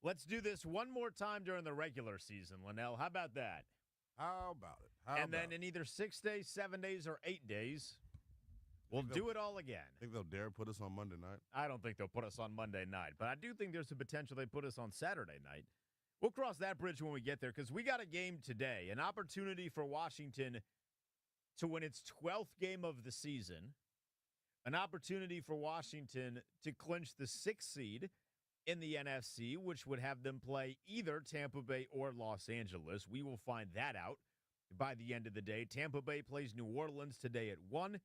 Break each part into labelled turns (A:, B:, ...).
A: Let's do this one more time during the regular season, Linnell. How about that?
B: How about it?
A: And then in either 6 days, 7 days, or 8 days, we'll do it all again.
B: Think they'll dare put us on Monday night?
A: I don't think they'll put us on Monday night, but I do think there's a potential they put us on Saturday night. We'll cross that bridge when we get there because we got a game today, an opportunity for Washington to win its 12th game of the season, an opportunity for Washington to clinch the 6th seed in the NFC, which would have them play either Tampa Bay or Los Angeles. We will find that out by the end of the day. Tampa Bay plays New Orleans today at 1.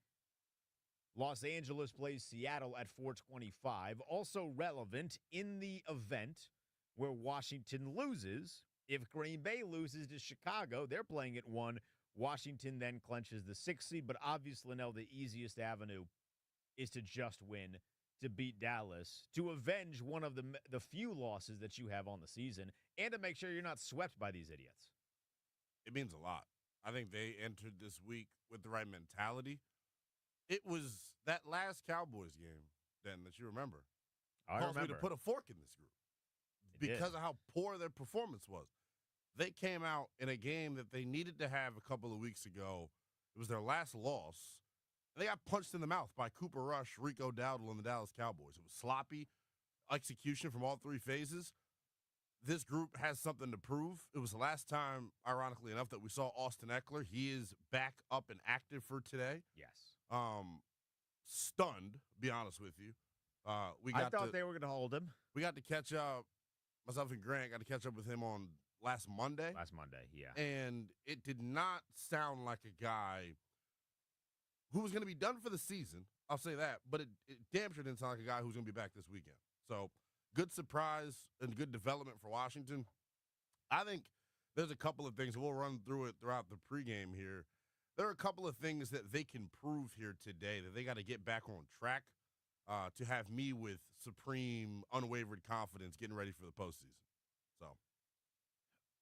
A: Los Angeles plays Seattle at 4:25. Also relevant in the event where Washington loses, if Green Bay loses to Chicago, they're playing at 1. Washington then clenches the 6th seed, but obviously, now the easiest avenue is to just win, to beat Dallas, to avenge one of the few losses that you have on the season, and to make sure you're not swept by these idiots.
B: It means a lot. I think they entered this week with the right mentality. It was that last Cowboys game, then, that you remember. Caused me to put a fork in this group because of how poor their performance was. They came out in a game that they needed to have a couple of weeks ago. It was their last loss. And they got punched in the mouth by Cooper Rush, Rico Dowdle, and the Dallas Cowboys. It was sloppy execution from all three phases. This group has something to prove. It was the last time, ironically enough, that we saw Austin Eckler. He is back up and active for today.
A: Yes.
B: Stunned, to be honest with you.
A: I thought they were going to hold him.
B: We got to catch up. Myself and Grant got to catch up with him on last Monday.
A: Last Monday, yeah.
B: And it did not sound like a guy who was going to be done for the season. I'll say that. But it damn sure didn't sound like a guy who's going to be back this weekend. So, good surprise and good development for Washington. I think there's a couple of things. We'll run through it throughout the pregame here. There are a couple of things that they can prove here today that they got to get back on track to have me with supreme, unwavered confidence getting ready for the postseason. So,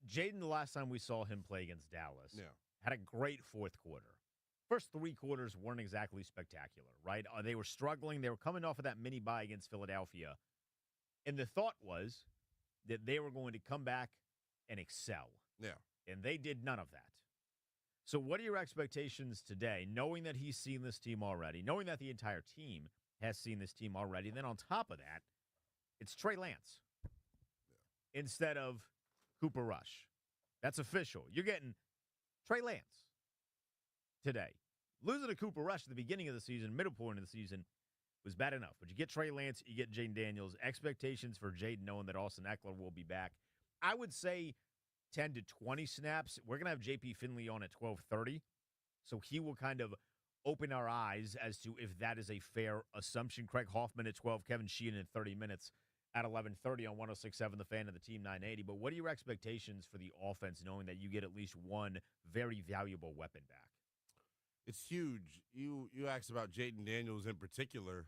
A: Jaden, the last time we saw him play against Dallas, had a great fourth quarter. First 3 quarters weren't exactly spectacular, right? They were struggling. They were coming off of that mini bye against Philadelphia. And the thought was that they were going to come back and excel.
B: Yeah.
A: And they did none of that. So what are your expectations today, knowing that he's seen this team already, knowing that the entire team has seen this team already, and then on top of that, it's Trey Lance instead of Cooper Rush. That's official. You're getting Trey Lance today. Losing to Cooper Rush at the beginning of the season, middle point of the season, was bad enough. But you get Trey Lance, you get Jaden Daniels. Expectations for Jaden knowing that Austin Eckler will be back. I would say 10 to 20 snaps. We're going to have JP Finley on at 12:30, so he will kind of open our eyes as to if that is a fair assumption. Craig Hoffman at 12, Kevin Sheehan in 30 minutes at 11:30 on 106.7 The Fan of the Team 980. But what are your expectations for the offense, knowing that you get at least one very valuable weapon back?
B: It's huge. You asked about Jaden Daniels in particular.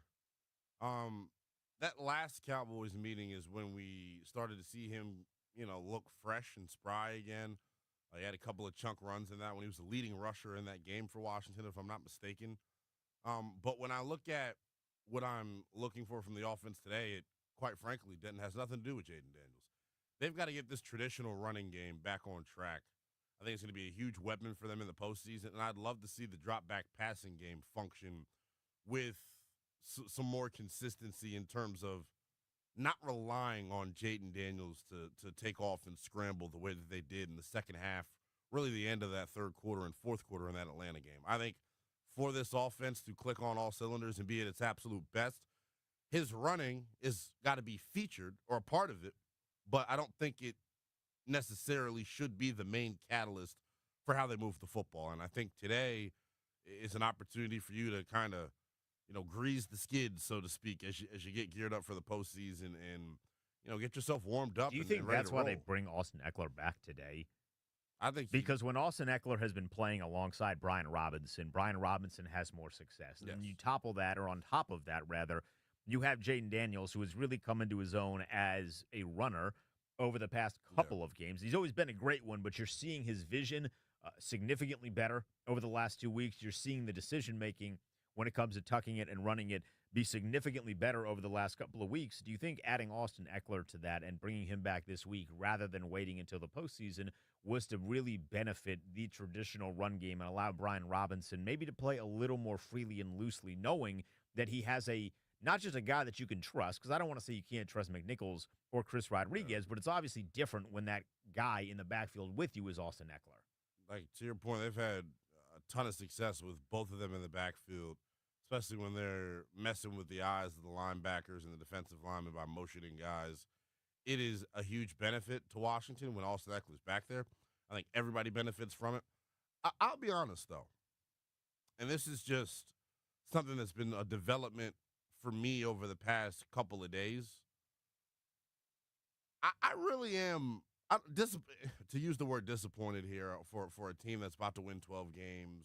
B: That last Cowboys meeting is when we started to see him, look fresh and spry again. He had a couple of chunk runs in that when he was the leading rusher in that game for Washington, if I'm not mistaken. But when I look at what I'm looking for from the offense today, it, quite frankly, has nothing to do with Jaden Daniels. They've got to get this traditional running game back on track. I think it's going to be a huge weapon for them in the postseason, and I'd love to see the drop-back passing game function with some more consistency in terms of not relying on Jaden Daniels to take off and scramble the way that they did in the second half, really the end of that third quarter and fourth quarter in that Atlanta game. I think for this offense to click on all cylinders and be at its absolute best, his running is got to be featured or a part of it, but I don't think it necessarily should be the main catalyst for how they move the football. And I think today is an opportunity for you to kind of, grease the skids, so to speak, as you get geared up for the postseason and, get yourself warmed up.
A: Do you think that's why they bring Austin Eckler back today?
B: I think
A: because when Austin Eckler has been playing alongside Brian Robinson has more success. And then you topple that, or on top of that, rather, you have Jaden Daniels, who has really come into his own as a runner over the past couple of games. He's always been a great one, but you're seeing his vision significantly better over the last 2 weeks. You're seeing the decision-making when it comes to tucking it and running it be significantly better over the last couple of weeks. Do you think adding Austin Eckler to that and bringing him back this week rather than waiting until the postseason was to really benefit the traditional run game and allow Brian Robinson maybe to play a little more freely and loosely, knowing that he has not just a guy that you can trust, because I don't want to say you can't trust McNichols or Chris Rodriguez, but it's obviously different when that guy in the backfield with you is Austin Eckler.
B: Like, to your point, they've had a ton of success with both of them in the backfield, especially when they're messing with the eyes of the linebackers and the defensive linemen by motioning guys. It is a huge benefit to Washington when Austin Eckler's back there. I think everybody benefits from it. I'll be honest, though, and this is just something that's been a development for me over the past couple of days. I really am, to use the word disappointed here for a team that's about to win 12 games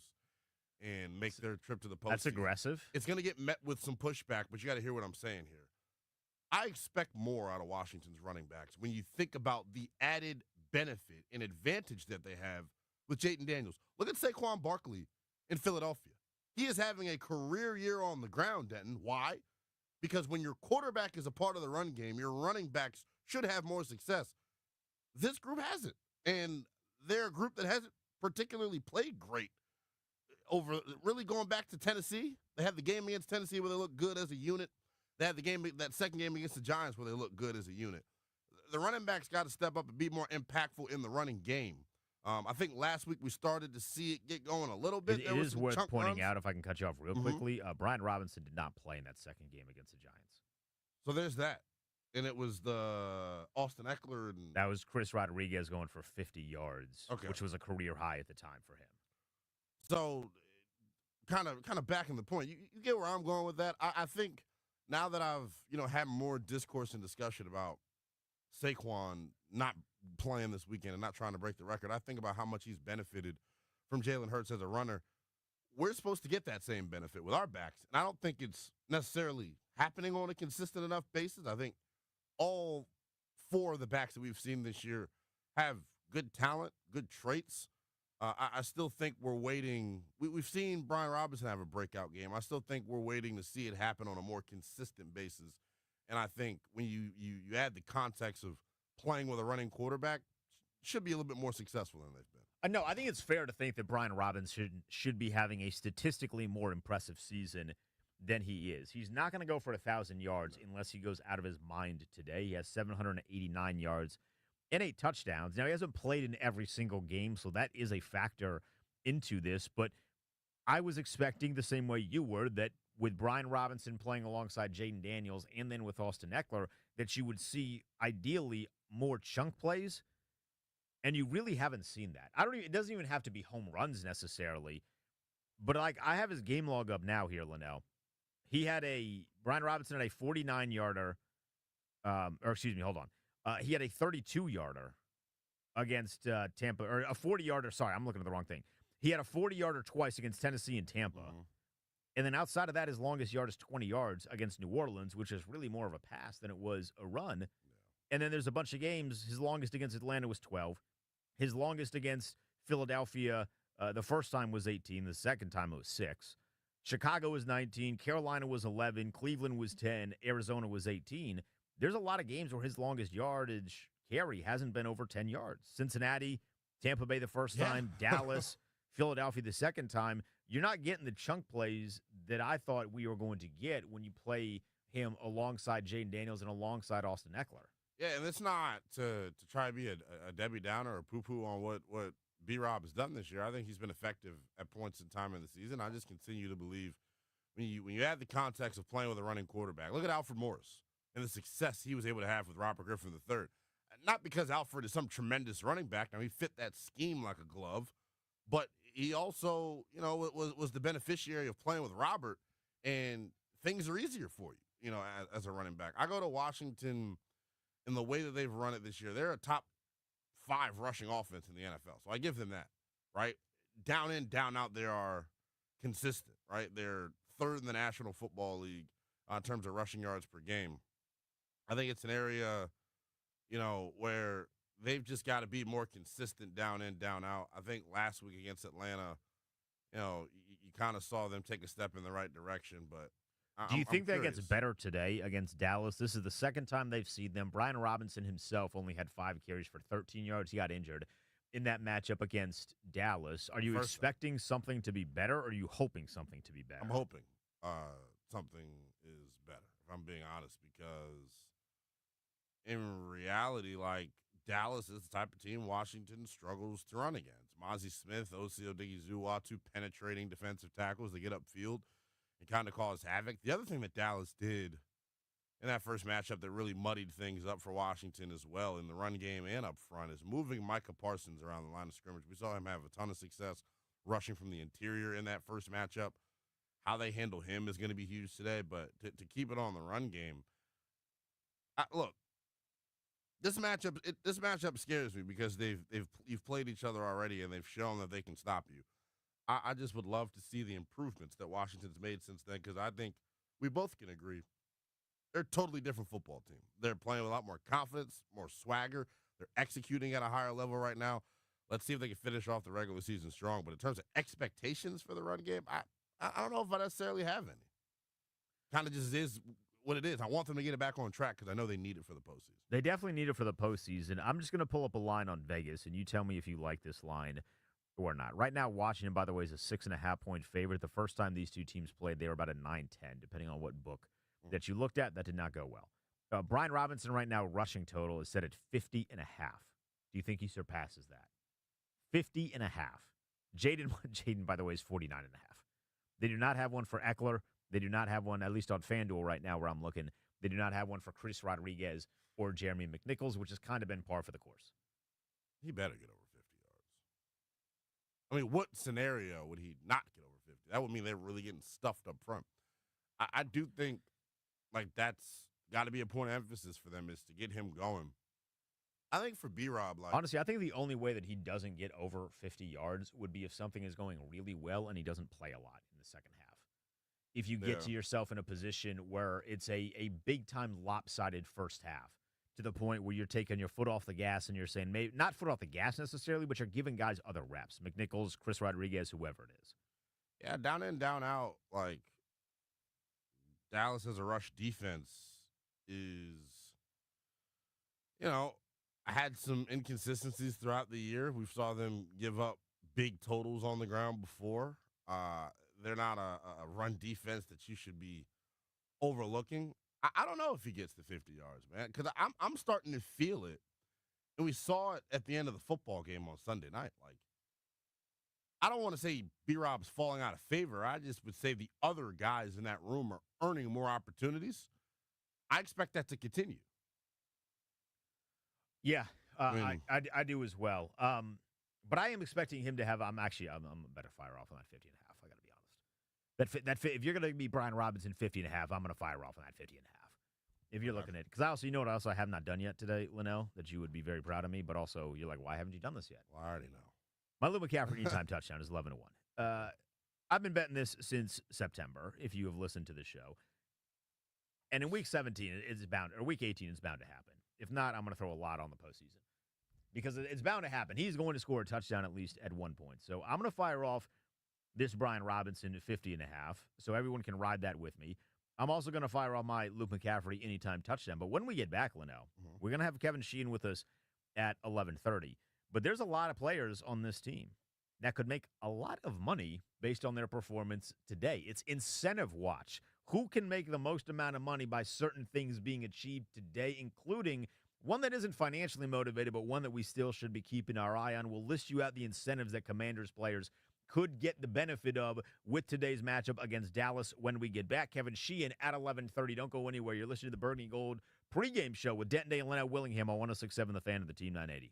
B: and make their trip to the postseason.
A: That's aggressive.
B: It's going to get met with some pushback, but you got to hear what I'm saying here. I expect more out of Washington's running backs when you think about the added benefit and advantage that they have with Jaden Daniels. Look at Saquon Barkley in Philadelphia. He is having a career year on the ground, Denton. Why? Because when your quarterback is a part of the run game, your running backs should have more success. This group hasn't, and they're a group that hasn't particularly played great. Over really going back to Tennessee, they had the game against Tennessee where they looked good as a unit. They had that second game against the Giants where they looked good as a unit. The running backs got to step up and be more impactful in the running game. I think last week we started to see it get going a little bit.
A: It is worth pointing out, if I can cut you off real quickly, Brian Robinson did not play in that second game against the Giants.
B: So there's that. And it was the Austin Eckler. And
A: that was Chris Rodriguez going for 50 yards, which was a career high at the time for him.
B: So kind of backing the point, you get where I'm going with that. I think now that I've had more discourse and discussion about Saquon not playing this weekend and not trying to break the record, I think about how much he's benefited from Jalen Hurts as a runner. We're supposed to get that same benefit with our backs, and I don't think it's necessarily happening on a consistent enough basis. I think all four of the backs that we've seen this year have good talent, good traits. I still think we're waiting. We've seen Brian Robinson have a breakout game. I still think we're waiting to see it happen on a more consistent basis. And I think when you add the context of playing with a running quarterback, should be a little bit more successful than they've been.
A: No, I think it's fair to think that Brian Robinson should be having a statistically more impressive season than he is. He's not going to go for 1,000 yards unless he goes out of his mind today. He has 789 yards and 8 touchdowns. Now, he hasn't played in every single game, so that is a factor into this. But I was expecting the same way you were, that with Brian Robinson playing alongside Jaden Daniels and then with Austin Eckler, that you would see, ideally, more chunk plays. And you really haven't seen that. It doesn't even have to be home runs necessarily. But I have his game log up now here, Linnell. Brian Robinson had a 49-yarder. He had a 32-yarder against Tampa, or a 40-yarder. Sorry, I'm looking at the wrong thing. He had a 40-yarder twice against Tennessee and Tampa. Mm-hmm. And then outside of that, his longest yard is 20 yards against New Orleans, which is really more of a pass than it was a run. Yeah. And then there's a bunch of games. His longest against Atlanta was 12. His longest against Philadelphia, the first time was 18. The second time it was 6. Chicago was 19. Carolina was 11. Cleveland was 10. Arizona was 18. There's a lot of games where his longest yardage carry hasn't been over 10 yards. Cincinnati, Tampa Bay the first time, Dallas, Philadelphia the second time. You're not getting the chunk plays that I thought we were going to get when you play him alongside Jaden Daniels and alongside Austin Eckler.
B: Yeah, and it's not to try to be a Debbie Downer or poo-poo on what B-Rob has done this year. I think he's been effective at points in time in the season. I just continue to believe when you add the context of playing with a running quarterback, look at Alfred Morris and the success he was able to have with Robert Griffin III. Not because Alfred is some tremendous running back. Now, he fit that scheme like a glove, but he also, was the beneficiary of playing with Robert, and things are easier for you, as a running back. I go to Washington in the way that they've run it this year. They're a top 5 rushing offense in the NFL, so I give them that, right? Down in, down out, they are consistent, right? They're 3rd in the National Football League in terms of rushing yards per game. I think it's an area, where they've just got to be more consistent down in, down out. I think last week against Atlanta, you kind of saw them take a step in the right direction, but
A: Do you
B: I'm
A: think that gets
B: curious.
A: better today against Dallas? This is the second time they've seen them. Brian Robinson himself only had 5 carries for 13 yards. He got injured in that matchup against Dallas. Are you
B: First time.
A: expecting something to be better, or are you hoping something to be better?
B: I'm hoping something is better, if I'm being honest, because in reality, like, Dallas is the type of team Washington struggles to run against. Mozzie Smith, Oseo Odighizuwa, two penetrating defensive tackles that get upfield and kind of cause havoc. The other thing that Dallas did in that first matchup that really muddied things up for Washington as well in the run game and up front is moving Micah Parsons around the line of scrimmage. We saw him have a ton of success rushing from the interior in that first matchup. How they handle him is going to be huge today, but to keep it on the run game, look, this matchup scares me because you've played each other already and they've shown that they can stop you. I just would love to see the improvements that Washington's made since then, because I think we both can agree they're a totally different football team. They're playing with a lot more confidence, more swagger. They're executing at a higher level right now. Let's see if they can finish off the regular season strong. But in terms of expectations for the run game, I don't know if I necessarily have any. Kind of just is what it is. I want them to get it back on track because I know they need it for the postseason.
A: They definitely need it for the postseason. I'm just going to pull up a line on Vegas, and you tell me if you like this line or not. Right now, Washington, by the way, is a 6.5-point favorite. The first time these two teams played, they were about a 9-10, depending on what book that you looked at. That did not go well. Brian Robinson right now, rushing total is set at 50.5. Do you think he surpasses that? 50.5. Jaden, by the way, is 49.5. They do not have one for Eckler. They do not have one, at least on FanDuel right now where I'm looking. They do not have one for Chris Rodriguez or Jeremy McNichols, which has kind of been par for the course.
B: He better get over 50 yards. I mean, what scenario would he not get over 50? That would mean they're really getting stuffed up front. I do think, like, that's got to be a point of emphasis for them is to get him going. I think for B-Rob, like,
A: honestly, I think the only way that he doesn't get over 50 yards would be if something is going really well and he doesn't play a lot in the second half. If you get to yourself in a position where it's a big-time lopsided first half to the point where you're taking your foot off the gas and you're saying, maybe not foot off the gas necessarily, but you're giving guys other reps, McNichols, Chris Rodriguez, whoever it is.
B: Yeah, down in, down out, like, Dallas as a rush defense is, had some inconsistencies throughout the year. We saw them give up big totals on the ground before. They're not a run defense that you should be overlooking. I don't know if he gets to 50 yards, man, because I'm starting to feel it. And we saw it at the end of the football game on Sunday night. Like, I don't want to say B-Rob's falling out of favor. I just would say the other guys in that room are earning more opportunities. I expect that to continue.
A: Yeah, I do as well. But I am expecting him to have. I'm a better fire off on that 50.5. I got to be honest. If you're going to be Brian Robinson 50.5, I'm going to fire off on that 50.5. If you're looking at it, because you know what else I have not done yet today, Linnell, that you would be very proud of me. But also, you're like, why haven't you done this yet?
B: Well, I already know.
A: My Lou McCaffrey anytime touchdown is 11-1. I've been betting this since September. If you have listened to the show, and in week 17, week 18, it's bound to happen. If not, I'm going to throw a lot on the postseason because it's bound to happen. He's going to score a touchdown at least at one point. So I'm going to fire off this Brian Robinson at 50.5 so everyone can ride that with me. I'm also going to fire off my Luke McCaffrey anytime touchdown. But when we get back, Linnell, we're going to have Kevin Sheehan with us at 11:30. But there's a lot of players on this team that could make a lot of money based on their performance today. It's incentive watch. Who can make the most amount of money by certain things being achieved today, including one that isn't financially motivated, but one that we still should be keeping our eye on. We'll list you out the incentives that Commanders players could get the benefit of with today's matchup against Dallas when we get back. Kevin Sheehan at 11:30. Don't go anywhere. You're listening to the Burgundy Gold pregame show with Denton Day and Leonard Willingham on 106.7 The Fan of the Team 980.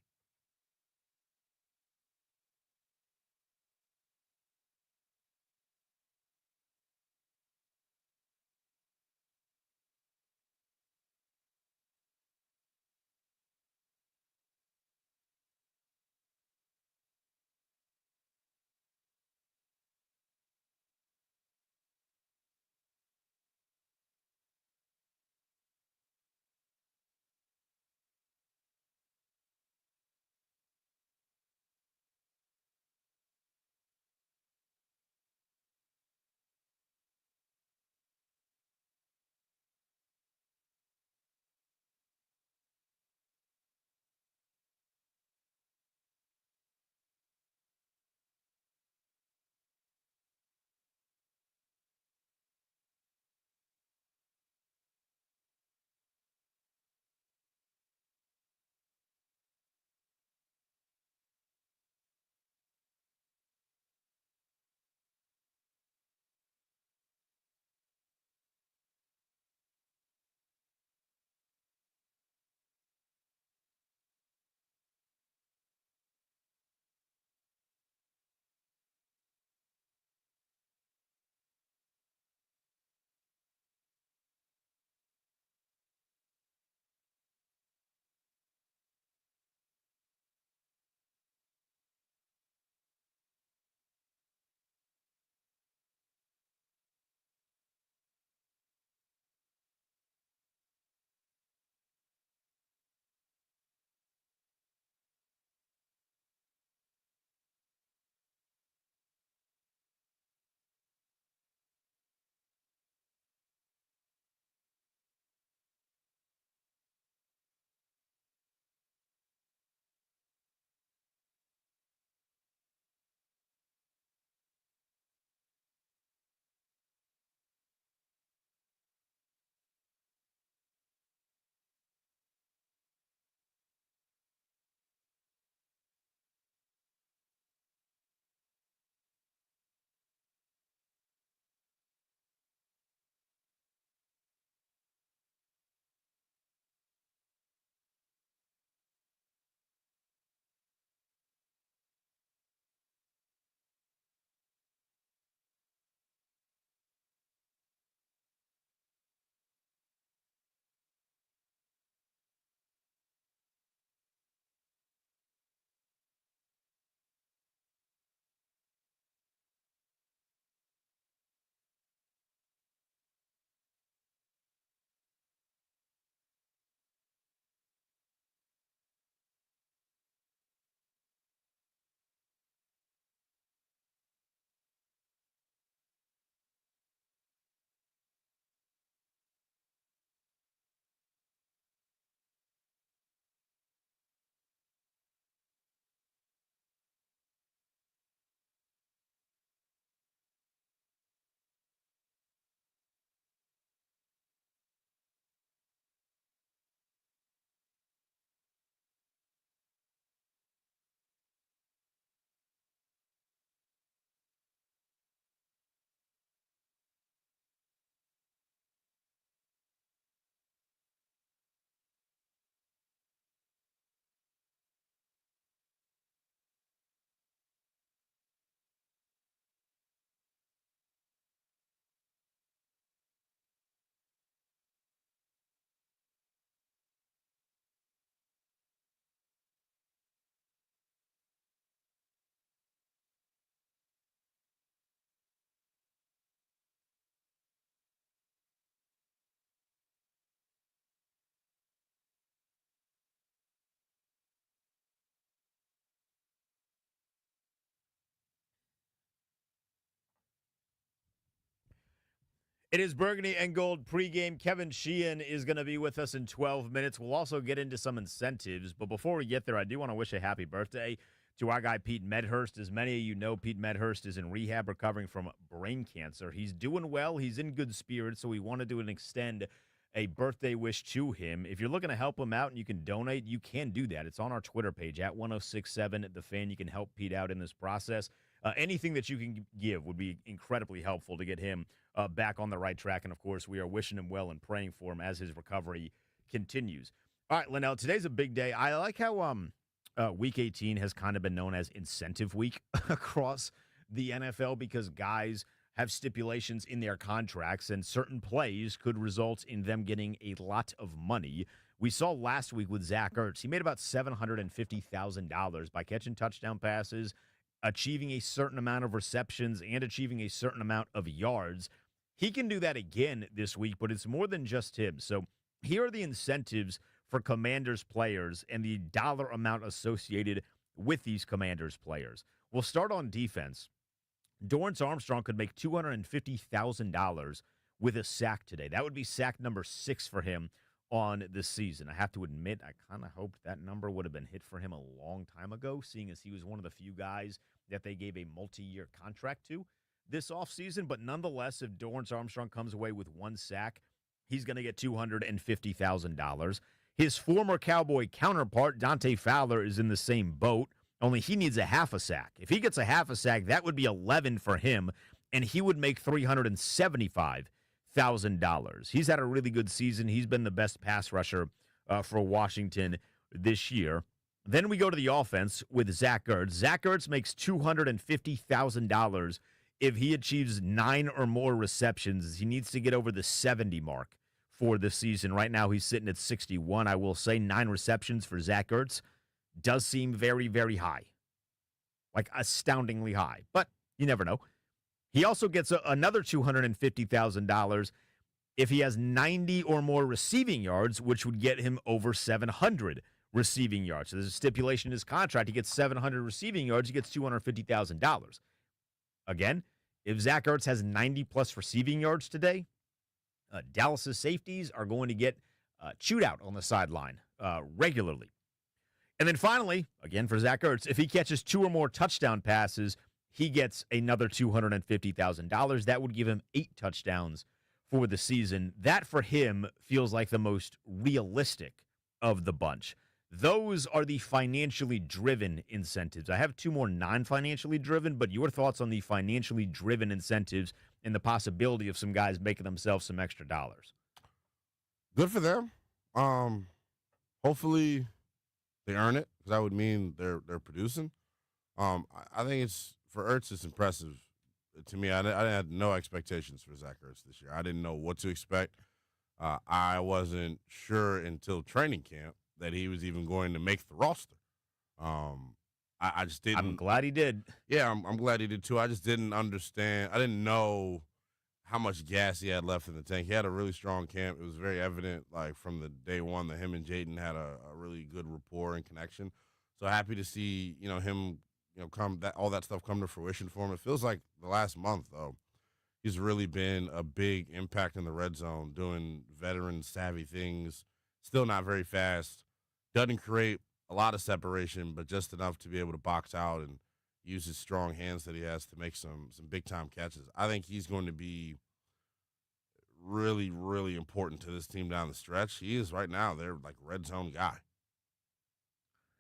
A: It is Burgundy and Gold pregame. Kevin Sheehan is going to be with us in 12 minutes. We'll also get into some incentives. But before we get there, I do want to wish a happy birthday to our guy, Pete Medhurst. As many of you know, Pete Medhurst is in rehab recovering from brain cancer. He's doing well. He's in good spirits, so we wanted to extend a birthday wish to him. If you're looking to help him out and you can donate, you can do that. It's on our Twitter page at 1067 The Fan. You can help Pete out in this process. Anything that you can give would be incredibly helpful to get him back on the right track. And, of course, we are wishing him well and praying for him as his recovery continues. All right, Linnell, today's a big day. I like how Week 18 has kind of been known as incentive week across the NFL because guys have stipulations in their contracts, and certain plays could result in them getting a lot of money. We saw last week with Zach Ertz. He made about $750,000 by catching touchdown passes, achieving a certain amount of receptions, and achieving a certain amount of yards. He can do that again this week, but it's more than just him. So here are the incentives for Commanders players and the dollar amount associated with these Commanders players. We'll start on defense. Dorrance Armstrong could make $250,000 with a sack today. That would be sack number 6 for him on the season. I have to admit, I kind of hoped that number would have been hit for him a long time ago, seeing as he was one of the few guys that they gave a multi-year contract to this offseason. But nonetheless, if Dorrance Armstrong comes away with 1 sack, he's going to get $250,000. His former Cowboy counterpart, Dante Fowler, is in the same boat, only he needs a half a sack. If he gets a half a sack, that would be 11 for him, and he would make $375,000. He's had a really good season. He's been the best pass rusher for Washington this year. Then we go to the offense with Zach Ertz. Zach Ertz makes $250,000 if he achieves 9 or more receptions. He needs to get over the 70 mark for the season. Right now, he's sitting at 61. I will say 9 receptions for Zach Ertz does seem very, very high, like astoundingly high, but you never know. He also gets another $250,000 if he has 90 or more receiving yards, which would get him over 700 receiving yards. So there's a stipulation in his contract. He gets 700 receiving yards, he gets $250,000. Again, if Zach Ertz has 90-plus receiving yards today, Dallas's safeties are going to get chewed out on the sideline regularly. And then finally, again for Zach Ertz, if he catches 2 or more touchdown passes, he gets another $250,000. That would give him 8 touchdowns for the season. That, for him, feels like the most realistic of the bunch. Those are the financially driven incentives. I have 2 more non-financially driven, but your thoughts on the financially driven incentives and the possibility of some guys making themselves some extra dollars?
B: Good for them. Hopefully they earn it, because that would mean they're producing. I think it's for Ertz, it's impressive to me. I had no expectations for Zach Ertz this year. I didn't know what to expect. I wasn't sure until training camp that he was even going to make the roster. I just didn't.
A: I'm glad he did.
B: Yeah, I'm glad he did too. I just didn't understand. I didn't know how much gas he had left in the tank. He had a really strong camp. It was very evident, like from the day one, that him and Jaden had a really good rapport and connection. So happy to see him all that stuff come to fruition for him. It feels like the last month though, he's really been a big impact in the red zone, doing veteran savvy things. Still not very fast. Doesn't create a lot of separation, but just enough to be able to box out and use his strong hands that he has to make some big-time catches. I think he's going to be really, really important to this team down the stretch. He is right now. They're like red zone guy.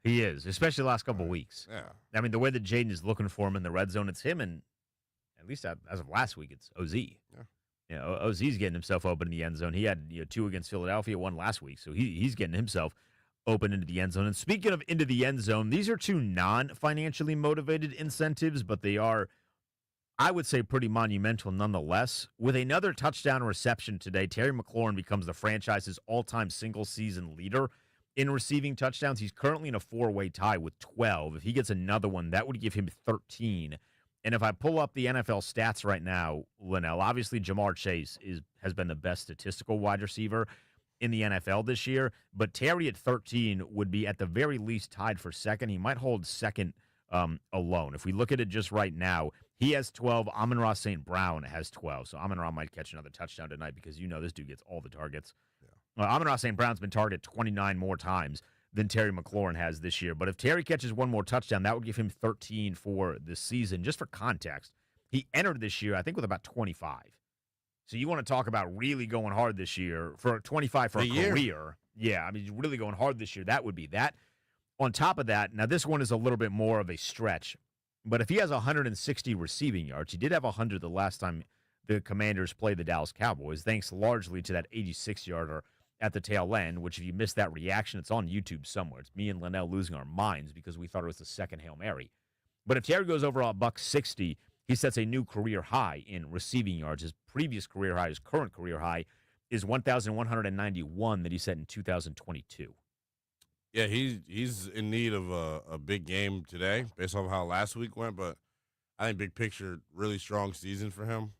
A: He is, especially the last couple of weeks.
B: Yeah.
A: I mean, the way that Jaden is looking for him in the red zone, it's him, and at least as of last week, it's OZ. Yeah. OZ's getting himself open in the end zone. He had 2 against Philadelphia, 1 last week, so he's getting himself open into the end zone. And speaking of into the end zone, these are 2 non-financially motivated incentives, but they are, I would say, pretty monumental nonetheless. With another touchdown reception today, Terry McLaurin becomes the franchise's all-time single-season leader in receiving touchdowns. He's currently in a 4-way tie with 12. If he gets another one, that would give him 13. And if I pull up the NFL stats right now, Linnell, obviously Jamar Chase has been the best statistical wide receiver in the NFL this year, but Terry at 13 would be at the very least tied for second. He might hold second alone. If we look at it just right now, He has 12. Amon-Ra St. Brown has 12. So Amon-Ra might catch another touchdown tonight because this dude gets all the targets.
B: Yeah.
A: Amon-Ra St. Brown's been targeted 29 more times than Terry McLaurin has this year. But if Terry catches one more touchdown, that would give him 13 for this season. Just for context, he entered this year, I think, with about 25. So you want to talk about really going hard this year for 25 for a career. Yeah, I mean, really going hard this year. That would be that. On top of that, now this one is a little bit more of a stretch. But if he has 160 receiving yards, he did have 100 the last time the Commanders played the Dallas Cowboys, thanks largely to that 86-yarder at the tail end, which if you missed that reaction, it's on YouTube somewhere. It's me and Linnell losing our minds because we thought it was the second Hail Mary. But if Terry goes over a $160, he sets a new career high in receiving yards. His previous career high, his current career high, is 1,191 that he set in 2022.
B: Yeah, he's in need of a big game today based on how last week went, but I think big picture, really strong season for him.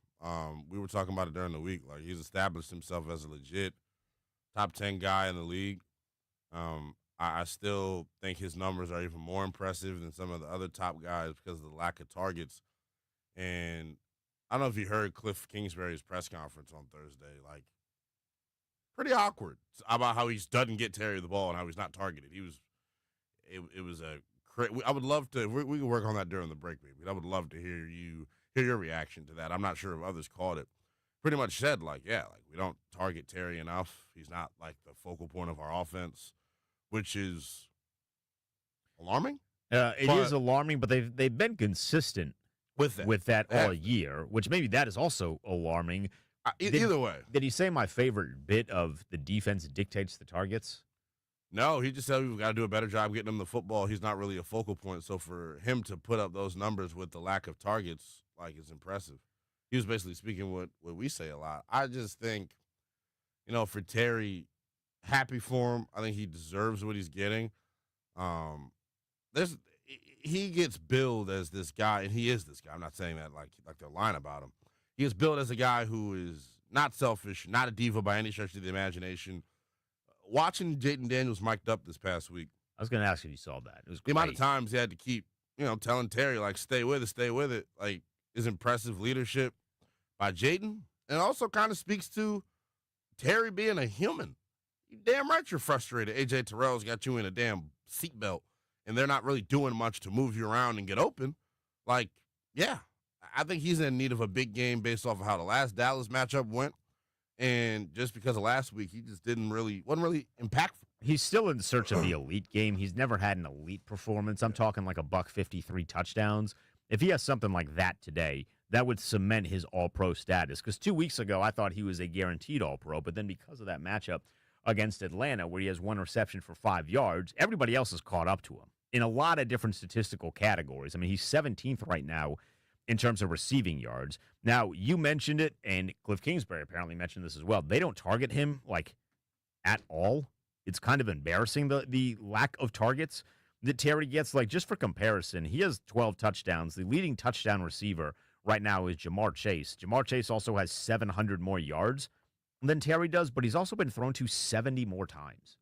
B: We were talking about it during the week. Like, he's established himself as a legit top 10 guy in the league. I still think his numbers are even more impressive than some of the other top guys because of the lack of targets. And I don't know if you heard Cliff Kingsbury's press conference on Thursday. Like, pretty awkward about how he doesn't get Terry the ball and how he's not targeted. It was I would love to. We can work on that during the break, maybe. I would love to hear your reaction to that. I'm not sure if others caught it. Pretty much said like we don't target Terry enough. He's not like the focal point of our offense, which is alarming.
A: It is alarming, but they've been consistent with that all year, which maybe that is also alarming.
B: Either way.
A: Did he say my favorite bit of the defense dictates the targets?
B: No, he just said we've got to do a better job getting him the football. He's not really a focal point. So for him to put up those numbers with the lack of targets, like, is impressive. He was basically speaking what we say a lot. I just think, for Terry, happy for him. I think he deserves what he's getting. He gets billed as this guy, and he is this guy. I'm not saying that like they're lying about him. He is billed as a guy who is not selfish, not a diva by any stretch of the imagination. Watching Jayden Daniels mic'd up this past week.
A: I was going to ask if you saw that. It was
B: the amount of times he had to keep, telling Terry, like, stay with it, like, is impressive leadership by Jayden. And also kind of speaks to Terry being a human. You damn right you're frustrated. A.J. Terrell's got you in a damn seatbelt, and they're not really doing much to move you around and get open. Like, yeah. I think he's in need of a big game based off of how the last Dallas matchup went. And just because of last week, he just wasn't really impactful.
A: He's still in search of the elite game. He's never had an elite performance. I'm talking like $153 touchdowns. If he has something like that today, that would cement his all-pro status. Because 2 weeks ago, I thought he was a guaranteed all-pro. But then because of that matchup against Atlanta, where he has one reception for 5 yards, everybody else has caught up to him in a lot of different statistical categories. I mean, he's 17th right now in terms of receiving yards. Now, you mentioned it, and Cliff Kingsbury apparently mentioned this as well. They don't target him, like, at all. It's kind of embarrassing, the lack of targets that Terry gets. Like, just for comparison, he has 12 touchdowns. The leading touchdown receiver right now is Jamar Chase. Jamar Chase also has 700 more yards than Terry does, but he's also been thrown to 70 more times.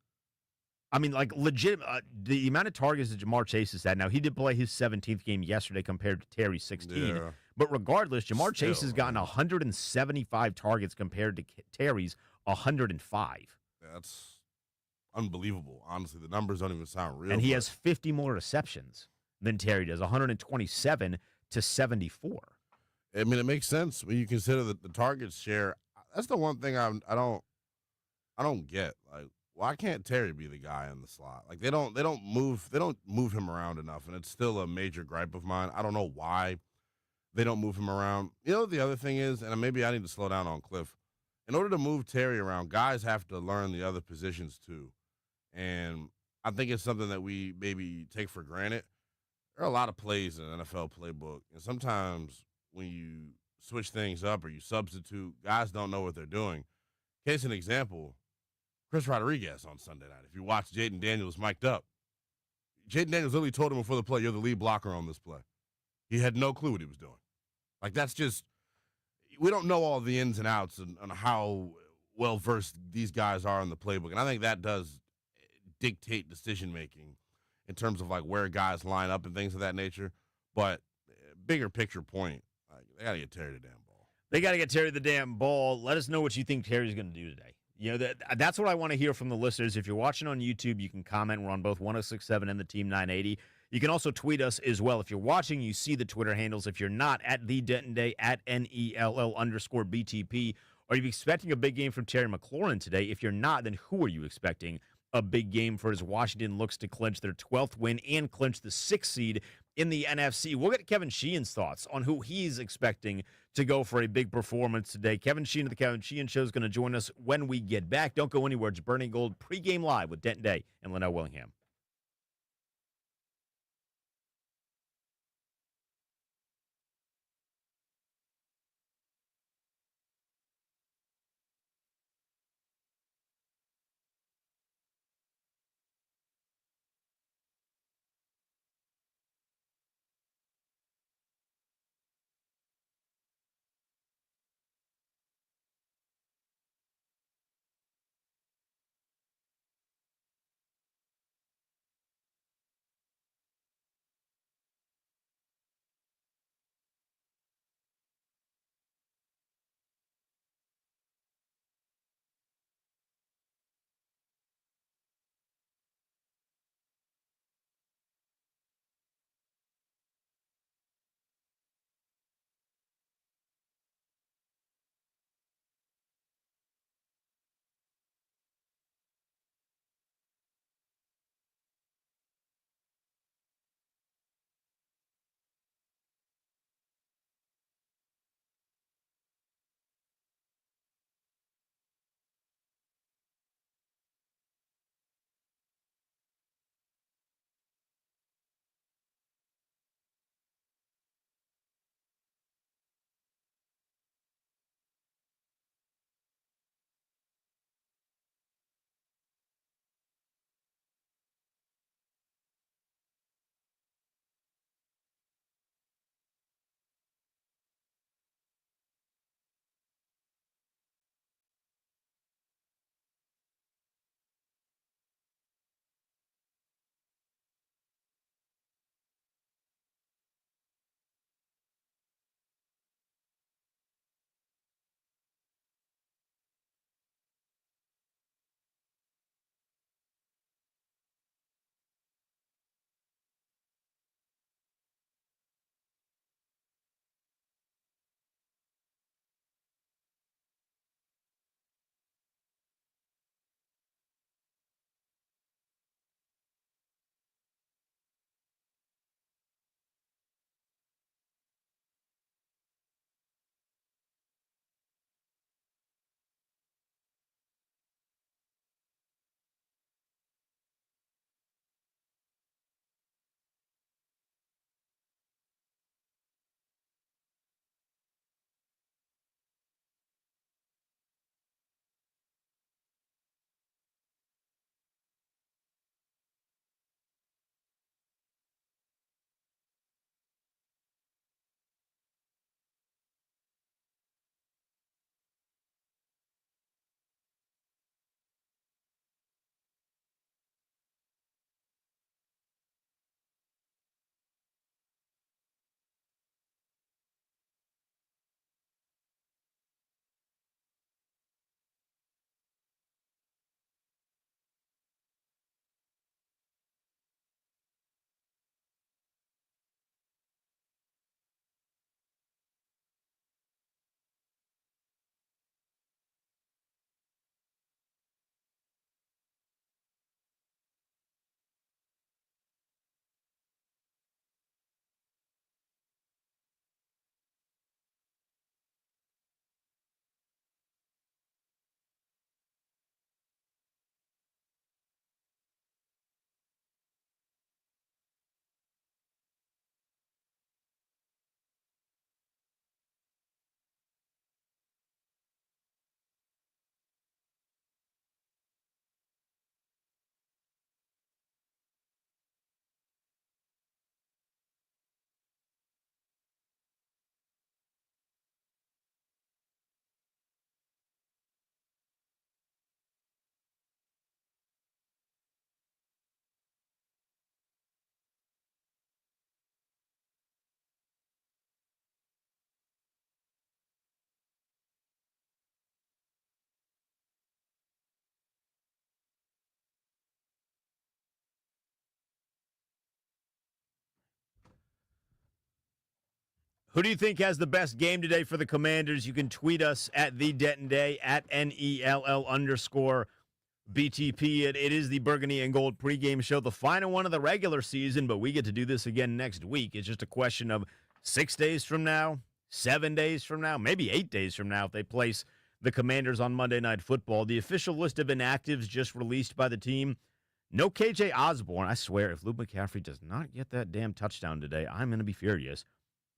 A: I mean, like, legit, the amount of targets that Jamar Chase has had. Now, he did play his 17th game yesterday compared to Terry's 16. Yeah. But regardless, Jamar Chase has gotten 175 targets compared to Terry's 105.
B: That's unbelievable. Honestly, the numbers don't even sound real.
A: And he has 50 more receptions than Terry does, 127 to 74.
B: I mean, it makes sense when you consider the targets share. That's the one thing I don't get. Like, why can't Terry be the guy in the slot? Like, they don't move him around enough, and it's still a major gripe of mine. I don't know why they don't move him around. The other thing is, and maybe I need to slow down on Cliff. In order to move Terry around, guys have to learn the other positions too. And I think it's something that we maybe take for granted. There are a lot of plays in an NFL playbook, and sometimes when you switch things up or you substitute, guys don't know what they're doing. Case in example, Chris Rodriguez on Sunday night. If you watch Jayden Daniels mic'd up, Jayden Daniels literally told him before the play, you're the lead blocker on this play. He had no clue what he was doing. Like, that's just – we don't know all the ins and outs and how well-versed these guys are in the playbook. And I think that does dictate decision-making in terms of, like, where guys line up and things of that nature. But bigger picture point, They got to get Terry the damn ball.
A: They got to get Terry the damn ball. Let us know what you think Terry's going to do today. That's what I want to hear from the listeners. If you're watching on YouTube, you can comment. We're on both 1067 and the Team 980. You can also tweet us as well. If you're watching, you see the Twitter handles. If you're not, at the Denton Day, at NELL_BTP. Are you expecting a big game from Terry McLaurin today? If you're not, then who are you expecting a big game for as Washington looks to clinch their 12th win and clinch the 6th seed in the NFC? We'll get Kevin Sheehan's thoughts on who he's expecting to go for a big performance today. Kevin Sheehan of the Kevin Sheehan Show is going to join us when we get back. Don't go anywhere. It's Burning Gold pregame live with Denton Day and Linnell Willingham. Who do you think has the best game today for the Commanders? You can tweet us at the Denton Day at NELL_BTP. It is the Burgundy and Gold pregame show, the final one of the regular season, but we get to do this again next week. It's just a question of 6 days from now, 7 days from now, maybe 8 days from now if they place the Commanders on Monday Night Football. The official list of inactives just released by the team. No KJ Osborne. I swear, if Luke McCaffrey does not get that damn touchdown today, I'm going to be furious.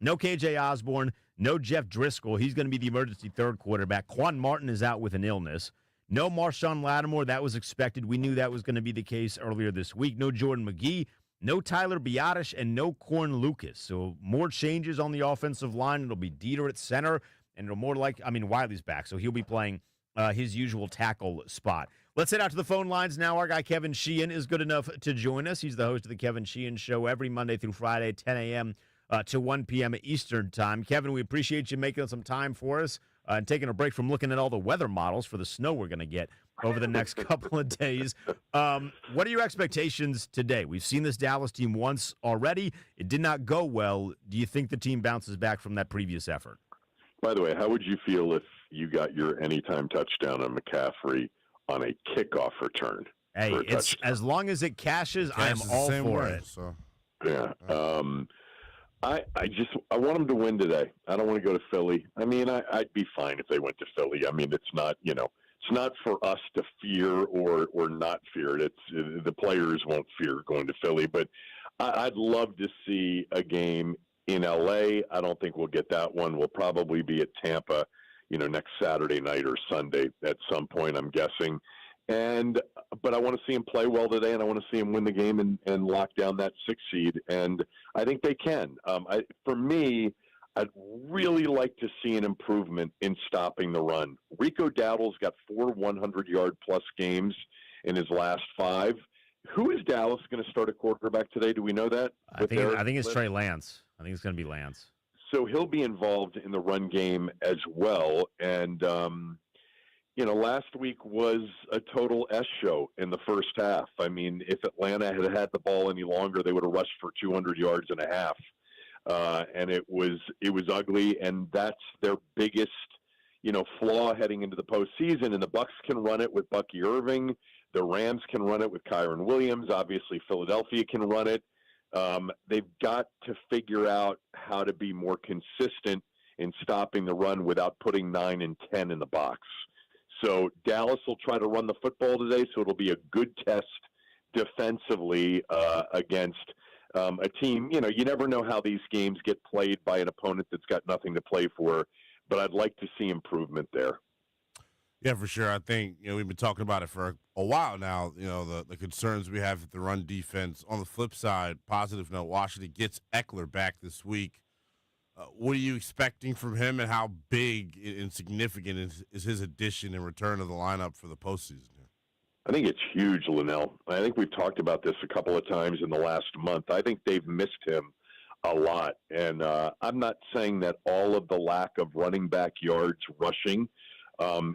A: No KJ Osborne. No Jeff Driscoll. He's going to be the emergency third quarterback. Quan Martin is out with an illness. No Marshawn Lattimore. That was expected. We knew that was going to be the case earlier this week. No Jordan McGee. No Tyler Biotish. And no Corn Lucas. So more changes on the offensive line. It'll be Dieter at center. And it'll more like, Wiley's back. So he'll be playing his usual tackle spot. Let's head out to the phone lines now. Our guy Kevin Sheehan is good enough to join us. He's the host of the Kevin Sheehan Show every Monday through Friday, 10 a.m. To 1 p.m. Eastern time. Kevin, we appreciate you making some time for us and taking a break from looking at all the weather models for the snow we're going to get over the next couple of days. What are your expectations today? We've seen this Dallas team once already. It did not go well. Do you think the team bounces back from that previous effort?
C: By the way, how would you feel if you got your anytime touchdown on McCaffrey on a kickoff return?
A: Hey, it's as long as it cashes, I am all for it.
B: So.
C: Yeah. I want them to win today. I don't want to go to Philly. I'd be fine if they went to Philly. It's not, it's not for us to fear or not fear it. It's the players won't fear going to Philly, but I'd love to see a game in LA. I don't think we'll get that one. We'll probably be at Tampa, next Saturday night or Sunday at some point, I'm guessing. But I want to see him play well today, and I want to see him win the game and lock down that 6 seed. And I think they can. For me, I'd really like to see an improvement in stopping the run. Rico Dowdle's got 4 100-yard-plus games in his last 5. Who is Dallas going to start a quarterback today? Do we know that?
A: I think it's Trey Lance. I think it's going to be Lance.
C: So he'll be involved in the run game as well. And last week was a total S show in the first half. If Atlanta had had the ball any longer, they would have rushed for 200 yards and a half. And it was ugly, and that's their biggest, flaw heading into the postseason. And the Bucs can run it with Bucky Irving. The Rams can run it with Kyron Williams. Obviously, Philadelphia can run it. They've got to figure out how to be more consistent in stopping the run without putting 9 and 10 in the box. So Dallas will try to run the football today, so it'll be a good test defensively against a team. You never know how these games get played by an opponent that's got nothing to play for, but I'd like to see improvement there.
B: Yeah, for sure. I think, we've been talking about it for a while now, the concerns we have with the run defense. On the flip side, positive note, Washington gets Eckler back this week. What are you expecting from him, and how big and significant is his addition and return to the lineup for the postseason?
C: I think it's huge, Linnell. I think we've talked about this a couple of times in the last month. I think they've missed him a lot. And I'm not saying that all of the lack of running back yards rushing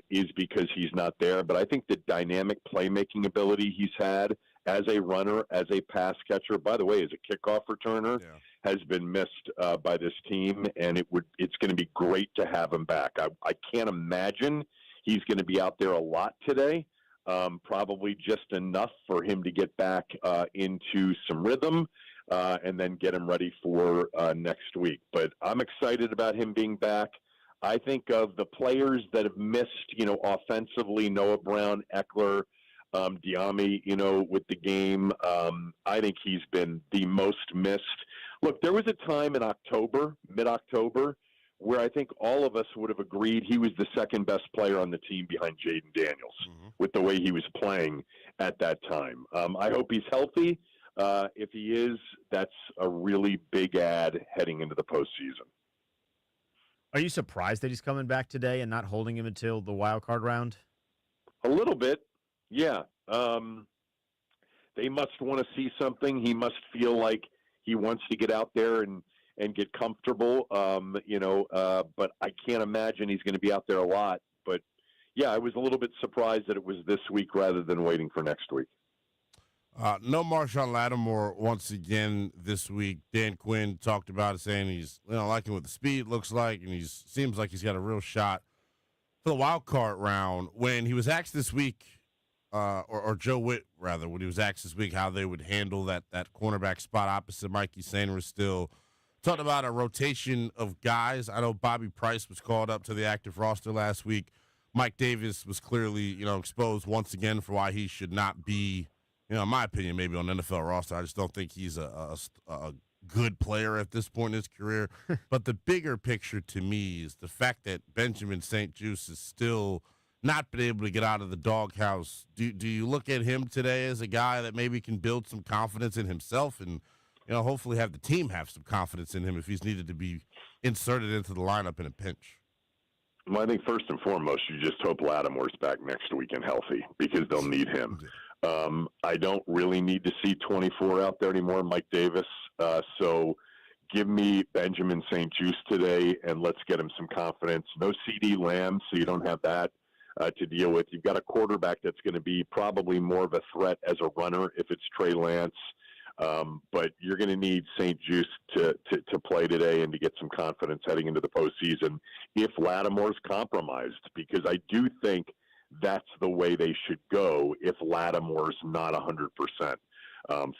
C: is because he's not there, but I think the dynamic playmaking ability he's had as a runner, as a pass catcher, by the way, as a kickoff returner, has been missed by this team, and it's going to be great to have him back. I can't imagine he's going to be out there a lot today, probably just enough for him to get back into some rhythm and then get him ready for next week. But I'm excited about him being back. I think of the players that have missed, offensively, Noah Brown, Eckler, Diami, with the game. I think he's been the most missed. Look, there was a time in October, mid-October, where I think all of us would have agreed he was the second best player on the team behind Jaden Daniels with the way he was playing at that time. I hope he's healthy. If he is, that's a really big add heading into the postseason.
A: Are you surprised that he's coming back today and not holding him until the wild card round?
C: A little bit, yeah. They must want to see something. He must feel like he wants to get out there and get comfortable, but I can't imagine he's going to be out there a lot. But, yeah, I was a little bit surprised that it was this week rather than waiting for next week.
B: No Marshawn Lattimore once again this week. Dan Quinn talked about it, saying he's liking what the speed looks like, and seems like he's got a real shot for the wild card round. When he was asked this week, or Joe Witt rather, when he was asked this week how they would handle that cornerback spot opposite Mikey Sainristil, still talked about a rotation of guys. I know Bobby Price was called up to the active roster last week. Mike Davis was clearly exposed once again for why he should not be. In my opinion, maybe on the NFL roster. I just don't think he's a good player at this point in his career. But the bigger picture to me is the fact that Benjamin St-Juste has still not been able to get out of the doghouse. Do you look at him today as a guy that maybe can build some confidence in himself and hopefully have the team have some confidence in him if he's needed to be inserted into the lineup in a pinch?
C: Well, I think first and foremost, you just hope Lattimore's back next week and healthy because they'll need him. I don't really need to see 24 out there anymore, Mike Davis. So give me Benjamin St-Juste today, and let's get him some confidence. No CD Lamb, so you don't have that to deal with. You've got a quarterback that's going to be probably more of a threat as a runner if it's Trey Lance. But you're going to need St-Juste to play today and to get some confidence heading into the postseason if Lattimore's compromised, because I do think that's the way they should go if Lattimore's not 100%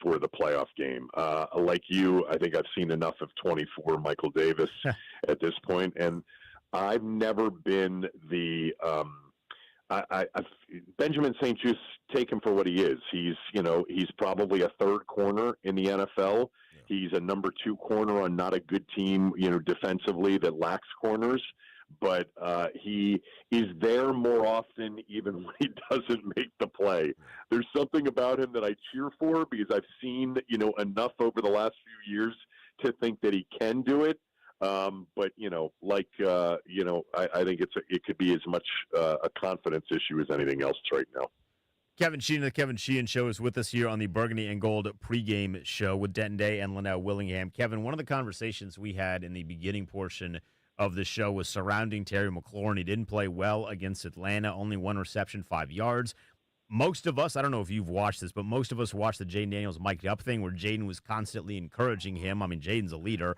C: for the playoff game. Like you, I think I've seen enough of 24 Michael Davis at this point, and I've never been the Benjamin St-Juste, take him for what he is. He's probably a third corner in the NFL. Yeah. He's a number 2 corner on not a good team, defensively that lacks corners. But he is there more often even when he doesn't make the play. There's something about him that I cheer for because I've seen, enough over the last few years to think that he can do it. But I think it could be as much a confidence issue as anything else right now.
A: Kevin Sheehan of the Kevin Sheehan Show is with us here on the Burgundy and Gold pregame show with Denton Day and Linnell Willingham. Kevin, one of the conversations we had in the beginning portion of the show was surrounding Terry McLaurin. He didn't play well against Atlanta, only 1 reception, 5 yards. Most of us, I don't know if you've watched this, but most of us watched the Jaden Daniels mic'd up thing where Jaden was constantly encouraging him. I mean, Jaden's a leader.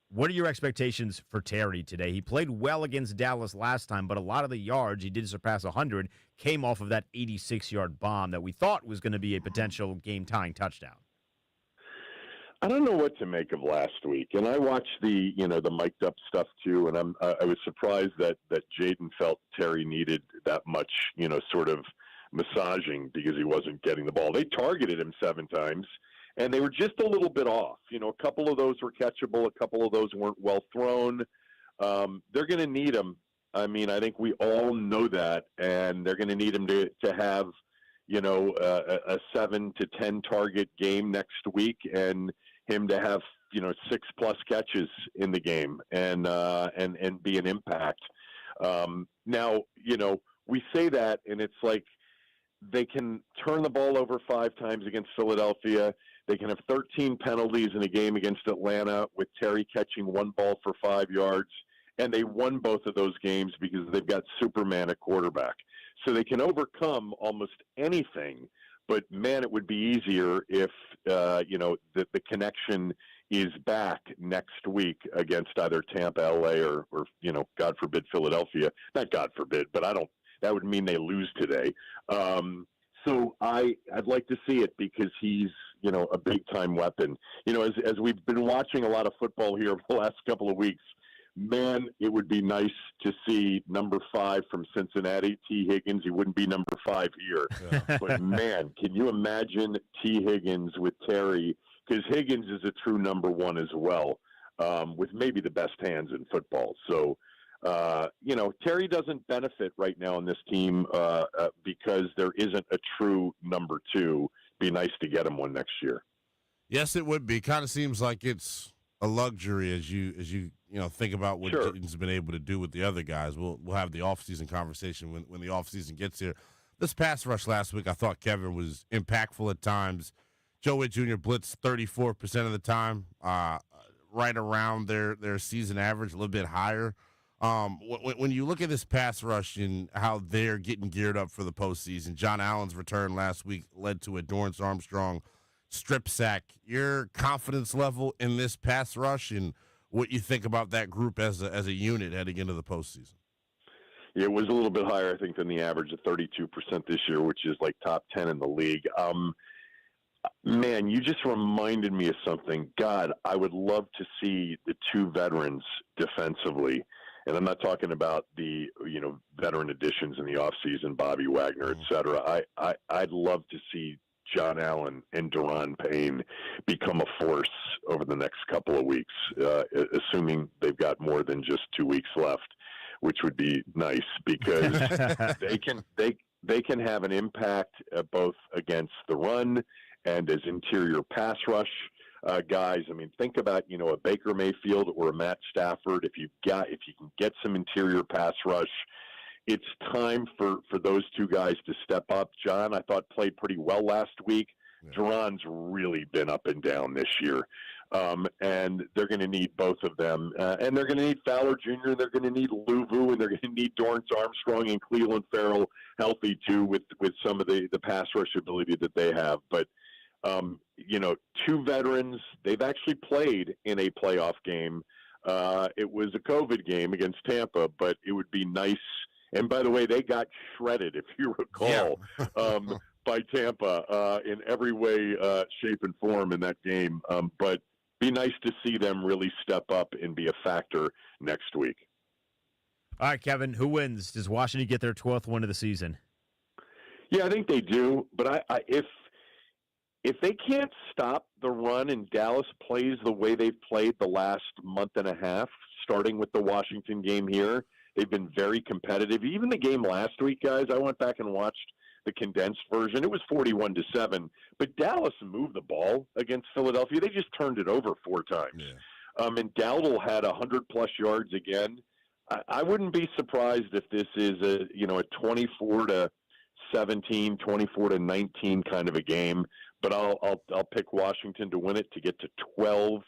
A: What are your expectations for Terry today? He played well against Dallas last time, but a lot of the yards, he did surpass 100, came off of that 86-yard bomb that we thought was going to be a potential game-tying touchdown.
C: I don't know what to make of last week, and I watched the mic'd up stuff too, and I was surprised that Jaden felt Terry needed that much sort of massaging because he wasn't getting the ball. They targeted him 7 times, and they were just a little bit off. A couple of those were catchable, a couple of those weren't well thrown. They're going to need him. I mean, I think we all know that, and they're going to need him to have a 7 to 10 target game next week, and him to have 6+ catches in the game and be an impact. Now we say that, and it's like they can turn the ball over 5 times against Philadelphia. They can have 13 penalties in a game against Atlanta with Terry catching 1 ball for 5 yards, and they won both of those games because they've got Superman at quarterback. So they can overcome almost anything. But, man, it would be easier if, the connection is back next week against either Tampa, L.A., or God forbid, Philadelphia. Not God forbid, but that would mean they lose today. So I'd like to see it because he's, a big-time weapon. As we've been watching a lot of football here over the last couple of weeks, man, it would be nice to see number 5 from Cincinnati, T. Higgins. He wouldn't be number 5 here. Yeah. But, man, can you imagine T. Higgins with Terry? Because Higgins is a true number 1 as well, with maybe the best hands in football. So, Terry doesn't benefit right now on this team because there isn't a true number 2. Be nice to get him one next year.
B: Yes, it would be. Kind of seems like it's a luxury as you think about what Jaden's been able to do with the other guys. We'll have the offseason conversation when the offseason gets here. This pass rush last week, I thought Kevin was impactful at times. Joe Witt Jr. blitzed 34% of the time, right around their season average, a little bit higher. When you look at this pass rush and how they're getting geared up for the postseason, John Allen's return last week led to a Dorrance Armstrong strip sack. Your confidence level in this pass rush and what you think about that group as a unit heading into the postseason?
C: Yeah, it was a little bit higher, I think, than the average of 32% this year, which is like top 10 in the league. Man, you just reminded me of something. God, I would love to see the two veterans defensively. And I'm not talking about the, veteran additions in the offseason, Bobby Wagner, et cetera. I'd love to see John Allen and Daron Payne become a force over the next couple of weeks, assuming they've got more than just 2 weeks left, which would be nice because they can have an impact both against the run and as interior pass rush guys. I mean, think about a Baker Mayfield or a Matt Stafford. If you can get some interior pass rush, it's time for those two guys to step up. John, I thought, played pretty well last week. Yeah. Duran's really been up and down this year. And they're going to need both of them. And they're going to need Fowler Jr., and they're going to need Luvu, and they're going to need Dorrance Armstrong and Cleveland Farrell healthy, too, with some of the pass rush ability that they have. But, two veterans, they've actually played in a playoff game. It was a COVID game against Tampa, but it would be nice. And by the way, they got shredded, if you recall, by Tampa in every way, shape, and form in that game. But be nice to see them really step up and be a factor next week.
A: All right, Kevin, who wins? Does Washington get their 12th win of the season?
C: Yeah, I think they do. But if they can't stop the run and Dallas plays the way they've played the last month and a half, starting with the Washington game here, they've been very competitive. Even the game last week, guys, I went back and watched the condensed version. It was 41-7, but Dallas moved the ball against Philadelphia. They just turned it over 4 times. Yeah. And Dowdle had 100-plus yards again. I wouldn't be surprised if this is a 24-17, 24-19 kind of a game. But I'll pick Washington to win it to get to 12-5.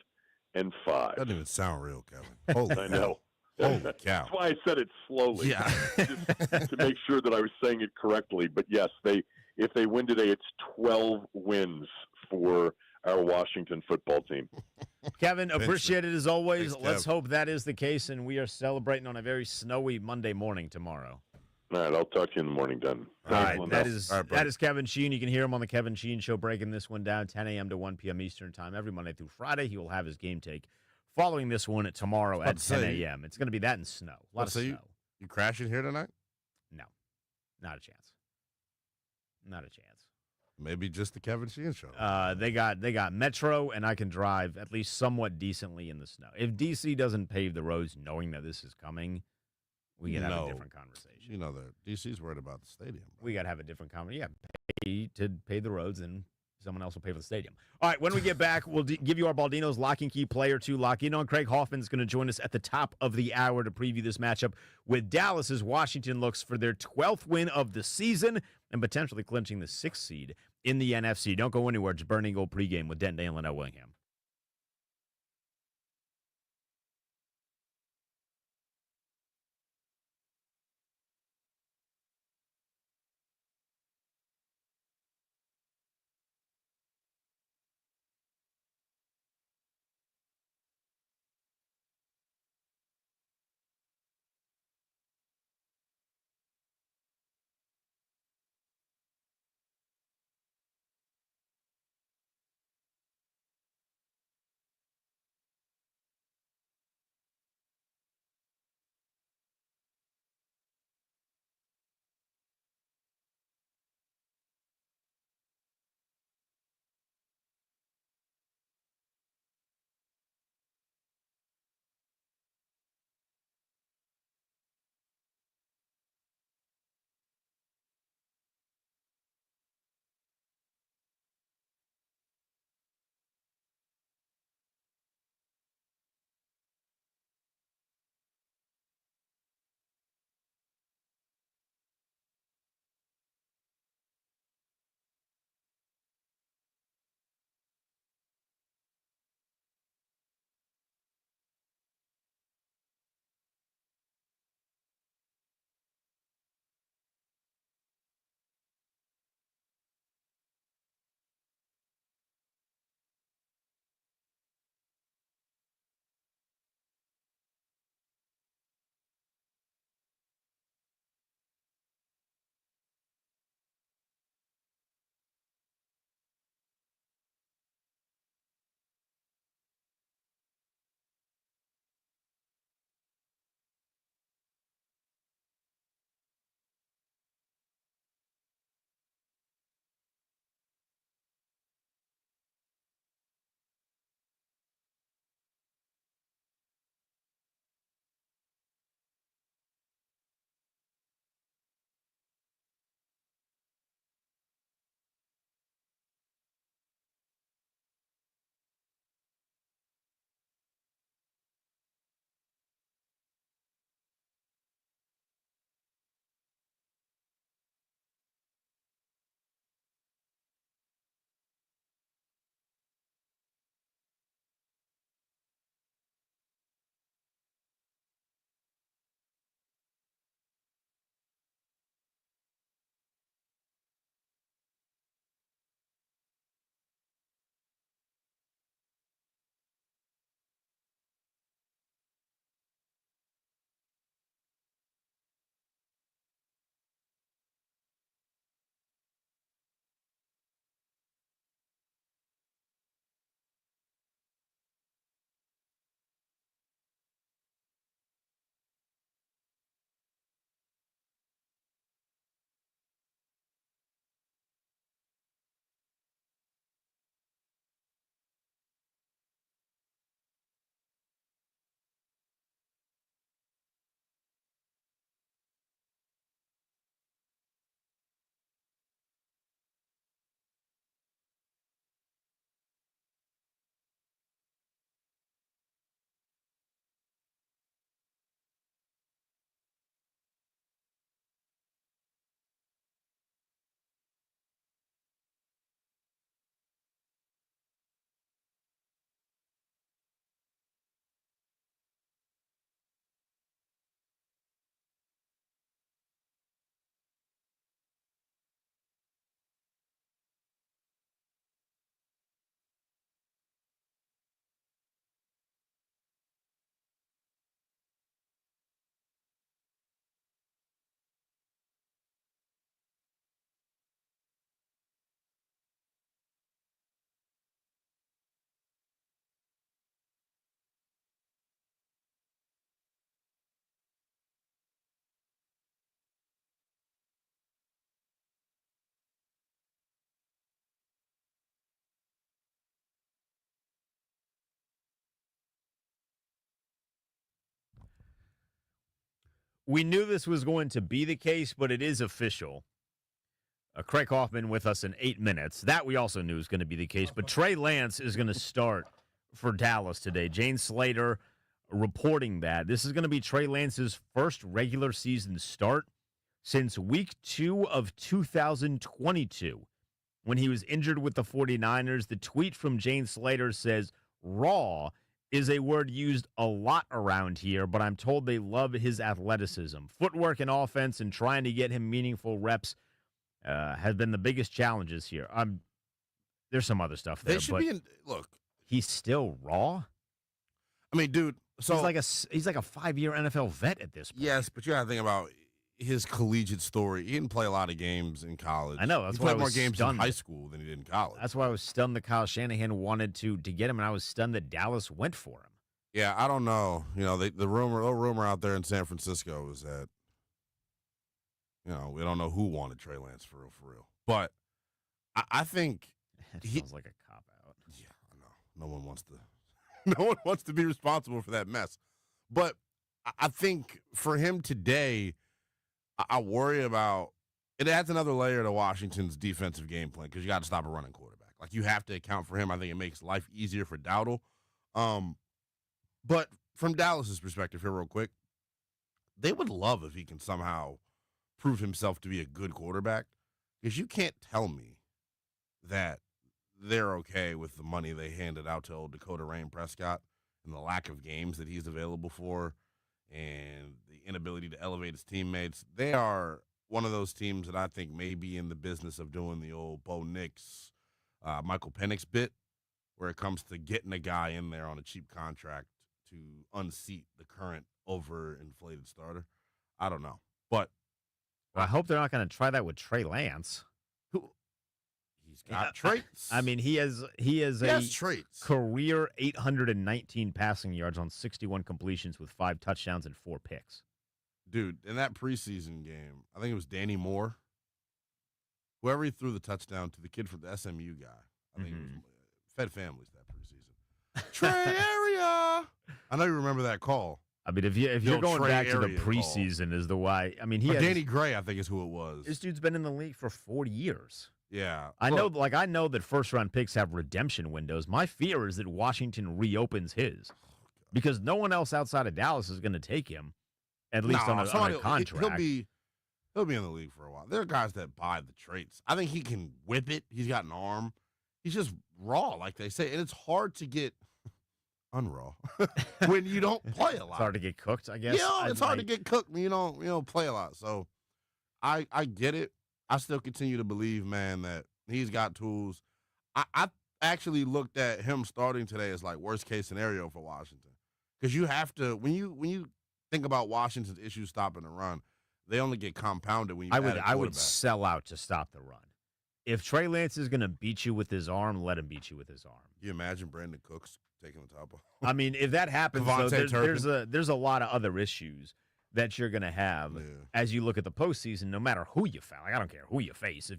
B: Doesn't even sound real, Kevin. Holy
C: I know.
B: Holy cow.
C: That's why I said it slowly.
B: Yeah.
C: Just to make sure that I was saying it correctly. But yes, if they win today, it's 12 wins for our Washington football team.
A: Kevin, appreciate it as always.
B: Thanks,
A: Let's hope that is the case, and we are celebrating on a very snowy Monday morning tomorrow.
C: All right, I'll talk to you in the morning, then.
A: All right, that is Kevin Sheehan. You can hear him on the Kevin Sheehan Show breaking this one down 10 a.m. to 1 p.m. Eastern Time every Monday through Friday. He will have his game take following this one tomorrow at 10 a.m. It's going to be that and snow. A lot of snow.
B: You crashing here tonight?
A: No, not a chance. Not a chance.
B: Maybe just the Kevin Sheehan Show.
A: They got Metro, and I can drive at least somewhat decently in the snow. If D.C. doesn't pave the roads knowing that this is coming, we can have a different conversation.
B: You know that D.C.'s worried about the stadium. Bro.
A: We got to have a different conversation. Yeah, pay the roads, and someone else will pay for the stadium. All right, when we get back, we'll give you our Baldino's Lock and Key player to lock in on. Craig Hoffman's going to join us at the top of the hour to preview this matchup with Dallas as Washington looks for their 12th win of the season and potentially clinching the 6th seed in the NFC. Don't go anywhere. It's Burning Gold pregame with Denton and Linnell Willingham. we knew this was going to be the case, but it is official. Craig Hoffman with us in 8 minutes. That we also knew was going to be the case. But Trey Lance is going to start for Dallas today. Jane Slater reporting that. This is going to be Trey Lance's first regular season start since week 2 of 2022 when he was injured with the 49ers. The tweet from Jane Slater says, "Raw is a word used a lot around here, but I'm told they love his athleticism. Footwork and offense and trying to get him meaningful reps have been the biggest challenges here." There's some other stuff there,
B: They should
A: but
B: be in. Look,
A: he's still raw.
B: I mean, dude. So
A: He's like a 5-year NFL vet at this point.
B: yes, but you got to think about his collegiate story. He didn't play a lot of games in college.
A: I know. That's
B: he
A: why I
B: played more
A: was
B: games
A: stunned.
B: in high school than he did in college.
A: That's why I was stunned that Kyle Shanahan wanted to get him, and I was stunned that Dallas went for him.
B: Yeah, I don't know. You know, the rumor out there in San Francisco is that, you know, we don't know who wanted Trey Lance for real. But I think
A: It feels like a cop out.
B: yeah, I know. No one wants to be responsible for that mess. But I think for him today, I worry about it. Adds another layer to Washington's defensive game plan because you got to stop a running quarterback. Like, you have to account for him. I think it makes life easier for Dowdle. But from Dallas's perspective here, real quick, they would love if he can somehow prove himself to be a good quarterback, because you can't tell me that they're okay with the money they handed out to old Dakota Rain Prescott and the lack of games that he's available for and the inability to elevate his teammates. They are one of those teams that I think may be in the business of doing the old Bo Nix, Michael Penix bit, where it comes to getting a guy in there on a cheap contract to unseat the current overinflated starter. I don't know. But
A: Well, I hope they're not going to try that with Trey Lance.
B: he's got traits.
A: I mean, he has
B: traits.
A: career 819 passing yards on 61 completions with 5 touchdowns and 4 picks.
B: Dude, in that preseason game, I think it was Danny Moore. Whoever he threw the touchdown to, the kid from the SMU guy. I think it was Fed Families that preseason. Trey area. I know you remember that call.
A: I mean, if you're going
B: Trey
A: back to the
B: area
A: preseason is the why. I mean,
B: Danny Gray, I think, is who it was.
A: This dude's been in the league for 40 years.
B: Yeah.
A: I know that first-round picks have redemption windows. My fear is that Washington reopens his because no one else outside of Dallas is going to take him, at least on a contract.
B: He'll be in the league for a while. There are guys that buy the traits. I think he can whip it. He's got an arm. He's just raw, like they say, and it's hard to get unraw when you don't play a lot.
A: It's hard to get cooked, I guess.
B: Yeah, it's hard to get cooked when you don't play a lot. So I get it. I still continue to believe, man, that he's got tools. I actually looked at him starting today as like worst case scenario for Washington, because you have to when you think about Washington's issues stopping the run, they only get compounded when you.
A: I would sell out to stop the run. If Trey Lance is going to beat you with his arm, let him beat you with his arm.
B: You imagine Brandon Cooks taking the top off?
A: I mean, if that happens, though, there's a lot of other issues that you're going to have as you look at the postseason, no matter who you face. Like, I don't care who you face.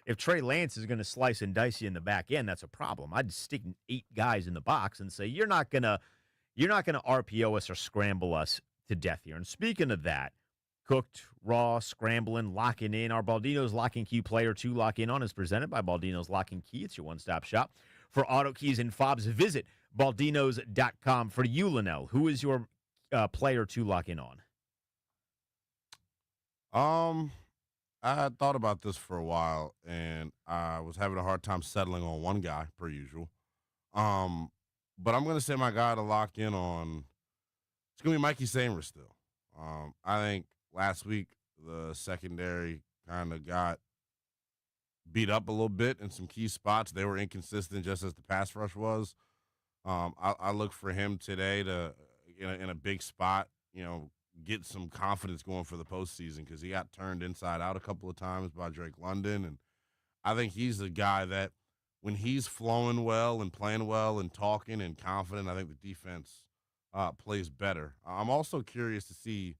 A: If Trey Lance is going to slice and dice you in the back end, that's a problem. I'd stick 8 guys in the box and say, you're not going to RPO us or scramble us to death here. And speaking of that, cooked, raw, scrambling, locking in. Our Baldino's Lock and Key Player 2 Lock In On is presented by Baldino's Lock and Key. It's your one-stop shop for auto keys and fobs. Visit baldinos.com. For you, Linnell, who is your player 2 Lock In On?
B: I had thought about this for a while, and I was having a hard time settling on one guy, per usual. But I'm going to say my guy to lock in on, it's going to be Mikey Samers still. I think last week the secondary kind of got beat up a little bit in some key spots. They were inconsistent just as the pass rush was. I look for him today to, in a big spot, get some confidence going for the postseason, because he got turned inside out a couple of times by Drake London. And I think he's the guy that when he's flowing well and playing well and talking and confident, I think the defense plays better. I'm also curious to see,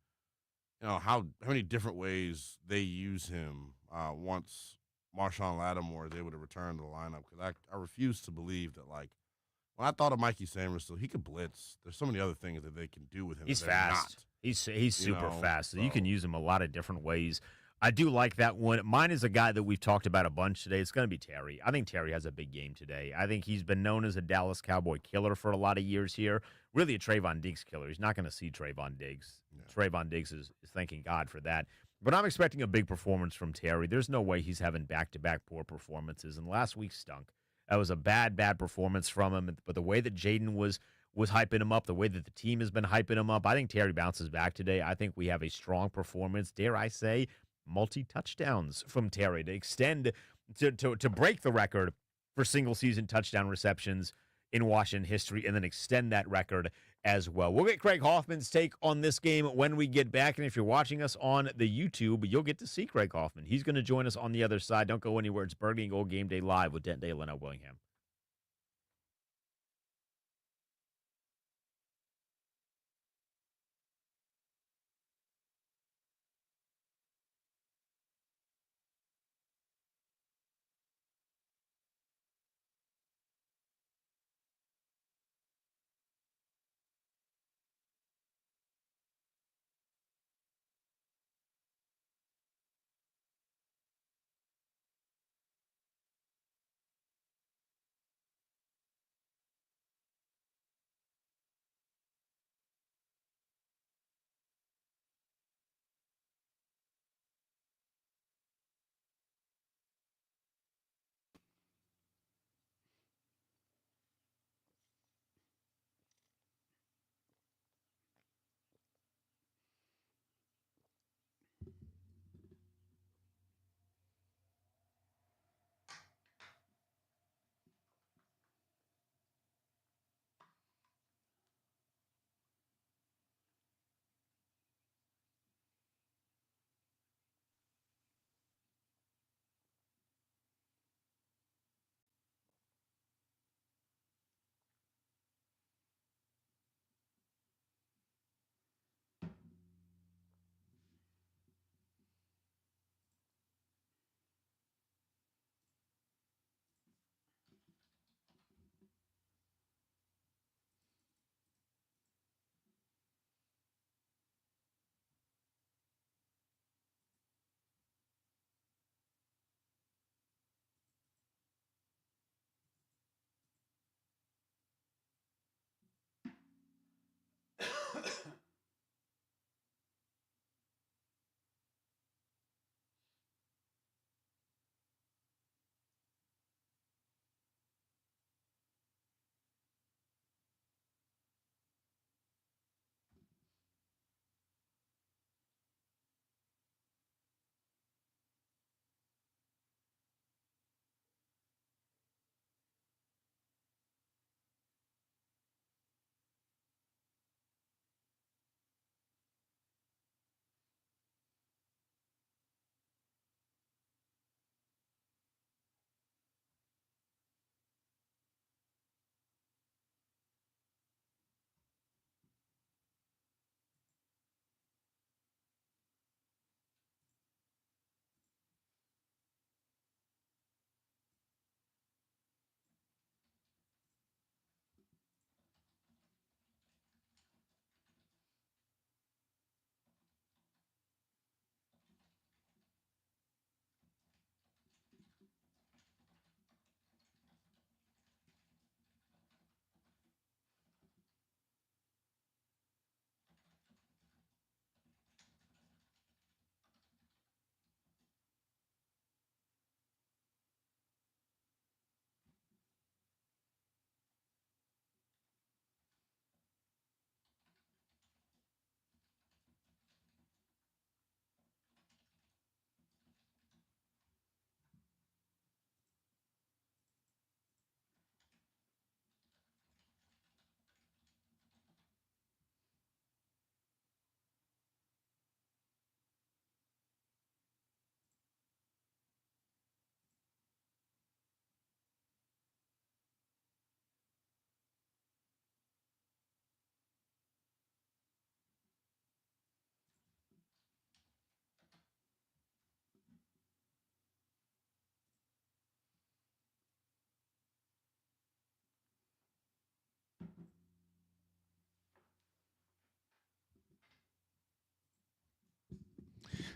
B: how many different ways they use him once Marshawn Lattimore is able to return to the lineup, because I refuse to believe that, like, when I thought of Mikey Samers, so he could blitz. There's so many other things that they can do with him.
A: He's fast. He's super fast. So you can
B: So
A: use him a lot of different ways. I do like that one. Mine is a guy that we've talked about a bunch today. It's going to be Terry. I think Terry has a big game today. I think he's been known as a Dallas Cowboy killer for a lot of years here. Really a Trayvon Diggs killer. He's not going to see Trayvon Diggs.
B: Yeah.
A: Trayvon Diggs is thanking God for that. But I'm expecting a big performance from Terry. There's no way he's having back-to-back poor performances. And last week stunk. That was a bad performance from him. But the way that Jaden was hyping him up, the way that the team has been hyping him up, I think Terry bounces back today. I think we have a strong performance. Dare I say, multi-touchdowns from Terry to extend to break the record for single-season touchdown receptions in Washington history and then extend that record as well. We'll get Craig Hoffman's take on this game when we get back. And if you're watching us on the YouTube, you'll get to see Craig Hoffman. He's going to join us on the other side. Don't go anywhere. It's Burgundy Gold Game Day Live with Dent Day, Leno Willingham.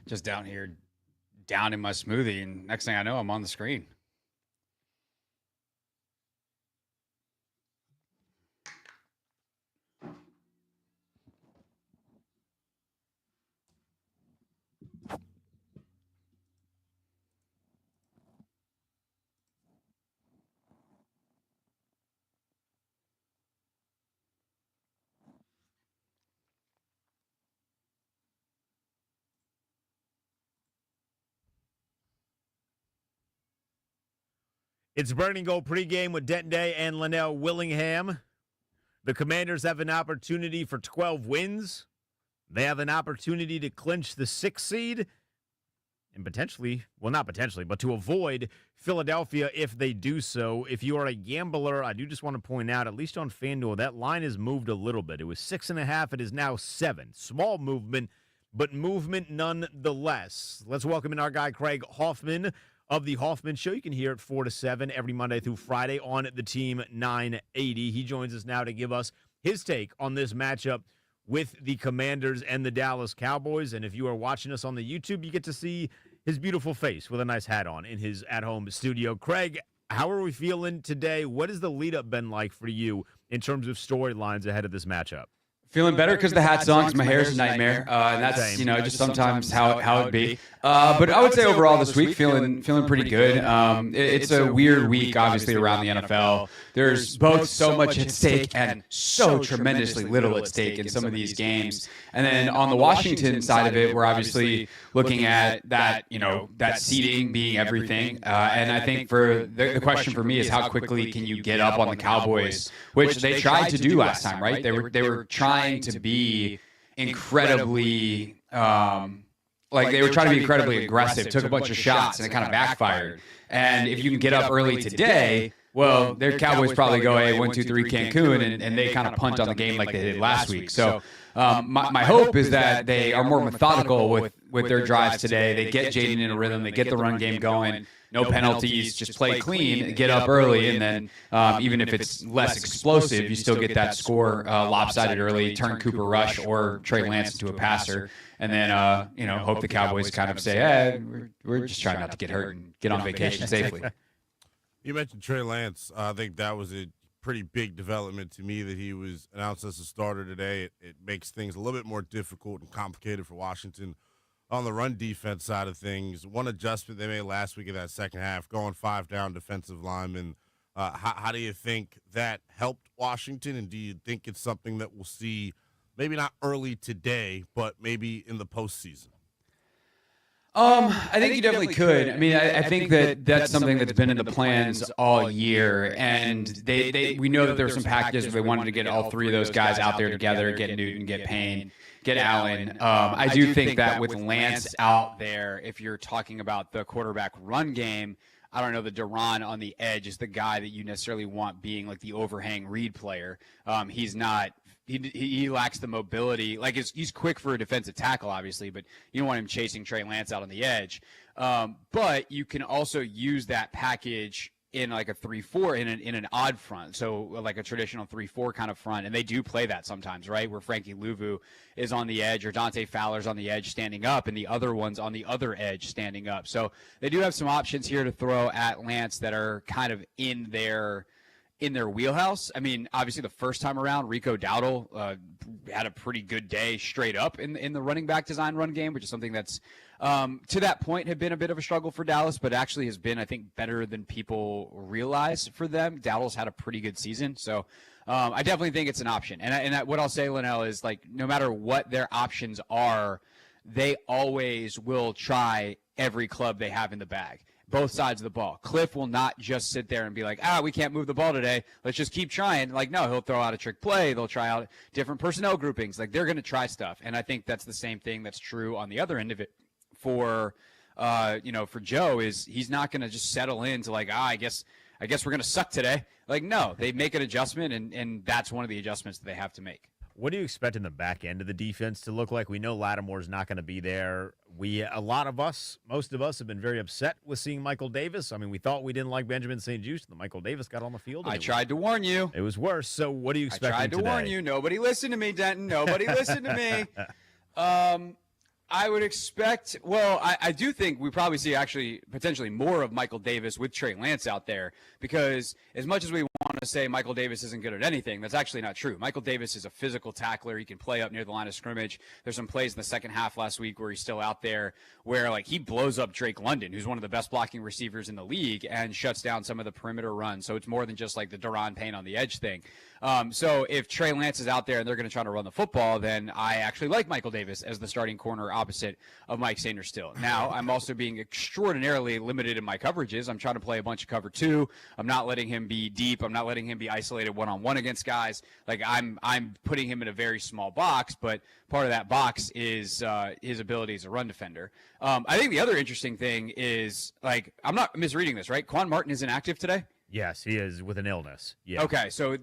D: just down here down in my smoothie, and next thing I know, I'm on the screen.
A: It's Burning Gold pregame with Denton Day and Linnell Willingham. The Commanders have an opportunity for 12 wins. They have an opportunity to clinch the 6th seed and potentially, well, not potentially, but to avoid Philadelphia if they do so. If you are a gambler, I do just want to point out, at least on FanDuel, that line has moved a little bit. It was 6.5. It is now 7. Small movement, but movement nonetheless. Let's welcome in our guy, Craig Hoffman of the Hoffman Show. You can hear it 4 to 7 every Monday through Friday on the Team 980. He joins us now to give us his take on this matchup with the Commanders and the Dallas Cowboys. And if you are watching us on the YouTube, you get to see his beautiful face with a nice hat on in his at-home studio. Craig, how are we feeling today? What has the lead-up been like for you in terms of storylines ahead of this matchup?
D: Feeling better because the hat's on, because my hair's a nightmare. And that's, just sometimes how it be. But I would say overall this week, feeling pretty good. It's a weird week, obviously, around the NFL. There's both so much at stake and so tremendously little at stake in some of these games. And then on the Washington side of it, we're obviously looking at that, that seeding being everything. And I think for the question for me is how quickly can you get up on the Cowboys, which they tried to do last time, right? They were trying to be incredibly they were trying to be incredibly aggressive, took a bunch of shots, and it kind of backfired. And if you can get up early today, well, their Cowboys probably go, hey, 1, 2, 3 Cancun, and they kind of punt on the game like they did last week. So my hope is that they are more methodical with their drives today. They get Jaden in a rhythm. They get the run game going. No penalties, just play clean, get up early, and then even if it's less explosive, you still get that score lopsided early, turn Cooper Rush or Trey Lance into a passer, and then hope the Cowboys kind of say, hey, we're just trying not to get hurt and get on vacation safely.
B: You mentioned Trey Lance. I think that was a pretty big development to me that he was announced as a starter today. It makes things a little bit more difficult and complicated for Washington on the run defense side of things. One adjustment they made last week in that second half, going 5 down defensive linemen. How do you think that helped Washington, and do you think it's something that we'll see maybe not early today, but maybe in the postseason?
D: I think you definitely could. I mean, I think that's something that's been in the plans all year, and we know that there were some packages where they wanted to get all 3 of those guys out there together, get Newton, get Payne, get Allen. I do think that with Lance out there, if you're talking about the quarterback run game, I don't know that Duran on the edge is the guy that you necessarily want being like the overhang read player. He's not. He lacks the mobility. Like he's quick for a defensive tackle, obviously, but you don't want him chasing Trey Lance out on the edge. But you can also use that package in like a 3-4 in an odd front, so like a traditional 3-4 kind of front, and they do play that sometimes, right? Where Frankie Louvu is on the edge, or Dante Fowler's on the edge standing up, and the other one's on the other edge standing up. So they do have some options here to throw at Lance that are kind of in their wheelhouse. I mean, obviously the first time around, Rico Dowdle had a pretty good day straight up in the running back design run game, which is something that's to that point had been a bit of a struggle for Dallas, but actually has been, I think, better than people realize for them. Dowdle's had a pretty good season, so I definitely think it's an option. And what I'll say, Linnell, is like no matter what their options are, they always will try every club they have in the bag. Both sides of the ball. Cliff will not just sit there and be like, we can't move the ball today. Let's just keep trying. Like, no, he'll throw out a trick play. They'll try out different personnel groupings. Like, they're going to try stuff. And I think that's the same thing that's true on the other end of it for Joe, is he's not going to just settle into like, I guess we're going to suck today. Like, no, they make an adjustment, and that's one of the adjustments that they have to make.
A: What do you expect in the back end of the defense to look like? We know Lattimore's not going to be there. Most of us have been very upset with seeing Michael Davis. I mean, we thought we didn't like Benjamin St-Juste. Michael Davis got on the field.
D: I tried to warn you.
A: It was worse. So what do you expect today?
D: I tried to warn you. Nobody listened to me, Denton. Nobody listened to me. I would expect, well, I do think we probably see actually potentially more of Michael Davis with Trey Lance out there, because as much as we want to say Michael Davis isn't good at anything, that's actually not true. Michael Davis is a physical tackler. He can play up near the line of scrimmage. There's some plays in the second half last week where he's still out there where like he blows up Drake London, who's one of the best blocking receivers in the league, and shuts down some of the perimeter runs. So it's more than just like the Daron Payne on the edge thing. So if Trey Lance is out there and they're going to try to run the football, then I actually like Michael Davis as the starting corner opposite of Mike Sanders still. Now, I'm also being extraordinarily limited in my coverages. I'm trying to play a bunch of cover two. I'm not letting him be deep. I'm not letting him be isolated one-on-one against guys. Like I'm putting him in a very small box, but part of that box is his ability as a run defender. I think the other interesting thing is, like, I'm not misreading this, right? Quan Martin is inactive today?
A: Yes, he is with an illness. Yeah.
D: Okay, so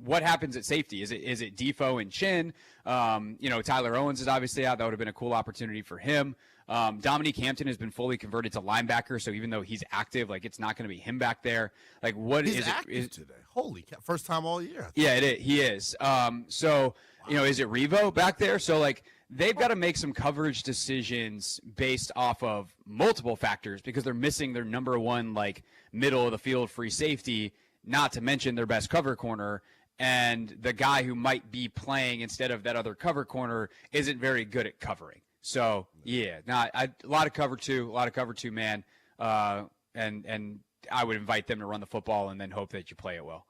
D: what happens at safety? Is it Defoe and Chin? Tyler Owens is obviously out. That would have been a cool opportunity for him. Dominique Hampton has been fully converted to linebacker, so even though he's active, like it's not going to be him back there. Like what
B: he's
D: is
B: active
D: it?
B: Today? Holy cow! First time all year.
D: Yeah, he is. Is it Revo back there? So like they've got to make some coverage decisions based off of multiple factors because they're missing their number one like middle of the field free safety, not to mention their best cover corner. And the guy who might be playing instead of that other cover corner isn't very good at covering. So yeah, a lot of cover two, man. And I would invite them to run the football and then hope that you play it well.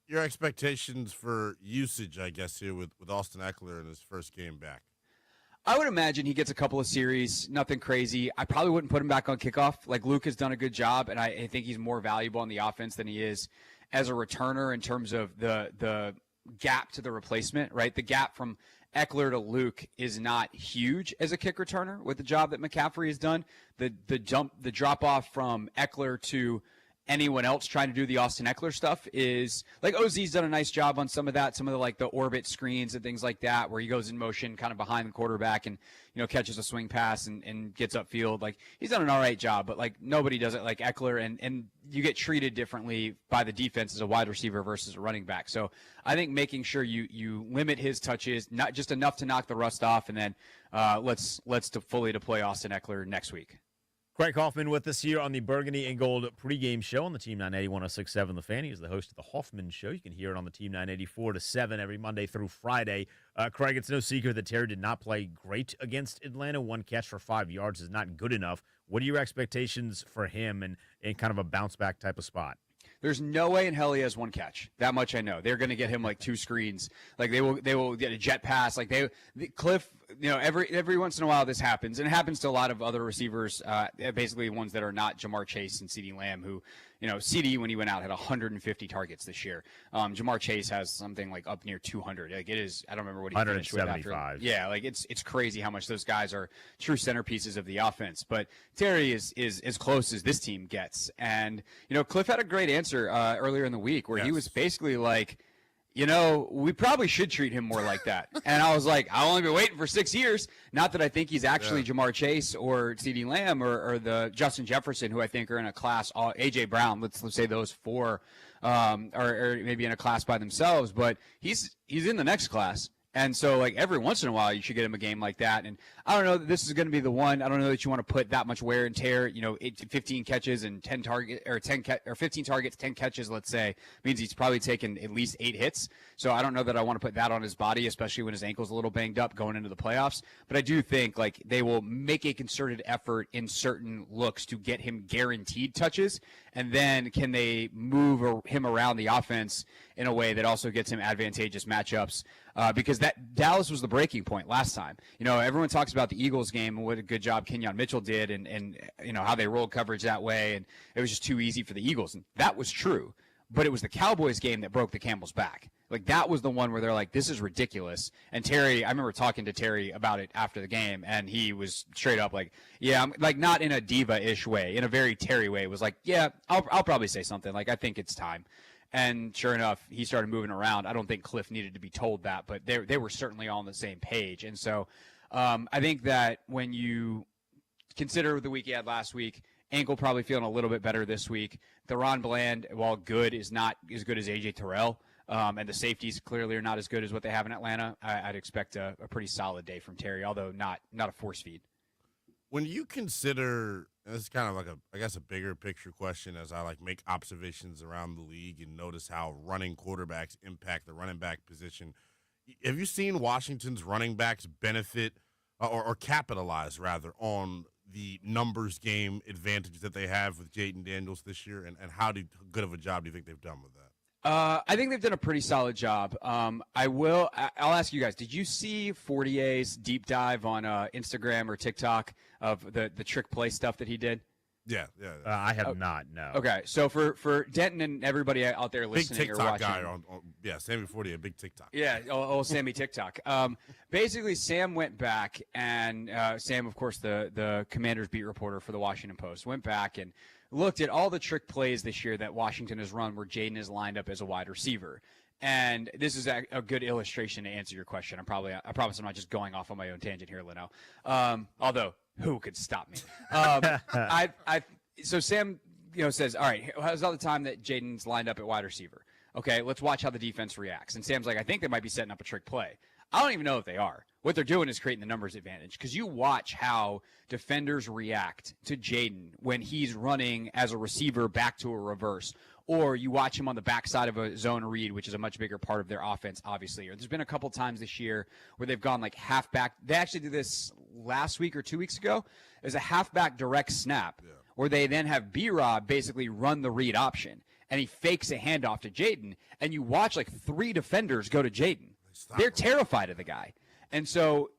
B: Your expectations for usage, I guess, here with Austin Eckler in his first game back.
D: I would imagine he gets a couple of series, nothing crazy. I probably wouldn't put him back on kickoff. Like Luke has done a good job, and I think he's more valuable on the offense than he is as a returner in terms of the gap to the replacement, right? The gap from Eckler to Luke is not huge as a kick returner with the job that McCaffrey has done. The drop off from Eckler to anyone else trying to do the Austin Eckler stuff is like OZ's done a nice job on some of that, some of the like the orbit screens and things like that, where he goes in motion kind of behind the quarterback and, catches a swing pass and gets upfield. Like he's done an all right job, but like nobody does it like Eckler, and you get treated differently by the defense as a wide receiver versus a running back. So I think making sure you limit his touches, not just enough to knock the rust off, and then let's fully deploy Austin Eckler next week.
A: Craig Hoffman with us here on the Burgundy and Gold pregame show on the Team 980 1067 The Fan. He is the host of the Hoffman Show. You can hear it on the Team 980 4 to 7 every Monday through Friday. Craig, it's no secret that Terry did not play great against Atlanta. 1 catch for 5 yards is not good enough. What are your expectations for him in kind of a bounce-back type of spot?
D: There's no way in hell he has 1 catch. That much I know. They're going to get him like 2 screens. Like they will get a jet pass. Like Cliff, every once in a while this happens, and it happens to a lot of other receivers, basically ones that are not Jamar Chase and CeeDee Lamb, who, CeeDee when he went out had 150 targets this year. Jamar Chase has something like up near 200. Like it is, I don't remember what he finished with after. Yeah, like it's crazy how much those guys are true centerpieces of the offense. But Terry is as close as this team gets, and Cliff had a great answer earlier in the week where he was basically like, we probably should treat him more like that. And I was like, I've only been waiting for 6 years. Not that I think he's actually Jamar Chase or CeeDee Lamb or the Justin Jefferson, who I think are in a class, A.J. Brown, let's say those 4 or maybe in a class by themselves. But he's in the next class. And so, like, every once in a while, you should get him a game like that. And I don't know that this is going to be the one. I don't know that you want to put that much wear and tear. 15 catches and 10 target or 15 targets, 10 catches. Let's say means he's probably taken at least 8 hits. So I don't know that I want to put that on his body, especially when his ankle's a little banged up going into the playoffs. But I do think like they will make a concerted effort in certain looks to get him guaranteed touches, and then can they move him around the offense in a way that also gets him advantageous matchups. Because that Dallas was the breaking point last time. Everyone talks about the Eagles game and what a good job Kenyon Mitchell did and how they rolled coverage that way, and it was just too easy for the Eagles. And that was true. But it was the Cowboys game that broke the camel's back. Like, that was the one where they're like, this is ridiculous. And Terry, I remember talking to Terry about it after the game, and he was straight up like, yeah, I'm like, not in a diva-ish way, in a very Terry way. It was like, yeah, I'll probably say something. Like, I think it's time. And sure enough, he started moving around. I don't think Cliff needed to be told that, but they were certainly all on the same page. And so I think that when you consider the week he had last week, ankle probably feeling a little bit better this week. Deron Bland, while good, is not as good as A.J. Terrell. and the safeties clearly are not as good as what they have in Atlanta, I'd expect a pretty solid day from Terry, although not a force feed.
B: When you consider, and this is kind of like a bigger picture question as I make observations around the league and notice how running quarterbacks impact the running back position. Have you seen Washington's running backs benefit or capitalize rather on the numbers game advantage that they have with Jaden Daniels this year, and how good of a job do you think they've done with that?
D: I think they've done a pretty solid job. I'll ask you guys, did you see Fortier's deep dive on Instagram or TikTok of the trick play stuff that he did?
B: Yeah.
A: I have not, no.
D: Okay, so for Denton and everybody out there listening
B: big TikTok
D: or watching.
B: guy Sammy Fortier, big TikTok.
D: Yeah, old Sammy TikTok. Basically, Sam went back, and Sam, of course, the Commanders beat reporter for the Washington Post, went back and looked at all the trick plays this year that Washington has run where Jaden is lined up as a wide receiver. And this is a good illustration to answer your question. I promise I'm not just going off on my own tangent here, Leno. Although, who could stop me? So Sam, says, all right, how's all the time that Jaden's lined up at wide receiver? Okay, let's watch how the defense reacts. And Sam's like, I think they might be setting up a trick play. I don't even know if they are. What they're doing is creating the numbers advantage, because you watch how defenders react to Jaden when he's running as a receiver back to a reverse, or you watch him on the backside of a zone read, which is a much bigger part of their offense, obviously. Or there's been a couple times this year where they've gone halfback. They actually did this last week or 2 weeks ago. There's a halfback direct snap where they then have B-Rob basically run the read option, and he fakes a handoff to Jaden, and you watch 3 defenders go to Jaden. They're terrified of the guy. And so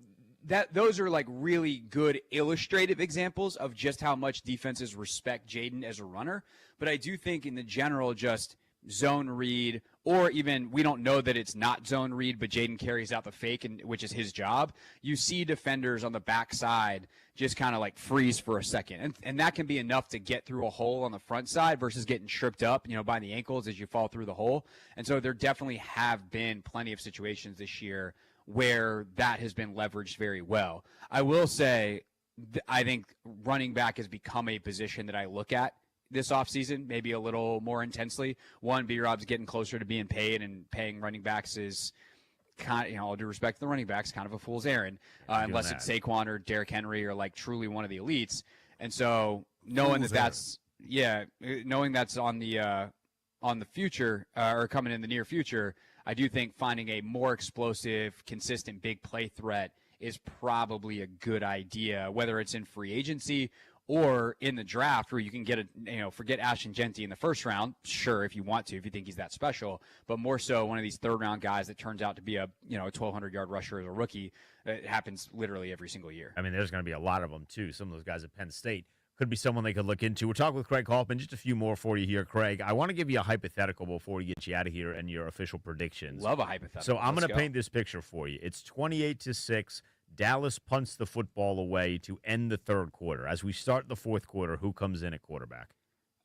D: those are really good illustrative examples of just how much defenses respect Jaden as a runner. But I do think in the general, just zone read, or even we don't know that it's not zone read, but Jaden carries out the fake, which is his job. You see defenders on the backside just kind of freeze for a second. And that can be enough to get through a hole on the front side versus getting tripped up, by the ankles as you fall through the hole. And so there definitely have been plenty of situations this year where that has been leveraged very well. I will say, I think running back has become a position that I look at this offseason, maybe a little more intensely. One, B-Rob's getting closer to being paid, and paying running backs is kind of, all due respect to the running backs, kind of a fool's errand, unless it's Saquon or Derrick Henry or truly one of the elites. And so knowing that's on the future or coming in the near future, I do think finding a more explosive, consistent, big play threat is probably a good idea, whether it's in free agency or in the draft, where you can get forget Ashton Genty in the first round. Sure, if you want to, if you think he's that special, but more so one of these third round guys that turns out to be a 1,200-yard rusher as a rookie. It happens literally every single year.
A: I mean, there's going to be a lot of them too. Some of those guys at Penn State could be someone they could look into. We're talking with Craig Hoffman. Just a few more for you here, Craig. I want to give you a hypothetical before we get you out of here and your official predictions.
D: Love a hypothetical.
A: So I'm going to paint this picture for you. It's 28-6. Dallas punts the football away to end the third quarter. As we start the fourth quarter, who comes in at quarterback?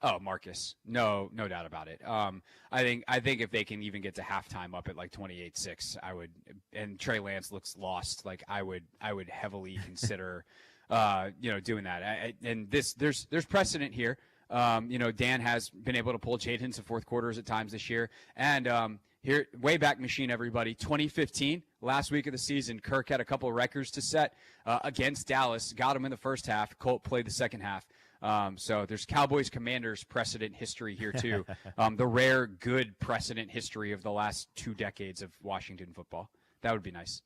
D: Oh, Marcus. No doubt about it. I think if they can even get to halftime up at 28-6, I would. And Trey Lance looks lost. I would heavily consider, doing that. There's precedent here. Dan has been able to pull Jade into fourth quarters at times this year, and here, way back machine, everybody. 2015, last week of the season, Kirk had a couple of records to set against Dallas. Got him in the first half. Colt played the second half. So there's Cowboys-Commanders precedent history here, too. The rare good precedent history of the last 2 decades of Washington football. That would be nice.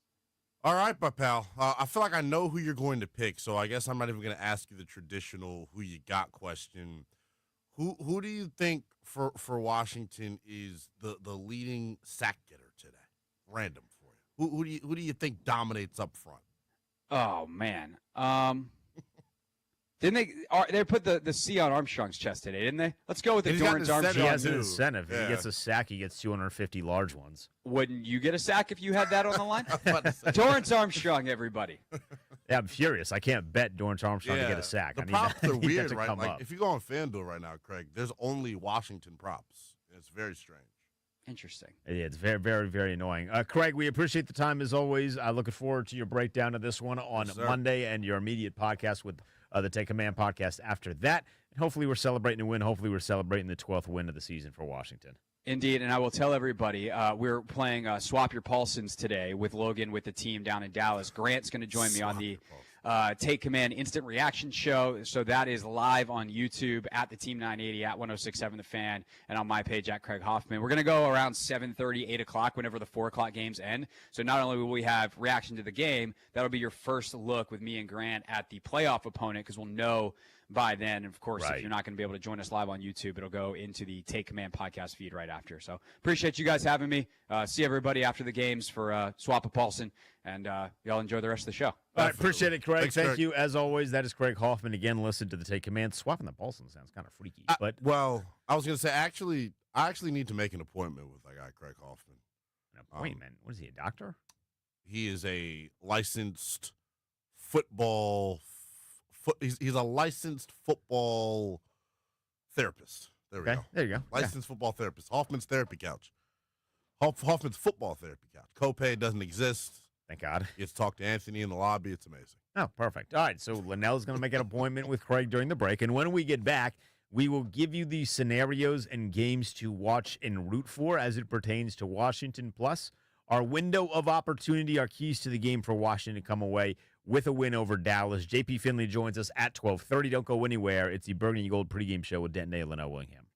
B: All right, my pal. I feel like I know who you're going to pick, so I guess I'm not even going to ask you the traditional who you got question. Who do you think for Washington is the leading sack getter today? Random for you. Who do you think dominates up front?
D: Oh man. Didn't they put the C on Armstrong's chest today, didn't they? Let's go with the Dorrance Armstrong.
A: He has an incentive. If he gets a sack, he gets 250 large ones.
D: Wouldn't you get a sack if you had that on the line? Dorrance Armstrong, everybody.
A: Yeah, I'm furious. I can't bet Dorrance Armstrong to get a sack.
B: The props are weird, right? If you go on FanDuel right now, Craig, there's only Washington props. It's very strange.
D: Interesting.
A: Yeah, it's very, very, very annoying. Craig, we appreciate the time as always. Looking forward to your breakdown of this one on Monday and your immediate podcast with the Take Command podcast after that. And hopefully we're celebrating a win. Hopefully we're celebrating the 12th win of the season for Washington.
D: Indeed, and I will tell everybody, we're playing Swap Your Paulsons today with Logan with the team down in Dallas. Grant's going to join me on the Take Command Instant Reaction Show. So that is live on YouTube at the Team 980 at 1067 The Fan and on my page at Craig Hoffman. We're going to go around 7:30, 8 o'clock whenever the 4 o'clock games end. So not only will we have reaction to the game, that'll be your first look with me and Grant at the playoff opponent because we'll know by then. And of course, if you're not going to be able to join us live on YouTube, it'll go into the Take Command podcast feed right after. So appreciate you guys having me. See everybody after the games for Swap a Paulson, and y'all enjoy the rest of the show.
A: All right, appreciate it, Craig.
B: Thanks,
A: Thank
B: Craig.
A: you. As always, that is Craig Hoffman. Again, listen to the Take Command. Swapping the Paulson sounds kind of freaky. But
B: well, I was going to say, I actually need to make an appointment with that guy, Craig Hoffman.
A: an appointment. What is he, a doctor?
B: He is a licensed football he's a licensed football therapist. There we go.
A: There you go.
B: Licensed football therapist. Hoffman's therapy couch. Hoffman's football therapy couch. Copay doesn't exist.
A: Thank God.
B: You get to talk to Anthony in the lobby. It's amazing.
A: Oh, perfect. All right, so Linnell's going to make an appointment with Craig during the break, and when we get back, we will give you the scenarios and games to watch and root for as it pertains to Washington. Plus, our window of opportunity, our keys to the game for Washington to come away with a win over Dallas. JP Finley joins us at 12:30. Don't go anywhere. It's the Burgundy Gold pregame show with Denton A. Linnell Willingham.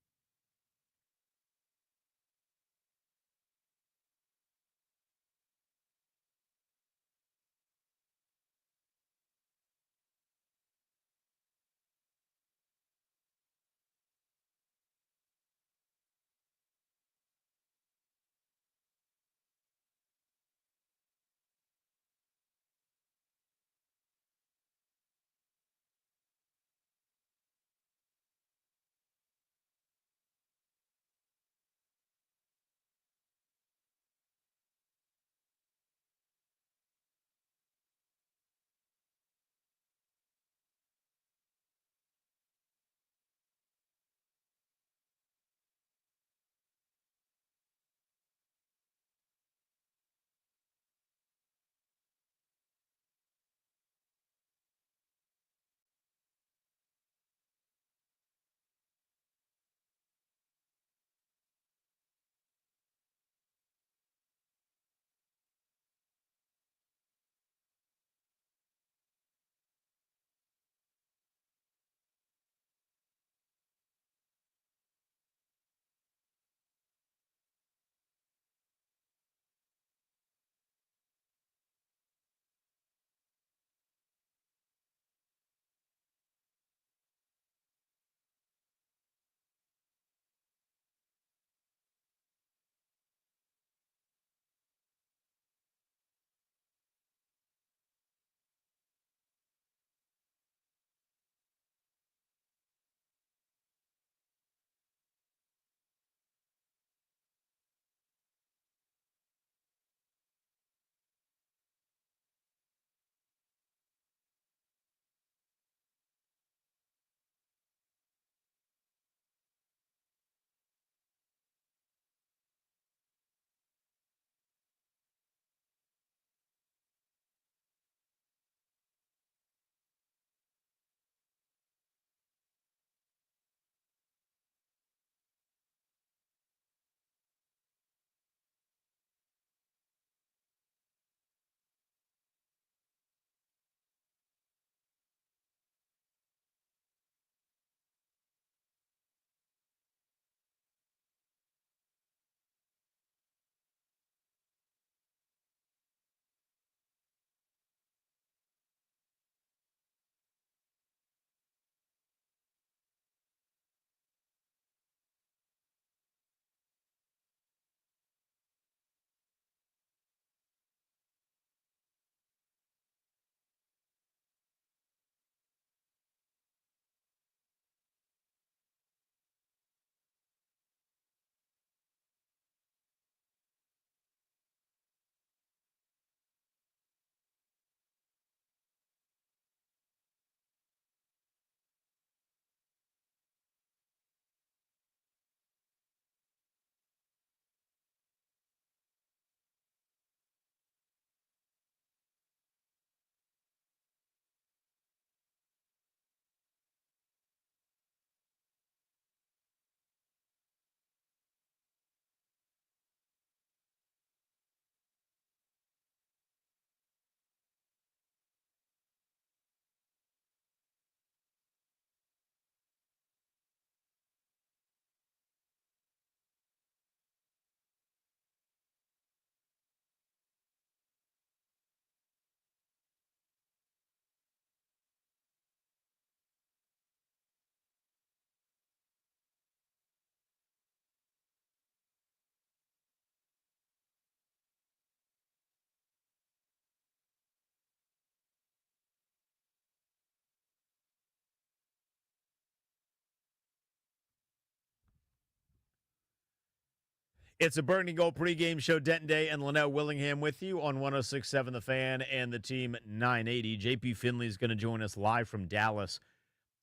A: It's a Burgundy Gold pregame show. Denton Day and Linnell Willingham with you on 106.7 The Fan and the Team 980. JP Finley is going to join us live from Dallas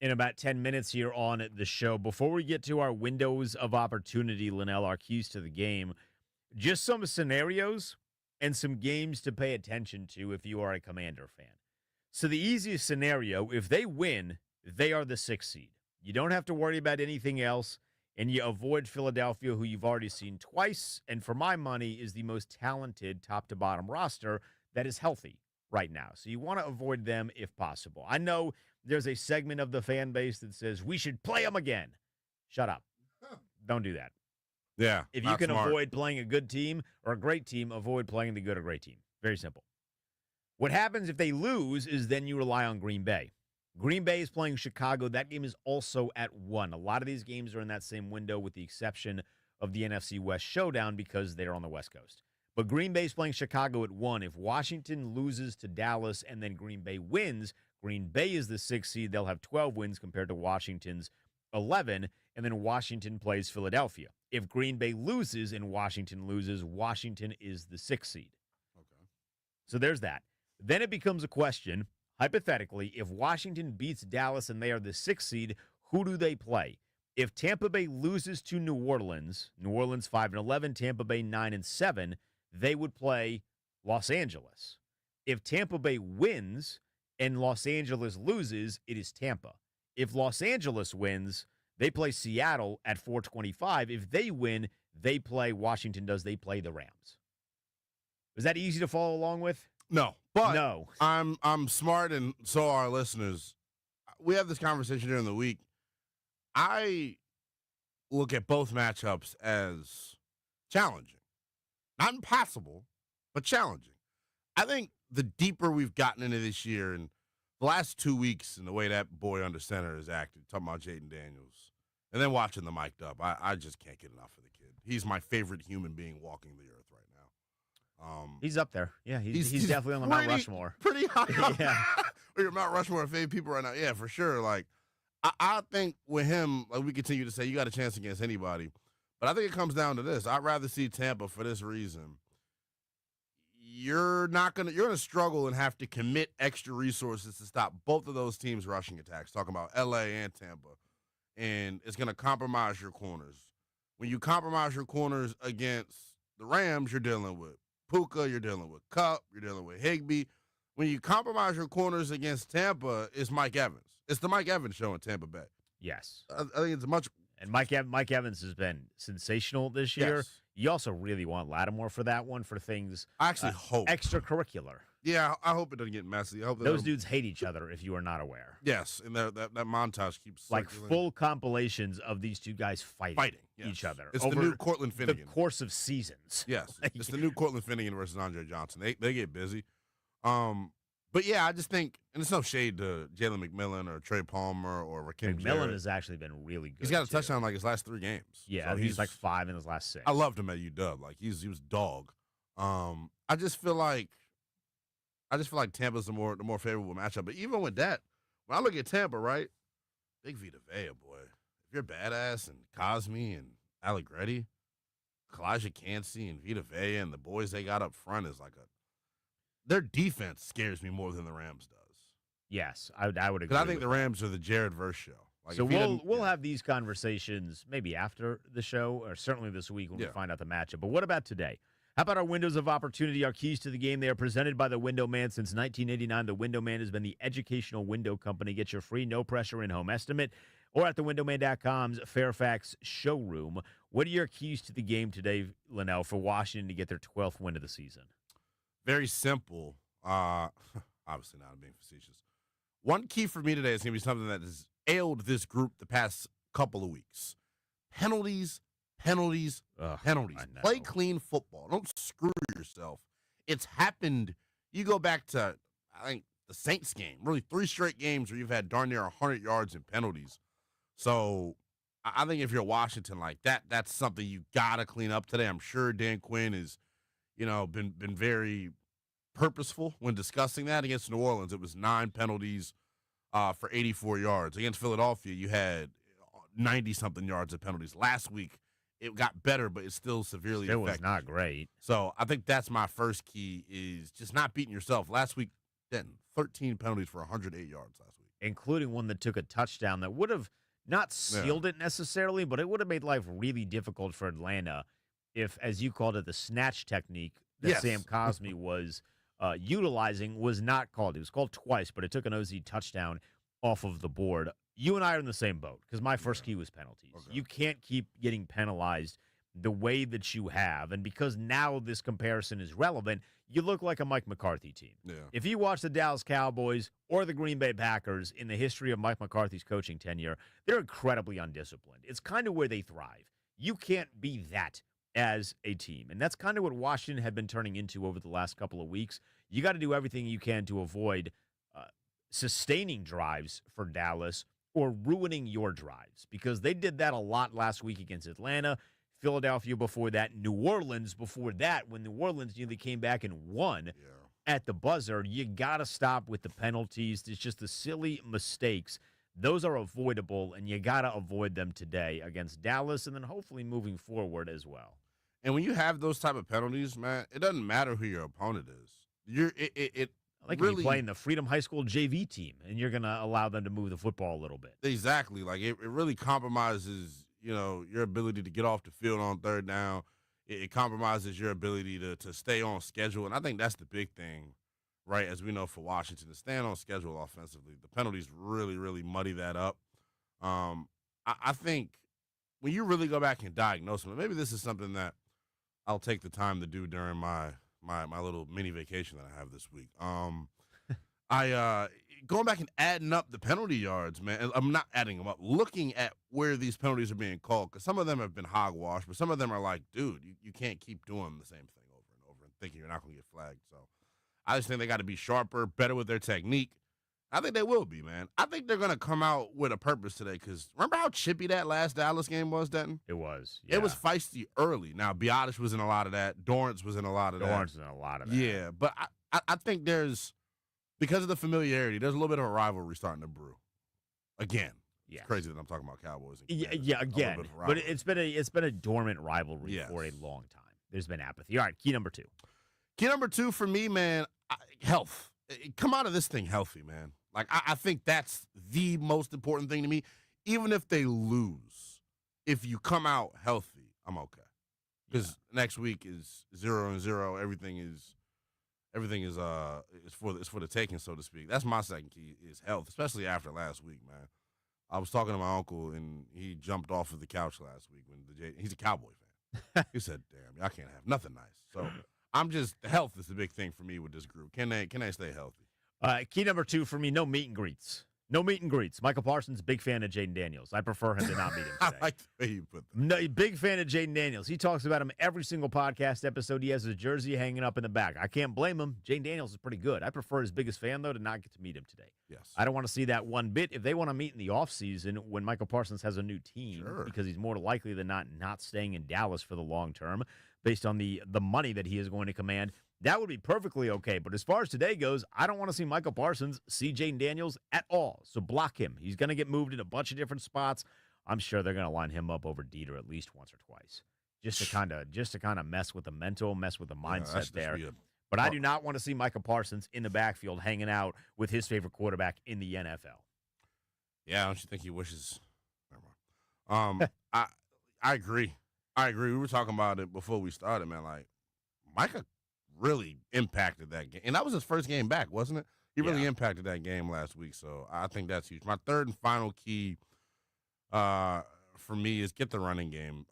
A: in about 10 minutes here on the show. Before we get to our windows of opportunity, Linnell, our keys to the game, just some scenarios and some games to pay attention to if you are a Commander fan. So the easiest scenario, if they win, they are the 6th seed. You don't have to worry about anything else. And you avoid Philadelphia, who you've already seen twice, and for my money is the most talented top-to-bottom roster that is healthy right now. So you want to avoid them if possible. I know there's a segment of the fan base that says, we should play them again. Shut up. Don't do that.
B: Yeah.
A: If you can avoid playing a good team or a great team, avoid playing the good or great team. Very simple. What happens if they lose is then you rely on Green Bay. Green Bay is playing Chicago. That game is also at 1. A lot of these games are in that same window with the exception of the NFC West showdown because they're on the West Coast. But Green Bay is playing Chicago at 1. If Washington loses to Dallas and then Green Bay wins, Green Bay is the 6th seed. They'll have 12 wins compared to Washington's 11, and then Washington plays Philadelphia. If Green Bay loses and Washington loses, Washington is the 6th seed.
B: Okay.
A: So there's that. Then it becomes a question. Hypothetically, if Washington beats Dallas and they are the 6th seed, who do they play? If Tampa Bay loses to New Orleans 5-11, Tampa Bay 9-7, they would play Los Angeles. If Tampa Bay wins and Los Angeles loses, it is Tampa. If Los Angeles wins, they play Seattle at 4:25. If they win, they play Washington they play the Rams. Is that easy to follow along with?
B: No. But
A: no.
B: I'm smart, and so are our listeners. We have this conversation during the week. I look at both matchups as challenging. Not impossible, but challenging. I think the deeper we've gotten into this year and the last 2 weeks and the way that boy under center has acted, talking about Jaden Daniels, and then watching the mic'd up, I just can't get enough of the kid. He's my favorite human being walking the earth right now.
A: He's up there. Yeah, he's definitely on the Mount Rushmore.
B: Pretty high up.
A: Yeah.
B: Or your Mount Rushmore of favorite people right now. Yeah, for sure. Like, I think with him, like we continue to say, you got a chance against anybody. But I think it comes down to this. I'd rather see Tampa for this reason. You're gonna struggle and have to commit extra resources to stop both of those teams' rushing attacks. Talking about LA and Tampa. And it's gonna compromise your corners. When you compromise your corners against the Rams, you're dealing with Puka, you're dealing with Kupp, you're dealing with Higbee. When you compromise your corners against Tampa, it's Mike Evans. It's the Mike Evans show in Tampa Bay.
A: Yes.
B: I think it's much.
A: And Mike Evans has been sensational this year.
B: Yes.
A: You also really want Lattimore for that one for things.
B: I actually hope.
A: Extracurricular.
B: Yeah, I hope it doesn't get messy. I hope
A: those dudes hate each other if you are not aware.
B: Yes, and that montage keeps
A: like
B: circulating.
A: Full compilations of these two guys fighting
B: yes.
A: each other.
B: It's
A: over
B: the new Cortland Finnegan.
A: The course of seasons.
B: Yes, it's the new Cortland Finnegan versus Andre Johnson. They get busy. But yeah, I just think, and it's no shade to Jalen McMillan or Trey Palmer or Rakim
A: McMillan
B: Jarrett.
A: has actually been really good.
B: He's got a touchdown like his last 3 games.
A: Yeah,
B: so
A: he's like 5 in his last 6.
B: I loved him at UW. Like he was dog. I just feel like Tampa's the more favorable matchup. But even with that, when I look at Tampa, right, Big Vita Vea, boy, if you're badass and Cosme and Allegretti, Kalijah Cansey and Vita Vea and the boys they got up front is like their defense scares me more than the Rams does.
A: Yes, I would agree.
B: Because I think the Rams are the Jared Verse show. Like
A: so we'll have these conversations maybe after the show or certainly this week when we find out the matchup. But what about today? How about our windows of opportunity, our keys to the game? They are presented by the Window Man. Since 1989, the Window Man has been the educational window company. Get your free, no-pressure in-home estimate or at thewindowman.com's Fairfax showroom. What are your keys to the game today, Linnell, for Washington to get their 12th win of the season?
B: Very simple. Obviously not being facetious. One key for me today is going to be something that has ailed this group the past couple of weeks. Penalties. Play clean football. Don't screw yourself. It's happened. You go back to, I think, the Saints game. Really 3 straight games where you've had darn near 100 yards in penalties. So I think if you're Washington like that, that's something you got to clean up today. I'm sure Dan Quinn has, been very purposeful when discussing that. Against New Orleans, it was 9 penalties for 84 yards. Against Philadelphia, you had 90-something yards of penalties. Last week, it got better, but it's still severely
A: It was
B: affected.
A: not great.
B: So I think that's my first key is just not beating yourself. Last week, 13 penalties for 108 yards last week.
A: Including one that took a touchdown that would have not sealed it necessarily, but it would have made life really difficult for Atlanta if, as you called it, the snatch technique that Sam Cosmi was utilizing was not called. It was called twice, but it took an OZ touchdown off of the board. You and I are in the same boat because my first key was penalties. Okay. You can't keep getting penalized the way that you have. And because now this comparison is relevant, you look like a Mike McCarthy team.
B: Yeah.
A: If you watch the Dallas Cowboys or the Green Bay Packers in the history of Mike McCarthy's coaching tenure, they're incredibly undisciplined. It's kind of where they thrive. You can't be that as a team. And that's kind of what Washington had been turning into over the last couple of weeks. You got to do everything you can to avoid sustaining drives for Dallas or ruining your drives, because they did that a lot last week against Atlanta, Philadelphia before that, New Orleans before that, when New Orleans nearly came back and won at the buzzer. You got to stop with the penalties. It's just the silly mistakes. Those are avoidable, and you got to avoid them today against Dallas and then hopefully moving forward as well.
B: And when you have those type of penalties, man, it doesn't matter who your opponent is. It
A: like
B: really,
A: when you play in the Freedom High School JV team, and you're going to allow them to move the football a little bit.
B: Exactly. Like, it really compromises, your ability to get off the field on third down. It compromises your ability to stay on schedule. And I think that's the big thing, right, as we know for Washington, to stand on schedule offensively. The penalties really, really muddy that up. I think when you really go back and diagnose them, maybe this is something that I'll take the time to do during my little mini vacation that I have this week. Going back and adding up the penalty yards, man. I'm not adding them up. Looking at where these penalties are being called, because some of them have been hogwash, but some of them are like, dude, you can't keep doing the same thing over and over and thinking you're not going to get flagged. So I just think they got to be sharper, better with their technique. I think they will be, man. I think they're going to come out with a purpose today, because remember how chippy that last Dallas game was, Denton?
A: It was.
B: Yeah. It was feisty early. Now, Biotish was in a lot of that. Dorrance was in a lot of that.
A: Dorrance was in a lot of that.
B: Yeah, but I think there's, because of the familiarity, there's a little bit of a rivalry starting to brew. Again.
A: Yes.
B: It's crazy that I'm talking about Cowboys.
A: Yeah, again. But it's been a dormant rivalry for a long time. There's been apathy. All right, key number 2.
B: Key number 2 for me, man, health. Come out of this thing healthy, man. Like, I think that's the most important thing to me. Even if they lose, if you come out healthy, I'm okay. Because next week is 0-0. Everything is for the taking, so to speak. That's my second key, is health, especially after last week, man. I was talking to my uncle, and he jumped off of the couch last week he's a Cowboy fan. He said, "Damn, I can't have nothing nice." So I'm just, health is the big thing for me with this group. Can they stay healthy?
A: Key number 2 for me: no meet and greets. No meet and greets. Michael Parsons, big fan of Jaden Daniels. I prefer him to not meet him today.
B: I like the way you put that.
A: No, big fan of Jaden Daniels. He talks about him every single podcast episode. He has his jersey hanging up in the back. I can't blame him. Jaden Daniels is pretty good. I prefer his biggest fan, though, to not get to meet him today.
B: Yes.
A: I don't want to see that one bit. If they want to meet in the offseason when Michael Parsons has a new team, because he's more likely than not staying in Dallas for the long term based on the money that he is going to command, that would be perfectly okay. But as far as today goes, I don't want to see Michael Parsons see Jaden Daniels at all. So block him. He's going to get moved in a bunch of different spots. I'm sure they're going to line him up over Dieter at least once or twice, just to kind of mess with the mental, mess with the mindset there. But I do not want to see Michael Parsons in the backfield hanging out with his favorite quarterback in the NFL.
B: Yeah, don't you think he wishes? Never mind. I agree. We were talking about it before we started, man. Like, Micah really impacted that game. And that was his first game back, wasn't it? He really impacted that game last week, so I think that's huge. My third and final key for me is get the running game.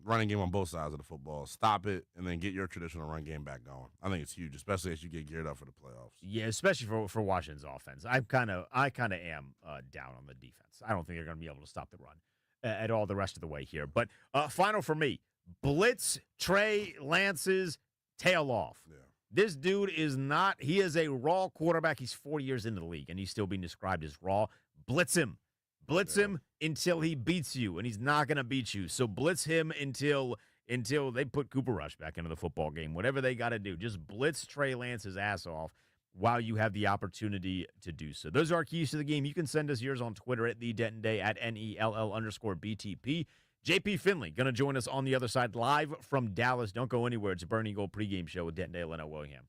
B: Running game on both sides of the football. Stop it, and then get your traditional run game back going. I think it's huge, especially as you get geared up for the playoffs.
A: Yeah, especially for Washington's offense. I kind of am down on the defense. I don't think they're going to be able to stop the run at all the rest of the way here. But final for me, blitz Trey Lance's tail off. Yeah. This dude he is a raw quarterback. He's 4 years into the league, and he's still being described as raw. Blitz him. Blitz him until he beats you, and he's not going to beat you. So blitz him until they put Cooper Rush back into the football game. Whatever they got to do, just blitz Trey Lance's ass off while you have the opportunity to do so. Those are our keys to the game. You can send us yours on Twitter at TheDentonDay, at NELL_BTP. JP Finley going to join us on the other side live from Dallas. Don't go anywhere. It's a Burning Gold pregame show with Denton Dale and Willingham.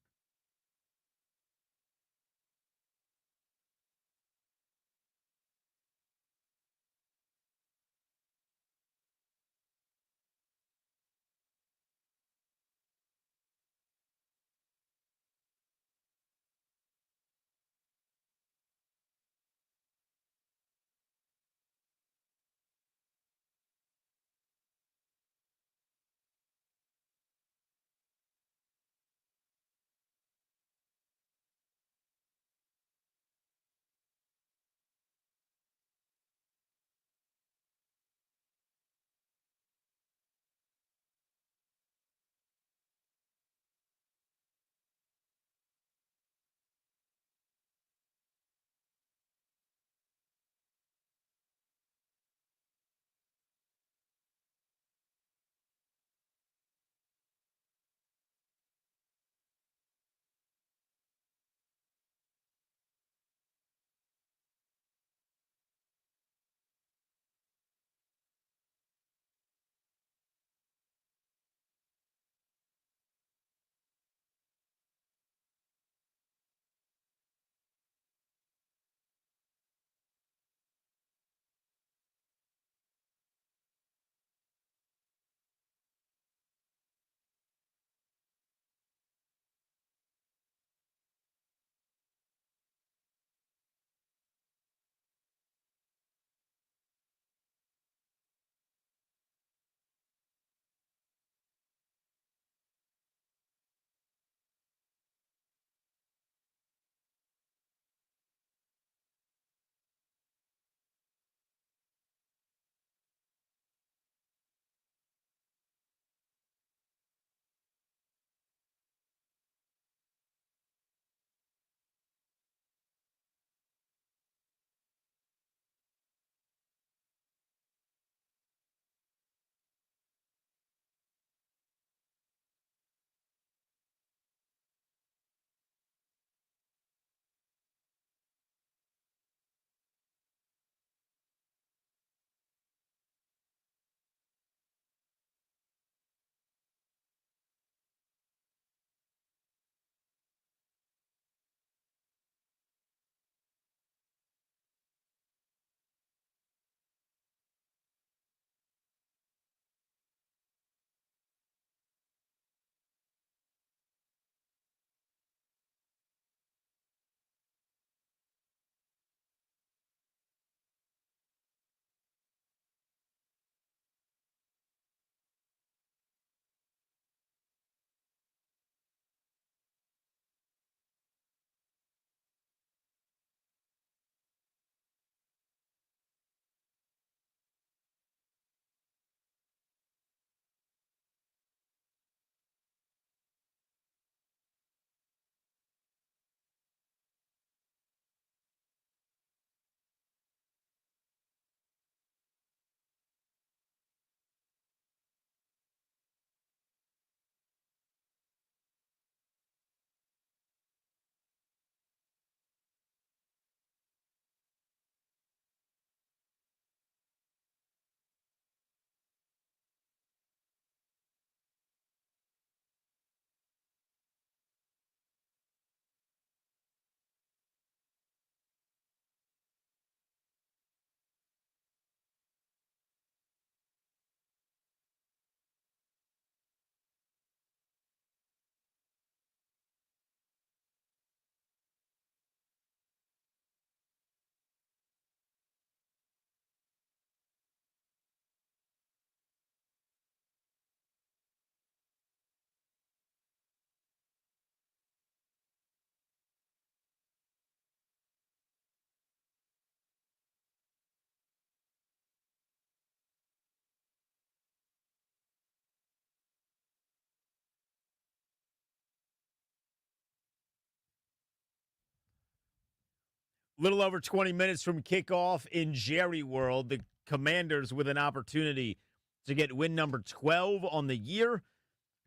A: Little over 20 minutes from kickoff in Jerry World. The Commanders with an opportunity to get win number 12 on the year,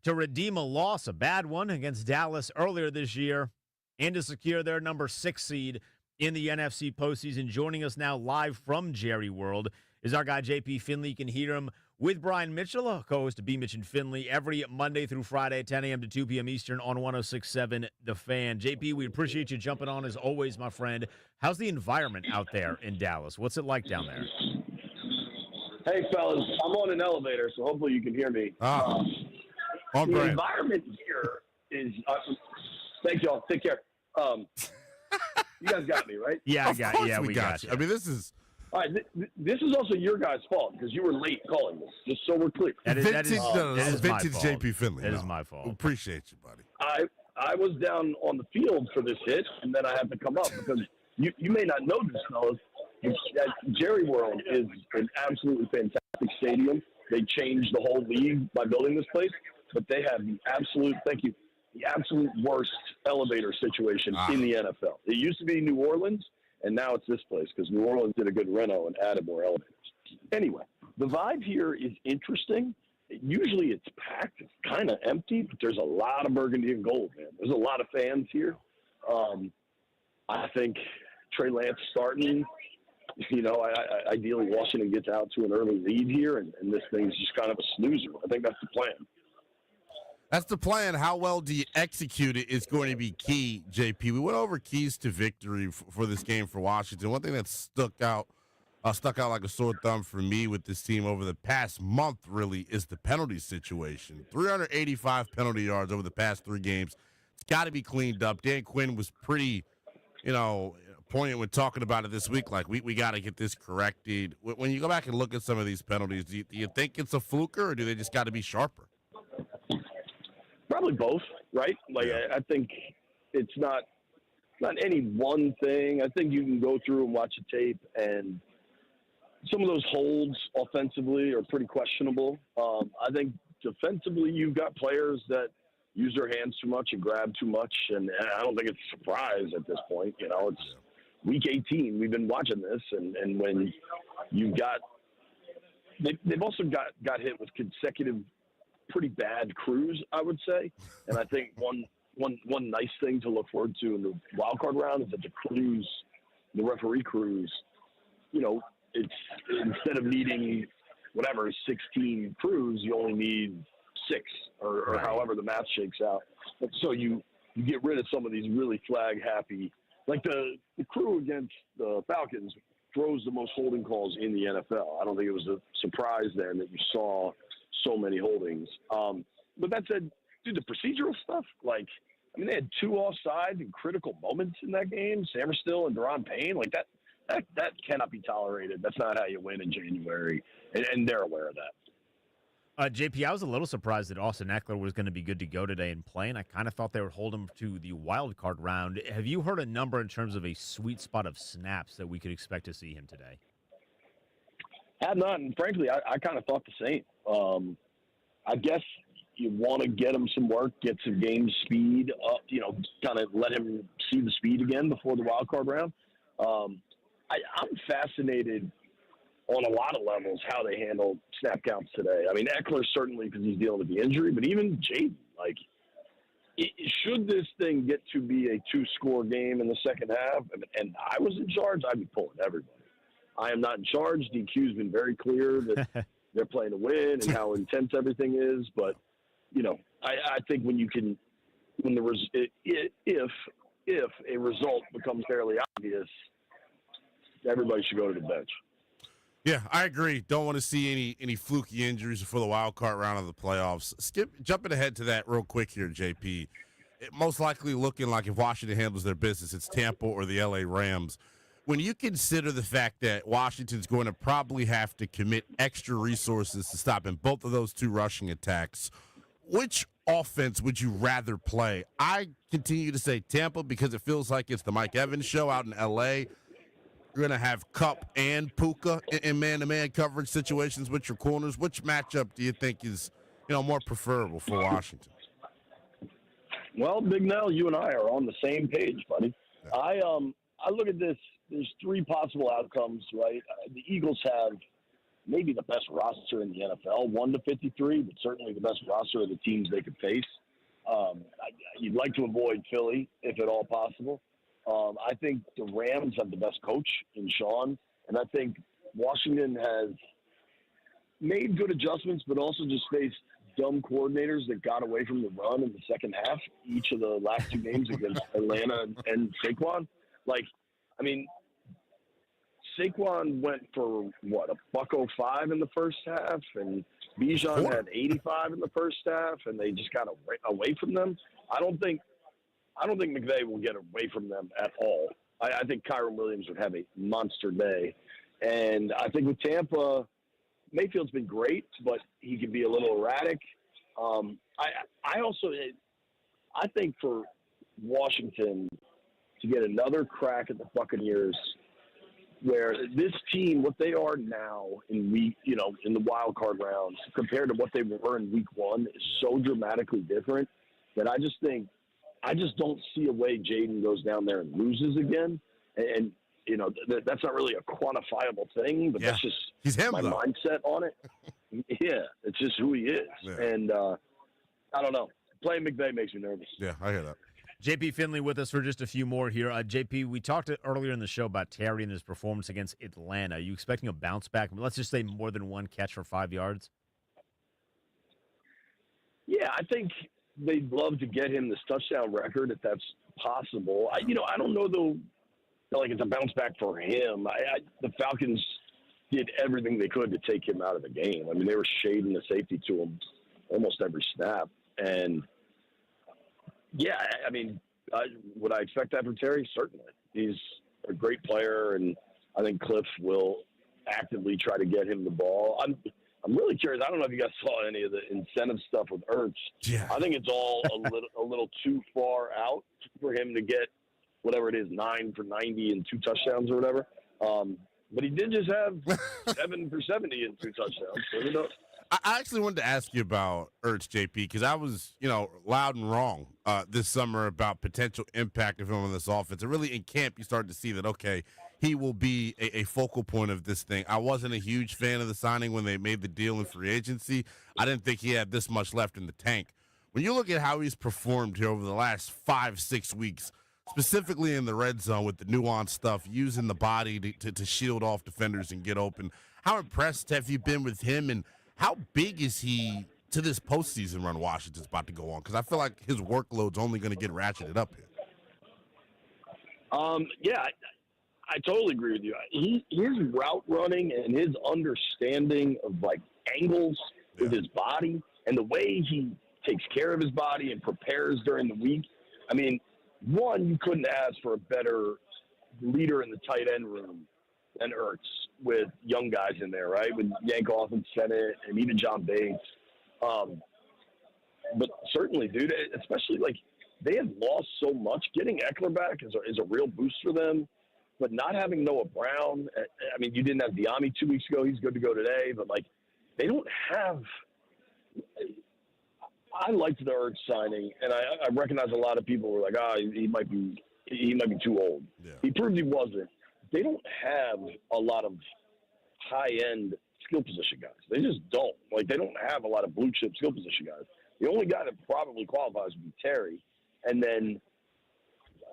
A: to redeem a loss, a bad one, against Dallas earlier this year, and to secure their number 6 seed in the NFC postseason. Joining us now live from Jerry World is our guy, JP Finley. You can hear him with Brian Mitchell, co-host of B. Mitch and Finley, every Monday through Friday, 10 a.m. to 2 p.m. Eastern on 106.7 The Fan. JP, we appreciate you jumping on as always, my friend. How's the environment out there in Dallas? What's it like down there?
E: Hey, fellas, I'm on an elevator, so hopefully you can hear me. The environment here is thank y'all. Take care. You guys got me, right?
A: Yeah,
B: we got you. I mean, this is
E: all right. This is also your guys' fault because you were late calling this. Just so we're clear.
A: That is
B: vintage
A: my fault.
B: JP Finley.
A: That is my fault.
B: We appreciate you, buddy.
E: I was down on the field for this hit, and then I had to come up because you may not know this, fellas. Jerry World is an absolutely fantastic stadium. They changed the whole league by building this place, but they have the absolute worst elevator situation in the NFL. It used to be New Orleans, and now it's this place because New Orleans did a good reno and added more elevators. Anyway, the vibe here is interesting. Usually it's packed. It's kind of empty, but there's a lot of burgundy and gold, man. There's a lot of fans here. I think Trey Lance starting, ideally Washington gets out to an early lead here, and this thing's just kind of a snoozer. I think that's the plan.
B: That's the plan. How well do you execute it is going to be key, JP. We went over keys to victory for this game for Washington. One thing that stuck out like a sore thumb for me with this team over the past month, really, is the penalty situation. 385 penalty yards over the past 3 games. It's got to be cleaned up. Dan Quinn was pretty, poignant when talking about it this week, like we got to get this corrected. When you go back and look at some of these penalties, do you think it's a fluker, or do they just got to be sharper?
E: Probably both, right? I think it's not any one thing. I think you can go through and watch the tape, and some of those holds offensively are pretty questionable. I think defensively you've got players that use their hands too much and grab too much, and I don't think it's a surprise at this point. It's Week 18. We've been watching this, and when you've got – they've also got hit with consecutive – pretty bad crews, I would say. And I think one nice thing to look forward to in the wild card round is that the referee crews, it's instead of needing 16 crews, you only need 6 or however the math shakes out. And so you get rid of some of these really flag happy, like the crew against the Falcons throws the most holding calls in the NFL. I don't think it was a surprise then that you saw so many holdings. But that said, dude, the procedural stuff, they had 2 offside in critical moments in that game, Samerstill and Deron Payne, that cannot be tolerated. That's not how you win in January, and they're aware of that.
A: JP, I was a little surprised that Austin Eckler was going to be good to go today and playing. I kind of thought they would hold him to the wild card round. Have you heard a number in terms of a sweet spot of snaps that we could expect to see him today?
E: Have not, and frankly, I kind of thought the same. I guess you want to get him some work, get some game speed up, kind of let him see the speed again before the wild card round. I'm fascinated on a lot of levels how they handle snap counts today. Eckler certainly because he's dealing with the injury, but even Jaden, should this thing get to be a 2-score game in the second half, and I was in charge, I'd be pulling everybody. I am not in charge. DQ's been very clear that they're playing to win and how intense everything is. But, I think if a result becomes fairly obvious, everybody should go to the bench.
B: Yeah, I agree. Don't want to see any fluky injuries before the wild card round of the playoffs. Jumping ahead to that real quick here, JP. It most likely looking like if Washington handles their business, it's Tampa or the LA Rams. When you consider the fact that Washington's going to probably have to commit extra resources to stopping both of those 2 rushing attacks, which offense would you rather play? I continue to say Tampa because it feels like it's the Mike Evans show out in L.A. You're going to have Kupp and Puka in man-to-man coverage situations with your corners. Which matchup do you think is, more preferable for Washington?
E: Well, Big Nell, you and I are on the same page, buddy. Yeah. I look at this. There's 3 possible outcomes, right? The Eagles have maybe the best roster in the NFL, 1-53, but certainly the best roster of the teams they could face. You'd like to avoid Philly if at all possible. I think the Rams have the best coach in Sean, and I think Washington has made good adjustments, but also just faced dumb coordinators that got away from the run in the second half, each of the last two games against Atlanta and Saquon. Like, I mean, Saquon went for, what, $105 in the first half, and Bijan had 85 in the first half, and they just got away from them. I don't think McVay will get away from them at all. I think Kyron Williams would have a monster day. And I think with Tampa, Mayfield's been great, but he can be a little erratic. I think for Washington to get another crack at the Buccaneers, where this team, what they are now in the wild card rounds compared to what they were in week one, is so dramatically different that I just don't see a way Jaden goes down there and loses again. And that's not really a quantifiable thing, but that's just
B: He's him,
E: my
B: though.
E: mindset on it. Yeah, it's just who he is.
B: Yeah.
E: And I don't know. Playing McVay makes me nervous.
B: Yeah, I hear that.
A: JP Finley with us for just a few more here. JP, we talked earlier in the show about Terry and his performance against Atlanta. Are you expecting a bounce back? Let's just say more than one catch for 5 yards.
E: Yeah, I think they'd love to get him this touchdown record if that's possible. I don't know, though, like it's a bounce back for him. The Falcons did everything they could to take him out of the game. I mean, they were shading the safety to him almost every snap. And, yeah, I mean, would I expect that from Terry? Certainly. He's a great player, and I think Cliff will actively try to get him the ball. I'm really curious. I don't know if you guys saw any of the incentive stuff with Ertz.
B: Yeah.
E: I think it's all a little too far out for him to get whatever it is, 9 for 90 and 2 touchdowns or whatever. But he did just have 7 for 70 and 2 touchdowns. So who knows?
B: I actually wanted to ask you about Ertz, JP, because I was, loud and wrong this summer about potential impact of him on this offense. And really in camp, you started to see that, okay, he will be a focal point of this thing. I wasn't a huge fan of the signing when they made the deal in free agency. I didn't think he had this much left in the tank. When you look at how he's performed here over the last 5-6 weeks, specifically in the red zone with the nuanced stuff, using the body to shield off defenders and get open, how impressed have you been with him, and how big is he to this postseason run Washington's about to go on? Because I feel like his workload's only going to get ratcheted up here.
E: Yeah, I totally agree with you. His route running and his understanding of, like, angles with his body and the way he takes care of his body and prepares during the week. I mean, one, you couldn't ask for a better leader in the tight end room than Ertz with young guys in there, right? With Yankoff and Sennett and even John Bates. But certainly, dude, especially, like, they had lost so much. Getting Eckler back is a real boost for them. But not having Noah Brown, I mean, you didn't have Diami 2 weeks ago. He's good to go today. But, like, they don't have – I liked the Ertz signing, and I recognize a lot of people were like, he might be too old.
B: Yeah.
E: He proved he wasn't. They don't have a lot of high-end skill position guys. They just don't. Like, they don't have a lot of blue-chip skill position guys. The only guy that probably qualifies would be Terry. And then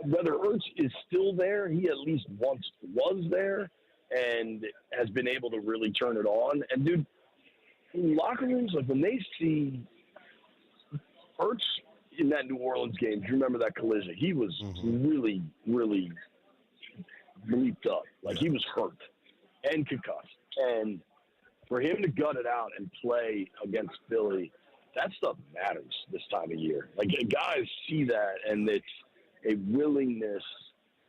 E: whether Ertz is still there, he at least once was there and has been able to really turn it on. And, dude, in locker rooms, like, when they see Ertz in that New Orleans game, do you remember that collision? He was really, really bleeped up. Like, he was hurt and concussed. And for him to gut it out and play against Philly, that stuff matters this time of year. Like, guys see that, and it's a willingness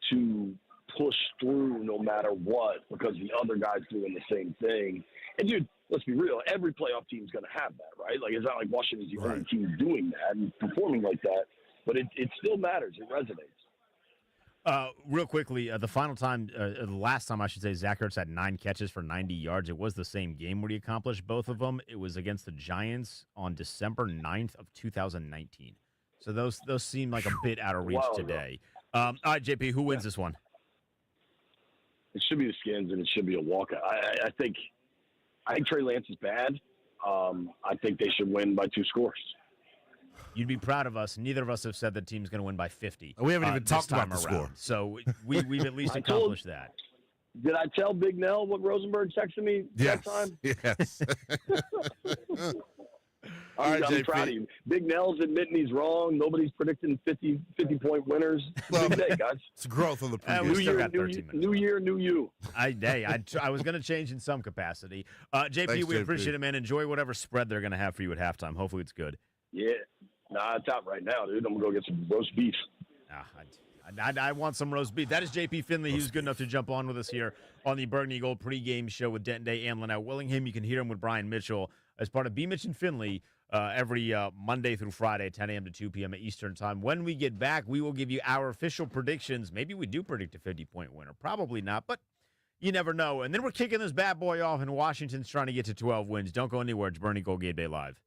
E: to push through no matter what because the other guy's doing the same thing. And, dude, let's be real. Every playoff team's going to have that, right? Like, it's not like Washington's the only team doing that and performing like that. But it still matters. It resonates.
A: Real quickly, the last time I should say, Zach Ertz had 9 catches for 90 yards. It was the same game where he accomplished both of them. It was against the Giants on December 9th of 2019. So those seem like a bit out of reach today. All right, JP, who wins this one?
E: It should be the Skins, and it should be a walkout. I think Trey Lance is bad. I think they should win by 2 scores.
A: You'd be proud of us. Neither of us have said the team's going to win by 50.
B: We haven't even talked about the
A: around.
B: score.
A: So we've at least accomplished that.
E: Did I tell Big Nell what Rosenberg texted me that time?
B: Yes. All right,
E: I'm
B: JP.
E: proud of you. Big Nell's admitting he's wrong. Nobody's predicting 50-point winners.
B: Well,
E: Big day, guys.
B: It's growth on the
A: we
B: previous.
A: still got 13 minutes.
E: New year, new you.
A: I was going to change in some capacity. JP,
B: Thanks,
A: we
B: JP.
A: appreciate it, man. Enjoy whatever spread they're going to have for you at halftime. Hopefully it's good.
E: Yeah. Nah, it's out right now, dude. I'm going to go get some roast beef.
A: I want some roast beef. That is JP Finley. He was good enough to jump on with us here on the Burgundy Gold pregame show with Denton Day and Lynette Willingham. You can hear him with Brian Mitchell as part of B. Mitch and Finley every Monday through Friday, 10 a.m. to 2 p.m. at Eastern Time. When we get back, we will give you our official predictions. Maybe we do predict a 50-point winner. Probably not, but you never know. And then we're kicking this bad boy off, and Washington's trying to get to 12 wins. Don't go anywhere. It's Burgundy Gold Game Day Live.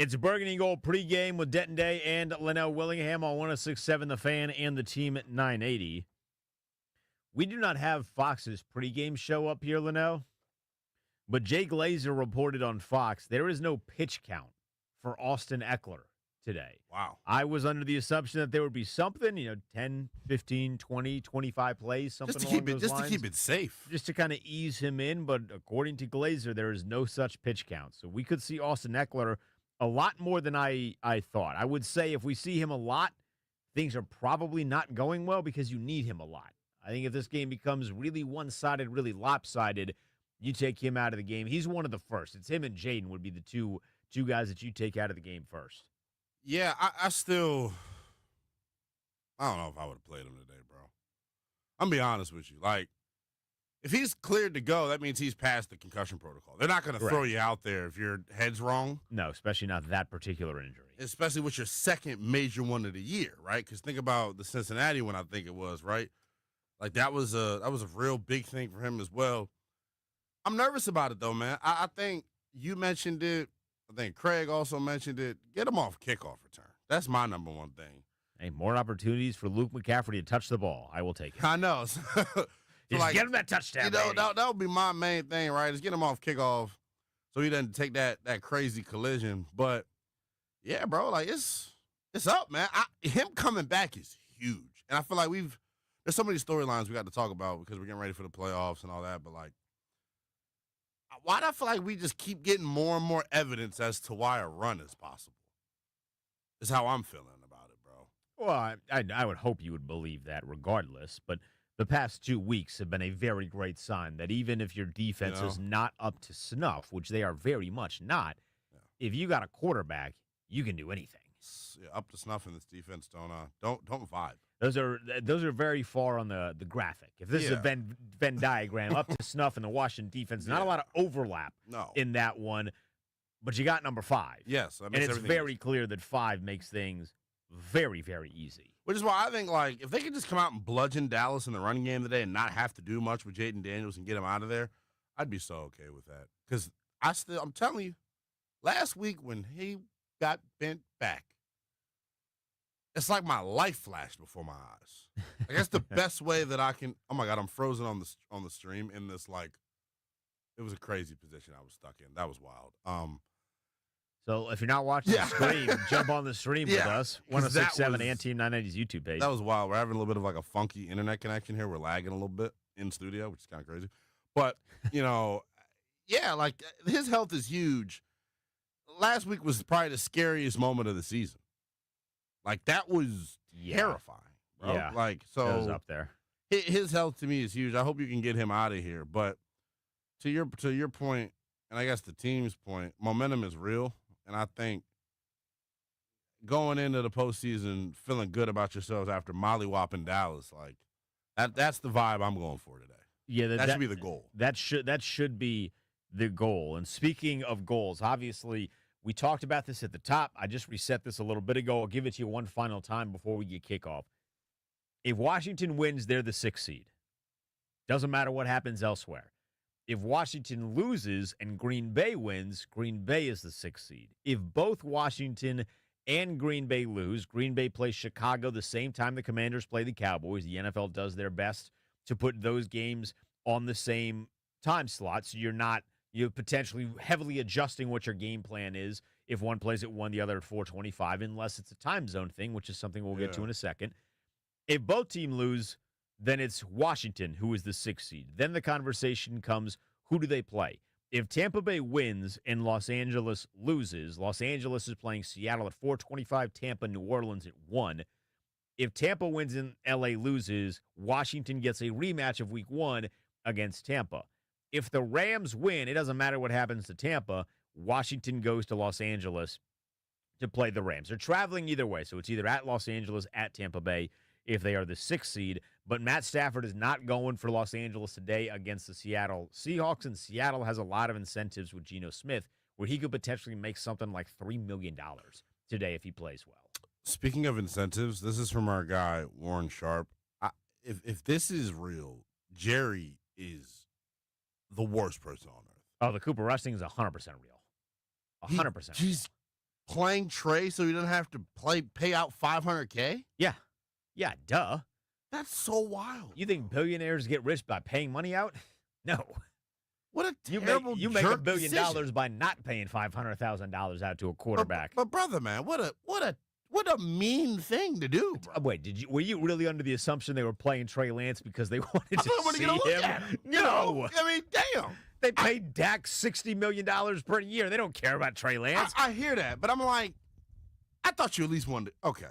A: It's Burgundy Gold pregame with Denton Day and Linnell Willingham on 106.7 The Fan and the team at 980. We do not have Fox's pregame show up here, Linnell, but Jay Glazer reported on Fox there is no pitch count for Austin Eckler today.
B: Wow.
A: I was under the assumption that there would be something, 10, 15, 20, 25 plays, something
B: Just to
A: along
B: keep it,
A: those
B: just
A: lines.
B: to keep it safe.
A: Just to kind of ease him in, but according to Glazer, there is no such pitch count. So we could see Austin Eckler a lot more than I thought. I would say if we see him a lot, things are probably not going well because you need him a lot. I think if this game becomes really one-sided, really lopsided, you take him out of the game. He's one of the first. It's him and Jaden would be the two guys that you take out of the game first.
B: Yeah, I don't know if I would have played him today, bro. I'm going to be honest with you. Like, if he's cleared to go, that means he's passed the concussion protocol. They're not going to throw you out there if your head's wrong.
A: No, especially not that particular injury.
B: Especially with your second major one of the year, right? Because think about the Cincinnati one, I think it was, right? Like, that was a real big thing for him as well. I'm nervous about it, though, man. I think you mentioned it. I think Craig also mentioned it. Get him off kickoff return. That's my number one thing.
A: Hey, more opportunities for Luke McCaffrey to touch the ball. I will take it.
B: I know.
A: Just get him that touchdown.
B: That would be my main thing, right? Is get him off kickoff so he doesn't take that crazy collision. But, yeah, bro, like, it's up, man. Him coming back is huge. And I feel like there's so many storylines we got to talk about because we're getting ready for the playoffs and all that. But, like, why do I feel like we just keep getting more and more evidence as to why a run is possible? Is how I'm feeling about it, bro.
A: Well, I would hope you would believe that regardless. But the past 2 weeks have been a very great sign that even if your defense is not up to snuff, which they are very much not, if you got a quarterback, you can do anything.
B: Yeah, up to snuff in this defense, don't vibe.
A: Those are very far on the graphic. If this is a Venn diagram, up to snuff in the Washington defense, not a lot of overlap in that one, but you got number 5.
B: Yes,
A: and it's very clear that 5 makes things very, very easy.
B: Which is why I think, like, if they could just come out and bludgeon Dallas in the running game today and not have to do much with Jaden Daniels and get him out of there, I'd be so okay with that. Because I'm telling you, last week when he got bent back, it's like my life flashed before my eyes. I guess the best way that I can. Oh my God, I'm frozen on the stream in this, like, it was a crazy position I was stuck in. That was wild.
A: So if you're not watching the stream, jump on the stream with us. 106.7 and Team 990's YouTube page.
B: That was wild. We're having a little bit of like a funky internet connection here. We're lagging a little bit in studio, which is kind of crazy. But yeah, like his health is huge. Last week was probably the scariest moment of the season. Like, that was terrifying, bro.
A: Yeah.
B: Like, so
A: that was up there.
B: His health to me is huge. I hope you can get him out of here. But to your point, and I guess the team's point, momentum is real. And I think going into the postseason feeling good about yourselves after mollywhopping Dallas, like that's the vibe I'm going for today.
A: Yeah,
B: that should be the goal.
A: That should be the goal. And speaking of goals, obviously we talked about this at the top. I just reset this a little bit ago. I'll give it to you one final time before we get kickoff. If Washington wins, they're the 6th seed. Doesn't matter what happens elsewhere. If Washington loses and Green Bay wins, Green Bay is the 6th seed. If both Washington and Green Bay lose, Green Bay plays Chicago the same time the Commanders play the Cowboys. The NFL does their best to put those games on the same time slot, so you're potentially heavily adjusting what your game plan is if one plays at 1, the other at 4:25, unless it's a time zone thing, which is something we'll get to in a second. If both teams lose, then it's Washington who is the 6th seed. Then the conversation comes, who do they play? If Tampa Bay wins and Los Angeles loses, Los Angeles is playing Seattle at 4:25, Tampa, New Orleans at 1. If Tampa wins and LA loses, Washington gets a rematch of week 1 against Tampa. If the Rams win, it doesn't matter what happens to Tampa, Washington goes to Los Angeles to play the Rams. They're traveling either way, so it's either at Los Angeles, at Tampa Bay, if they are the 6th seed. But Matt Stafford is not going for Los Angeles today against the Seattle Seahawks, and Seattle has a lot of incentives with Geno Smith where he could potentially make something like $3 million today if he plays well.
B: Speaking of incentives, this is from our guy, Warren Sharp. If this is real, Jerry is the worst person on earth.
A: Oh, the Cooper Rushing is 100% real. 100%.
B: He's playing Trey so he doesn't have to pay out $500K?
A: Yeah. Yeah, duh.
B: That's so wild.
A: You think billionaires get rich by paying money out? No.
B: What a
A: You
B: terrible
A: make $1
B: jerk
A: billion
B: decision.
A: by not paying $500,000 out to a quarterback.
B: But brother, man, what a mean thing to do, bro.
A: Wait, were you really under the assumption they were playing Trey Lance because they wanted to
B: I
A: see
B: wanna get a look
A: him?
B: at him.
A: No.
B: I mean, damn.
A: They paid Dak $60 million per year. They don't care about Trey Lance.
B: I hear that, but I'm like, I thought you at least wanted to. Okay.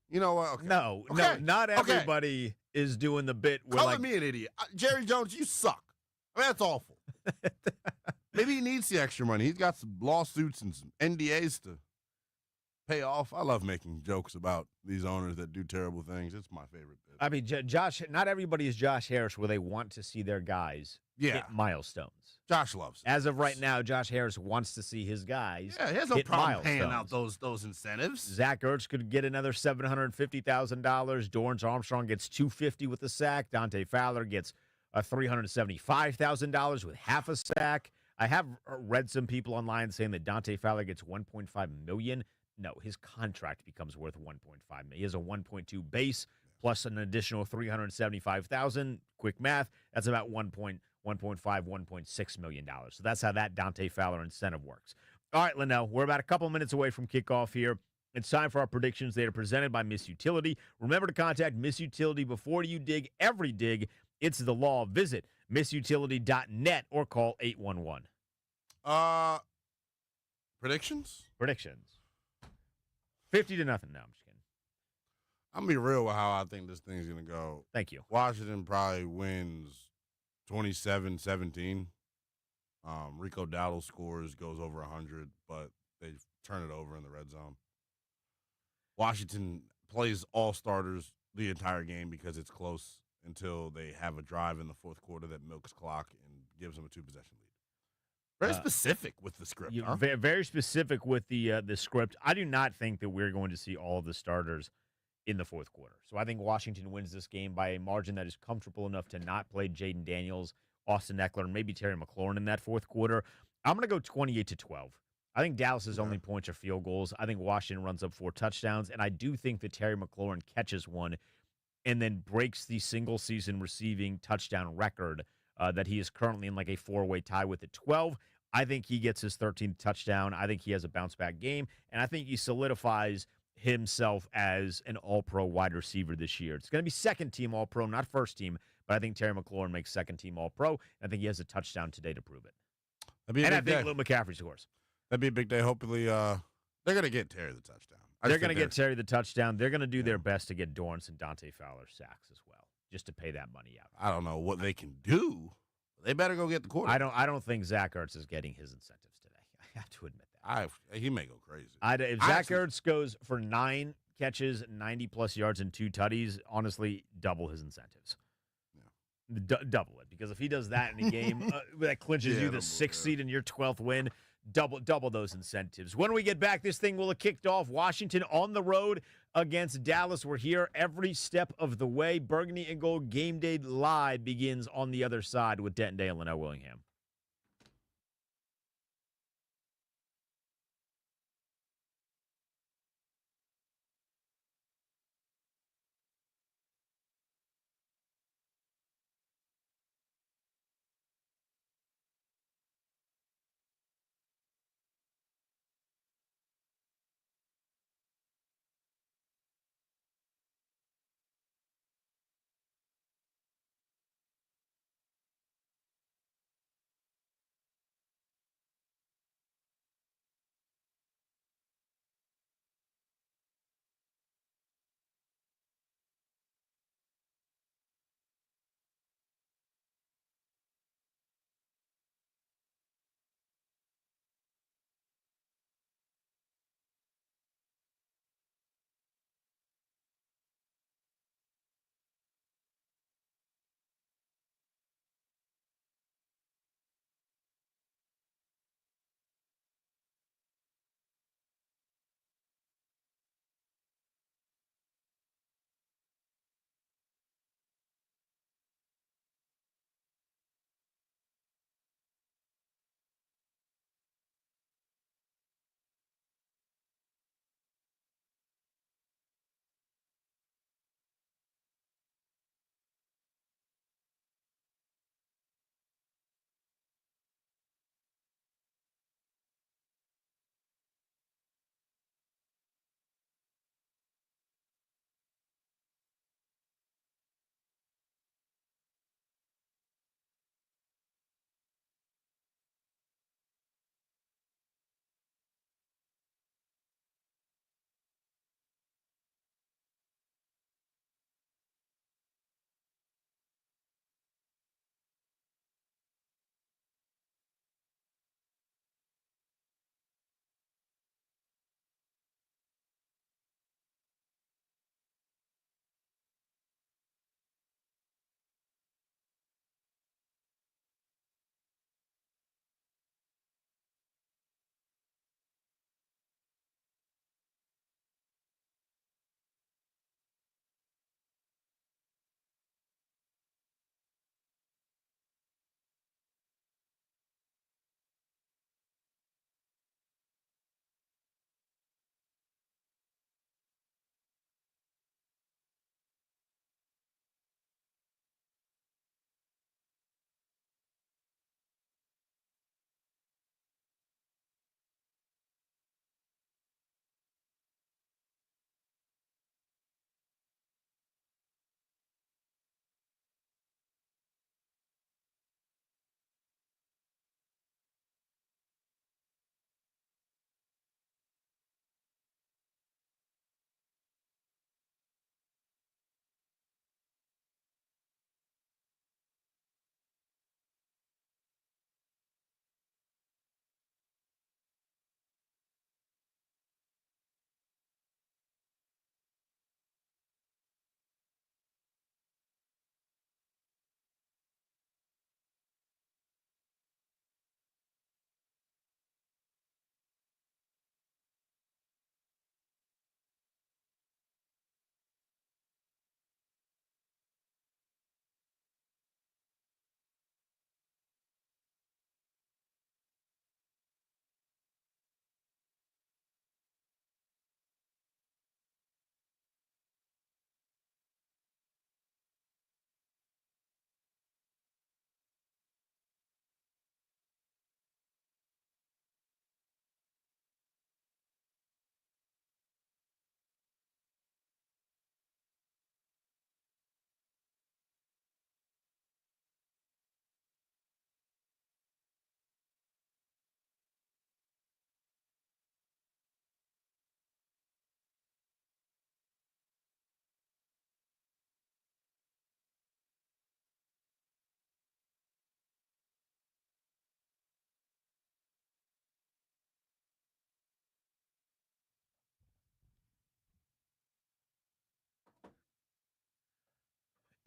B: You know what? Okay.
A: No,
B: Okay.
A: not everybody is doing the bit where
B: Calling me an idiot. Jerry Jones, you suck. I mean, that's awful. Maybe he needs the extra money. He's got some lawsuits and some NDAs to pay off. I love making jokes about these owners that do terrible things. It's my favorite bit.
A: I mean, Josh, not everybody is Josh Harris where they want to see their guys hit milestones.
B: Josh loves it.
A: As of right now, Josh Harris wants to see his guys
B: he has no
A: hit
B: problem paying
A: milestones.
B: out those incentives.
A: Zach Ertz could get another $750,000. Dorrance Armstrong gets $250 with a sack. Dante Fowler gets $375,000 with half a sack. I have read some people online saying that Dante Fowler gets $1.5 million. No, his contract becomes worth $1.5 million. He has a 1.2 base plus an additional $375,000. Quick math, that's about $1.5, $1.6 million. So that's how that Dante Fowler incentive works. All right, Linnell, we're about a couple minutes away from kickoff here. It's time for our predictions. They are presented by Miss Utility. Remember to contact Miss Utility before you dig every dig. It's the law. Visit missutility.net or call 811.
B: Predictions?
A: Predictions. 50 to nothing. No, I'm just kidding.
B: I'm going to be real with how I think this thing's going to go.
A: Thank you.
B: Washington probably wins 27-17. Rico Dowdle scores, goes over 100, but they turn it over in the red zone. Washington plays all starters the entire game because it's close until they have a drive in the fourth quarter that milks clock and gives them a 2-possession lead. Very specific with the script, huh?
A: Very specific with the script. I do not think that we're going to see all of the starters in the fourth quarter. So I think Washington wins this game by a margin that is comfortable enough to not play Jaden Daniels, Austin Eckler, and maybe Terry McLaurin in that fourth quarter. I'm going to go 28-12. I think Dallas's only points are field goals. I think Washington runs up 4 touchdowns, and I do think that Terry McLaurin catches one and then breaks the single-season receiving touchdown record that he is currently in like a 4-way tie with at 12. I think he gets his 13th touchdown. I think he has a bounce-back game, and I think he solidifies himself as an all-pro wide receiver this year. It's going to be second-team all-pro, not first-team, but I think Terry McLaurin makes second-team all-pro. I think he has a touchdown today to prove it. And I think Lil McCaffrey scores.
B: That'd be a big day. Hopefully, they're going to get Terry the touchdown.
A: They're going to get Terry the touchdown. They're going to do their best to get Dorrance and Dante Fowler sacks as well, just to pay that money out.
B: I don't know what they can do. They better go get the quarterback.
A: I don't think Zach Ertz is getting his incentives today. I have to admit that.
B: He may go crazy.
A: If Zach Ertz goes for 9 catches, 90-plus yards, and 2 tutties, honestly, double his incentives. Yeah. Double it. Because if he does that in a game that clinches you the 6th seed in your 12th win, double those incentives. When we get back, this thing will have kicked off. Washington on the road against Dallas. We're here every step of the way. Burgundy and Gold Game Day Live begins on the other side with Denton Dale and Willingham.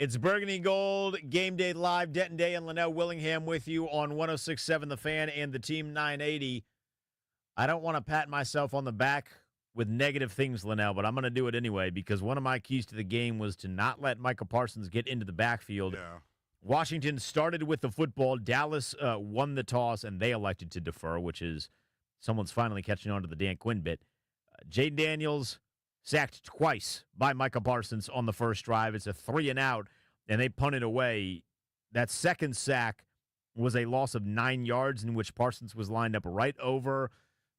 A: It's Burgundy Gold, Game Day Live, Denton Day and Linnell Willingham with you on 106.7 The Fan and the Team 980. I don't want to pat myself on the back with negative things, Linnell, but I'm going to do it anyway because one of my keys to the game was to not let Micah Parsons get into the backfield.
B: Yeah.
A: Washington started with the football. Dallas won the toss, and they elected to defer, which is someone's finally catching on to the Dan Quinn bit. Jaden Daniels sacked twice by Micah Parsons on the first drive. It's a 3-and-out, and they punted away. That second sack was a loss of 9 yards in which Parsons was lined up right over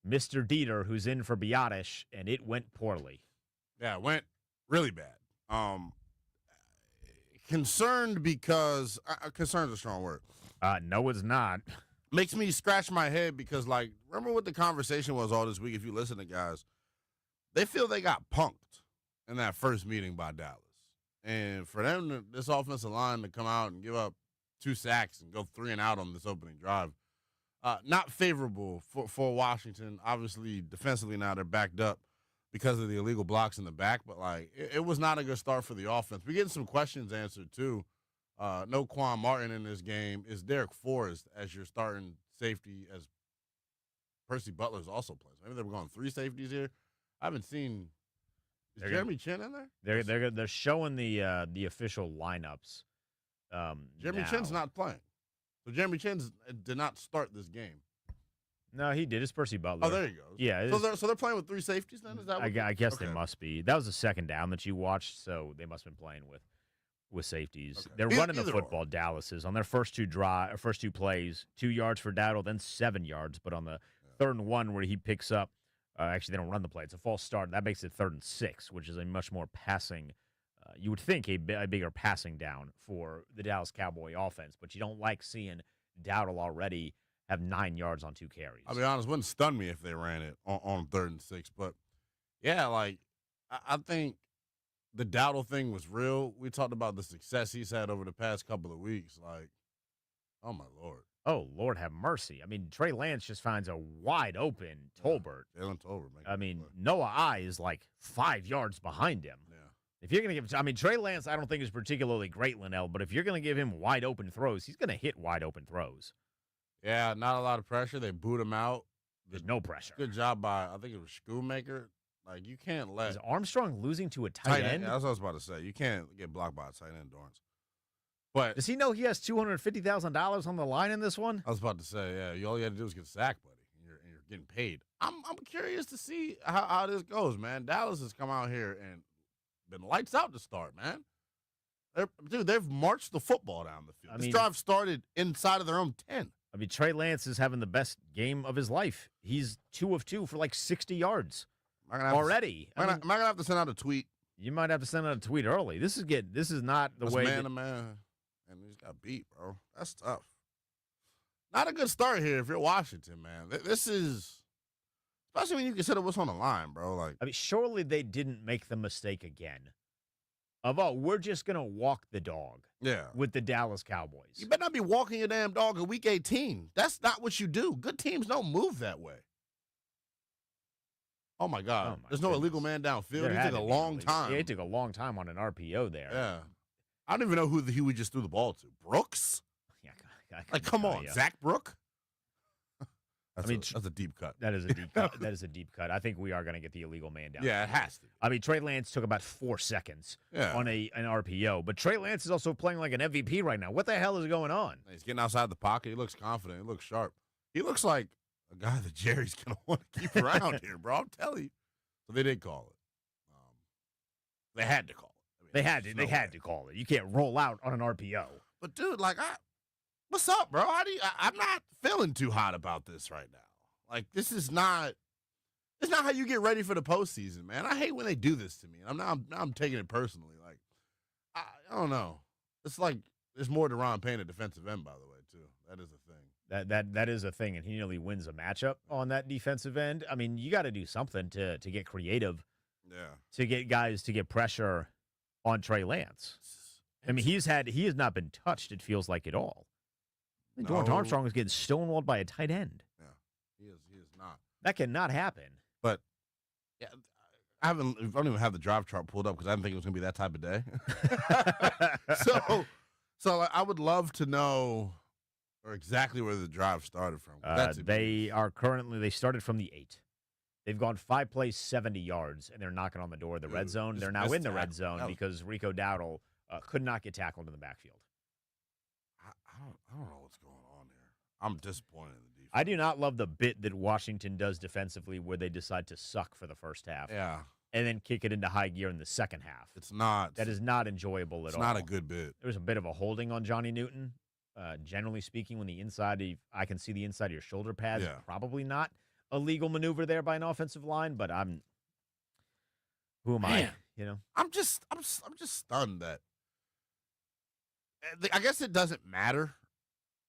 A: Mr. Dieter, who's in for Biotish, and it went poorly.
B: Yeah, it went really bad. Concerned because concerned is a strong word.
A: No, it's not.
B: Makes me scratch my head because, like, remember what the conversation was all this week? If you listen to guys, they feel they got punked in that first meeting by Dallas. And for them, this offensive line to come out and give up 2 sacks and go 3-and-out on this opening drive, not favorable for Washington. Obviously, defensively now they're backed up because of the illegal blocks in the back. But, like, it was not a good start for the offense. We're getting some questions answered, too. No Quan Martin in this game. Is Derek Forrest as your starting safety as Percy Butler's also plays? Maybe they were going 3 safeties here. I haven't seen. Is Jeremy Chin in there?
A: They're showing the official lineups.
B: Jeremy
A: now.
B: Chin's not playing, so Jeremy Chin did not start this game.
A: No, he did. It's Percy Butler.
B: Oh, there you go.
A: Yeah.
B: So they're playing with 3 safeties then. Is that?
A: I guess they must be. That was the second down that you watched, so they must have been playing with safeties.
B: Okay.
A: They're running the
B: Either
A: football.
B: or.
A: Dallas is on their first two plays, 2 yards for Dowdle, then 7 yards. But on the 3rd and 1 where he picks up. Actually, they don't run the play. It's a false start. That makes it 3rd and 6, which is a much more passing, you would think a bigger passing down for the Dallas Cowboy offense. But you don't like seeing Dowdle already have 9 yards on 2 carries.
B: I'll be honest, it wouldn't stun me if they ran it on 3rd and 6. But, yeah, like, I think the Dowdle thing was real. We talked about the success he's had over the past couple of weeks. Like, oh, my Lord.
A: Oh, Lord have mercy. I mean, Trey Lance just finds a wide open Tolbert.
B: Jalen Tolbert, man.
A: I mean, Noah I is like 5 yards behind him.
B: Yeah.
A: If you're going to give, I mean, Trey Lance, I don't think is particularly great, Linnell, but if you're going to give him wide open throws, he's going to hit wide open throws.
B: Yeah, not a lot of pressure. They boot him out.
A: There's no pressure.
B: Good job by, I think it was Schoonmaker. Like, you can't let.
A: Is Armstrong losing to a tight end?
B: That's what I was about to say. You can't get blocked by a tight end, Dorrance. But
A: does he know he has $250,000 on the line in this one?
B: I was about to say, yeah, all you got to do is get sacked, buddy, and you're getting paid. I'm curious to see how this goes, man. Dallas has come out here and been lights out to start, man. They've marched the football down the field. This drive started inside of their own 10.
A: I mean, Trey Lance is having the best game of his life. He's 2 of 2 for like 60 yards already.
B: Am I gonna have to send out a tweet?
A: You might have to send out a tweet early. This is not the way.
B: Man to man. And he just got beat, bro. That's tough. Not a good start here if you're Washington, man. This is, especially when you consider what's on the line, bro. Like,
A: I mean, surely they didn't make the mistake again of, we're just going to walk the dog with the Dallas Cowboys.
B: You better not be walking your damn dog in Week 18. That's not what you do. Good teams don't move that way. Oh, my God. There's no illegal man downfield. He took a long time.
A: Yeah, it took a long time on an RPO there.
B: Yeah. I don't even know who we just threw the ball to. Brooks?
A: Yeah,
B: like, come on, Zach Brook? That's a deep cut.
A: That is a deep cut. That is a deep cut. I think we are going to get the illegal man down.
B: Yeah, it has to.
A: I mean, Trey Lance took about 4 seconds on an RPO, but Trey Lance is also playing like an MVP right now. What the hell is going on?
B: He's getting outside the pocket. He looks confident. He looks sharp. He looks like a guy that Jerry's going to want to keep around here, bro. I'm telling you. So they did call it. They had to call it.
A: They had to call it. You can't roll out on an RPO.
B: But dude, like, what's up, bro? I'm not feeling too hot about this right now. Like, this is not. It's not how you get ready for the postseason, man. I hate when they do this to me. I'm taking it personally. Like, I don't know. It's like there's more to Ron Payne at defensive end, by the way, too. That is a thing.
A: That is a thing, and he nearly wins a matchup on that defensive end. I mean, you got to do something to get creative.
B: Yeah.
A: To get guys to get pressure on Trey Lance. I mean, he has not been touched, it feels like, at all. I mean, Dorrance Armstrong is getting stonewalled by a tight end.
B: Yeah, he is not.
A: That cannot happen.
B: But, yeah, I don't even have the drive chart pulled up because I didn't think it was going to be that type of day. so I would love to know exactly where the drive started from.
A: They started from the 8. They've gone 5 plays, 70 yards, and they're knocking on the door of the red zone. They're now in the red zone because Rico Dowdle could not get tackled in the backfield.
B: I don't know what's going on here. I'm disappointed in the defense.
A: I do not love the bit that Washington does defensively where they decide to suck for the first half.
B: Yeah.
A: And then kick it into high gear in the second half.
B: It's not.
A: That is not enjoyable at all.
B: It's not a good bit.
A: There was a bit of a holding on Johnny Newton. Generally speaking, when I can see the inside of your shoulder pads, probably not a legal maneuver there by an offensive line, but who am I? You know,
B: I'm just stunned that. I guess it doesn't matter,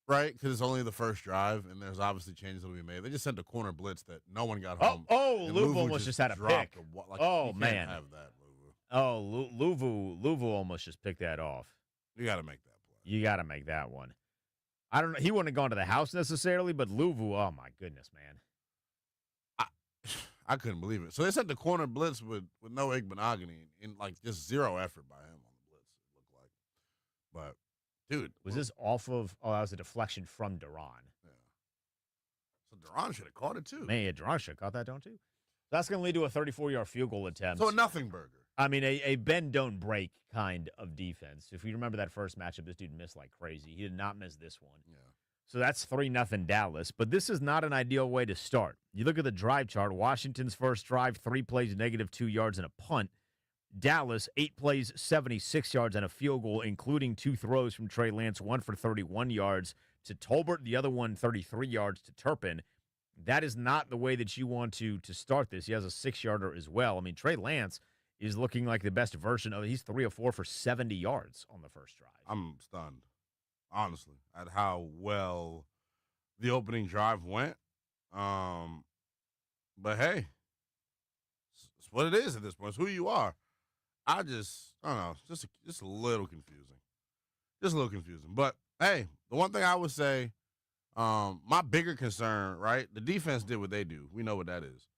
B: right? Because it's only the first drive, and there's obviously changes that will be made. They just sent a corner blitz that no one got home.
A: Louvu almost just had a pick. Man,
B: have that,
A: Louvu. Louvu almost just picked that off.
B: You got to make that play.
A: You got to make that one. I don't know. He wouldn't have gone to the house necessarily, but Louvu, oh my goodness, man.
B: I couldn't believe it. So they sent the corner blitz with no Igbenogany and like just zero effort by him on the blitz, it looked like. But, dude.
A: Was this off of, that was a deflection from Duran.
B: Yeah. So Duran should have caught it too.
A: Man, Duran should have caught that, don't you? That's going to lead to a 34-yard field goal attempt.
B: So a nothing burger.
A: I mean, a bend, don't break kind of defense. If you remember that first matchup, this dude missed like crazy. He did not miss this one.
B: Yeah. So
A: that's 3-0 Dallas. But this is not an ideal way to start. You look at the drive chart. Washington's first drive, 3 plays, -2 yards, and a punt. Dallas, 8 plays, 76 yards, and a field goal, including 2 throws from Trey Lance, one for 31 yards to Tolbert, the other one 33 yards to Turpin. That is not the way that you want to start this. He has a 6-yarder as well. I mean, Trey Lance is looking like the best version of it. He's 3 of 4 for 70 yards on the first drive.
B: I'm stunned, honestly, at how well the opening drive went. But hey, it's what it is at this point. It's who you are. I don't know, just a little confusing. Just a little confusing. But hey, the one thing I would say, my bigger concern, right? The defense did what they do. We know what that is.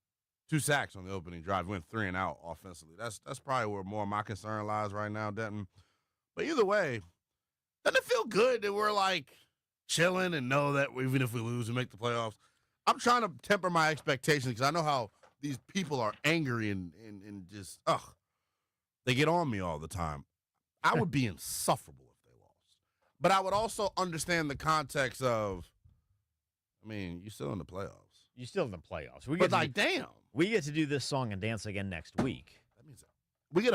B: 2 sacks on the opening drive, went 3 and out offensively. That's probably where more of my concern lies right now, Denton. But either way, doesn't it feel good that we're like chilling and know that even if we lose, we make the playoffs? I'm trying to temper my expectations because I know how these people are angry and just, they get on me all the time. I would be insufferable if they lost. But I would also understand the context of, I mean, you're still in the playoffs.
A: You're still in the playoffs.
B: Damn.
A: We get to do this song and dance again next week.
B: That means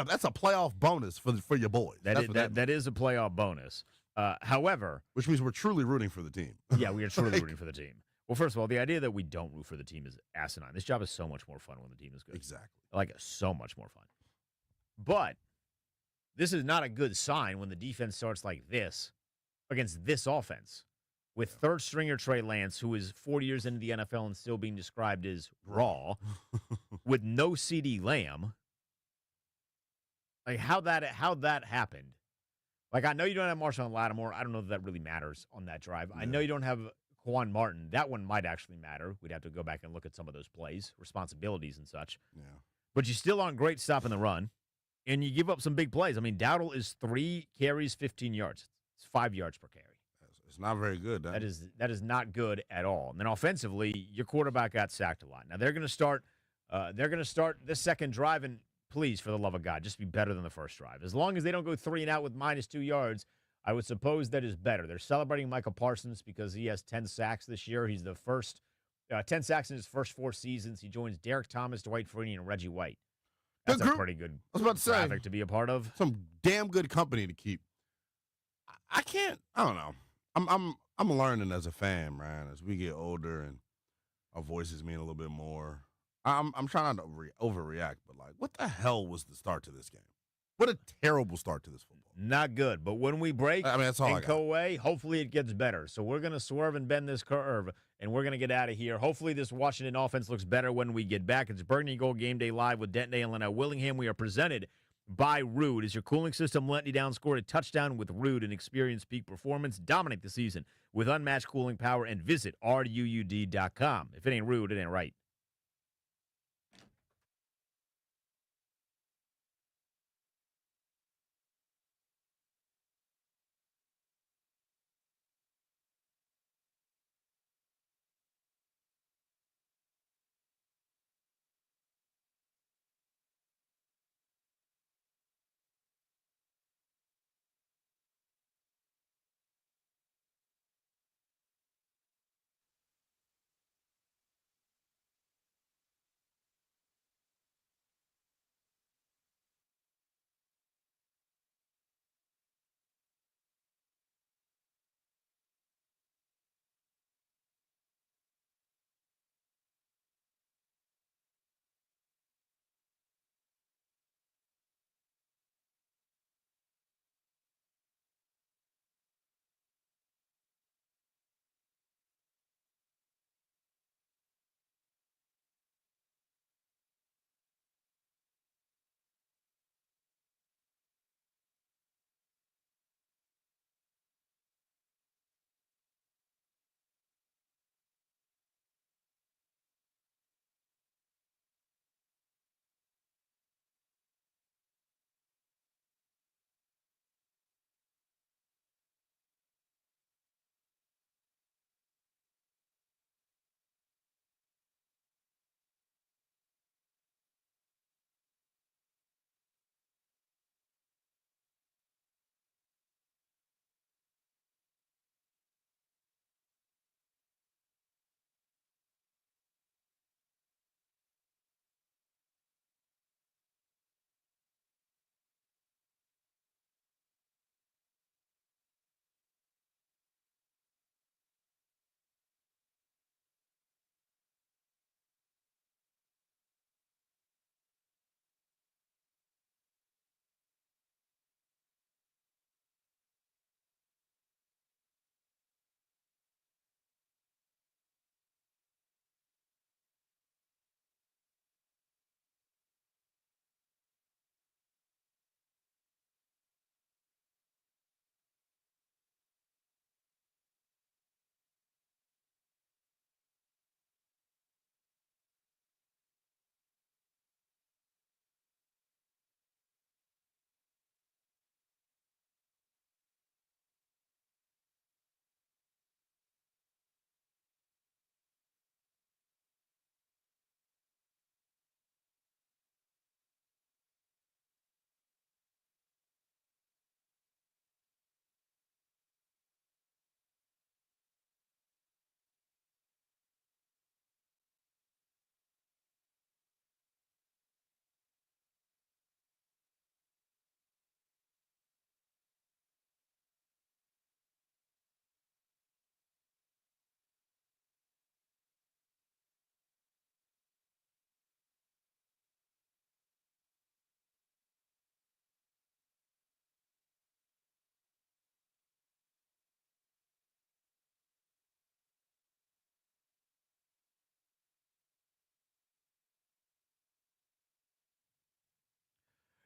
B: that's a playoff bonus for your boys.
A: That is a playoff bonus. However,
B: which means we're truly rooting for the team.
A: Yeah, we are truly rooting for the team. Well, first of all, the idea that we don't root for the team is asinine. This job is so much more fun when the team is good.
B: Exactly.
A: Like, so much more fun. But this is not a good sign when the defense starts like this against this offense with third-stringer Trey Lance, who is 40 years into the NFL and still being described as raw, with no CeeDee Lamb. Like, how that happened. Like, I know you don't have Marshawn Lattimore. I don't know if that really matters on that drive. Yeah. I know you don't have Quan Martin. That one might actually matter. We'd have to go back and look at some of those plays, responsibilities and such.
B: Yeah.
A: But you still aren't great stopping the run, and you give up some big plays. I mean, Dowdle is 3 carries, 15 yards. It's 5 yards per carry.
B: It's not very good.
A: That is not good at all. And then offensively, your quarterback got sacked a lot. Now they're going to start. This second drive, and please, for the love of God, just be better than the first drive. As long as they don't go 3 and out with -2 yards, I would suppose that is better. They're celebrating Michael Parsons because he has 10 sacks this year. He's the first 10 sacks in his first 4 seasons. He joins Derek Thomas, Dwight Freeney, and Reggie White. That's a pretty good graphic to be a part of.
B: Some damn good company to keep. I don't know. I'm learning as a fan, man. As we get older and our voices mean a little bit more. I'm trying not to overreact, but like, what the hell was the start to this game? What a terrible start to this football.
A: Not good. But when we break
B: that's all
A: and go away, hopefully it gets better. So we're going to swerve and bend this curve, and we're going to get out of here. Hopefully this Washington offense looks better when we get back. It's Burgundy Gold Game Day Live with Denton and Leno Willingham. We are presented by Ruud. Is your cooling system letting you down? Score a touchdown with Ruud and experience peak performance. Dominate the season with unmatched cooling power and visit RUUD.com. If it ain't Ruud, it ain't right.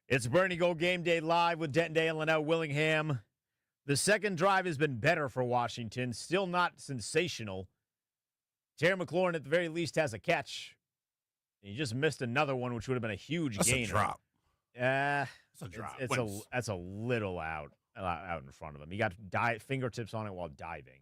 A: It's Burgundy Gold Game Day live with Denton Day and Linnell Willingham. The second drive has been better for Washington. Still not sensational. Terry McLaurin, at the very least, has a catch. He just missed another one, which would have been a huge gain.
B: That's a drop.
A: That's
B: a drop.
A: That's a little out in front of him. He got fingertips on it while diving.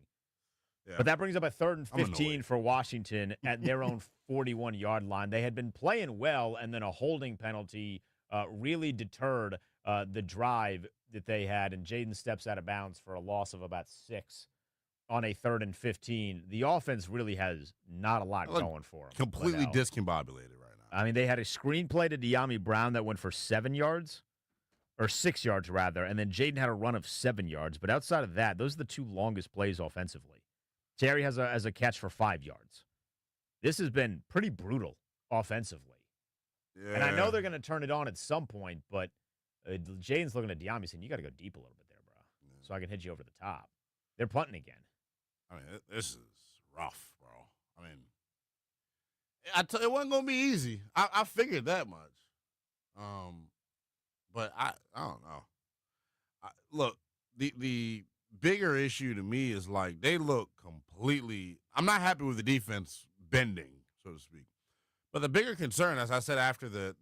A: Yeah. But that brings up a 3rd and 15 for Washington at their own 41-yard line. They had been playing well, and then a holding penalty really deterred the drive that they had, and Jaden steps out of bounds for a loss of about 6 on a 3rd and 15. The offense really has not a lot going for them.
B: Completely discombobulated right now.
A: I mean, they had a screenplay to De'Ami Brown that went for 7 yards, or 6 yards rather, and then Jaden had a run of 7 yards. But outside of that, those are the 2 longest plays offensively. Terry has a catch for 5 yards. This has been pretty brutal offensively. Yeah. And I know they're going to turn it on at some point, but Jaden's looking at De'Ami saying, you got to go deep a little bit there, bro, so I can hit you over the top. They're punting again.
B: I mean, this is rough, bro. I mean, it wasn't going to be easy. I figured that much. But I don't know. Look, the bigger issue to me is, like, they look completely – I'm not happy with the defense bending, so to speak. But the bigger concern, as I said after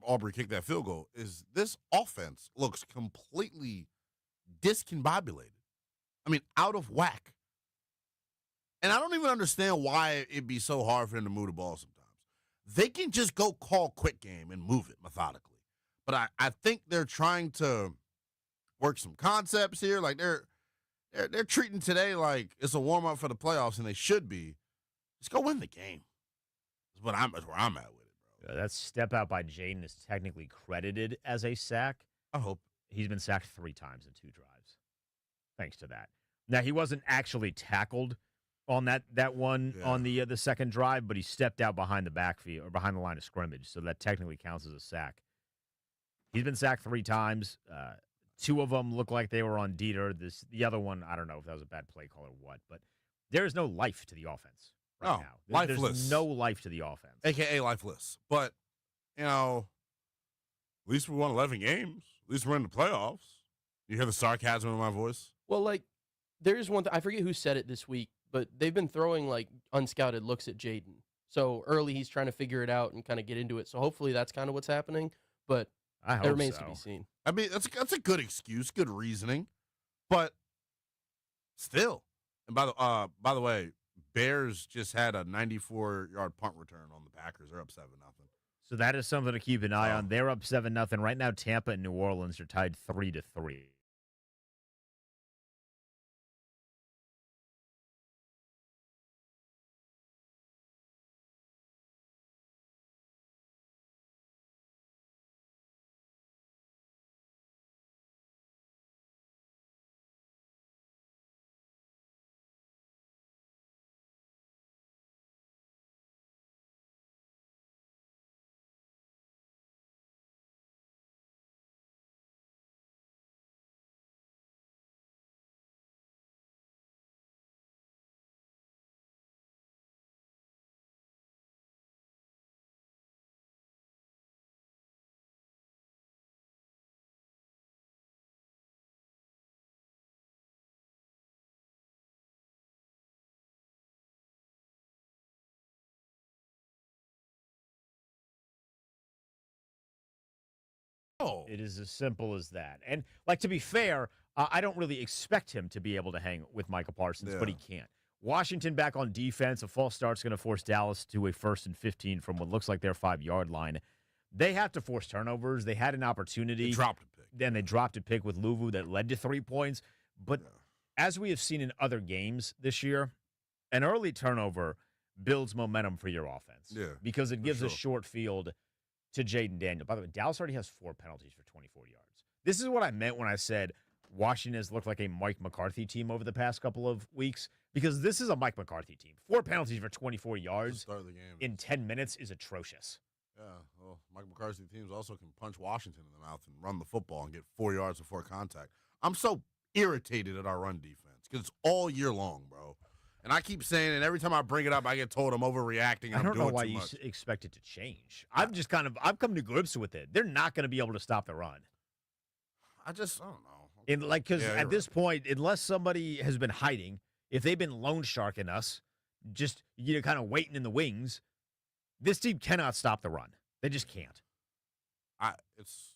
B: Aubrey kicked that field goal, is this offense looks completely discombobulated. I mean, out of whack. And I don't even understand why it'd be so hard for them to move the ball sometimes. They can just go call quick game and move it methodically. But I think they're trying to work some concepts here. Like, they're treating today like it's a warm-up for the playoffs, and they should be. Just go win the game. That's where I'm at with it, bro.
A: That step out by Jaden is technically credited as a sack.
B: I hope.
A: He's been sacked 3 times in 2 drives. Thanks to that. Now, he wasn't actually tackled on that one on the second drive, but he stepped out behind the backfield or behind the line of scrimmage, so that technically counts as a sack. He's been sacked 3 times. 2 of them look like they were on Dieter. The other one, I don't know if that was a bad play call or what, but there is no life to the offense right now.
B: Lifeless.
A: There's no life to the offense.
B: AKA lifeless. But, at least we won 11 games. At least we're in the playoffs. You hear the sarcasm in my voice?
F: Well, like, there is one I forget who said it this week, but they've been throwing, like, unscouted looks at Jaden. So early he's trying to figure it out and kind of get into it. So hopefully that's kind of what's happening. But it remains to be seen.
B: I mean, that's a good excuse, good reasoning. But still. And by the way, Bears just had a 94-yard punt return on the Packers. They're up 7-0.
A: So that is something to keep an eye on. They're up 7-0. Right now, Tampa and New Orleans are tied 3-3. It is as simple as that. And, like, to be fair, I don't really expect him to be able to hang with Micah Parsons, but he can't. Washington back on defense. A false start's going to force Dallas to a 1st and 15 from what looks like their 5-yard line. They have to force turnovers. They had an opportunity.
B: They dropped a pick.
A: Then they dropped a pick with Luvu that led to 3 points. But as we have seen in other games this year, an early turnover builds momentum for your offense.
B: Yeah,
A: because it gives a short field to Jaden Daniels. By the way, Dallas already has 4 penalties for 24 yards. This is what I meant when I said Washington has looked like a Mike McCarthy team over the past couple of weeks, because this is a Mike McCarthy team. 4 penalties for 24 yards in 10 minutes is atrocious.
B: Yeah, well, Mike McCarthy teams also can punch Washington in the mouth and run the football and get 4 yards before contact. I'm so irritated at our run defense because it's all year long, bro. And I keep saying it every time I bring it up, I get told I'm overreacting. And
A: I don't know why
B: too
A: you
B: much.
A: expect it to change. I've come to grips with it. They're not going to be able to stop the run.
B: I don't know.
A: Because at this point, unless somebody has been hiding, if they've been loan sharking us, just kind of waiting in the wings, this team cannot stop the run. They just can't.
B: It's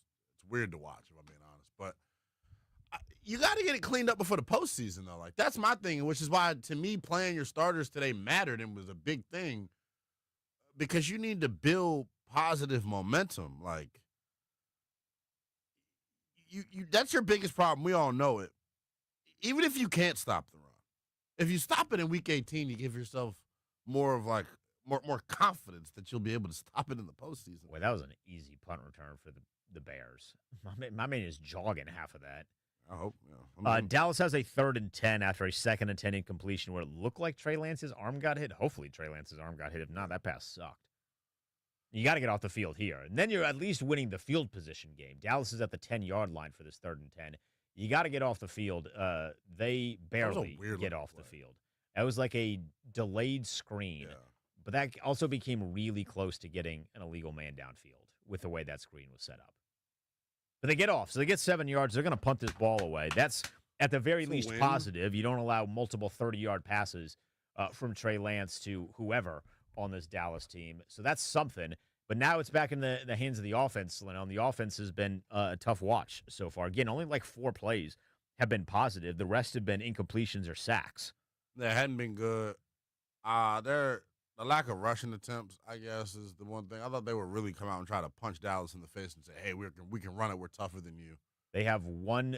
B: weird to watch, if I'm being honest, but you got to get it cleaned up before the postseason, though. Like, that's my thing, which is why, to me, playing your starters today mattered and was a big thing, because you need to build positive momentum. Like, that's your biggest problem. We all know it. Even if you can't stop the run, if you stop it in week 18, you give yourself more of more confidence that you'll be able to stop it in the postseason.
A: Well, that was an easy punt return for the Bears. My man is jogging half of that.
B: I hope. Yeah.
A: Dallas has a 3rd and 10 after a 2nd and 10 incompletion where it looked like Trey Lance's arm got hit. Hopefully Trey Lance's arm got hit. If not, that pass sucked. You got to get off the field here. And then you're at least winning the field position game. Dallas is at the 10-yard line for this 3rd and 10. You got to get off the field. They barely get off the field. That was like a delayed screen.
B: Yeah.
A: But that also became really close to getting an illegal man downfield with the way that screen was set up. But they get off. So they get 7 yards. They're going to punt this ball away. That's at the very least positive. You don't allow multiple 30-yard passes from Trey Lance to whoever on this Dallas team. So that's something. But now it's back in the hands of the offense. And the offense has been a tough watch so far. Again, only like 4 plays have been positive. The rest have been incompletions or sacks.
B: They hadn't been good. The lack of rushing attempts, I guess, is the one thing. I thought they would really come out and try to punch Dallas in the face and say, "Hey, we can run it. We're tougher than you."
A: They have one.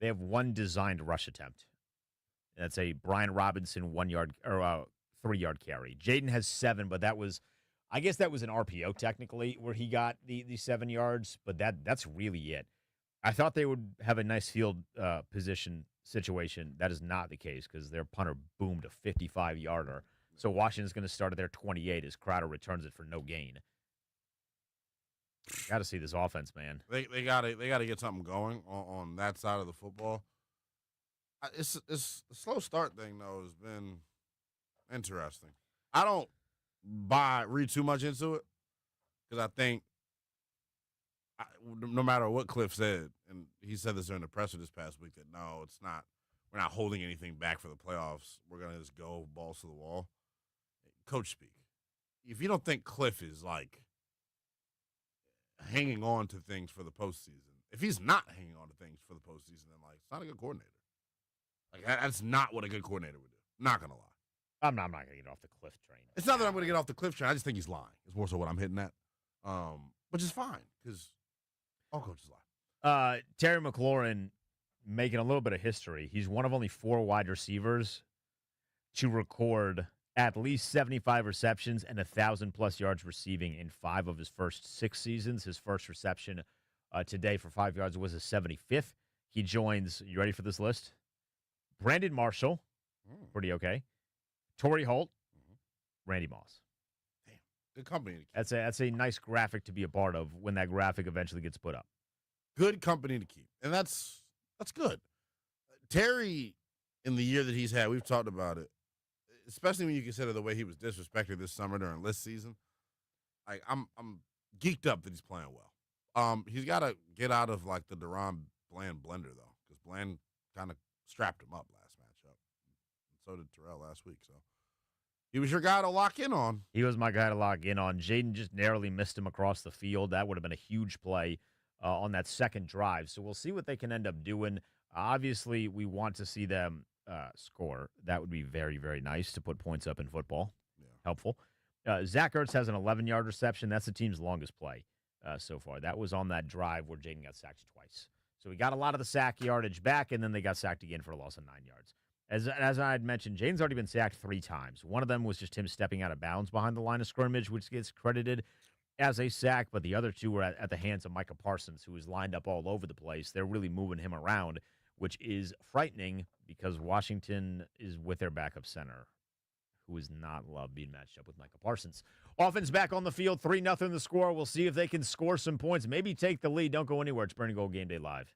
A: They have one designed rush attempt. That's a Brian Robinson 1 yard or 3 yard carry. Jaden has 7, but I guess that was an RPO technically where he got the 7 yards. But that's really it. I thought they would have a nice field position situation. That is not the case because their punter boomed a 55-yarder. So Washington's going to start at their 28 as Crowder returns it for no gain. Got to see this offense, man.
B: They got to get something going on that side of the football. It's the slow start thing though has been interesting. I don't read too much into it because I think no matter what Cliff said, and he said this during the presser this past week, that no, it's not. We're not holding anything back for the playoffs. We're going to just go balls to the wall. Coach speak. If you don't think Cliff is like hanging on to things for the postseason, if he's not hanging on to things for the postseason, then like it's not a good coordinator. Like that's not what a good coordinator would do. Not gonna lie.
A: I'm not gonna get off the Cliff train.
B: It's not that I'm gonna get off the Cliff train. I just think he's lying. It's more so what I'm hitting at, which is fine because all coaches lie.
A: Terry McLaurin making a little bit of history. He's one of only 4 wide receivers to record at least 75 receptions and 1,000+ yards receiving in 5 of his first 6 seasons. His first reception today for 5 yards was his 75th. He joins, you ready for this list? Brandon Marshall, pretty okay. Torrey Holt, Randy Moss.
B: Damn, good company.
A: That's a nice graphic to be a part of when that graphic eventually gets put up.
B: Good company to keep, and that's good. Terry, in the year that he's had, we've talked about it, especially when you consider the way he was disrespected this summer during list season. Like I'm geeked up that he's playing well. He's got to get out of like the Deron Bland blender though, because Bland kind of strapped him up last matchup. And so did Terrell last week. So he was your guy to lock in on.
A: He was my guy to lock in on. Jaden just narrowly missed him across the field. That would have been a huge play on that second drive. So we'll see what they can end up doing. Obviously, we want to see them score. That would be very, very nice to put points up in football. Yeah. Helpful. Zach Ertz has an 11-yard reception. That's the team's longest play so far. That was on that drive where Jaden got sacked twice. So we got a lot of the sack yardage back, and then they got sacked again for a loss of 9 yards. As I had mentioned, Jaden's already been sacked 3 times. One of them was just him stepping out of bounds behind the line of scrimmage, which gets credited as a sack, but the other 2 were at the hands of Micah Parsons, who is lined up all over the place. They're really moving him around, which is frightening because Washington is with their backup center, who is not loved being matched up with Micah Parsons. Offense back on the field, 3-0 the score. We'll see if they can score some points, maybe take the lead. Don't go anywhere. It's Burning Gold Game Day Live.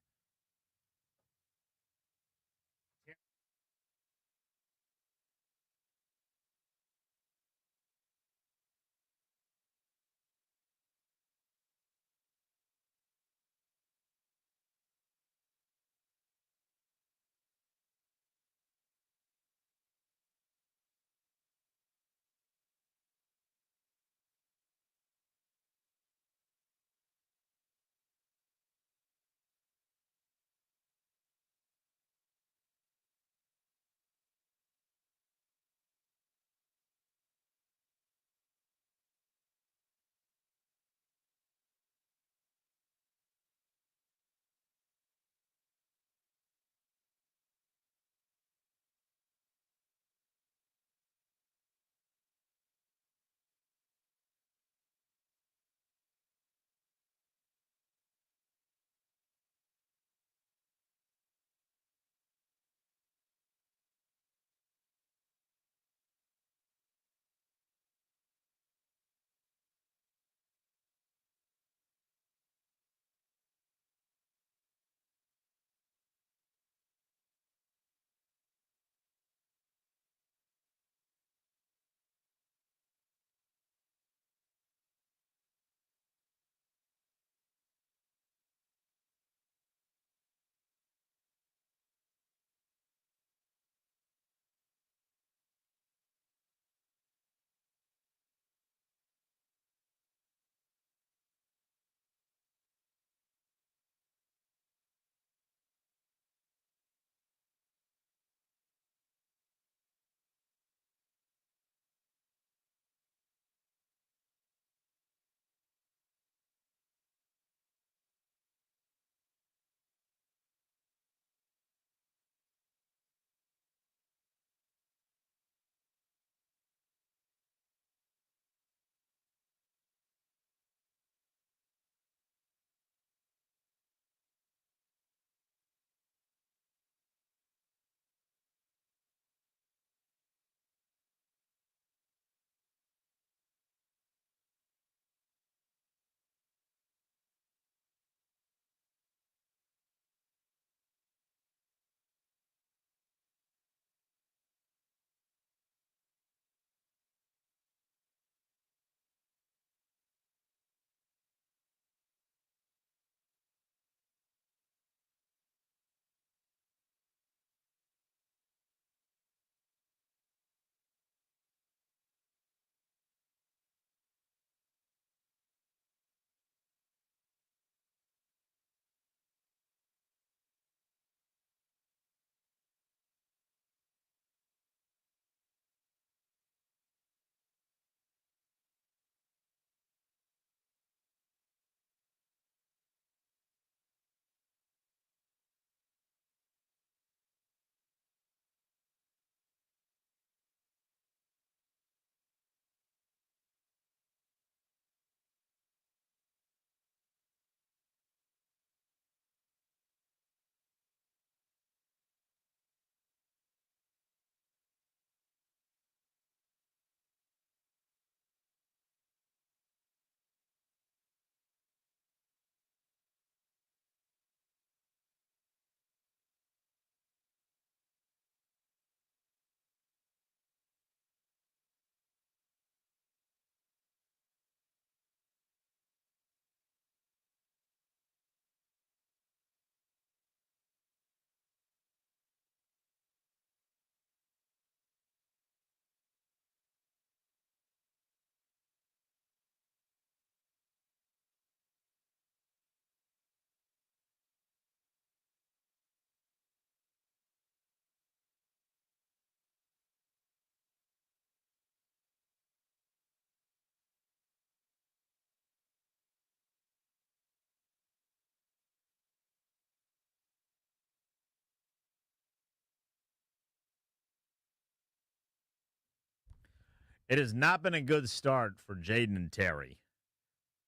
A: It has not been a good start for Jaden and Terry.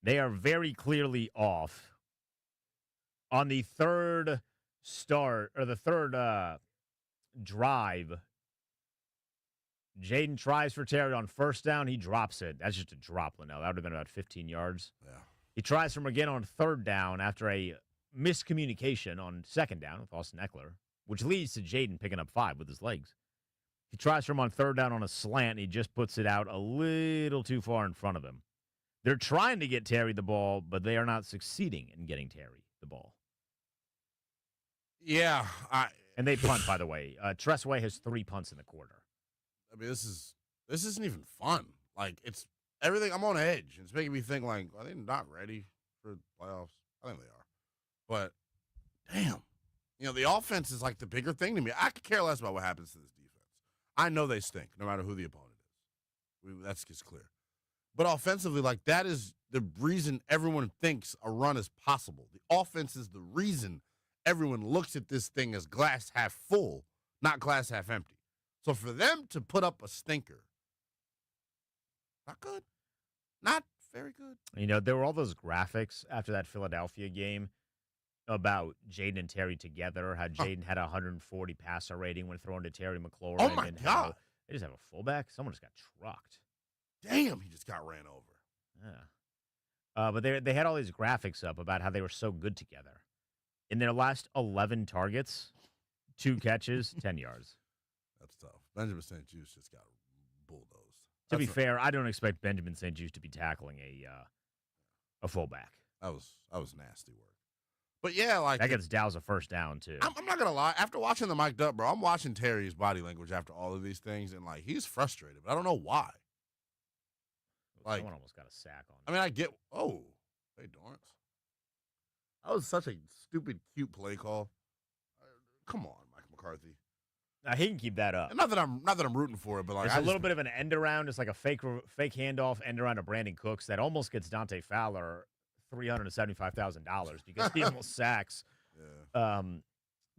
A: They are very clearly off. On the third drive, Jaden tries for Terry on first down. He drops it. That's just a drop, Linnell. That would have been about 15 yards.
B: Yeah.
A: He tries for him again on third down after a miscommunication on second down with Austin Eckler, which leads to Jaden picking up 5 with his legs. He tries for him on third down on a slant, and he just puts it out a little too far in front of him. They're trying to get Terry the ball, but they are not succeeding in getting Terry the ball.
B: Yeah.
A: And they punt, by the way. Tressway has 3 punts in the quarter.
B: I mean, this isn't even fun. Like, it's everything. I'm on edge. It's making me think, like, are they not ready for playoffs? I think they are. But, damn. The offense is, like, the bigger thing to me. I could care less about what happens to this defense. I know they stink, no matter who the opponent is. That's just clear. But offensively, like, that is the reason everyone thinks a run is possible. The offense is the reason everyone looks at this thing as glass half full, not glass half empty. So for them to put up a stinker, not good. Not very good.
A: There were all those graphics after that Philadelphia game about Jaden and Terry together, how Jaden had a 140 passer rating when thrown to Terry McLaurin.
B: Oh, my God.
A: They just have a fullback. Someone just got trucked.
B: Damn, he just got ran over.
A: Yeah. But they had all these graphics up about how they were so good together. In their last 11 targets, 2 catches, 10 yards.
B: That's tough. Benjamin St. Juice just got bulldozed.
A: To be fair, I don't expect Benjamin St. Juice to be tackling a fullback.
B: That was nasty work. But yeah, like
A: that gets Dow's a first down too.
B: I'm not gonna lie. After watching the mic'd up, bro, I'm watching Terry's body language after all of these things, and like he's frustrated, but I don't know why. Like
A: someone almost got a sack on.
B: I mean, I get. Oh, hey, Dorrance. That was such a stupid, cute play call. Come on, Mike McCarthy.
A: He can keep that up.
B: And not that I'm rooting for it, but like
A: it's a little bit of an end around. It's like a fake handoff end around to Brandon Cooks that almost gets Dante Fowler $375,000 because he almost sacks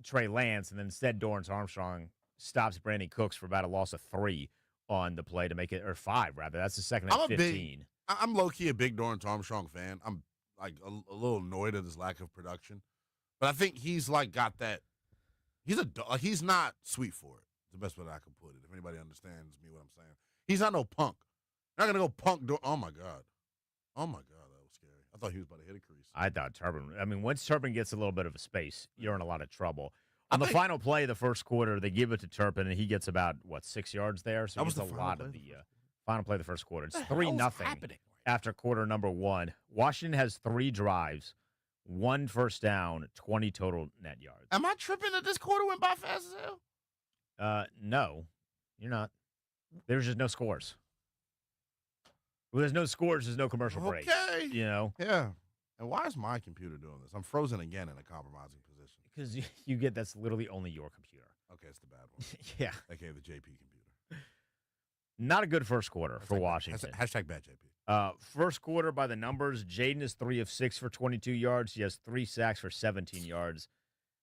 A: Trey Lance, and then instead Dorrance Armstrong stops Brandon Cooks for about a loss of 3 on the play to make it, or 5 rather. That's the second at 15.
B: I'm low key a big Dorrance Armstrong fan. I'm like a little annoyed at his lack of production, but I think he's like got that. He's not sweet for it. It's the best way that I can put it. If anybody understands me, what I'm saying, he's not no punk. Not gonna go punk. Oh my god, that was scary. I thought he was about to hit a crease.
A: I thought Turpin. I mean, once Turpin gets a little bit of a space, you're in a lot of trouble. On the final play of the first quarter, they give it to Turpin, and he gets about 6 yards there. So that was a lot of the final play of the first quarter. It's 3-0 after quarter number 1. Washington has 3 drives. 1 first down, 20 total net yards.
B: Am I tripping that this quarter went by fast as hell?
A: No, you're not. There's just no scores. Well, there's no scores. There's no commercial break.
B: Okay.
A: Yeah.
B: And why is my computer doing this? I'm frozen again in a compromising position.
A: Because you get that's literally only your computer.
B: Okay, it's the bad one.
A: Yeah.
B: AKA the JP computer.
A: Not a good first quarter for Washington.
B: Hashtag bad JP.
A: First quarter by the numbers, Jaden is 3 of 6 for 22 yards. He has 3 sacks for 17 yards.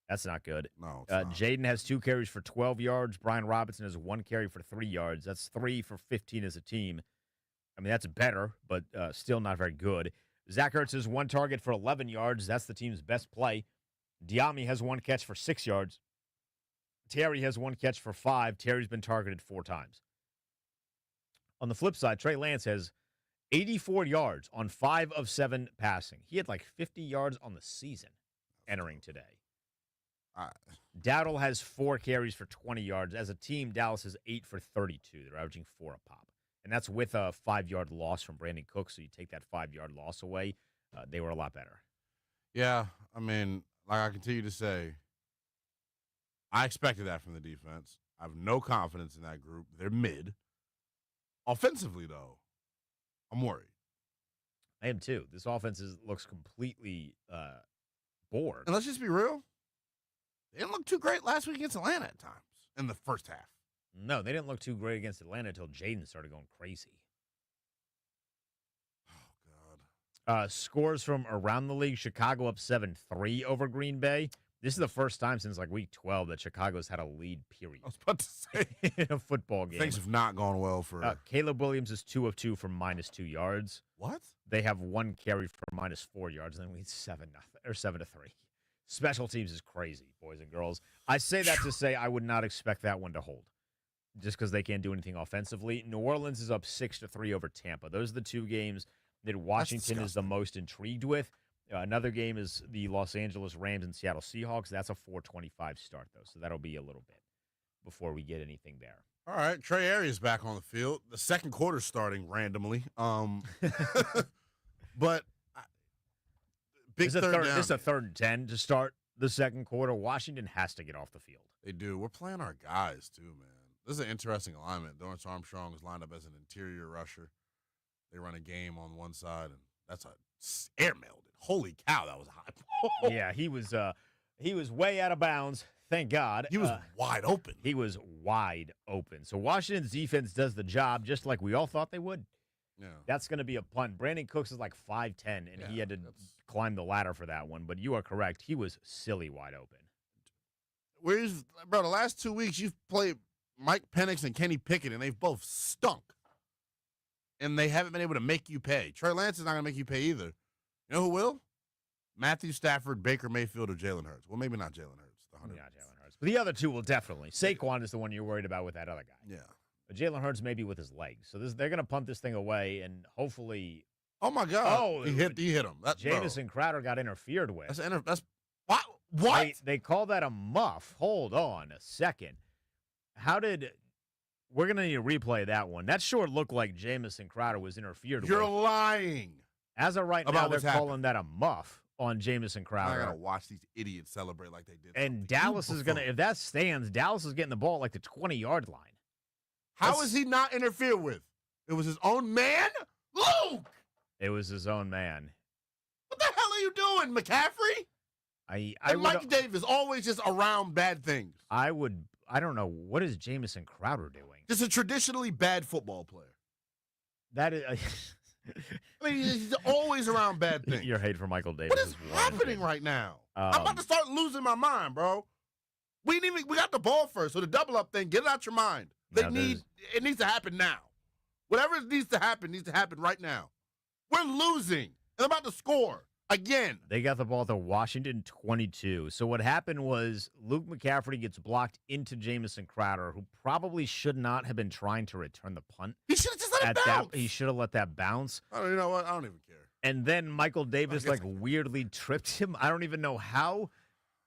A: That's not good.
B: No, it's not.
A: Jaden has 2 carries for 12 yards. Brian Robinson has 1 carry for 3 yards. That's 3 for 15 as a team. I mean, that's better, but still not very good. Zach Ertz has 1 target for 11 yards. That's the team's best play. Diami has 1 catch for 6 yards. Terry has 1 catch for 5. Terry's been targeted 4 times. On the flip side, Trey Lance has 84 yards on 5 of 7 passing. He had like 50 yards on the season entering today. Dowdle has 4 carries for 20 yards. As a team, Dallas is 8 for 32. They're averaging 4 a pop. And that's with a 5-yard loss from Brandon Cooks. So you take that 5-yard loss away, they were a lot better.
B: Yeah, I mean, like I continue to say, I expected that from the defense. I have no confidence in that group. They're mid. Offensively, though, I'm worried.
A: I am too. This offense looks completely bored.
B: And let's just be real. They didn't look too great last week against Atlanta at times in the first half.
A: No, they didn't look too great against Atlanta until Jaden started going crazy.
B: Oh, God.
A: Scores from around the league. Chicago up 7-3 over Green Bay. This is the first time since like week 12 that Chicago's had a lead, period.
B: I was about to say.
A: In a football game.
B: Things have not gone well for.
A: Caleb Williams is 2 of 2 for -2 yards.
B: What?
A: They have 1 carry for -4 yards, and then we 7-0 or 7-3. Special teams is crazy, boys and girls. I say that to say I would not expect that one to hold, just because they can't do anything offensively. New Orleans is up 6-3 over Tampa. Those are the 2 games that Washington is the most intrigued with. Another game is the Los Angeles Rams and Seattle Seahawks. That's a 4:25 start, though, so that'll be a little bit before we get anything there.
B: All right, Trey Arias back on the field. The second quarter starting randomly. But big third down.
A: This is a 3rd and 10 to start the second quarter. Washington has to get off the field.
B: They do. We're playing our guys, too, man. This is an interesting alignment. Dorrance Armstrong is lined up as an interior rusher. They run a game on one side, and that's a airmailed it. Holy cow, that was a high ball.
A: Yeah, he was way out of bounds. Thank God.
B: He was wide open.
A: He was wide open. So Washington's defense does the job just like we all thought they would.
B: Yeah.
A: That's going to be a punt. Brandon Cooks is like 5'10", and he had to climb the ladder for that one. But you are correct. He was silly wide open.
B: Bro, the last 2 weeks you've played Mike Penix and Kenny Pickett, and they've both stunk. And they haven't been able to make you pay. Trey Lance is not going to make you pay either. You know who will? Matthew Stafford, Baker Mayfield, or Jalen Hurts. Well, maybe not Jalen Hurts.
A: Yeah, Jalen Hurts. But the other 2 will definitely. Saquon is the one you're worried about with that other guy.
B: Yeah.
A: But Jalen Hurts maybe with his legs. So they're going to punt this thing away, and hopefully.
B: Oh my God! Oh, he hit him.
A: Jamison Crowder got interfered with.
B: That's what?
A: They call that a muff. Hold on a second. We're going to need a replay of that one. That sure looked like Jamison Crowder was interfered with.
B: You're lying.
A: As of right now, they're calling that a muff on Jamison Crowder.
B: I got to watch these idiots celebrate like they did.
A: And Dallas is going to, if that stands, Dallas is getting the ball at like the 20-yard line.
B: How is he not interfered with? It was his own man? Luke!
A: It was his own man.
B: What the hell are you doing, McCaffrey? And Mike Davis always just around bad things.
A: I don't know. What is Jamison Crowder doing?
B: Just a traditionally bad football player.
A: That is.
B: I mean, he's always around bad things.
A: Your hate for Michael Davis.
B: What is happening right now? I'm about to start losing my mind, bro. We got the ball first, so the double up thing, get it out your mind. It needs to happen now. Whatever needs to happen right now. We're losing. They're about to score again.
A: They got the ball at the Washington 22. So what happened was Luke McCaffrey gets blocked into Jamison Crowder, who probably should not have been trying to return the punt.
B: He should have just let it bounce.
A: He should have let that bounce.
B: You know what? I don't even care.
A: And then Michael Davis weirdly tripped him. I don't even know how.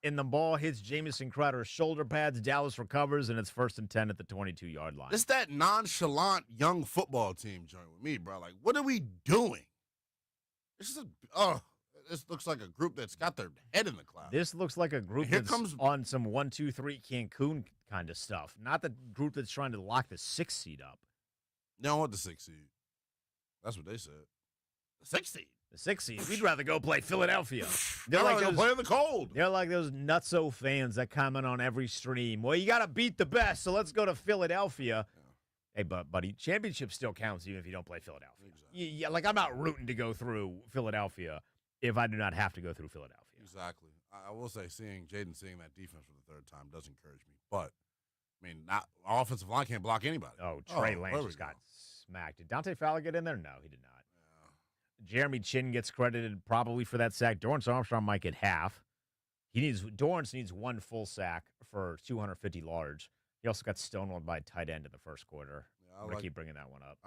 A: And the ball hits Jamison Crowder's shoulder pads. Dallas recovers, and it's 1st and 10 at the 22-yard line.
B: It's that nonchalant young football team joint with me, bro. Like, what are we doing? It's just this looks like a group that's got their head in the clouds.
A: This looks like a group that's on some 1, 2, 3 Cancun kind of stuff. Not the group that's trying to lock the 6th seed up.
B: They don't want the 6th seed. That's what they said. The 6th seed.
A: The 6th seed. We'd rather go play Philadelphia.
B: They're like those, play in the cold.
A: They're like those nutso fans that comment on every stream. Well, you got to beat the best, so let's go to Philadelphia. Yeah. Hey, buddy, championship still counts even if you don't play Philadelphia. Exactly. Yeah, like I'm not rooting to go through Philadelphia if I do not have to go through Philadelphia.
B: Exactly. I will say seeing that defense for the 3rd time does encourage me. But, I mean, our offensive line can't block anybody.
A: Oh, Trey Lance just got smacked. Did Dante Fowler get in there? No, he did not. Jeremy Chin gets credited probably for that sack. Dorrance Armstrong might get half. Dorrance needs 1 full sack for 250 large. He also got stonewalled by a tight end in the 1st quarter. Yeah, I'm going to keep bringing that one up.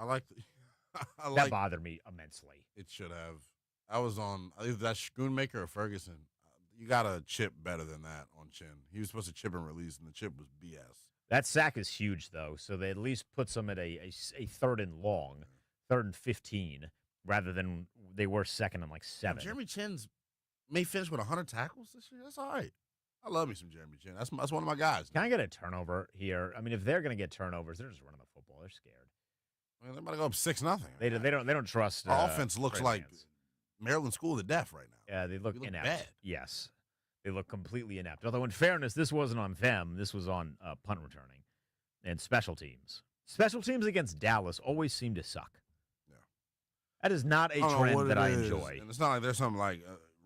A: That bothered me immensely.
B: It should have. I was on either that Schoonmaker or Ferguson. You got to chip better than that on Chin. He was supposed to chip and release, and the chip was BS.
A: That sack is huge, though, so they at least puts them at a 3rd and long, 3rd and 15. Rather than they were 2nd and like 7.
B: Jeremy Chin's may finish with 100 tackles this year. That's all right. I love me some Jeremy Chin. That's one of my guys.
A: Can I get a turnover here? I mean, if they're going to get turnovers, they're just running the football. They're scared.
B: I mean, they're about to go up 6-0.
A: They don't trust.
B: Our offense looks like Maryland School of the Deaf right now.
A: Yeah, they look inept.
B: Bad.
A: Yes, they look completely inept. Although, in fairness, this wasn't on them. This was on punt returning and special teams. Special teams against Dallas always seem to suck. That is not a trend that I enjoy.
B: And it's not like there's some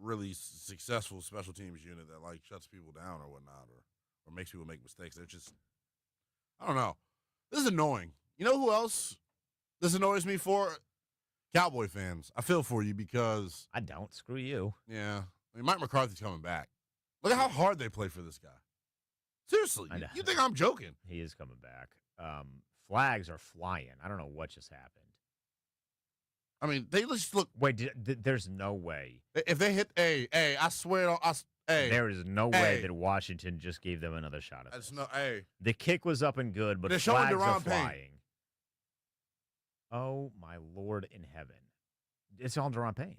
B: really successful special teams unit that like shuts people down or whatnot, or makes people make mistakes. They're just, I don't know. This is annoying. You know who else this annoys me for? Cowboy fans. I feel for you because
A: I don't. Screw you.
B: Yeah, I mean Mike McCarthy's coming back. Look at how hard they play for this guy. Seriously, you think I'm joking?
A: He is coming back. Flags are flying. I don't know what just happened.
B: I mean, they just look.
A: Wait, there's no way.
B: If they hit I swear,
A: there is no way that Washington just gave them another shot at this. The kick was up and good, but
B: they're
A: flags
B: showing
A: are
B: Deron
A: flying.
B: Payne.
A: Oh, my Lord in heaven. It's on Deron Payne.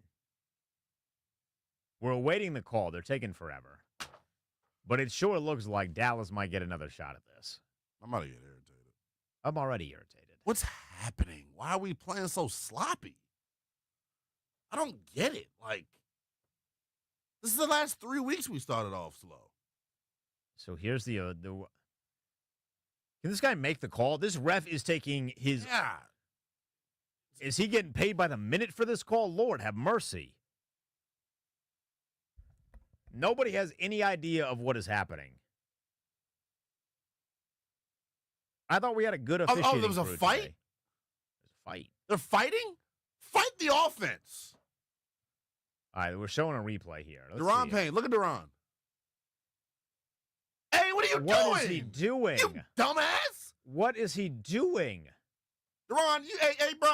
A: We're awaiting the call. They're taking forever. But it sure looks like Dallas might get another shot at this.
B: I'm about to get irritated.
A: I'm already irritated.
B: What's happening? Why are we playing so sloppy? I don't get it. Like, this is the last 3 weeks we started off slow.
A: So here's the can this guy make the call? This ref is taking his.
B: Yeah.
A: Is he getting paid by the minute for this call? Lord, have mercy. Nobody has any idea of what is happening. I thought we had a good officiating.
B: There was a fight?
A: There's a fight.
B: They're fighting? Fight the offense.
A: All right, we're showing a replay here.
B: Deron Payne. Look at Deron. Hey, what are you doing?
A: What is he doing?
B: You dumbass.
A: What is he doing?
B: Deron, hey, bro.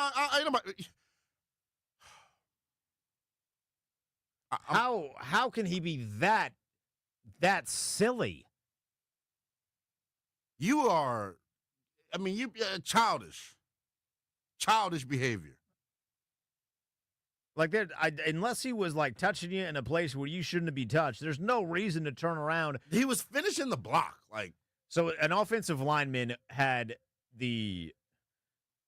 A: How can he be that silly?
B: You are, childish behavior.
A: Like unless he was like touching you in a place where you shouldn't be touched, there's no reason to turn around.
B: He was finishing the block,
A: So an offensive lineman had the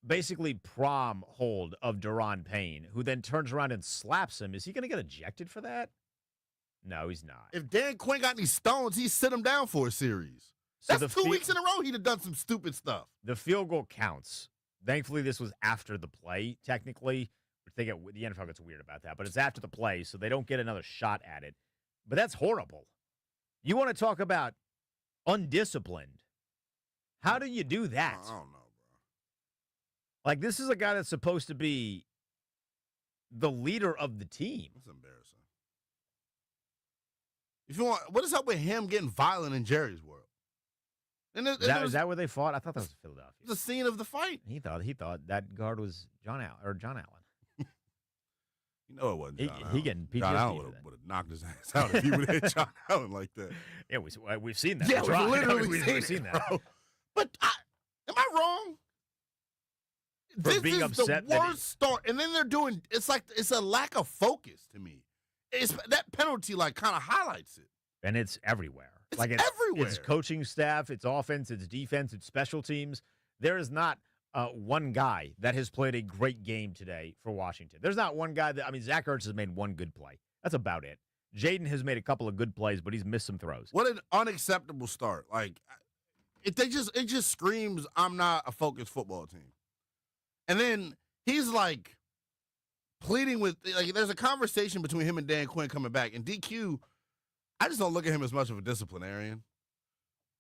A: basically prom hold of Deron Payne, who then turns around and slaps him. Is he going to get ejected for that? No, he's not.
B: If Dan Quinn got any stones, he'd sit him down for a series. So that's 2 weeks in a row he'd have done some stupid stuff.
A: The field goal counts. Thankfully, this was after the play, technically. The NFL gets weird about that, but it's after the play, so they don't get another shot at it. But that's horrible. You want to talk about undisciplined. How do you do that?
B: I don't know, bro.
A: Like, this is a guy that's supposed to be the leader of the team.
B: That's embarrassing. If you want, what is up with him getting violent in Jerry's world?
A: Is that where they fought? I thought that was Philadelphia.
B: The scene of the fight.
A: He thought that guard was John Allen.
B: You know it wasn't John Allen.
A: He getting PTSD.
B: John Allen would have knocked his ass out if he would have hit John Allen like that.
A: Yeah, we've seen that.
B: Yeah, we've literally
A: we've seen that.
B: Bro. But am I wrong? This
A: being
B: is
A: upset
B: the worst start, and then they're doing. It's a lack of focus to me. That penalty kind of highlights it,
A: and it's everywhere.
B: It's everywhere.
A: It's coaching staff, it's offense, it's defense, it's special teams. There is not one guy that has played a great game today for Washington. There's not one guy Zach Ertz has made one good play. That's about it. Jaden has made a couple of good plays, but he's missed some throws.
B: What an unacceptable start! It just screams, "I'm not a focused football team." And then he's pleading with there's a conversation between him and Dan Quinn coming back, and DQ. I just don't look at him as much of a disciplinarian,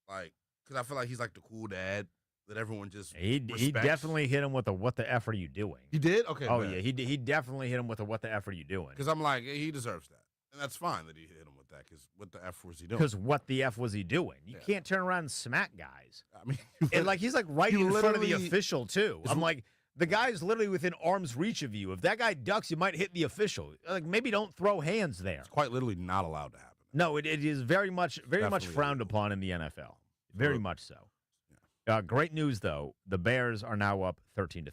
B: because I feel like he's the cool dad that everyone just
A: he definitely hit him with a "What the F are you doing?"
B: He did? Okay.
A: Oh yeah, he definitely hit him with a "What the F are you doing?"
B: Because I'm he deserves that, and that's fine that he hit him with that. Because what the F was he doing?
A: Because what the F was he doing? You can't turn around and smack guys.
B: I mean,
A: and he's right in front of the official too. I'm the guy's literally within arm's reach of you. If that guy ducks, you might hit the official. Maybe don't throw hands there.
B: It's quite literally not allowed to happen.
A: No, it is very much frowned upon in the NFL. Very much so. Yeah. Great news though. The Bears are now up 13-3.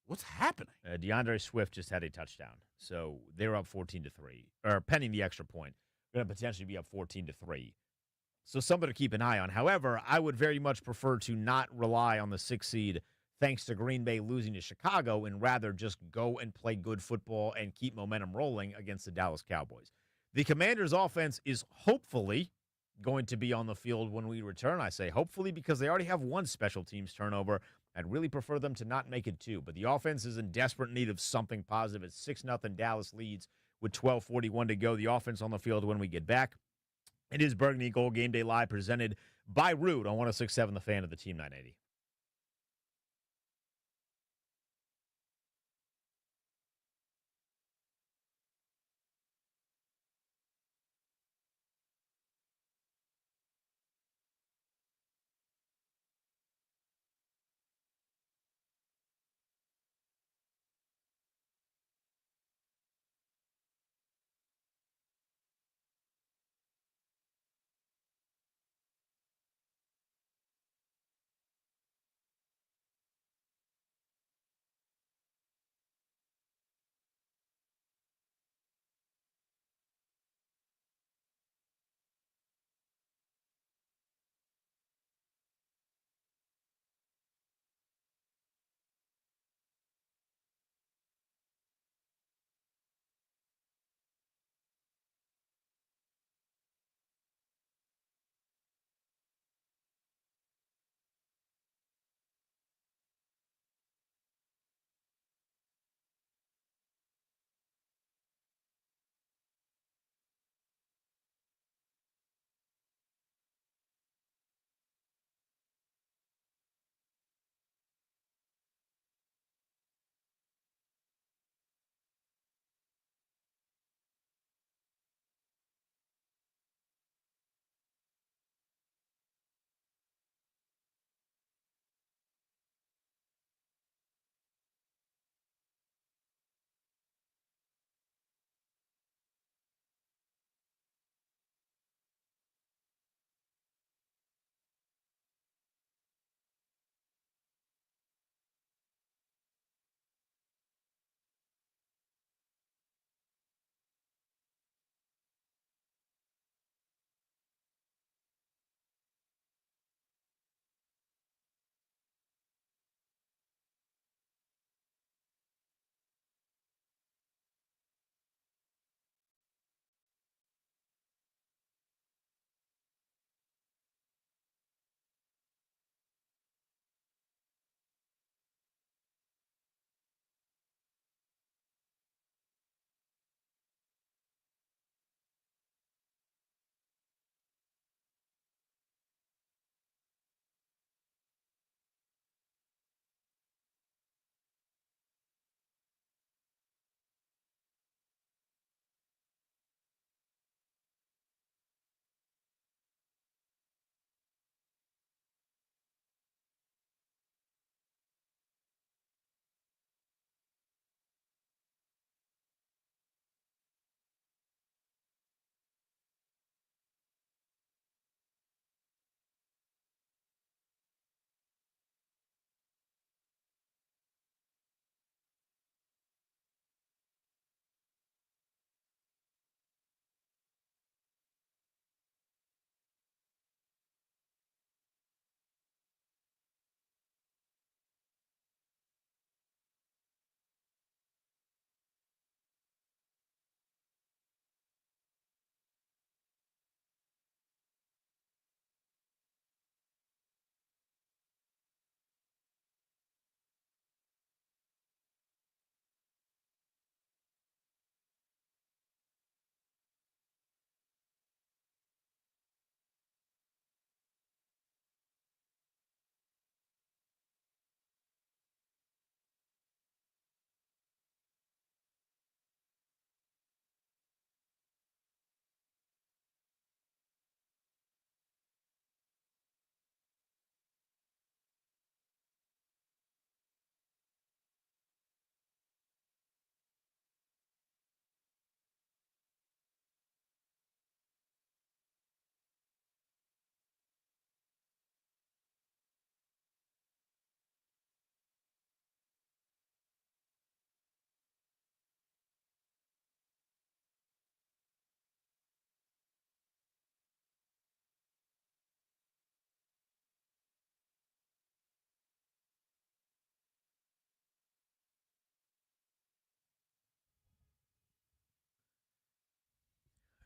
B: What's happening?
A: DeAndre Swift just had a touchdown, so they're up 14-3, or pending the extra point. Going to potentially be up 14-3. So something to keep an eye on. However, I would very much prefer to not rely on the 6th seed thanks to Green Bay losing to Chicago, and rather just go and play good football and keep momentum rolling against the Dallas Cowboys. The Commanders' offense is hopefully going to be on the field when we return. I say hopefully because they already have one special teams turnover. I'd really prefer them to not make it two. But the offense is in desperate need of something positive. It's 6-0 Dallas leads with 12:41 to go. The offense on the field when we get back. It is Burgundy Gold Game Day Live presented by Root on 106.7 The Fan of the Team 980.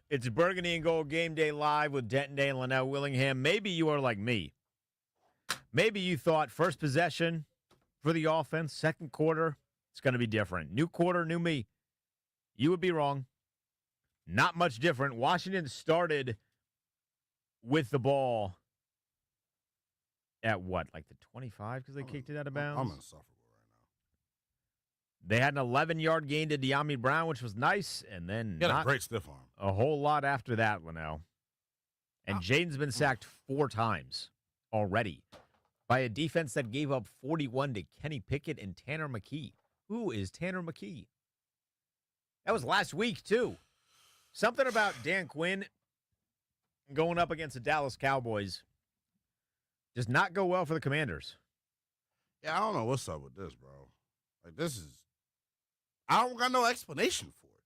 A: It's Burgundy and Gold Game Day Live with Denton Day and Linnell Willingham. Maybe you are like me. Maybe you thought first possession for the offense, second quarter, it's going to be different. New quarter, new me. You would be wrong. not much different. Washington started with the ball at what, like the 25 because they kicked it out of bounds?
B: I'm insufferable right now.
A: They had an 11-yard gain to De'Ami Brown, which was nice, and then
B: He had
A: not
B: a great stiff arm.
A: a whole lot after that, Linnell. And Jaden's been sacked 4 times already by a defense that gave up 41 to Kenny Pickett and Tanner McKee. Who is Tanner McKee? That was last week, too. Something about Dan Quinn going up against the Dallas Cowboys does not go well for the Commanders.
B: Yeah, I don't know what's up with this, bro. Like, I don't got no explanation for it.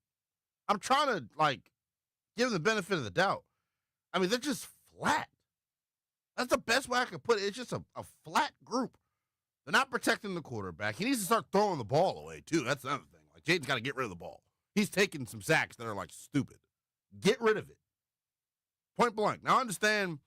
B: I'm trying to, give them the benefit of the doubt. I mean, they're just flat. That's the best way I could put it. It's just a flat group. They're not protecting the quarterback. He needs to start throwing the ball away, too. That's another thing. Like, Jaden's got to get rid of the ball. He's taking some sacks that are, stupid. Get rid of it. Point blank. Now, I understand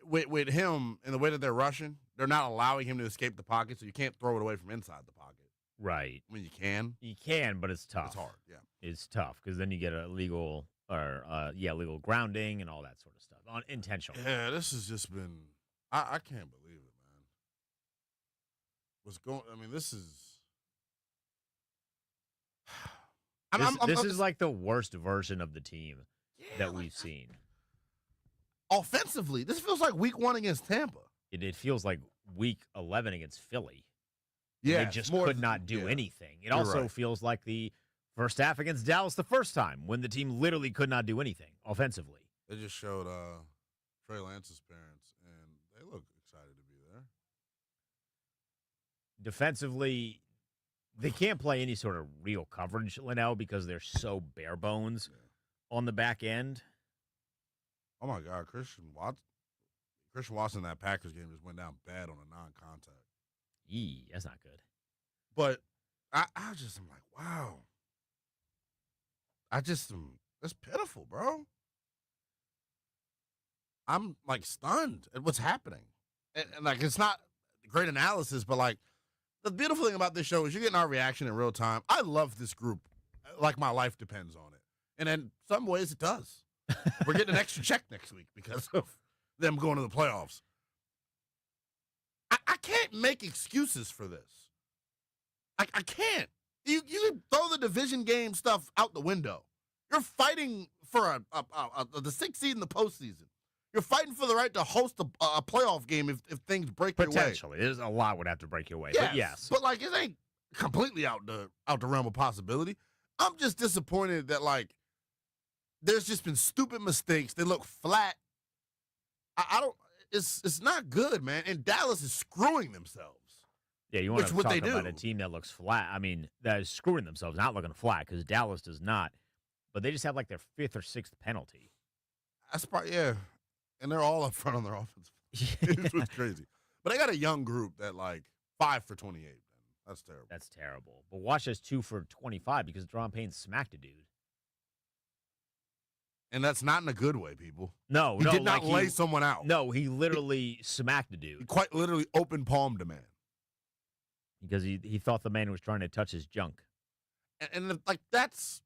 B: with him and the way that they're rushing, they're not allowing him to escape the pocket, so you can't throw it away from inside the pocket.
A: Right.
B: I mean, you can.
A: You can, but it's tough.
B: It's hard, yeah.
A: It's tough because then you get a legal grounding and all that sort of stuff. Intentional.
B: Yeah, this has just been I can't believe it, man. This is
A: this is like the worst version of the team that we've seen.
B: Offensively, this feels like week 1 against Tampa.
A: It feels like week 11 against Philly.
B: Yeah,
A: they just could not do anything. It also feels like the first half against Dallas the first time when the team literally could not do anything offensively.
B: They just showed Trey Lance's parents, and they look excited to be there.
A: Defensively, they can't play any sort of real coverage, Linnell, because they're so bare bones on the back end.
B: Oh, my God. Christian Watson in that Packers game just went down bad on a non-contact.
A: That's not good.
B: But I'm like, wow. It's pitiful, bro. I'm, stunned at what's happening. And it's not great analysis, but, the beautiful thing about this show is you're getting our reaction in real time. I love this group like my life depends on it. And in some ways it does. We're getting an extra check next week because of them going to the playoffs. I can't make excuses for this. I can't. You can throw the division game stuff out the window. You're fighting for the 6th seed in the postseason. You're fighting for the right to host a playoff game if things break your way.
A: Potentially. There's a lot would have to break your way.
B: Yes,
A: but yes.
B: But, it ain't completely out the realm of possibility. I'm just disappointed that, there's just been stupid mistakes. They look flat. I don't. It's not good, man. And Dallas is screwing themselves.
A: Yeah, you want to talk about a team that looks flat. I mean, that is screwing themselves, not looking flat, because Dallas does not. But they just have their 5th or 6th penalty.
B: That's probably, yeah. And they're all up front on their offense. It's what's crazy. But they got a young group that 5 for 28. Man. That's terrible.
A: That's terrible. But watch us 2 for 25 because Deron Payne smacked a dude.
B: And that's not in a good way, people.
A: No,
B: he did not lay someone out.
A: No, he literally smacked a dude.
B: He quite literally open palmed a man.
A: Because he thought the man was trying to touch his junk.
B: And that's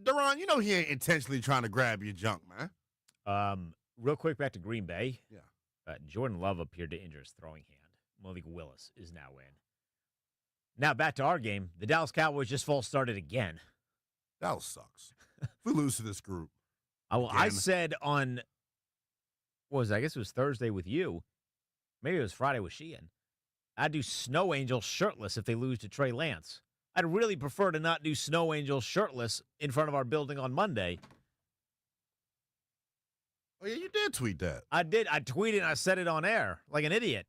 B: Deron, he ain't intentionally trying to grab your junk, man.
A: Real quick, back to Green Bay.
B: Yeah.
A: Jordan Love appeared to injure his throwing hand. Malik Willis is now in. Now back to our game. The Dallas Cowboys just false started again.
B: Dallas sucks. If we lose to this group.
A: I said on, I guess it was Thursday with you. Maybe it was Friday with Sheehan. I'd do Snow Angels shirtless if they lose to Trey Lance. I'd really prefer to not do Snow Angels shirtless in front of our building on Monday.
B: Oh, yeah, you did tweet that.
A: I did. I tweeted and I said it on air like an idiot.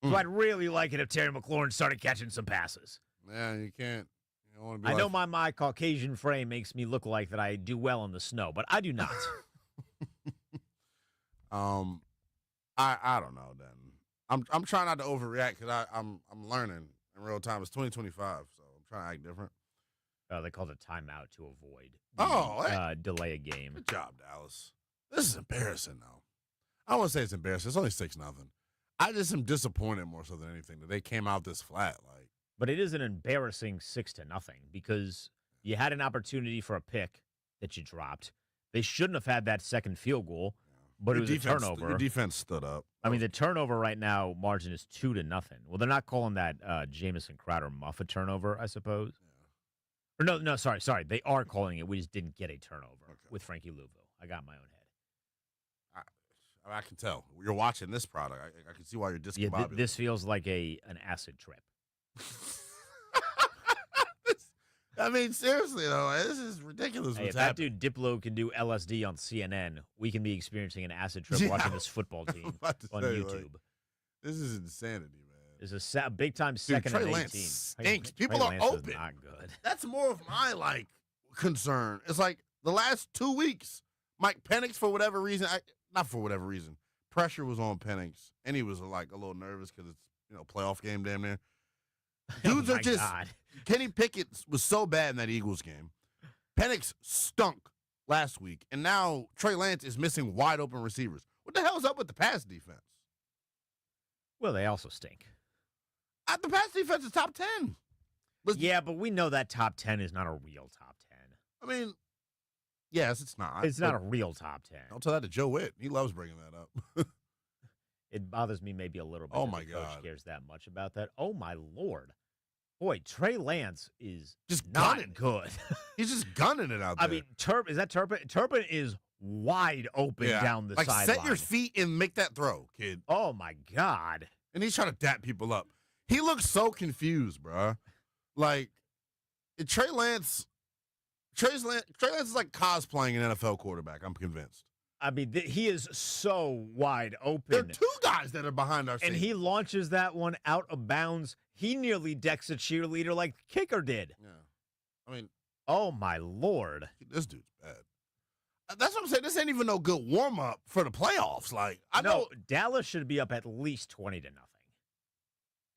A: So I'd really like it if Terry McLaurin started catching some passes.
B: Yeah, you can't. You don't want to be
A: I know my Caucasian frame makes me look like that I do well in the snow, but I do not.
B: I don't know, then. I'm trying not to overreact because I'm learning in real time. It's 2025, so I'm trying to act different.
A: They called a timeout to avoid delay a game.
B: Good job, Dallas. This is embarrassing, though. I don't want to say it's embarrassing. It's only 6-0. I just am disappointed more so than anything that they came out this flat.
A: But it is an embarrassing 6-0 because you had an opportunity for a pick that you dropped. They shouldn't have had that second field goal, but
B: Your
A: it was
B: defense,
A: a turnover.
B: Your defense stood up.
A: I mean, the turnover right now margin is 2-0. Well, they're not calling that Jamison Crowder muff a turnover, I suppose. Yeah. Or no, sorry. They are calling it. We just didn't get a turnover with Frankie Louisville. I got my own head.
B: I can tell. You're watching this product. I can see why you're discombobulated.
A: Yeah, this feels like an acid trip.
B: I mean, seriously, though, this is ridiculous.
A: Hey, if that dude Diplo can do LSD on CNN, we can be experiencing an acid trip watching this football team on YouTube.
B: This is insanity, man.
A: This is a big-time second
B: Trey
A: and 18.
B: Lance stinks.
A: Trey
B: People
A: Lance
B: are open.
A: Is not good.
B: That's more of my, concern. It's like the last 2 weeks, Mike Penix, for whatever reason, not for whatever reason, pressure was on Penix, and he was, a little nervous because it's, playoff game damn near. Dudes are just God. Kenny Pickett was so bad in that Eagles game. Penix stunk last week, and now Trey Lance is missing wide open receivers. What the hell is up with the pass defense?
A: Well, they also stink.
B: The pass defense is top 10.
A: Yeah, but we know that top 10 is not a real top 10.
B: I mean, yes, it's not.
A: It's not a real top 10.
B: I'll tell that to Joe Witt. He loves bringing that up.
A: It bothers me maybe a little bit.
B: Oh, my
A: the
B: God.
A: Coach cares that much about that. Oh, my Lord. Boy, Trey Lance is
B: just
A: not
B: gunning.
A: Good.
B: He's just gunning it out there.
A: I mean, is that Turpin? Turpin is wide open down the sideline.
B: Set your feet and make that throw, kid.
A: Oh, my God.
B: And he's trying to dap people up. He looks so confused, bro. Trey Lance is like cosplaying an NFL quarterback, I'm convinced.
A: I mean, he is so wide open.
B: There are two guys that are behind our
A: and he launches that one out of bounds. He nearly decks a cheerleader like the kicker did.
B: Yeah. I mean,
A: oh, my Lord.
B: This dude's bad. That's what I'm saying. This ain't even no good warm-up for the playoffs. I know
A: Dallas should be up at least 20-0.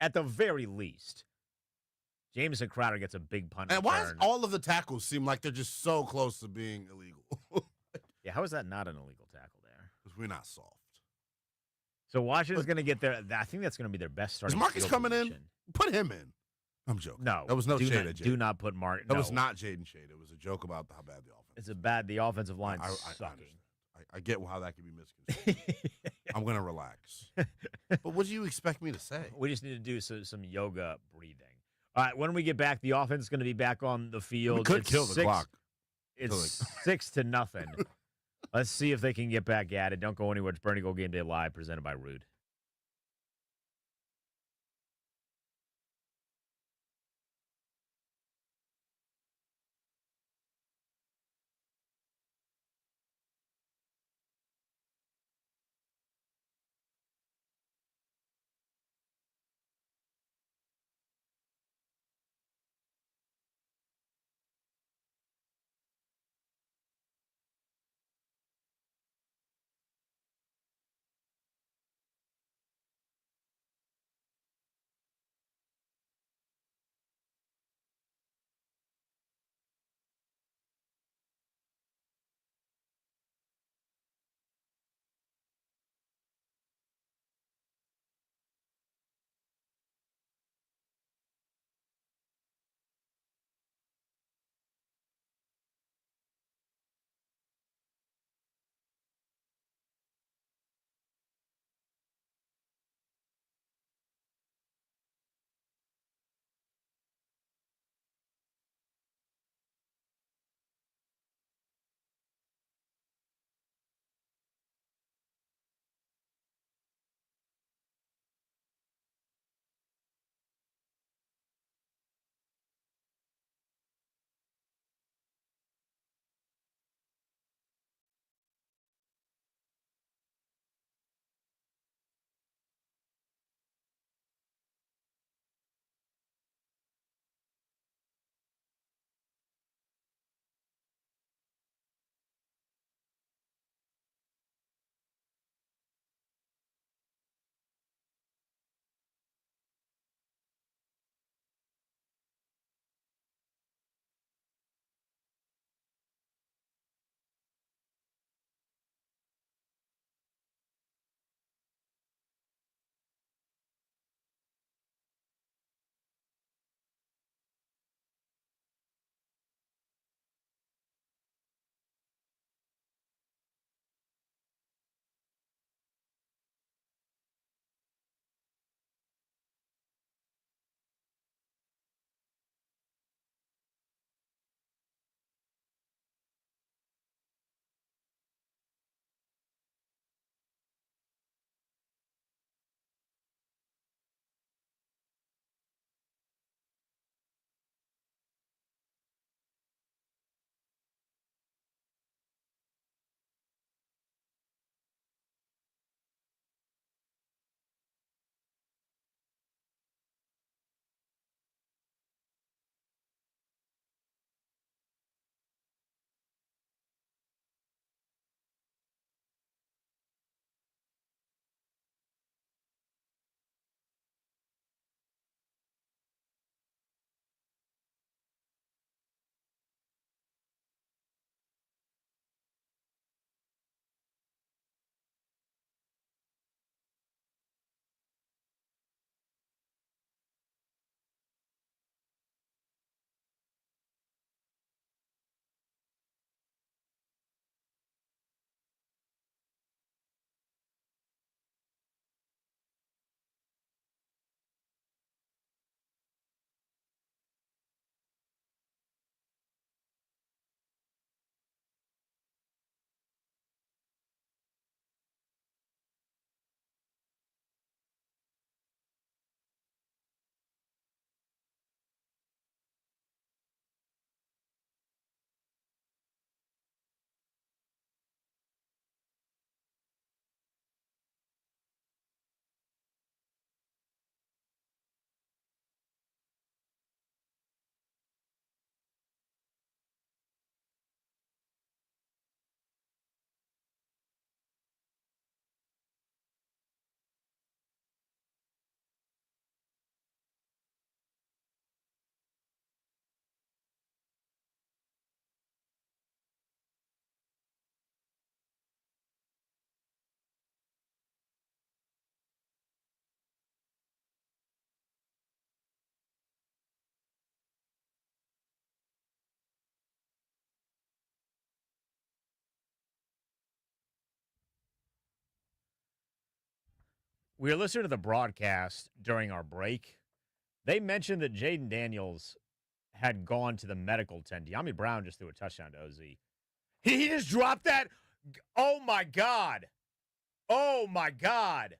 A: At the very least. Jamison Crowder gets a big punt.
B: And why does all of the tackles seem like they're just so close to being illegal?
A: Yeah, how is that not an illegal tackle there?
B: Because we're not soft.
A: So Washington's going to get their. I think that's going to be their best starting.
B: Is Marcus coming
A: position.
B: in? Put him in. I'm joking.
A: No,
B: that was no shade at Jaden.
A: Do not put Mark.
B: That was not Jaden shade. It was a joke about how bad the offense.
A: It's the offensive line sucking.
B: I get how that could be misconstrued. I'm going to relax. But what do you expect me to say?
A: We just need to do some yoga breathing. All right, when we get back, the offense is going to be back on the field.
B: We could kill the clock.
A: It's 6-0. Let's see if they can get back at it. Don't go anywhere. It's Burgundy Gold Game Day Live, presented by Rude. we were listening to the broadcast during our break. They mentioned that Jaden Daniels had gone to the medical tent. De'Ami Brown just threw a touchdown to OZ. He just dropped that. Oh, my God. Oh, my God.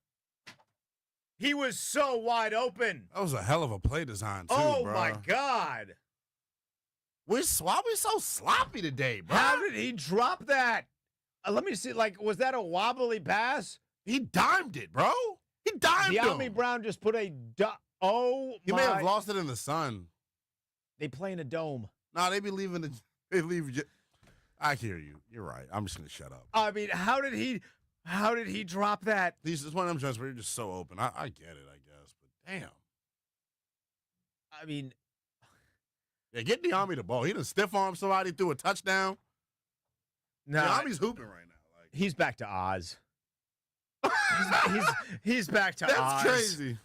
A: He was so wide open.
B: That was a hell of a play design, too,
A: Oh,
B: bro.
A: my God.
B: Why we so sloppy today, bro?
A: How did he drop that? Let me see. Like, was that a wobbly pass?
B: He dimed it, bro. He dimed
A: De'Ami
B: him.
A: Brown just put a...
B: He may have lost it in the sun.
A: They play in a dome.
B: No, they be leaving the... They leave... I hear you. You're right. I'm just going to shut up.
A: I mean, how did he drop that?
B: It's one of them jumps where you're just so open. I get it, I guess. But damn.
A: I mean...
B: Yeah, get De'Ami the ball. He done stiff-arm somebody through a touchdown.
A: No,
B: De'Ami's hooping right now. Like,
A: he's back to Oz. he's back to
B: that's
A: Oz.
B: crazy.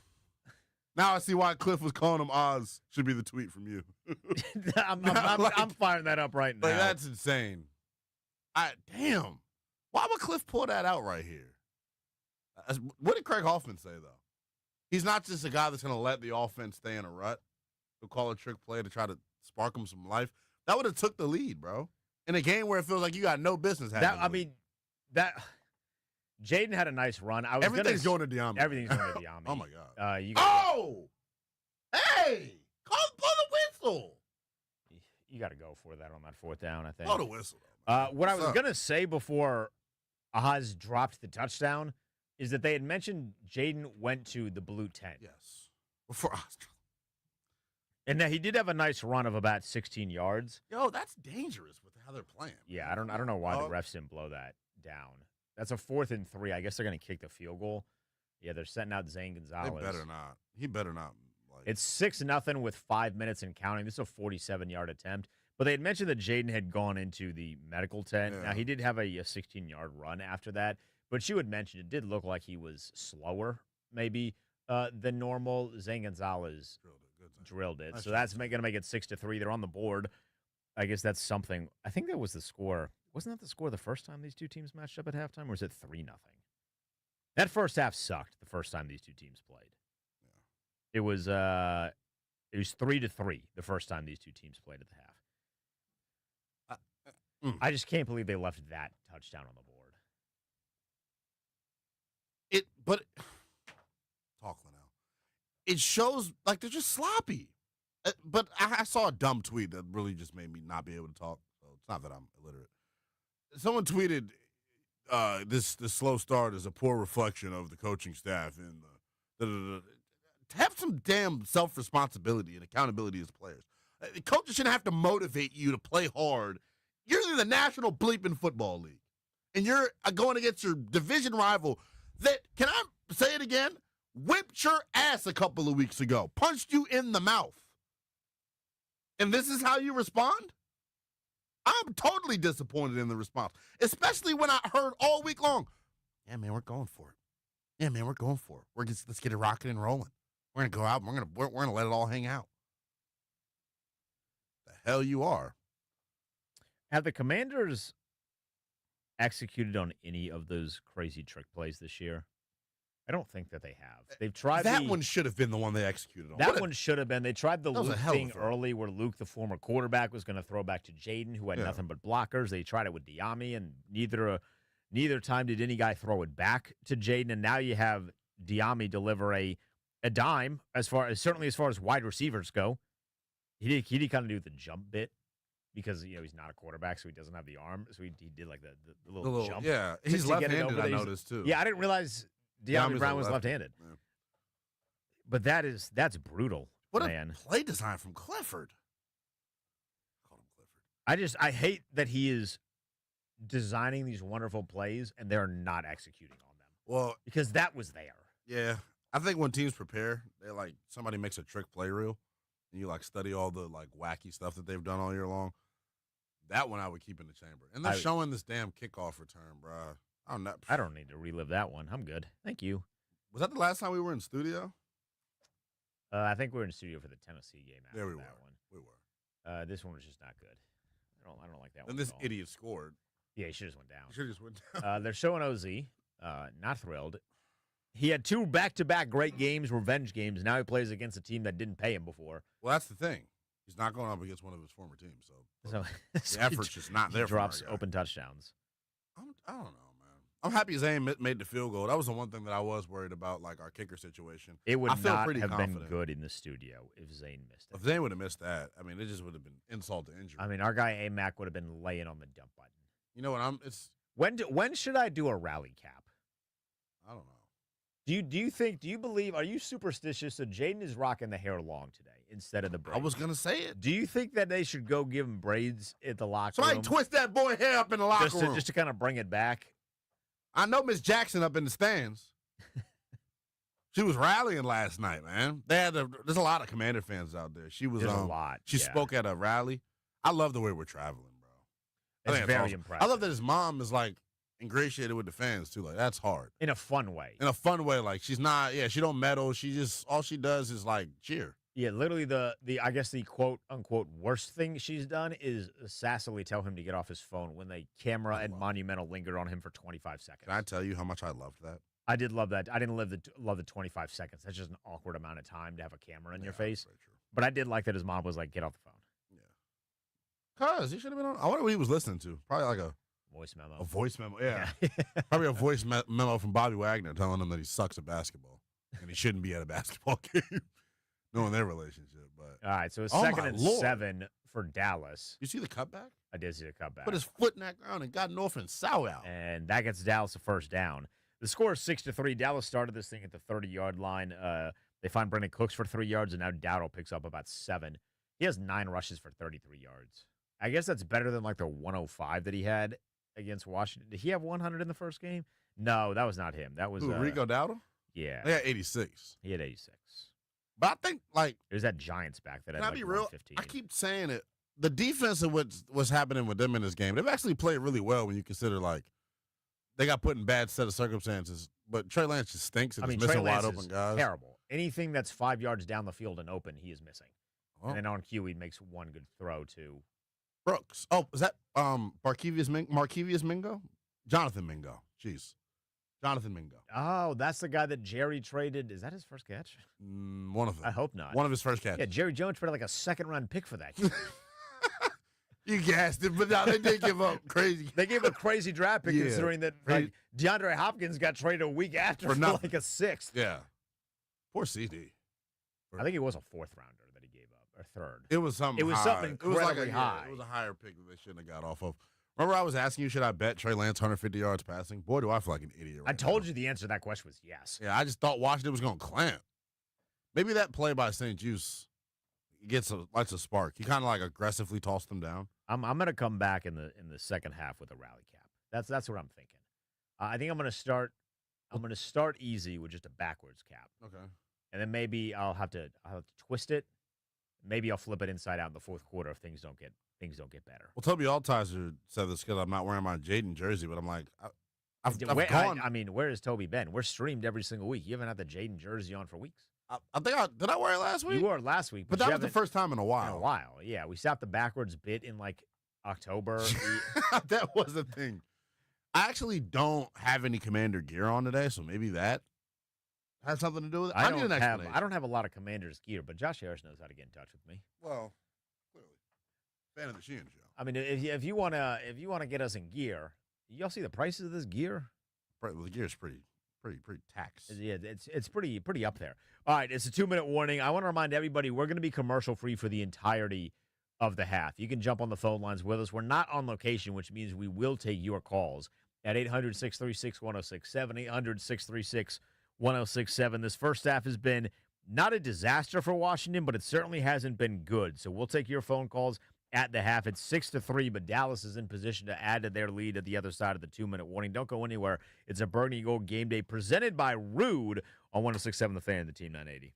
B: Now I see why Cliff was calling him Oz. Should be the tweet from you.
A: I'm firing that up right now.
B: Like, that's insane. Damn. Why would Cliff pull that out right here? What did Craig Hoffman say, though? He's not just a guy that's going to let the offense stay in a rut. He'll call a trick play to try to spark him some life. That would have took the lead, bro. In a game where it feels like you got no business having
A: Jaden had a nice run.
B: Everything's going to De'Ami.
A: Everything's going to De'Ami.
B: Oh, my God. Hey! Blow the whistle!
A: You got to go for that on that fourth down, I think.
B: Blow the whistle.
A: What I was going to say before Oz dropped the touchdown is that they had mentioned Jaden went to the blue tent.
B: Yes. Before Oz.
A: And now he did have a nice run of about 16 yards.
B: Yo, that's dangerous with how they're playing.
A: Yeah, I don't know why the refs didn't blow that down. That's a 4th and 3. I guess they're going to kick the field goal. Yeah, they're setting out Zane Gonzalez.
B: They better not. He better not.
A: It's 6-0 with 5 minutes and counting. This is a 47-yard attempt. But they had mentioned that Jaden had gone into the medical tent.
B: Yeah.
A: Now, he did have a 16-yard run after that. But you had mentioned it did look like he was slower, maybe, than normal. Zane Gonzalez drilled it. So that's going to make it 6-3. They're on the board. I guess that's something. I think that was the score. Wasn't that the score the first time these two teams matched up at halftime, or was it 3-0? That first half sucked the first time these two teams played. Yeah. It was 3-3 the first time these two teams played at the half. I just can't believe they left that touchdown on the board.
B: Talk now. It shows like they're just sloppy. But I saw a dumb tweet that really just made me not be able to talk. So it's not that I'm illiterate. Someone tweeted, "This slow start is a poor reflection of the coaching staff and have some damn self-responsibility and accountability as players. Coaches shouldn't have to motivate you to play hard. You're in the National Bleeping Football League, and you're going against your division rival that, can I say it again, whipped your ass a couple of weeks ago, punched you in the mouth. And this is how you respond? I'm totally disappointed in the response, especially when I heard all week long, yeah, man, we're going for it. Yeah, man, we're going for it. Let's get it rocking and rolling. We're going to go out and we're going to let it all hang out. The hell you are.
A: Have the Commanders executed on any of those crazy trick plays this year? I don't think that they have. They've tried
B: that one should have been the one they executed on.
A: That one should have been. They tried the Luke thing
B: throw.
A: early where Luke, the former quarterback, was going to throw back to Jaden, who had nothing but blockers. They tried it with De'Ami, and neither time did any guy throw it back to Jaden. And now you have De'Ami deliver a dime certainly as far as wide receivers go. He did kind of do the jump bit because he's not a quarterback, so he doesn't have the arm. So he did like the little jump.
B: Yeah, he's left-handed. I noticed too.
A: Yeah, I didn't realize De'Ami Brown was left-handed. Yeah. But that's brutal,
B: what
A: man.
B: A play design from Clifford. Call him Clifford.
A: I hate that he is designing these wonderful plays and they're not executing on them.
B: Well,
A: because that was there.
B: Yeah. I think when teams prepare, they're like, somebody makes a trick play reel and you like study all the like wacky stuff that they've done all year long. That one I would keep in the chamber. And they're showing this damn kickoff return, bro.
A: I don't need to relive that one. I'm good. Thank you.
B: Was that the last time we were in studio?
A: I think we were in studio for the Tennessee game.
B: There we were.
A: That one.
B: We were.
A: This one was just not good. I don't like that one.
B: And this idiot scored.
A: Yeah, he should have just went down.
B: He should have just went down.
A: They're showing OZ. Not thrilled. He had 2 back-to-back great games, revenge games. Now he plays against a team that didn't pay him before.
B: Well, that's the thing. He's not going up against one of his former teams, so
A: So
B: the effort's just not there.
A: He drops open touchdowns.
B: I don't know, man. I'm happy Zane made the field goal. That was the one thing that I was worried about, like our kicker situation.
A: It would
B: I feel
A: not
B: pretty
A: have
B: confident.
A: been good in the studio if Zane missed it.
B: If Zane would have missed that, I mean, it just would have been insult to injury.
A: I mean, our guy Amac would have been laying on the dump button.
B: You know what? It's
A: When should I do a rally cap?
B: I don't know.
A: Do you believe, are you superstitious that Jaden is rocking the hair long today instead of the braids?
B: I was gonna say it.
A: Do you think that they should go give him braids at the locker
B: Somebody
A: room?
B: twist that boy hair up in the locker room.
A: Just to kind of bring it back?
B: I know Miss Jackson up in the stands. She was rallying last night, man. There's a lot of Commander fans out there. She was
A: There's a lot.
B: She
A: yeah.
B: spoke at a rally. I love the way we're traveling, bro.
A: It's very
B: awesome.
A: impressive.
B: I love that his mom is like ingratiated with the fans too. Like that's hard.
A: In a fun way.
B: In a fun way. Like she's not. Yeah, she don't meddle. All she does is like cheer.
A: Yeah, literally the I guess the quote unquote worst thing she's done is sassily tell him to get off his phone when the camera and Monumental lingered on him for 25 seconds.
B: Can I tell you how much I loved that?
A: I did love that. I didn't love the 25 seconds. That's just an awkward amount of time to have a camera in your face.
B: Very true.
A: But I did like that his mom was like, "Get off the phone."
B: Yeah. Cause he should have been on. I wonder what he was listening to. Probably like a
A: voice memo.
B: A voice memo. Yeah. Probably a voice memo from Bobby Wagner telling him that he sucks at basketball and he shouldn't be at a basketball game. Knowing their relationship, but
A: all right. So it's second and 7 for Dallas.
B: You see the cutback?
A: I did see the cutback.
B: Put his foot in that ground and got north and south out.
A: And that gets Dallas a first down. The score is 6-3. Dallas started this thing at the 30-yard line. They find Brendan Cooks for 3 yards, and now Dowdle picks up about 7. He has 9 rushes for 33 yards. I guess that's better than like the 105 that he had against Washington. Did he have 100 in the first game? No, that was not him. That was
B: Rico Dowdle?
A: Yeah.
B: They had 86.
A: He had 86.
B: But I think, like,
A: there's that Giants back that had
B: can I
A: like
B: be real?
A: 115.
B: I keep saying it. The defense of what's happening with them in this game, they've actually played really well when you consider, like, they got put in bad set of circumstances. But Trey Lance just stinks and is missing
A: Trey Lance
B: wide open guys.
A: Terrible. Anything that's 5 yards down the field and open, he is missing.
B: Oh.
A: And then on cue, he makes one good throw to
B: Brooks. Oh, is that Markevius Mingo? Jonathan Mingo. Jeez. Jonathan Mingo.
A: Oh, that's the guy that Jerry traded. Is that his first catch?
B: One of them.
A: I hope not.
B: One of his first catches.
A: Yeah, Jerry Jones traded like a second-round pick for that.
B: You gassed it, but now they did give up crazy.
A: They gave a crazy draft pick considering that like, DeAndre Hopkins got traded a week after for like a 6th.
B: Yeah. Poor CD.
A: I think it was a 4th rounder that he gave up, or 3rd.
B: It was something
A: It was
B: high.
A: something incredibly high.
B: It was a higher pick that they shouldn't have got off of. Remember I was asking you, should I bet Trey Lance 150 yards passing? Boy, do I feel like an idiot right
A: I told
B: now.
A: you the answer to that question was yes.
B: Yeah, I just thought Washington was going to clamp. Maybe that play by St. Juice lights a spark. He kind of like aggressively tossed them down.
A: I'm going to come back in the second half with a rally cap. That's what I'm thinking. I think I'm going to start easy with just a backwards cap.
B: Okay.
A: And then maybe I'll have to twist it. Maybe I'll flip it inside out in the 4th quarter if things don't get better.
B: Well, Toby Altizer said this because I'm not wearing my Jaden jersey, but I'm like, I've gone.
A: I mean, where has Toby been? We're streamed every single week. You haven't had the Jaden jersey on for weeks.
B: I think did I wear it last week?
A: You wore it last week,
B: but that was the first time in a while.
A: In a while, yeah. We stopped the backwards bit in like October.
B: That was the thing. I actually don't have any Commander gear on today, so maybe that has something to do with it. I
A: don't have a lot of Commander's gear, but Josh Harris knows how to get in touch with me.
B: Well, clearly, fan of the Sheehan show.
A: I mean, if you wanna get us in gear, y'all see the prices of this gear?
B: The gear's pretty taxed.
A: Yeah, it's pretty up there. All right, it's a 2-minute warning. I want to remind everybody we're going to be commercial free for the entirety of the half. You can jump on the phone lines with us. We're not on location, which means we will take your calls at 800-636-1067, 800-636-1067. This first half has been not a disaster for Washington, but it certainly hasn't been good. So we'll take your phone calls at the half. It's 6-3, but Dallas is in position to add to their lead at the other side of the 2-minute warning. Don't go anywhere. It's a Burgundy Gold game day presented by Rude on 106.7 The Fan, the Team 980.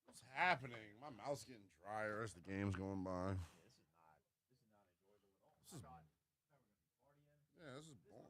B: What's happening? My mouth's getting drier as the game's going by. This is not enjoyable at all. This is boring.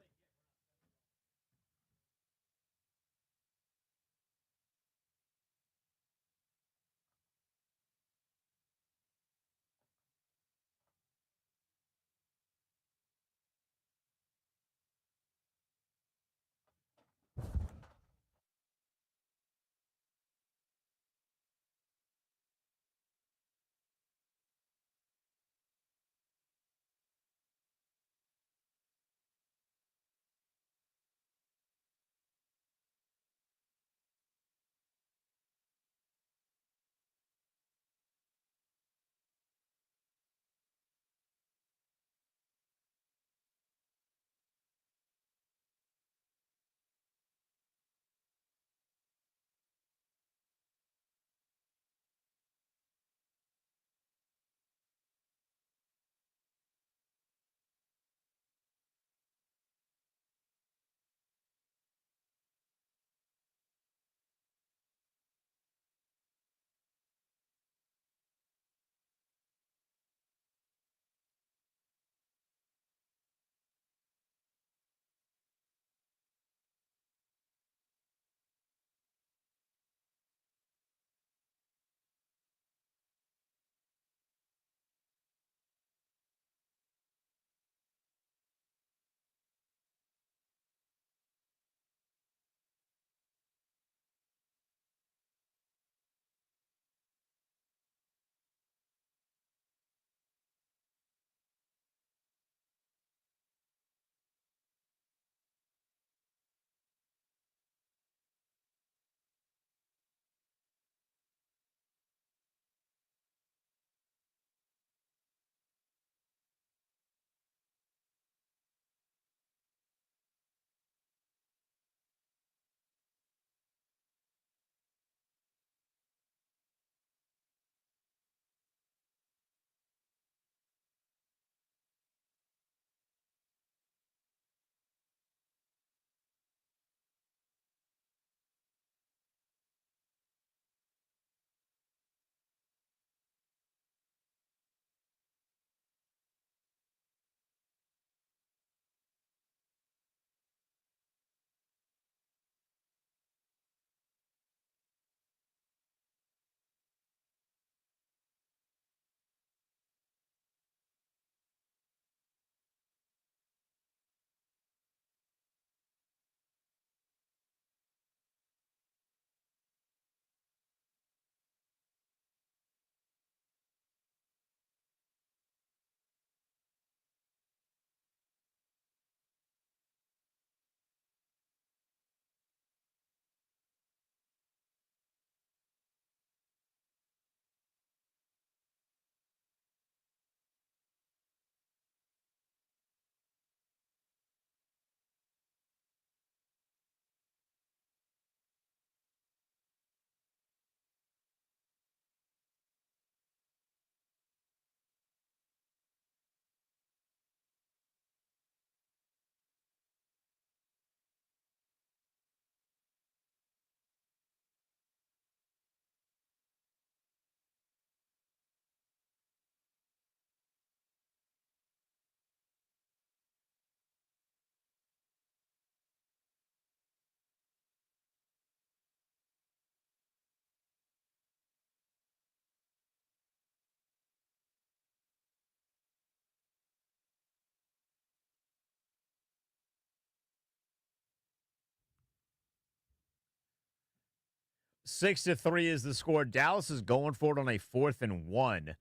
A: 6-3 is the score. Dallas is going for it on a 4th and 1.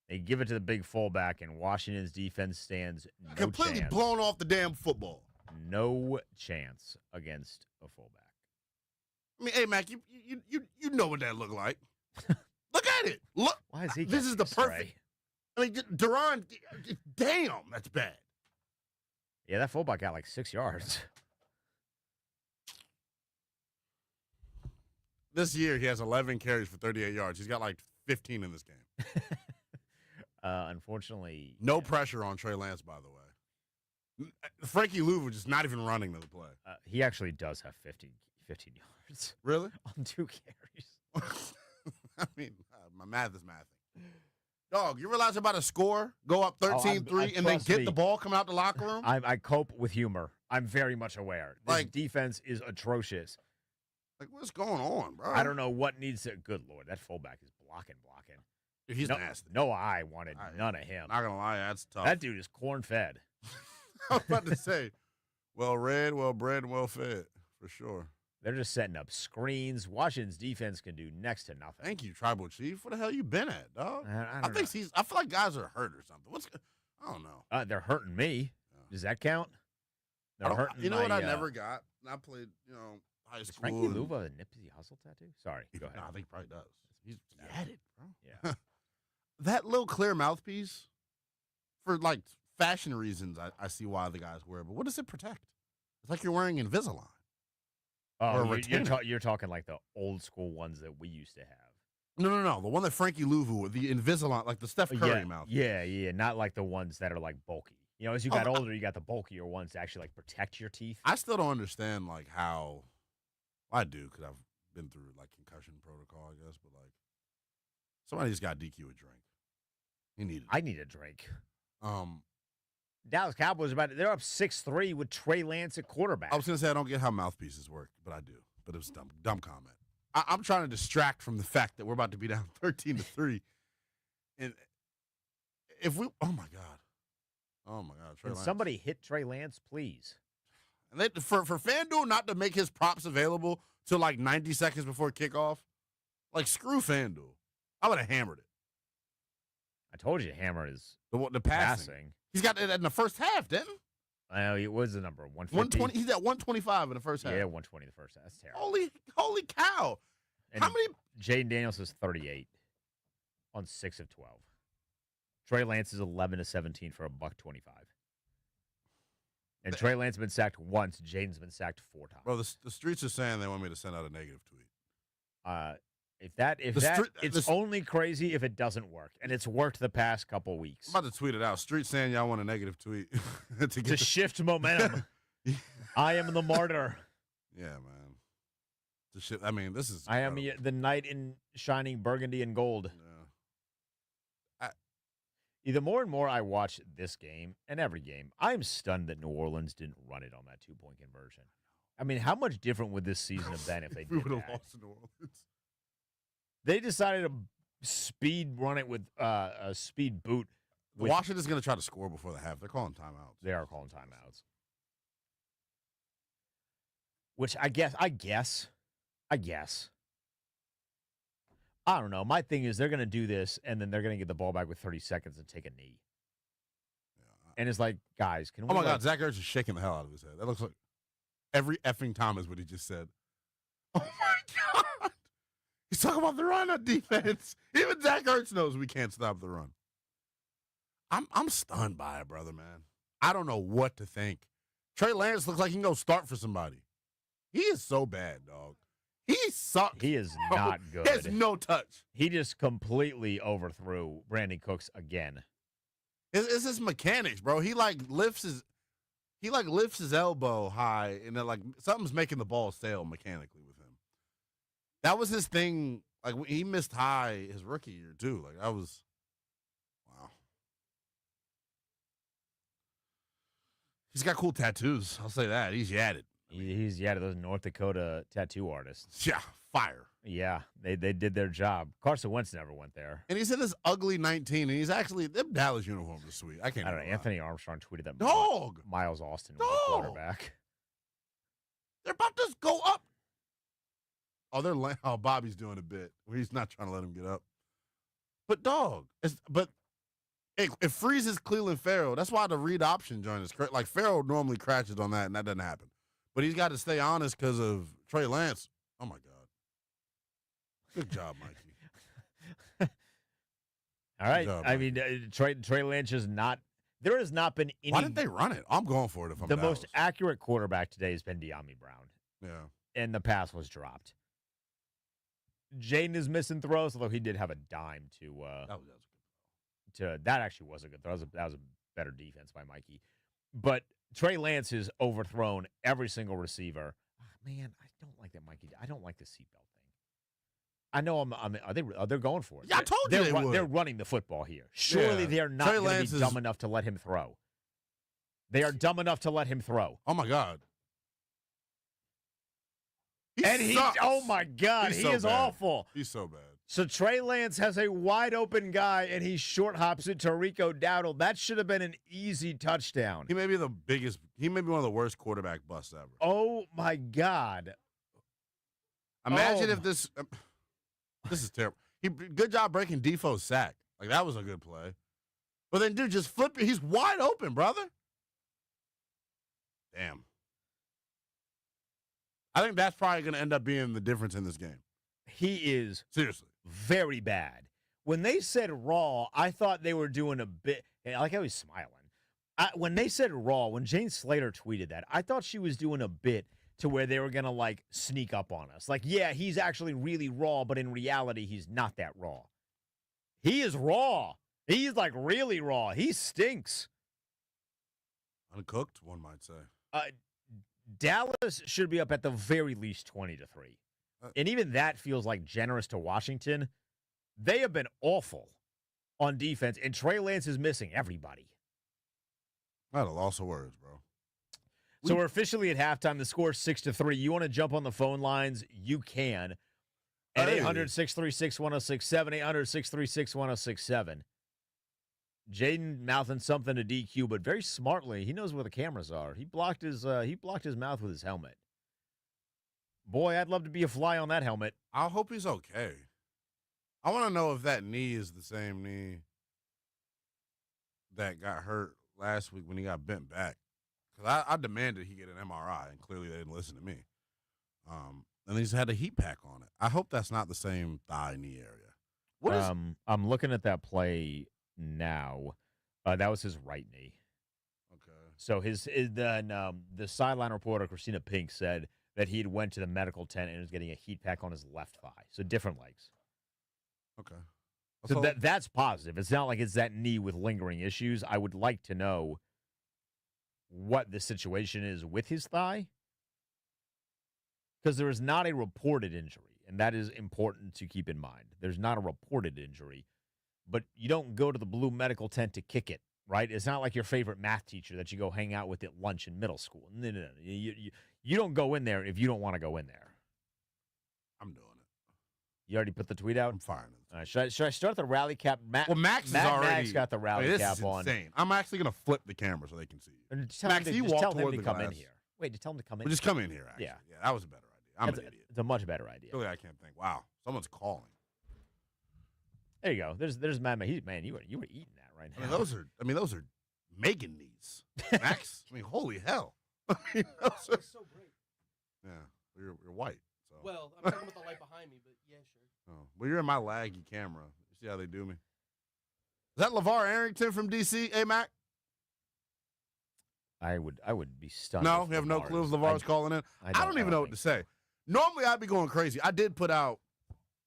A: They give it to the big fullback, and Washington's defense stands no
B: completely
A: chance.
B: blown off the damn football.
A: No chance against a fullback.
B: I mean, hey, Mac, you know what that looked like. Look at it. Look.
A: Why is he?
B: This is the perfect. I mean, Duran, damn, that's bad.
A: Yeah, that fullback got like 6 yards.
B: This year, he has 11 carries for 38 yards. He's got like 15 in this game.
A: Unfortunately.
B: No pressure on Trey Lance, by the way. Frankie Louvu just not even running to the play.
A: He actually does have 15 yards.
B: Really?
A: On 2 carries.
B: I mean, my math is mathing. Dog, you realize about a score, go up 13-3, and then get the ball coming out the locker room?
A: I cope with humor. I'm very much aware. This defense is atrocious.
B: Like, what's going on, bro?
A: I don't know what needs to. Good Lord, that fullback is blocking.
B: He's nasty.
A: No, I wanted none of him.
B: Not going to lie, that's tough.
A: That dude is corn-fed.
B: I was about to say, well read, well bred, and well fed, for sure.
A: They're just setting up screens. Washington's defense can do next to nothing.
B: Thank you, Tribal Chief. Where the hell you been at, dog?
A: I
B: feel like guys are hurt or something. I don't know.
A: They're hurting me. Does that count? They're hurting.
B: You know what I never got? I played, high school.
A: Does Frankie Louvu a Nipsey Hussle tattoo? Sorry, go ahead.
B: No, I think he probably does. He's at it, bro.
A: Yeah.
B: That little clear mouthpiece, for like fashion reasons, I see why the guys wear it. But what does it protect? It's like you're wearing Invisalign.
A: Oh, you're talking like the old school ones that we used to have.
B: No. The one that Frankie Louvu, the Invisalign, like the Steph Curry mouth.
A: Yeah. Not like the ones that are like bulky. As you got older, you got the bulkier ones to actually like protect your teeth.
B: I still don't understand like how. Well, I do because I've been through like concussion protocol, I guess. But like, somebody's got DQ a drink.
A: I need a drink. Dallas Cowboys they're up 6-3 with Trey Lance at quarterback.
B: I was gonna say I don't get how mouthpieces work, but I do. But it was dumb comment. I'm trying to distract from the fact that we're about to be down 13-3, and if we, oh my god,
A: Trey Lance. Somebody hit Trey Lance, please.
B: And for FanDuel not to make his props available till like 90 seconds before kickoff, like screw FanDuel. I would have hammered it.
A: I told you, hammer is
B: the passing. He's got it in the first half, didn't he?
A: I know. It was the number 150.
B: 120. He's at 125 in the first half.
A: Yeah, 120 in the first half. That's terrible.
B: Holy cow!
A: And
B: how many?
A: Jaden Daniels is 38 on 6 of 12. Trey Lance is 11-17 for $125. And Trey Lance has been sacked once. Jaden's been sacked 4 times.
B: Bro, the streets are saying they want me to send out a negative tweet.
A: It's only crazy if it doesn't work, and it's worked the past couple weeks.
B: I'm about to tweet it out. Street saying y'all want a negative tweet
A: to shift momentum. I am the martyr.
B: Yeah, man. To shift. I mean, this is.
A: I am the knight in shining burgundy and gold.
B: Yeah.
A: The more and more I watch this game and every game, I'm stunned that New Orleans didn't run it on that 2-point conversion. I mean, how much different would this season have been if they did
B: we would have lost to New Orleans.
A: They decided to speed run it with a speed boot.
B: Washington's going to try to score before the half. They're calling timeouts.
A: They are calling timeouts. Which I guess. I don't know. My thing is they're going to do this, and then they're going to get the ball back with 30 seconds and take a knee. Yeah. And it's like, guys, can we?
B: Oh, my God. Zach Ertz is shaking the hell out of his head. That looks like every effing time is what he just said. Oh, my God. He's talking about the run on defense. Even Zach Ertz knows we can't stop the run. I'm stunned by it, brother, man. I don't know what to think. Trey Lance looks like he can go start for somebody. He is so bad, dog. He sucks.
A: He is not good.
B: He has no touch.
A: He just completely overthrew Brandon Cooks again.
B: It's his mechanics, bro. He lifts his elbow high, and then something's making the ball sail mechanically with him. That was his thing. Like, he missed high his rookie year too. Like, that was wow. He's got cool tattoos. I'll say that. He's yadded.
A: He's yadded. Those North Dakota tattoo artists.
B: Yeah, fire.
A: Yeah, they did their job. Carson Wentz never went there.
B: And he's in this ugly 19, and he's actually, them Dallas uniforms are sweet. I don't know.
A: Anthony Armstrong tweeted that.
B: Dog!
A: Miles Austin was the quarterback.
B: They're about to go up. Oh, Bobby's doing a bit where he's not trying to let him get up. But dog, it freezes Cleveland Farrell. That's why the read option joint is like Farrell normally crashes on that, and that doesn't happen. But he's got to stay honest because of Trey Lance. Oh my God, good job, Mikey.
A: All right, job, I mean Trey Lance is not. There has not been any.
B: Why didn't they run it? I'm going for it. If I'm
A: the most accurate quarterback today has been De'Ami Brown.
B: Yeah,
A: and the pass was dropped. Jaden is missing throws, although he did have a dime to. That actually was a good throw. That was a better defense by Mikey. But Trey Lance has overthrown every single receiver. Man, I don't like that, Mikey. I don't like the seatbelt thing. I know they're going for it.
B: Yeah, I told you they would.
A: They're running the football here. Surely they're not going to be dumb enough to let him throw. They are dumb enough to let him throw.
B: Oh my God.
A: Oh my God, he is awful.
B: He's so bad.
A: So Trey Lance has a wide open guy, and he short hops it to Rico Dowdle. That should have been an easy touchdown.
B: He may be one of the worst quarterback busts ever.
A: Oh my God.
B: Imagine if this is terrible. Good job breaking Defoe's sack. Like, that was a good play. But then, dude, just flip it. He's wide open, brother. Damn. I think that's probably going to end up being the difference in this game.
A: He is
B: seriously
A: very bad. When they said raw, I thought they were doing a bit. I like how he's smiling. When they said raw, when Jane Slater tweeted that, I thought she was doing a bit to where they were going to, like, sneak up on us. Like, yeah, he's actually really raw, but in reality, he's not that raw. He is raw. He's, like, really raw. He stinks.
B: Uncooked, one might say.
A: Dallas should be up at the very least 20-3. And even that feels like generous to Washington. They have been awful on defense, and Trey Lance is missing everybody.
B: Not a loss of words, bro.
A: So we're officially at halftime. The score is 6-3. You want to jump on the phone lines? You can. At 800-636-1067, 800-636-1067. Jaden mouthing something to DQ, but very smartly, he knows where the cameras are. He blocked his mouth with his helmet. Boy, I'd love to be a fly on that helmet.
B: I hope he's okay. I want to know if that knee is the same knee that got hurt last week when he got bent back. Because I demanded he get an MRI, and clearly they didn't listen to me. And he's had a heat pack on it. I hope that's not the same thigh knee area.
A: I'm looking at that play now. That was his right knee.
B: Okay.
A: So the sideline reporter, Christina Pink, said that he had went to the medical tent and was getting a heat pack on his left thigh. So different legs.
B: Okay.
A: So that's positive. It's not like it's that knee with lingering issues. I would like to know what the situation is with his thigh, because there is not a reported injury, and that is important to keep in mind. There's not a reported injury, but you don't go to the blue medical tent to kick it, right? It's not like your favorite math teacher that you go hang out with at lunch in middle school. No. You don't go in there if you don't want to go in there.
B: I'm doing it.
A: You already put the tweet out?
B: I'm firing it.
A: Should I start the rally cap?
B: Max
A: got the rally cap on.
B: This is insane. I'm actually going to flip the camera so they can see you.
A: Just tell him to come in here. Wait, just tell him to come in.
B: Just come in here, actually. Yeah, that was a better idea. I'm an idiot.
A: It's a much better idea.
B: Really, I can't think. Wow, someone's calling.
A: There you go. There's Matt. Man, you were eating that right now.
B: Those are Megan knees. Max, holy hell. Those are so great. Yeah, you're white. So.
F: Well, I'm talking about the light behind me, but yeah, sure.
B: Oh, well, you're in my laggy camera. You see how they do me? Is that LeVar Arrington from DC, Mac?
A: I would be stunned.
B: No, you have no clue if LeVar's calling in? I don't even know what to say. Normally, I'd be going crazy. I haven't put out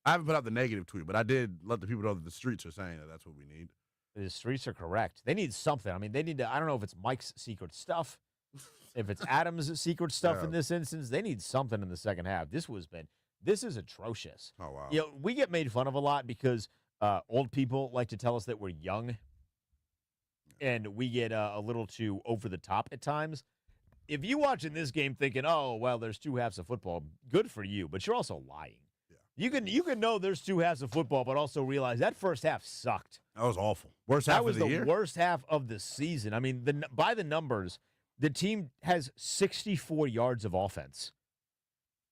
B: the negative tweet, but I did let the people know that the streets are saying that that's what we need.
A: The streets are correct. They need something. I mean, they need to, I don't know if it's Mike's secret stuff, if it's Adam's secret stuff in this instance. They need something in the second half. This is atrocious.
B: Oh, wow.
A: You know, we get made fun of a lot because old people like to tell us that we're young, and we get a little too over the top at times. If you watch in this game thinking, oh, well, there's two halves of football, good for you, but you're also lying. Yeah. You can know there's two halves of football, but also realize that first half sucked.
B: That was awful. Worst half of the year?
A: That was the worst half of the season. I mean, by the numbers, the team has 64 yards of offense.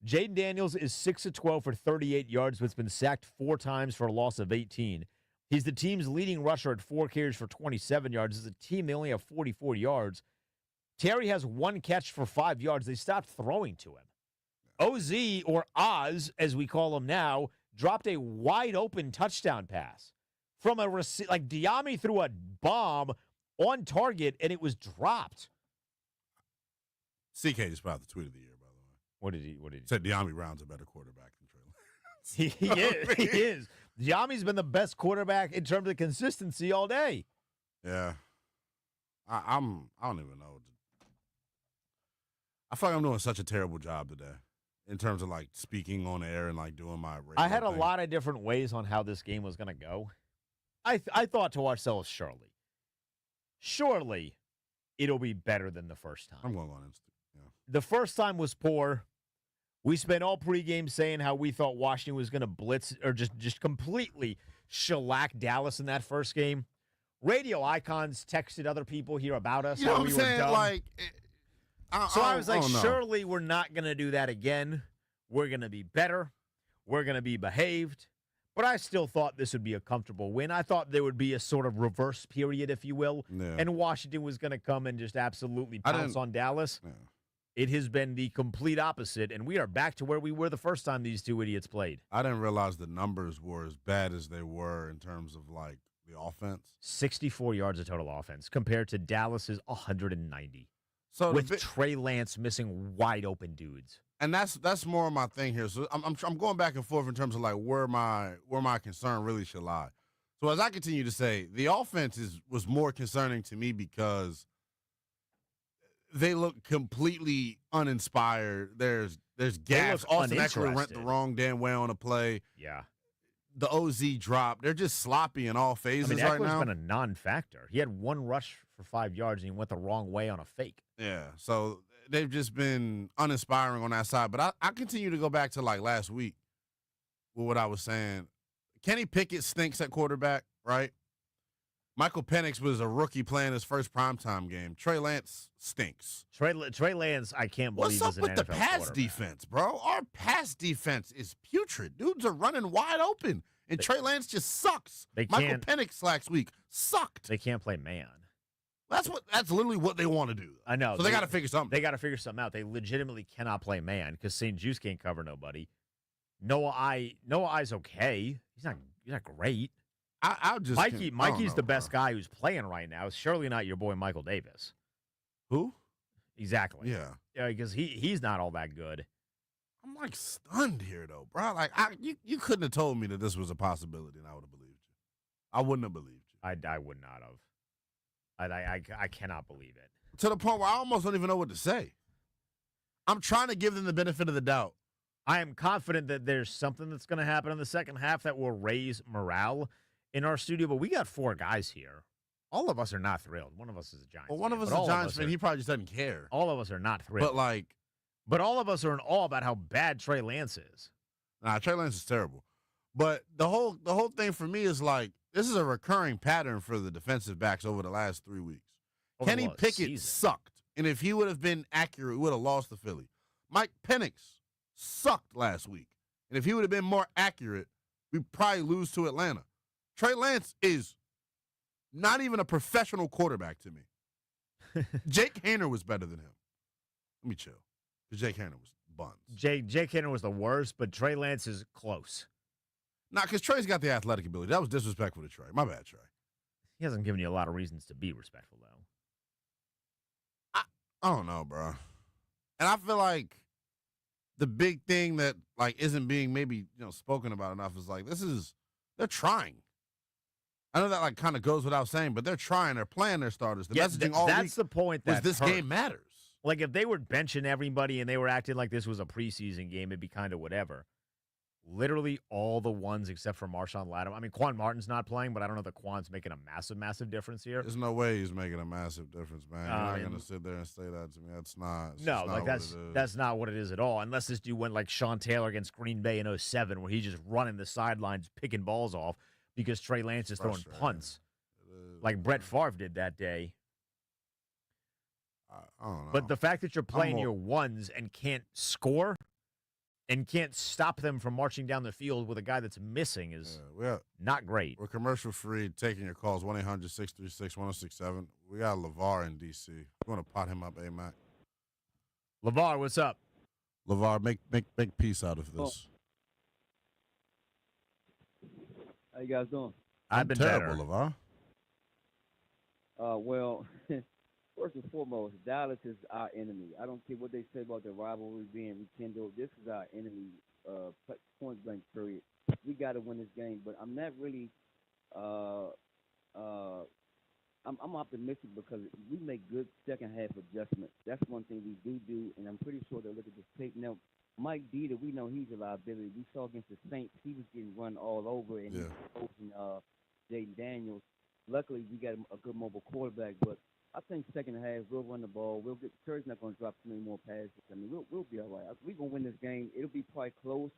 A: Jaden Daniels is 6 of 12 for 38 yards, but has been sacked 4 times for a loss of 18. He's the team's leading rusher at 4 carries for 27 yards. As a team, they only have 44 yards. Terry has 1 catch for 5 yards. They stopped throwing to him. OZ, or Oz, as we call him now, dropped a wide-open touchdown pass from a like Diami threw a bomb on target, and it was dropped.
B: CK just put out the tweet of the year, by the way.
A: What did he
B: said Diami Brown's a better quarterback than Trey Lance.
A: He is. Diami's been the best quarterback in terms of consistency all day.
B: Yeah. I don't even know. I feel like I'm doing such a terrible job today in terms of, like, speaking on air and, like, doing my radio
A: I had a
B: thing.
A: lot of different ways on how this game was going to go. I thought to ourselves, surely it'll be better than the first time.
B: I'm going on instant. Yeah.
A: The first time was poor. We spent all pregame saying how we thought Washington was going to blitz or just completely shellac Dallas in that first game. Radio icons texted other people here about us.
B: You know
A: how
B: what I'm
A: we were
B: saying?
A: dumb.
B: Like,
A: I was like,
B: don't know.
A: surely we're not going to do that again. We're going to be better. We're going to be behaved. But I still thought this would be a comfortable win. I thought there would be a sort of reverse period, if you will,
B: Yeah.
A: and Washington was going to come and just absolutely pounce on Dallas.
B: Yeah.
A: It has been the complete opposite, and we are back to where we were the first time these two idiots played.
B: I didn't realize the numbers were as bad as they were in terms of, like, the offense.
A: 64 yards of total offense compared to Dallas's 190.
B: So
A: with Trey Lance missing wide open dudes.
B: And that's more of my thing here. So I'm going back and forth in terms of, like, where my concern really should lie. So as I continue to say, the offense was more concerning to me because they look completely uninspired. There's gaps. Austin Eckler went the wrong damn way on a play.
A: Yeah.
B: The OZ drop. They're just sloppy in all phases right now.
A: Eckler's been a non-factor. He had 1 rush for 5 yards, and he went the wrong way on a fake.
B: Yeah, so they've just been uninspiring on that side. But I continue to go back to, like, last week with what I was saying. Kenny Pickett stinks at quarterback, right? Michael Penix was a rookie playing his first primetime game. Trey Lance stinks.
A: Trey Lance, I can't believe
B: What's up
A: is an
B: with the
A: NFL
B: pass defense, bro? Our pass defense is putrid. Dudes are running wide open, and Trey Lance just sucks. Michael Penix last week sucked.
A: They can't play man.
B: That's literally what they want to do.
A: I know.
B: So they got to figure something.
A: They got to figure something out. They legitimately cannot play man because St. Juice can't cover nobody. Noah I's okay. He's not great. Mikey's the best guy who's playing right now. It's surely not your boy Michael Davis.
B: Who?
A: Exactly.
B: Yeah.
A: Yeah, because he's not all that good.
B: I'm, like, stunned here, though, bro. Like, you couldn't have told me that this was a possibility, and I would have believed you. I wouldn't have believed you.
A: I would not have. I cannot believe it.
B: To the point where I almost don't even know what to say. I'm trying to give them the benefit of the doubt.
A: I am confident that there's something that's going to happen in the second half that will raise morale in our studio, but we got 4 guys here. All of us are not thrilled. One of us is a Giants fan.
B: Well, one of us is a Giants fan. He probably just doesn't care.
A: All of us are not thrilled. But all of us are in awe about how bad Trey Lance is.
B: Nah, Trey Lance is terrible. But the whole thing for me is, like, this is a recurring pattern for the defensive backs over the last 3 weeks. Kenny Pickett sucked. And if he would have been accurate, we would have lost to Philly. Mike Penix sucked last week. And if he would have been more accurate, we'd probably lose to Atlanta. Trey Lance is not even a professional quarterback to me. Jake Haener was better than him. Let me chill. Because Jake Haener was buns.
A: Jake Haener was the worst, but Trey Lance is close.
B: Nah, because Trey's got the athletic ability. That was disrespectful to Trey. My bad, Trey.
A: He hasn't given you a lot of reasons to be respectful, though.
B: I don't know, bro. And I feel like the big thing that, like, isn't being maybe, spoken about enough is, like, they're trying. I know that, like, kind of goes without saying, but they're trying. They're playing their starters. The messaging all
A: that's
B: week
A: the point
B: was this game matters.
A: Like, if they were benching everybody and they were acting like this was a preseason game, it'd be kind of whatever. Literally all the ones except for Marshawn Lattimore. I mean, Quan Martin's not playing, but I don't know that Quan's making a massive, massive difference here.
B: There's no way he's making a massive difference, man. You're not going to sit there and say that to me. That's not.
A: That's not what it is at all. Unless this dude went like Sean Taylor against Green Bay in 2007, where he's just running the sidelines, picking balls off because Trey Lance is throwing punts, like Brett Favre did that day.
B: I don't know.
A: But the fact that you're playing your ones and can't score and can't stop them from marching down the field with a guy that's missing is not great.
B: We're commercial free, taking your calls, 1-800-636-1067. We got LeVar in D.C. You want to pot him up, A-Mac?
A: LeVar, what's up?
B: LeVar, make peace out of this.
G: How you guys doing?
A: I've been
B: terrible,
A: better.
G: LeVar. Well, first and foremost, Dallas is our enemy. I don't care what they say about the rivalry being rekindled. This is our enemy, point blank, period. We got to win this game, but I'm not really I'm optimistic because we make good second half adjustments. That's one thing we do, and I'm pretty sure they'll look at this tape. Now, Mike Dieter, we know he's a liability. We saw against the Saints, he was getting run all over, and he was opposing Jaden Daniels. Luckily, we got a good mobile quarterback, but I think second half we'll run the ball. Terry's not going to drop too many more passes. I mean, we'll be all right. We're going to win this game. It'll be probably close,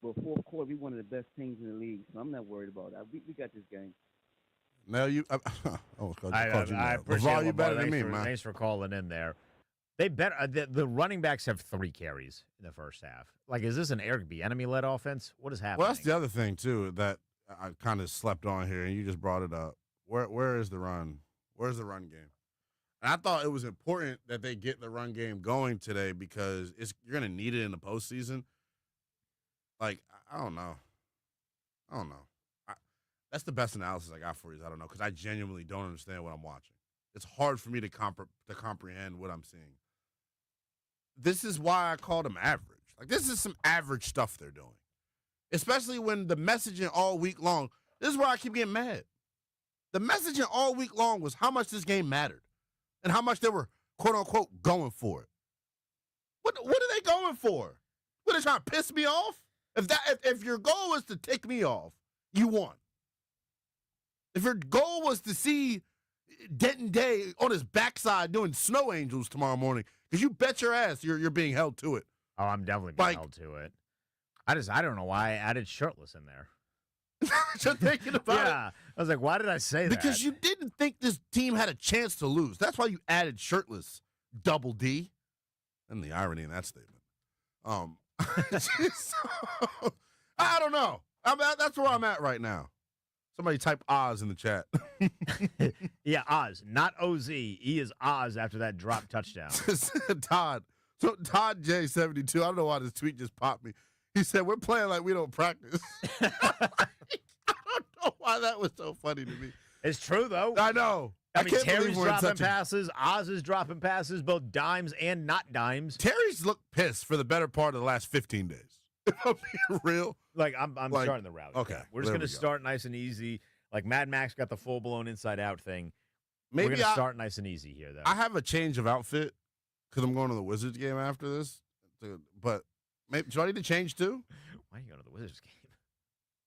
G: but fourth quarter, we're one of the best teams in the league, so I'm not worried about that. We got this game.
B: Now you,
A: I appreciate
B: you better than me, man.
A: Thanks for calling in there. They better the running backs have 3 carries in the first half. Like, is this an Eric Bieniemy led offense? What is happening?
B: Well, that's the other thing too that I kind of slept on here, and you just brought it up. Where is the run? Where's the run game? And I thought it was important that they get the run game going today because you're going to need it in the postseason. Like, I don't know. That's the best analysis I got for you. I don't know, because I genuinely don't understand what I'm watching. It's hard for me to comprehend what I'm seeing. This is why I call them average. Like, this is some average stuff they're doing, especially when the messaging all week long. This is where I keep getting mad. The messaging all week long was how much this game mattered and how much they were, quote unquote, going for it. What are they going for? What, are they trying to piss me off? If your goal was to tick me off, you won. If your goal was to see Denton Day on his backside doing snow angels tomorrow morning, because you bet your ass you're being held to it.
A: Oh, I'm definitely being held to it. I don't know why I added shirtless in there.
B: You're thinking about it.
A: Yeah. I was like, why did I say that?
B: Because you didn't think this team had a chance to lose. That's why you added shirtless, double D. And the irony in that statement. I don't know. That's where I'm at right now. Somebody type Oz in the chat.
A: Yeah, Oz, not OZ. He is Oz after that drop touchdown.
B: Todd J72. I don't know why this tweet just popped me. He said, we're playing like we don't practice. I don't know why that was so funny to me.
A: It's true, though.
B: I know.
A: I mean, Terry's dropping passes. Oz is dropping passes, both dimes and not dimes.
B: Terry's looked pissed for the better part of the last 15 days. If I'm being real.
A: Like, I'm starting the route.
B: Okay.
A: We're just going to start nice and easy. Like, Mad Max got the full-blown inside-out thing.
B: Maybe
A: we're going to start nice and easy here, though.
B: I have a change of outfit because I'm going to the Wizards game after this. But maybe, do I need to change, too?
A: Why are you going to the Wizards game?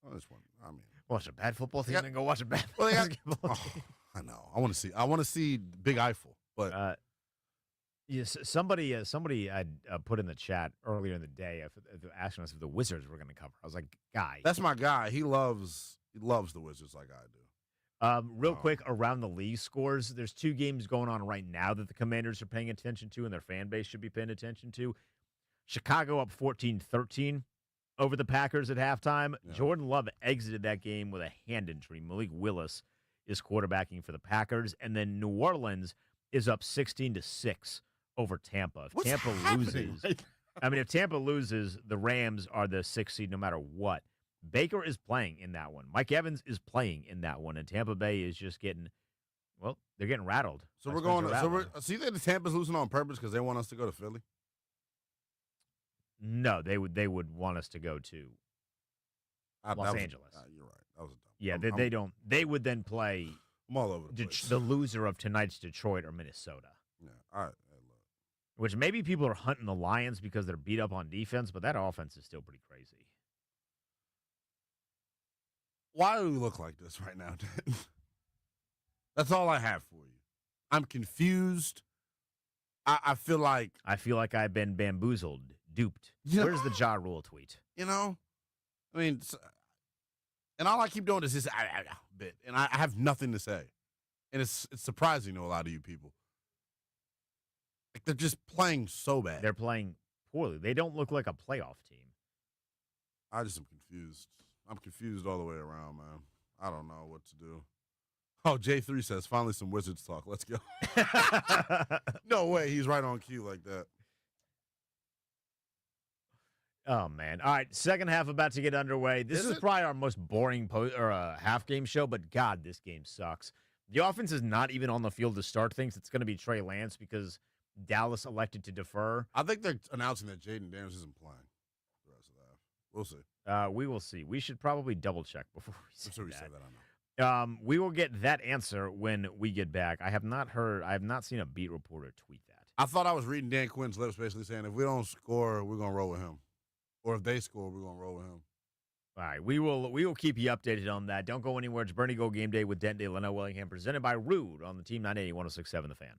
B: Oh, this one. I mean,
A: watch a bad football team and go watch a bad
B: basketball team. I know. I want to see Big Eiffel. But
A: yes, somebody I put in the chat earlier in the day asking us if the Wizards were going to cover. I was like, guy,
B: that's my guy. He loves the Wizards like I do.
A: Real quick, around the league scores, there's 2 games going on right now that the Commanders are paying attention to and their fan base should be paying attention to. Chicago up 14-13 over the Packers at halftime. Yeah. Jordan Love exited that game with a hand injury. Malik Willis is quarterbacking for the Packers. And then New Orleans is up 16-6 over Tampa. If Tampa loses, if Tampa loses, the Rams are the 6th seed no matter what. Baker is playing in that one. Mike Evans is playing in that one. And Tampa Bay is just they're getting rattled.
B: So we're going. So you think the Tampa's losing on purpose because they want us to go to Philly?
A: No, they would want us to go to Los Angeles.
B: You're right. That was dumb.
A: Yeah, they don't. They would then play.
B: I'm all over the place.
A: The loser of tonight's Detroit or Minnesota.
B: Yeah. All right.
A: Which maybe people are hunting the Lions because they're beat up on defense, but that offense is still pretty crazy.
B: Why do we look like this right now, Dan? That's all I have for you. I'm confused. I feel like
A: I've been bamboozled, duped. Where's the Ja Rule tweet?
B: I mean, and all I keep doing is this bit, and I have nothing to say, and it's surprising to a lot of you people. Like, they're just playing so bad.
A: They're playing poorly. They don't look like a playoff team.
B: I just am confused. I'm confused all the way around, man. I don't know what to do. Oh, J3 says, finally some Wizards talk. Let's go. No way. He's right on cue like that.
A: Oh, man. All right, second half about to get underway. This is probably our most boring half game show, but God, this game sucks. The offense is not even on the field to start things. It's going to be Trey Lance because Dallas elected to defer.
B: I think they're announcing that Jaden Daniels isn't playing the rest of the half. We'll see.
A: We will see. We should probably double check before we say
B: I'm sure we
A: that.
B: said that, I know.
A: We will get that answer when we get back. I have not seen a beat reporter tweet that.
B: I thought I was reading Dan Quinn's lips basically saying if we don't score, we're going to roll with him. Or if they score, we're going to roll with him.
A: All right, we will keep you updated on that. Don't go anywhere. It's Burgundy Gold Game Day with Denton Delano Willingham, presented by Rude on the Team 980 106.7 The Fan.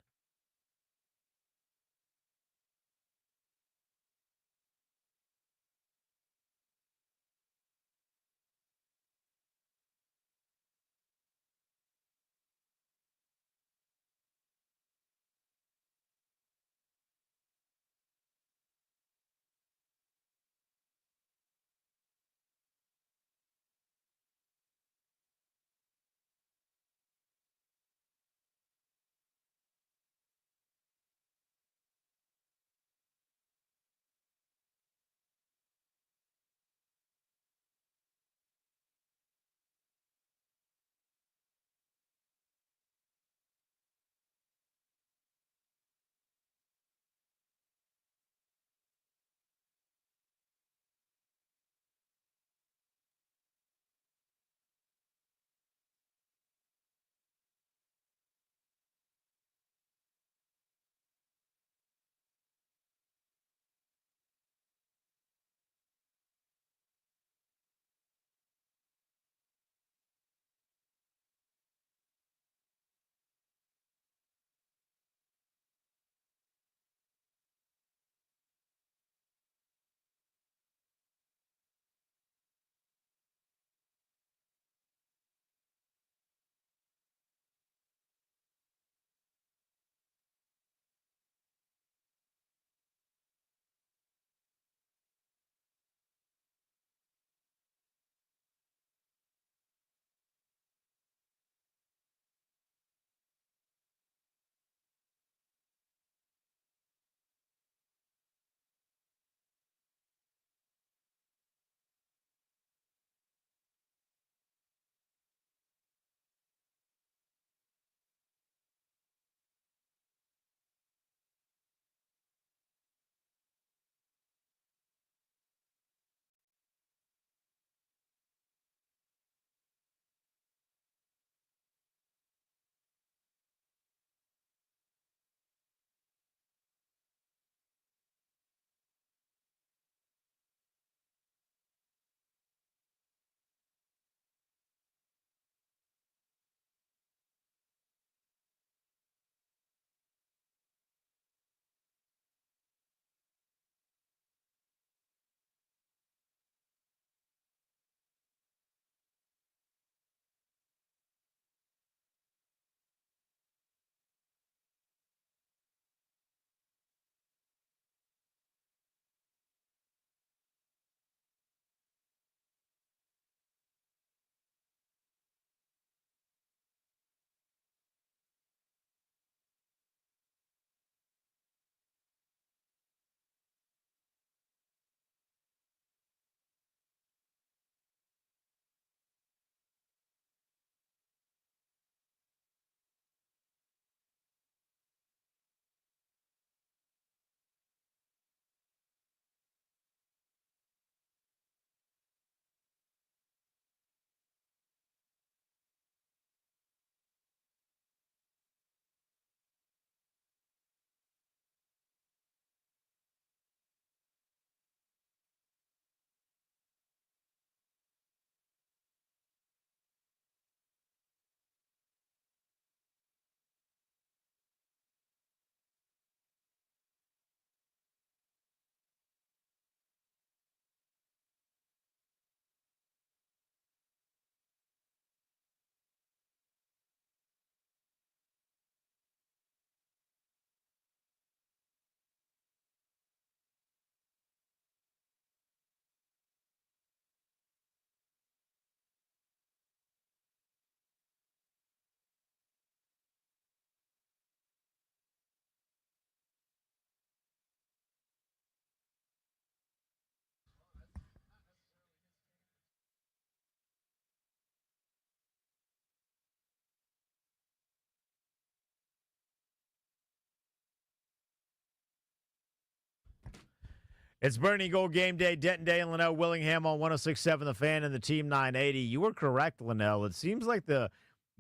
A: It's Burgundy Gold Game Day, Denton Day and Linnell Willingham on 106.7 The Fan and the Team 980. You were correct, Linnell. It seems like the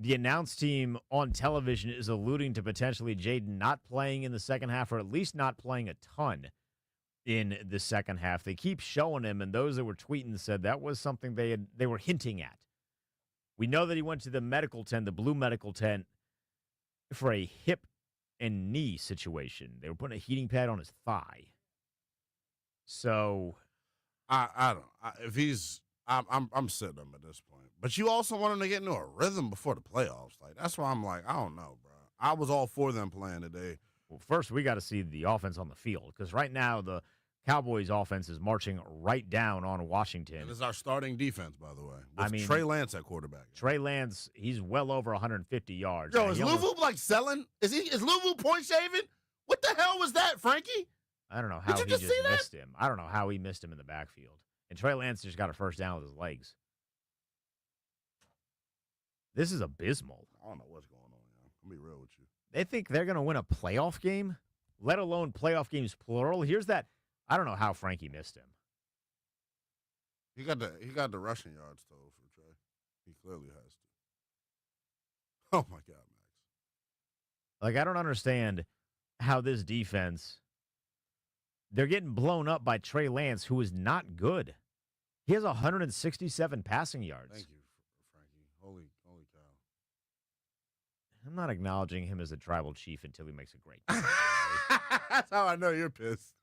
A: announced team on television is alluding to potentially Jaden not playing in the second half, or at least not playing a ton in the second half. They keep showing him, and those that were tweeting said that was something they were hinting at. We know that he went to the medical tent, the blue medical tent, for a hip and knee situation. They were putting a heating pad on his thigh. So,
B: I don't. If he's, I'm sitting him at this point. But you also want him to get into a rhythm before the playoffs. Like that's why I'm like, I don't know, bro. I was all for them playing today.
A: Well, first we got to see the offense on the field because right now the Cowboys' offense is marching right down on Washington.
B: And it's our starting defense, by the way. With
A: I mean,
B: Trey Lance at quarterback.
A: Trey Lance, he's well over 150 yards.
B: Yo, is Louisville like selling? Is Louisville point shaving? What the hell was that, Frankie?
A: I don't know how he just missed him. I don't know how he missed him in the backfield. And Trey Lance just got a first down with his legs. This is abysmal.
B: I don't know what's going on, yo. I'll be real with you.
A: They think they're going to win a playoff game, let alone playoff games plural. Here's that. I don't know how Frankie missed him.
B: He got the rushing yards though for Trey. He clearly has to. Oh my God, Max.
A: Like I don't understand how this defense. They're getting blown up by Trey Lance, who is not good. He has 167 passing yards.
B: Thank you, Frankie. Holy cow.
A: I'm not acknowledging him as a tribal chief until he makes a great.
B: That's how I know you're pissed.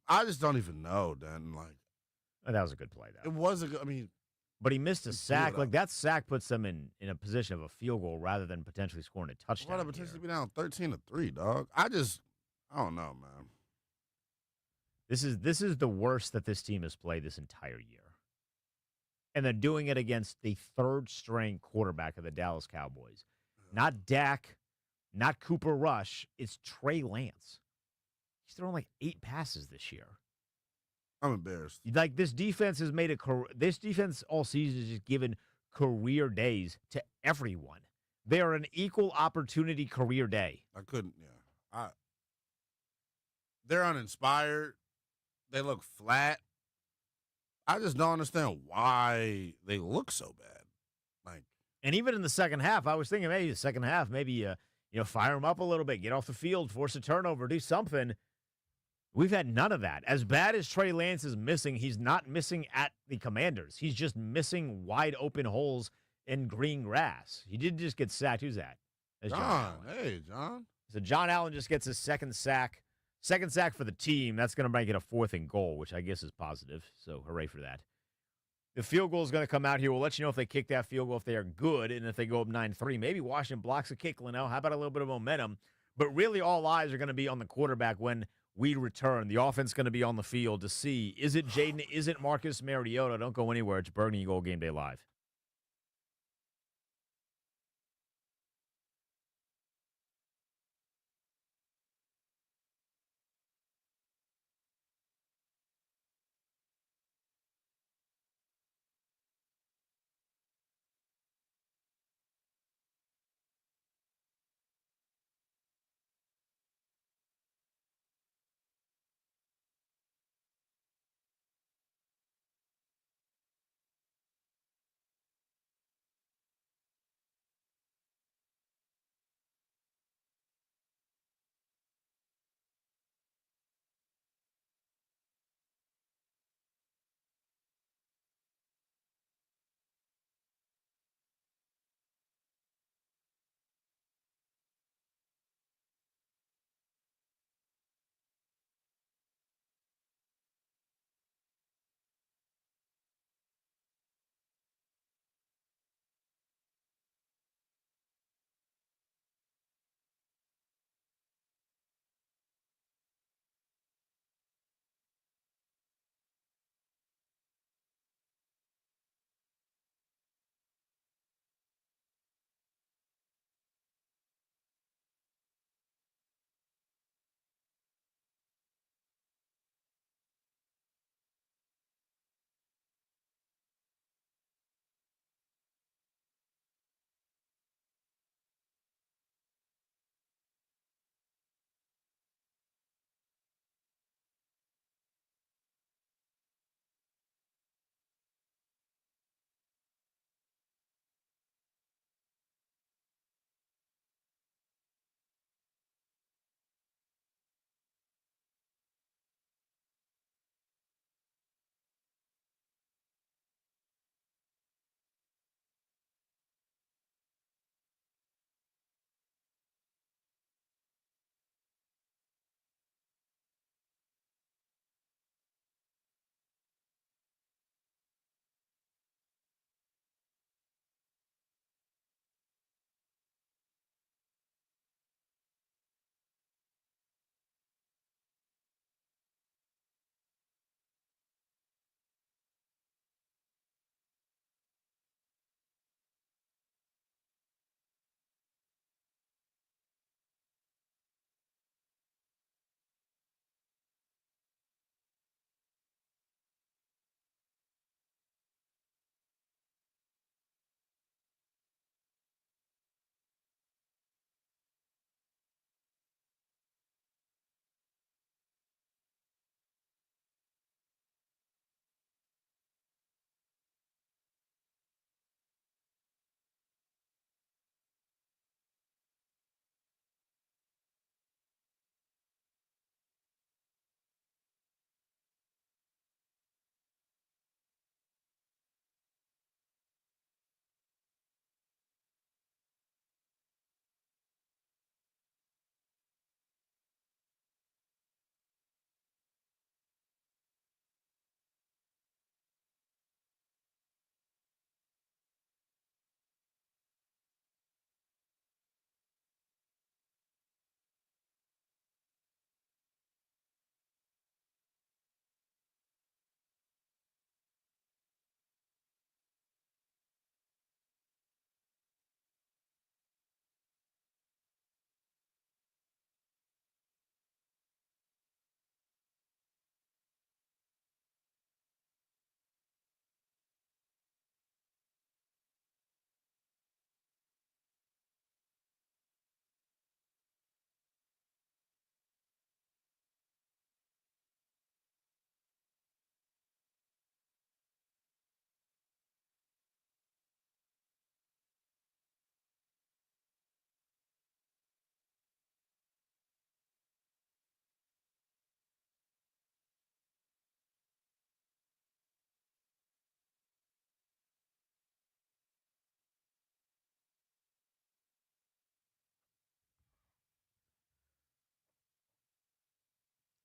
B: I just don't even know, Dan. Like
A: that was a good play, though.
B: It was a good. I mean,
A: but he missed a sack. Like that sack puts them in a position of a field goal rather than potentially scoring a touchdown.
B: Why potentially be down 13-3, dog? I don't know, man.
A: This is the worst that this team has played this entire year. And they're doing it against the third-string quarterback of the Dallas Cowboys. Not Dak, not Cooper Rush. It's Trey Lance. He's thrown like 8 passes this year.
B: I'm embarrassed.
A: Like this defense has made this defense all season has just given career days to everyone. They are an equal opportunity career day.
B: They're uninspired. They look flat. I just don't understand why they look so bad.
A: And even in the second half, I was thinking maybe the second half, maybe fire them up a little bit, get off the field, force a turnover, do something. We've had none of that. As bad as Trey Lance is missing, he's not missing at the Commanders. He's just missing wide open holes in green grass. He didn't just get sacked. Who's that? That's
B: John. Hey, John.
A: So John Allen just gets his second sack. Second sack for the team. That's going to make it a 4th and goal, which I guess is positive. So hooray for that. The field goal is going to come out here. We'll let you know if they kick that field goal, if they are good, and if they go up 9-3. Maybe Washington blocks a kick, Linnell. How about a little bit of momentum? But really all eyes are going to be on the quarterback when we return. The offense is going to be on the field to see, is it Jaden, is it Marcus Mariota? Don't go anywhere. It's Burgundy Gold Game Day Live.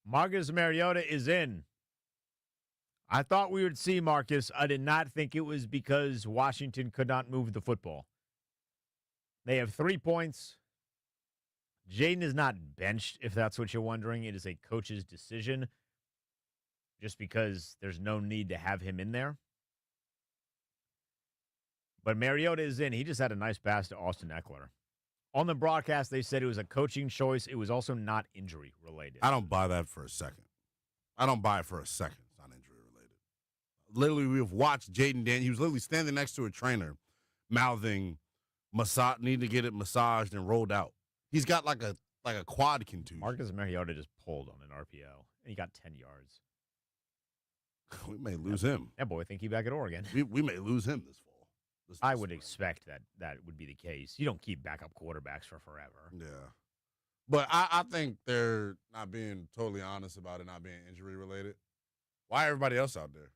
A: Marcus Mariota is in. I thought we would see Marcus. I did not think it was because Washington could not move the football. They have 3 points. Jaden is not benched, if that's what you're wondering. It is a coach's decision just because there's no need to have him in there. But Mariota is in. He just had a nice pass to Austin Eckler. On the broadcast, they said it was a coaching choice. It was also not injury related.
B: I don't buy that for a second. I don't buy it for a second. It's not injury related. Literally, we've watched Jaden Daniels. He was literally standing next to a trainer, mouthing, need to get it massaged and rolled out. He's got like a quad contusion.
A: Marcus Mariota just pulled on an RPO, and he got 10 yards.
B: We may lose him.
A: That boy think he back at Oregon.
B: We may lose him this fall.
A: I would expect that would be the case. You don't keep backup quarterbacks for forever.
B: Yeah. But I think they're not being totally honest about it not being injury related. Why everybody else out there?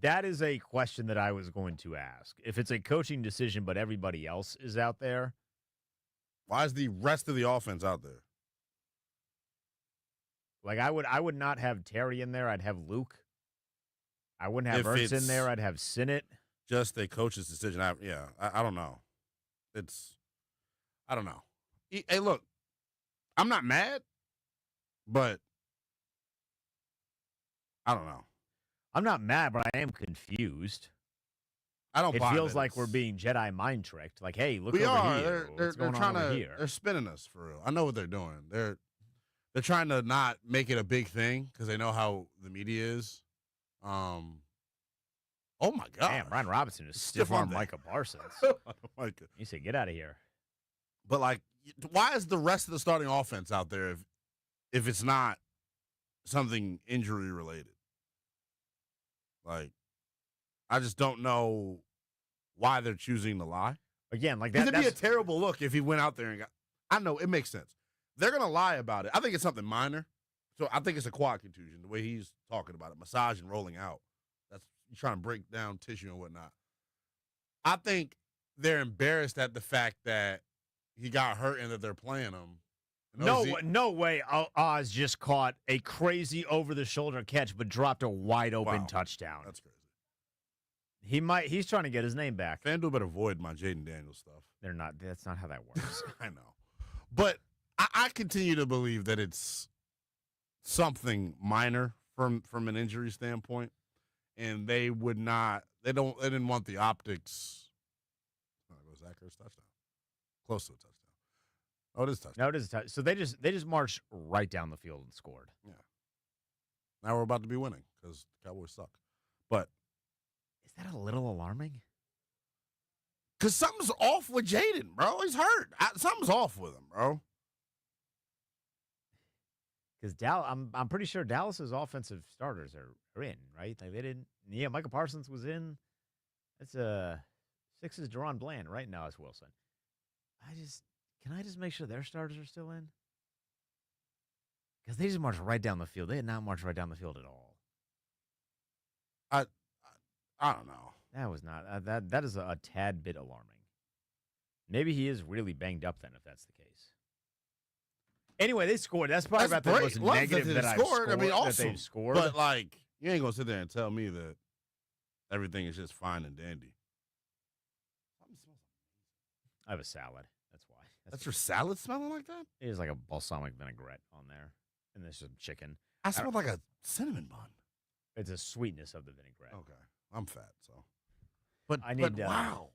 A: That is a question that I was going to ask. If it's a coaching decision, but everybody else is out there,
B: why is the rest of the offense out there?
A: Like I would not have Terry in there. I'd have Luke. I wouldn't have Ertz in there. I'd have Sinnott.
B: Just a coach's decision. I don't know. I don't know. Hey, look, I'm not mad, but I don't know.
A: I'm not mad, but I am confused.
B: I don't.
A: It feels like we're being Jedi mind tricked. Like, hey, look over here.
B: They're trying to. They're spinning us for real. I know what they're doing. They're trying to not make it a big thing because they know how the media is. Oh, my God.
A: Damn, Ryan Robinson is stiff-armed Micah Parsons. You say, get out of here.
B: But, like, why is the rest of the starting offense out there if it's not something injury-related? Like, I just don't know why they're choosing to lie.
A: Again, like that.
B: It'd be a terrible look if he went out there and got – I know, it makes sense. They're going to lie about it. I think it's something minor. So I think it's a quad contusion, the way he's talking about it, massage and rolling out. You're trying to break down tissue and whatnot. I think they're embarrassed at the fact that he got hurt and that they're playing him.
A: No way Oz just caught a crazy over-the-shoulder catch but dropped a wide-open touchdown.
B: That's crazy.
A: He's trying to get his name back.
B: FanDuel better avoid my Jaden Daniels stuff.
A: They're not. That's not how that works.
B: I know. But I continue to believe that it's something minor from an injury standpoint. And they would not. They didn't want the optics. Oh, it was Eckler's touchdown. Close to a touchdown. Oh, it is a touchdown.
A: No, it is a touchdown. So they just marched right down the field and scored.
B: Yeah. Now we're about to be winning because the Cowboys suck. But
A: is that a little alarming?
B: Because something's off with Jaden, bro. He's hurt. Something's off with him, bro.
A: Because I'm pretty sure Dallas's offensive starters are in, right? Like they didn't. Yeah, Micah Parsons was in. That's 6 is Deron Bland, right? Now it's Wilson. Can I just make sure their starters are still in? Because they just marched right down the field. They had not marched right down the field at all.
B: I don't know.
A: That was not that is a tad bit alarming. Maybe he is really banged up then, if that's the case. Anyway, they scored. That's probably about the most negative that I've scored.
B: I mean, awesome.
A: That they've scored.
B: But, like, you ain't going to sit there and tell me that everything is just fine and dandy.
A: I have a salad. That's why.
B: That's your salad smelling like that?
A: It is like a balsamic vinaigrette on there. And there's some chicken.
B: I smell like a cinnamon bun.
A: It's a sweetness of the vinaigrette.
B: Okay. I'm fat, so. But wow.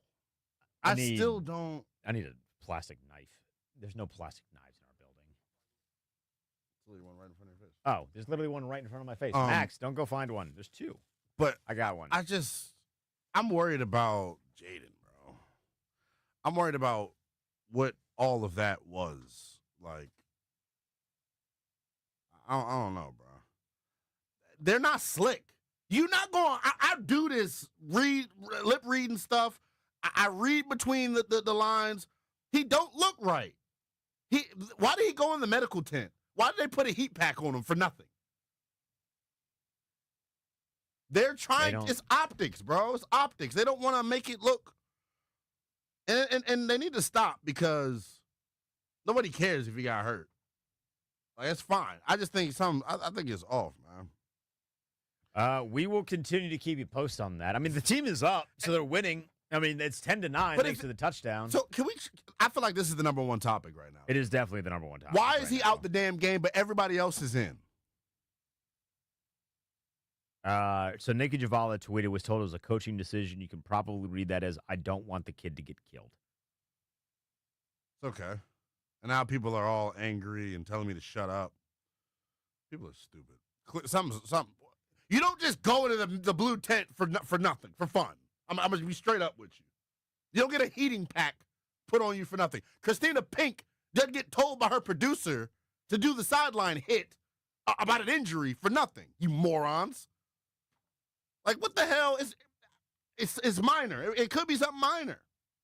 A: I
B: still don't.
A: I need a plastic knife. There's no plastic knives in our building.
B: There's literally one right in front of your face.
A: Oh, there's literally one right in front of my face. Max, don't go find one. There's 2.
B: But
A: I got one.
B: I'm worried about Jaden, bro. I'm worried about what all of that was. Like, I don't know, bro. They're not slick. You're not going. I do this lip reading stuff. I read between the lines. He don't look right. Why did he go in the medical tent? Why did they put a heat pack on him for nothing? They're trying. It's optics, bro. It's optics. They don't want to make it look. And they need to stop because nobody cares if he got hurt. Like, it's fine. I just think I think it's off, man.
A: We will continue to keep you posted on that. I mean, the team is up, so they're winning. I mean, it's 10-9 thanks to the touchdown.
B: So can we? I feel like this is the number one topic right now.
A: It is definitely the number one topic.
B: Why is he out the damn game, but everybody else is in?
A: So Nicky Javala tweeted, was told it was a coaching decision. You can probably read that as, I don't want the kid to get killed.
B: It's okay. And now people are all angry and telling me to shut up. People are stupid. Something. You don't just go into the blue tent for nothing, for fun. I'm going to be straight up with you. You don't get a heating pack put on you for nothing. Christina Pink doesn't get told by her producer to do the sideline hit about an injury for nothing, you morons. Like, what the hell? It's minor. It could be something minor,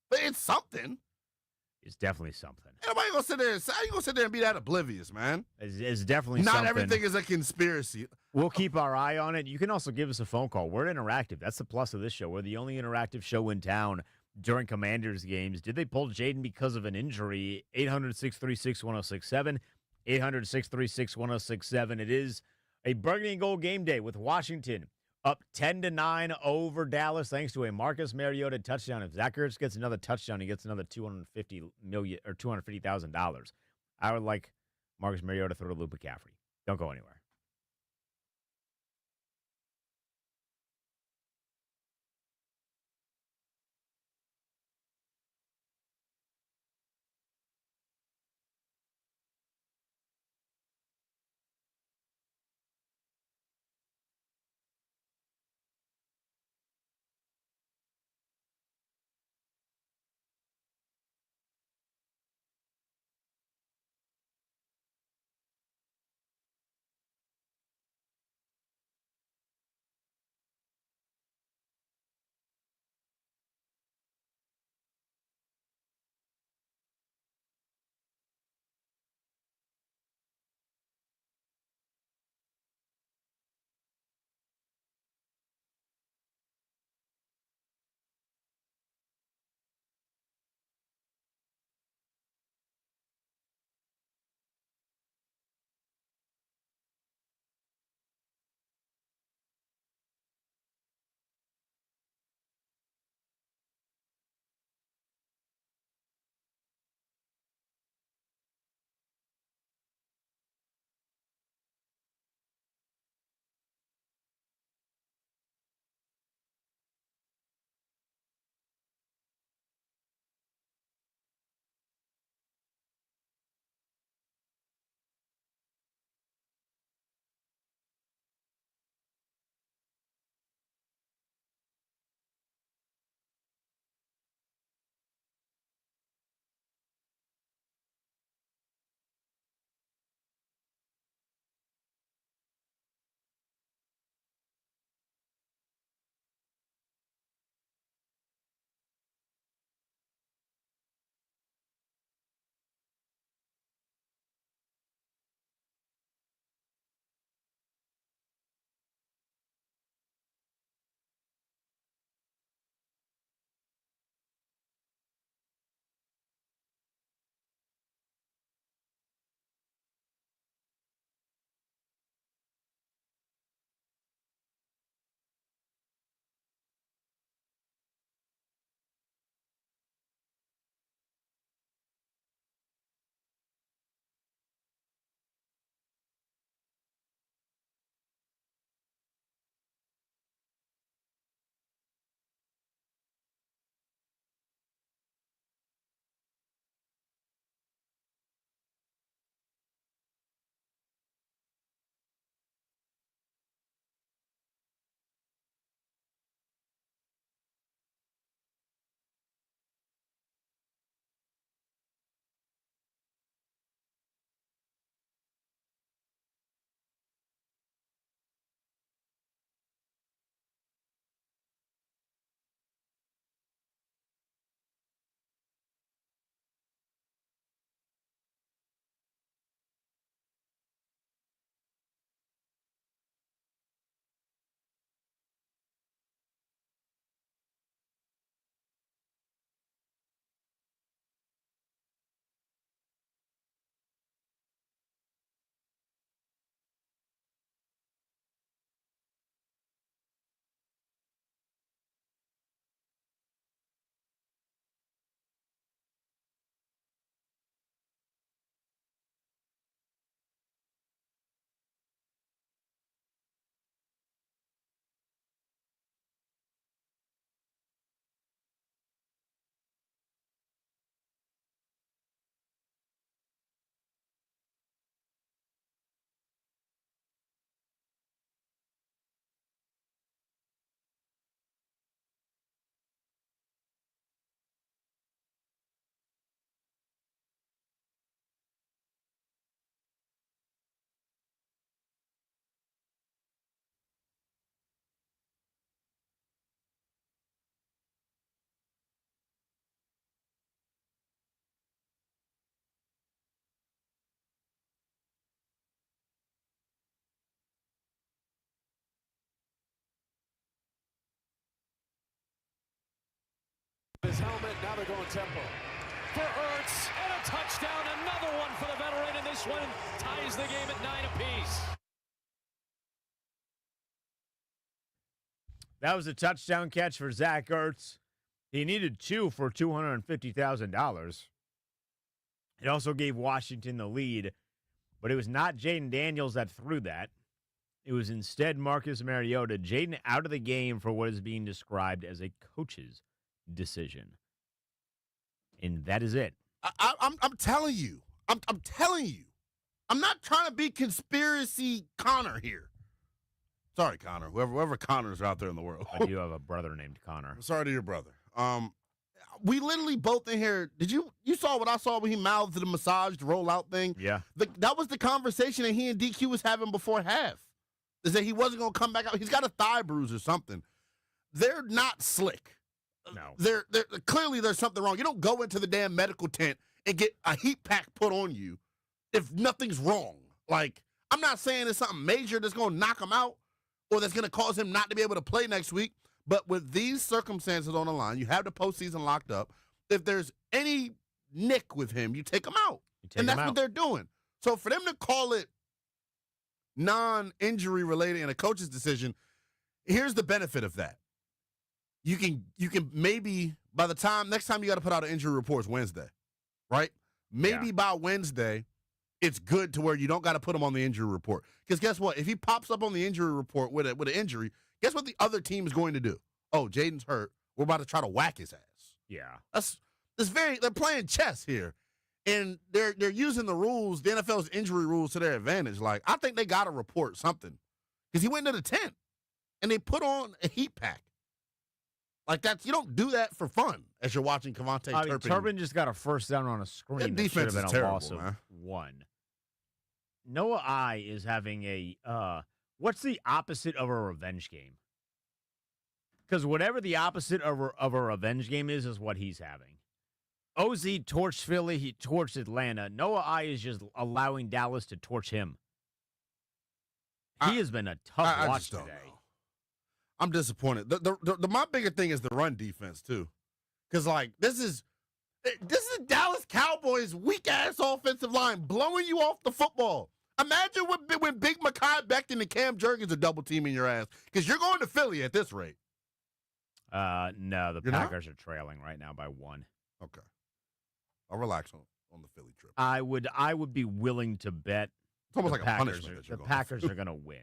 B: but it's something.
A: It's definitely something.
B: Nobody gonna sit there and say, how you gonna sit there and be that oblivious, man?
A: It's definitely
B: Not
A: something.
B: everything is a conspiracy.
A: We'll keep our eye on it. You can also give us a phone call. We're interactive. That's the plus of this show. We're the only interactive show in town during Commanders games. Did they pull Jaden because of an injury? 800-636-1067. 800-636-1067. It is a Burgundy and Gold game day with Washington up 10-9 over Dallas thanks to a Marcus Mariota touchdown. If Zach Ertz gets another touchdown, he gets another $250,000. I would like Marcus Mariota to throw to Luke McCaffrey. Don't go anywhere.
H: Now they're going tempo. For Ertz, and a touchdown. Another one for the veteran, and this one ties the game at 9 apiece.
A: That was a touchdown catch for Zach Ertz. He needed 2 for $250,000. It also gave Washington the lead, but it was not Jaden Daniels that threw that. It was instead Marcus Mariota. Jaden out of the game for what is being described as a coach's decision. And that is it.
B: I'm telling you. I'm telling you. I'm not trying to be conspiracy Connor here. Sorry, Connor. Whoever Connors are out there in the world.
A: I do have a brother named Connor.
B: I'm sorry to your brother. We literally both in here. You saw what I saw when he mouthed the massaged rollout thing?
A: Yeah.
B: That was the conversation that he and DQ was having before half. Is that he wasn't going to come back out. He's got a thigh bruise or something. They're not slick.
A: No.
B: They're clearly there's something wrong. You don't go into the damn medical tent and get a heat pack put on you if nothing's wrong. Like, I'm not saying it's something major that's going to knock him out or that's going to cause him not to be able to play next week. But with these circumstances on the line, you have the postseason locked up. If there's any nick with him, you take him out. And that's what they're doing. So for them to call it non-injury related and a coach's decision, here's the benefit of that. You can maybe by the time next time you got to put out an injury report is Wednesday, right? Maybe by Wednesday, it's good to where you don't got to put him on the injury report. Because guess what? If he pops up on the injury report with an injury, guess what the other team is going to do? Oh, Jaden's hurt. We're about to try to whack his ass.
A: Yeah.
B: They're playing chess here. And they're using the rules, the NFL's injury rules to their advantage. Like, I think they got to report something. Because he went into the tent and they put on a heat pack. Like, you don't do that for fun as you're watching Kevontae Turpin.
A: Turpin just got a first down on a screen.
B: That defense
A: should have been
B: is
A: a
B: terrible,
A: loss of
B: man.
A: 1. Noah I is having what's the opposite of a revenge game? Because whatever the opposite of a revenge game is what he's having. OZ torched Philly, he torched Atlanta. Noah I is just allowing Dallas to torch him. He has been a tough watch today.
B: I'm disappointed. My bigger thing is the run defense too, because like this is Dallas Cowboys weak ass offensive line blowing you off the football. Imagine when Big Mekhi Becton and Cam Jurgens are double teaming your ass because you're going to Philly at this rate.
A: No, the Packers are trailing right now by 1.
B: Okay, I'll relax on the Philly trip.
A: I would be willing to bet
B: it's almost like a punishment.
A: The Packers are going to win.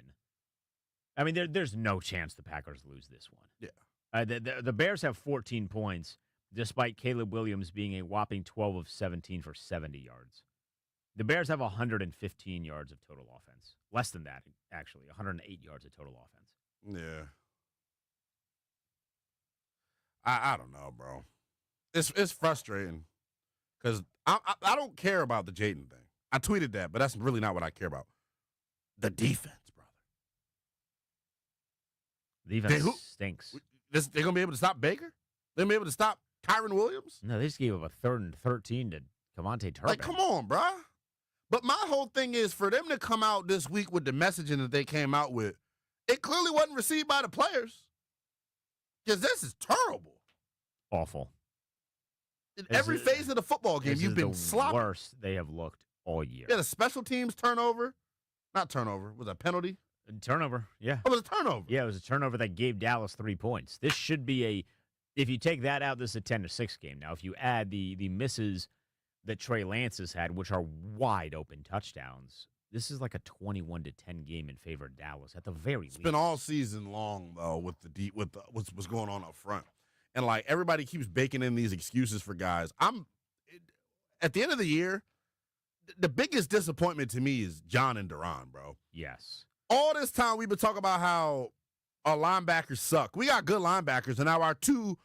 A: I mean, there's no chance the Packers lose this one.
B: Yeah.
A: The Bears have 14 points, despite Caleb Williams being a whopping 12 of 17 for 70 yards. The Bears have 115 yards of total offense. Less than that, actually. 108 yards of total offense.
B: Yeah. I don't know, bro. It's frustrating because I don't care about the Jaden thing. I tweeted that, but that's really not what I care about. The defense.
A: The defense stinks.
B: They're going to be able to stop Baker? They're going to be able to stop Kyron Williams?
A: No, they just gave up a 3rd and 13 to Kevontae Turpin.
B: Like, come on, bro. But my whole thing is for them to come out this week with the messaging that they came out with, it clearly wasn't received by the players. Because this is terrible.
A: Awful.
B: In every phase of the football game, you've been sloppy.
A: Worst they have looked all year.
B: Yeah, the special teams turnover. Not turnover. Was that a penalty?
A: Turnover, yeah.
B: Oh, it was a turnover.
A: Yeah, it was a turnover that gave Dallas 3 points. This should be if you take that out, this is a 10-6 game. Now, if you add the misses that Trey Lance has had, which are wide open touchdowns, this is like a 21-10 game in favor of Dallas at the very least.
B: It's been all season long though with what's going on up front, and like everybody keeps baking in these excuses for guys. At the end of the year, the biggest disappointment to me is John and Duran, bro.
A: Yes.
B: All this time we've been talking about how our linebackers suck. We got good linebackers, and now our 2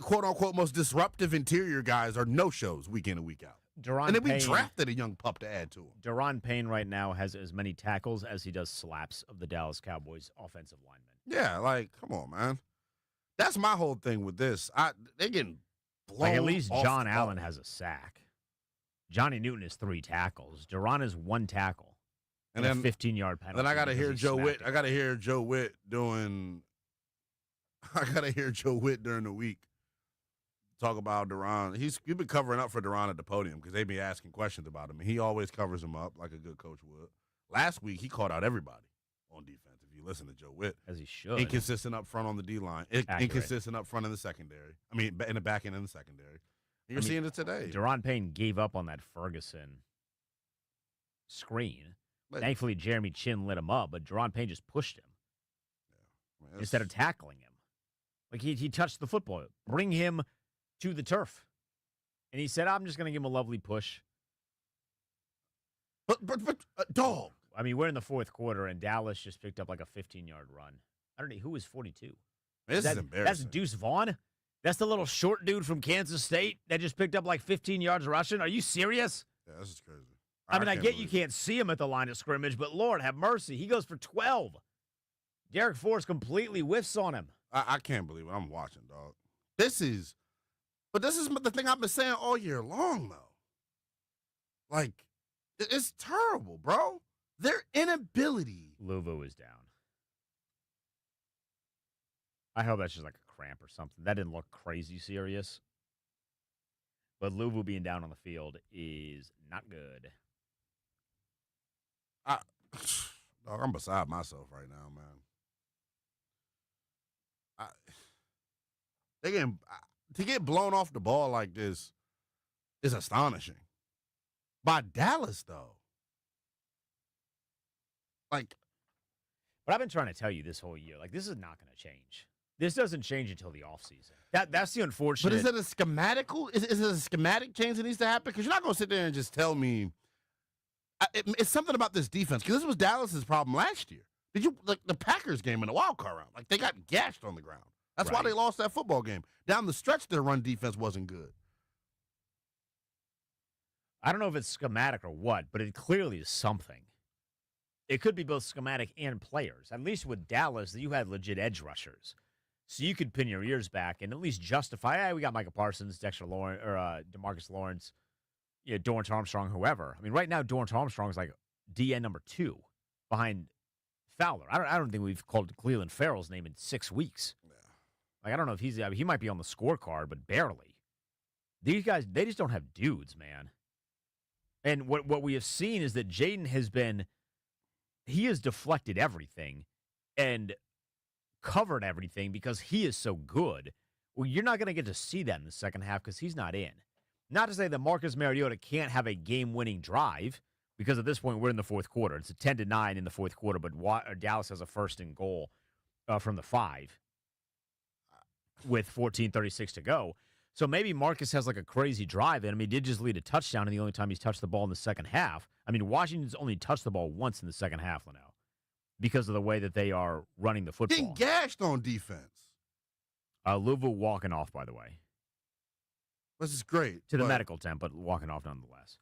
B: quote-unquote most disruptive interior guys are no-shows week in and week out. And then we drafted a young pup to add to him.
A: Daron Payne right now has as many tackles as he does slaps of the Dallas Cowboys offensive linemen.
B: Yeah, like, come on, man. That's my whole thing with this. They're getting blown
A: like at least
B: off
A: John
B: the
A: Allen
B: ball.
A: has a sack. Johnny Newton has 3 tackles. Duran has 1 tackle. And then a 15-yard penalty.
B: Then I got to hear Joe Witt. I got to hear Joe Witt during the week talk about Duran. You've been covering up for Duran at the podium because they be asking questions about him, and he always covers him up like a good coach would. Last week, he called out everybody on defense. If you listen to Joe Witt,
A: as he should,
B: inconsistent up front on the D line, inconsistent up front in the secondary. I mean, in the back end in the secondary. You're seeing it today.
A: Duran Payne gave up on that Ferguson screen. Thankfully, Jeremy Chin lit him up, but Duran Payne just pushed him instead of tackling him. Like he touched the football. Bring him to the turf. And he said, I'm just going to give him a lovely push.
B: But dog.
A: I mean, we're in the fourth quarter, and Dallas just picked up like a 15-yard run. I don't know. Who was 42?
B: This is embarrassing.
A: That's Deuce Vaughn? That's the little short dude from Kansas State that just picked up like 15 yards rushing? Are you serious?
B: Yeah, this is crazy.
A: I mean, I get you can't see him at the line of scrimmage, but Lord have mercy. He goes for 12. Derek Forrest completely whiffs on him.
B: I can't believe what I'm watching, dog. This is the thing I've been saying all year long, though. Like, it's terrible, bro. Their inability.
A: Louvu is down. I hope that's just like a cramp or something. That didn't look crazy serious. But Louvu being down on the field is not good.
B: Dog, I'm beside myself right now, man. To get blown off the ball like this is astonishing. By Dallas, though. Like,
A: but I've been trying to tell you this whole year, like, this is not going to change. This doesn't change until the offseason. That's the unfortunate.
B: But is it a is it a schematic change that needs to happen? Because you're not going to sit there and just tell me it's something about this defense. Because this was Dallas's problem last year. Did you like the Packers game in the wild card round? Like, they got gashed on the ground. That's why they lost that football game. Down the stretch, their run defense wasn't good.
A: I don't know if it's schematic or what, but it clearly is something. It could be both schematic and players. At least with Dallas, you had legit edge rushers. So you could pin your ears back and at least justify, hey, we got Micah Parsons, Dexter Lawrence, or DeMarcus Lawrence, Dorrance Armstrong, whoever. I mean, right now, Dorrance Armstrong is like DN number 2 behind Fowler. I don't think we've called Cleveland Farrell's name in 6 weeks. Yeah. Like, I don't know if he might be on the scorecard, but barely. These guys, they just don't have dudes, man. And what we have seen is that Jaden he has deflected everything and covered everything because he is so good. Well, you're not going to get to see that in the second half because he's not in. Not to say that Marcus Mariota can't have a game-winning drive, because at this point we're in the fourth quarter. It's a 10-9 in the fourth quarter, but Dallas has a first and goal from the 5 with 14:36 to go. So maybe Marcus has like a crazy drive in him. He did just lead a touchdown, and the only time he's touched the ball in the second half. I mean, Washington's only touched the ball once in the second half, Linnell, because of the way that they are running the football.
B: Getting gashed on defense.
A: Louisville walking off, by the way.
B: This is great.
A: To the medical tent, but walking off nonetheless.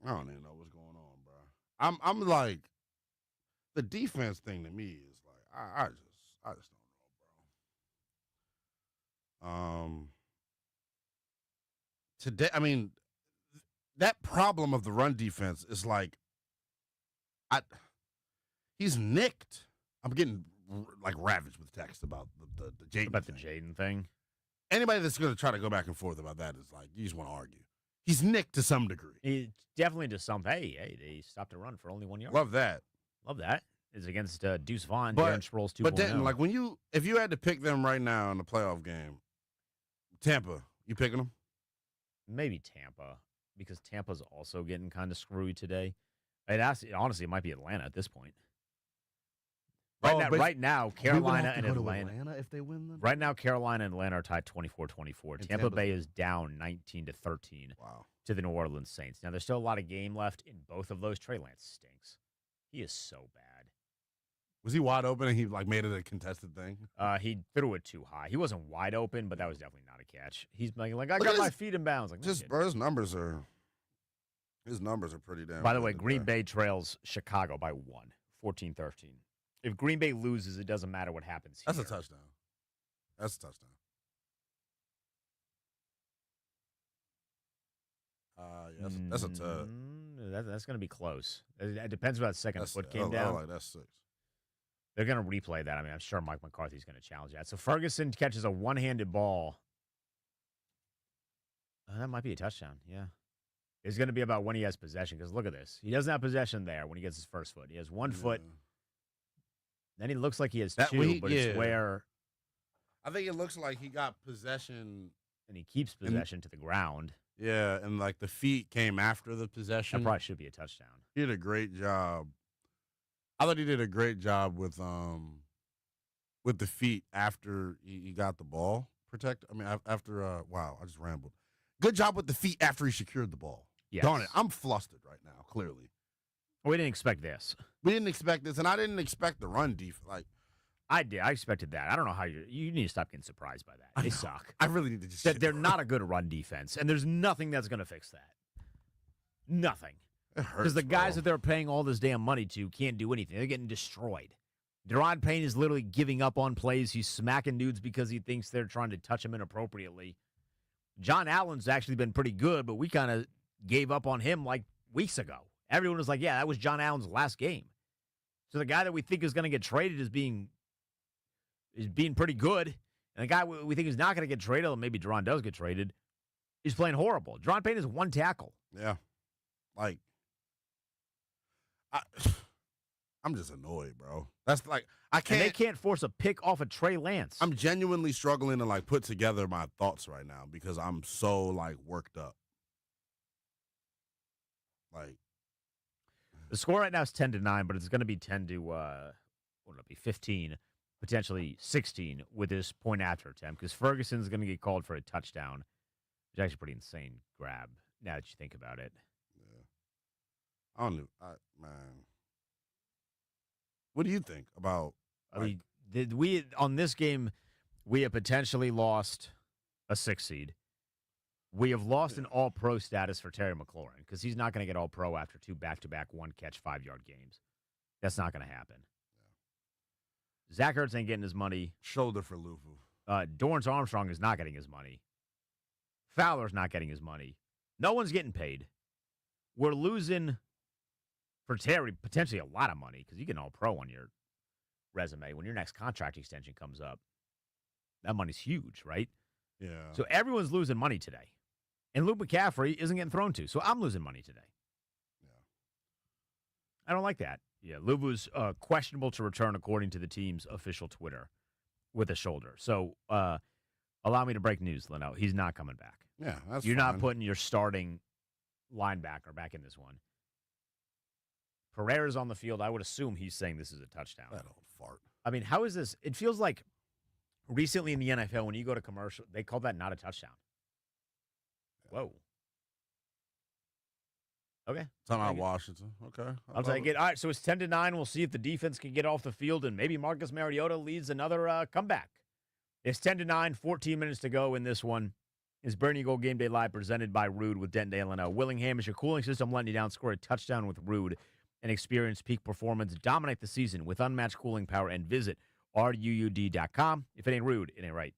B: I don't even know what's going on, bro. I'm like, the defense thing to me is like, I just don't know, bro. Today, I mean, that problem of the run defense is like, he's nicked. I'm getting like ravaged with text about the Jaden
A: about
B: thing.
A: The Jaden thing.
B: Anybody that's going to try to go back and forth about that is like, you just want to argue. He's nicked to some degree.
A: He definitely to some. Hey, they stopped a run for only 1 yard.
B: Love that.
A: It's against Deuce Vaughn,
B: but,
A: Darren Sproles 2.0.
B: But then, like, if you had to pick them right now in the playoff game, Tampa, you picking them?
A: Maybe Tampa, because Tampa's also getting kind of screwy today. Honestly, it might be Atlanta at this point. Right now, Carolina and Atlanta.
B: If they win them?
A: Right now, Carolina and Atlanta are tied 24-24. Tampa Bay is down 19-13 to the New Orleans Saints. Now, there's still a lot of game left in both of those. Trey Lance stinks. He is so bad.
B: Was he wide open and he like made it a contested thing?
A: He threw it too high. He wasn't wide open, but that was definitely not a catch. He's like I got my feet in bounds. Like,
B: bro, his numbers are pretty damn.
A: By the way, Green Bay trails Chicago by 1, 14-13. If Green Bay loses, it doesn't matter what happens here.
B: That's a touchdown. That's a tug.
A: That's going to be close. It depends about the second foot came down.
B: That's 6.
A: They're going to replay that. I mean, I'm sure Mike McCarthy's going to challenge that. So Ferguson catches a one-handed ball That might be a touchdown. Yeah. It's going to be about when he has possession because look at this. He doesn't have possession there when he gets his first foot. He has 1 foot. Then he looks like he has two, but it's where.
B: I think it looks like he got possession.
A: And he keeps possession to the ground.
B: Yeah, and like the feet came after the possession.
A: That probably should be a touchdown.
B: He did a great job. I thought he did a great job with the feet after he got the ball protect. I mean, after wow, I just rambled. Good job with the feet after he secured the ball.
A: Yes.
B: Darn it, I'm flustered right now. Clearly,
A: we didn't expect this.
B: We didn't expect this, and I didn't expect the run defense. Like
A: I did, I expected that. I don't know how you need to stop getting surprised by that. They suck.
B: I really need to just.
A: They're not a good run defense, and there's nothing that's going to fix that. Nothing. Because the guys that they're paying all this damn money to can't do anything. They're getting destroyed. Deron Payne is literally giving up on plays. He's smacking dudes because he thinks they're trying to touch him inappropriately. John Allen's actually been pretty good, but we kind of gave up on him like weeks ago. Everyone was like, yeah, that was John Allen's last game. So the guy that we think is going to get traded is being pretty good. And the guy we think is not going to get traded, or maybe Deron does get traded, is playing horrible. Deron Payne has 1 tackle.
B: Yeah. Like, I'm just annoyed, bro. That's like, I can't.
A: And they can't force a pick off of Trey Lance.
B: I'm genuinely struggling to, like, put together my thoughts right now because I'm so, like, worked up. Like,
A: the score right now is 10-9, but it's going to be 10 to, what will it be, 15, potentially 16 with this point after attempt because Ferguson's going to get called for a touchdown, which is actually a pretty insane grab now that you think about it.
B: I don't know, man. What do you think about?
A: I mean, on this game, we have potentially lost a 6 seed. We have lost an All-Pro status for Terry McLaurin because he's not going to get All-Pro after 2 back-to-back 1-catch 5-yard games. That's not going to happen. Yeah. Zach Ertz ain't getting his money.
B: Shoulder for Luvu.
A: Dorrance Armstrong is not getting his money. Fowler's not getting his money. No one's getting paid. We're losing. For Terry, potentially a lot of money because you get an All-Pro on your resume when your next contract extension comes up. That money's huge, right?
B: Yeah.
A: So everyone's losing money today. And Luke McCaffrey isn't getting thrown to, so I'm losing money today.
B: Yeah.
A: I don't like that. Yeah, Luvu's questionable to return according to the team's official Twitter with a shoulder. So allow me to break news, Leno. He's not coming back.
B: Yeah, that's
A: You're
B: fine.
A: not putting your starting linebacker back in this one. Pereira's on the field. I would assume he's saying this is a touchdown.
B: That old fart.
A: I mean, how is this? It feels like recently in the NFL, when you go to commercial, they call that not a touchdown. Whoa. Okay.
B: Timeout Washington. Okay.
A: I'll take it. All right, so it's 10-9. We'll see if the defense can get off the field, and maybe Marcus Mariota leads another comeback. It's 10-9, 14 minutes to go in this one. It's Burgundy Gold Game Day Live presented by Rude with Dent Dale and Willingham. Is your cooling system letting you down? Score a touchdown with Rude and experience peak performance. Dominate the season with unmatched cooling power and visit RUUD.com. If it ain't Rude, it ain't right.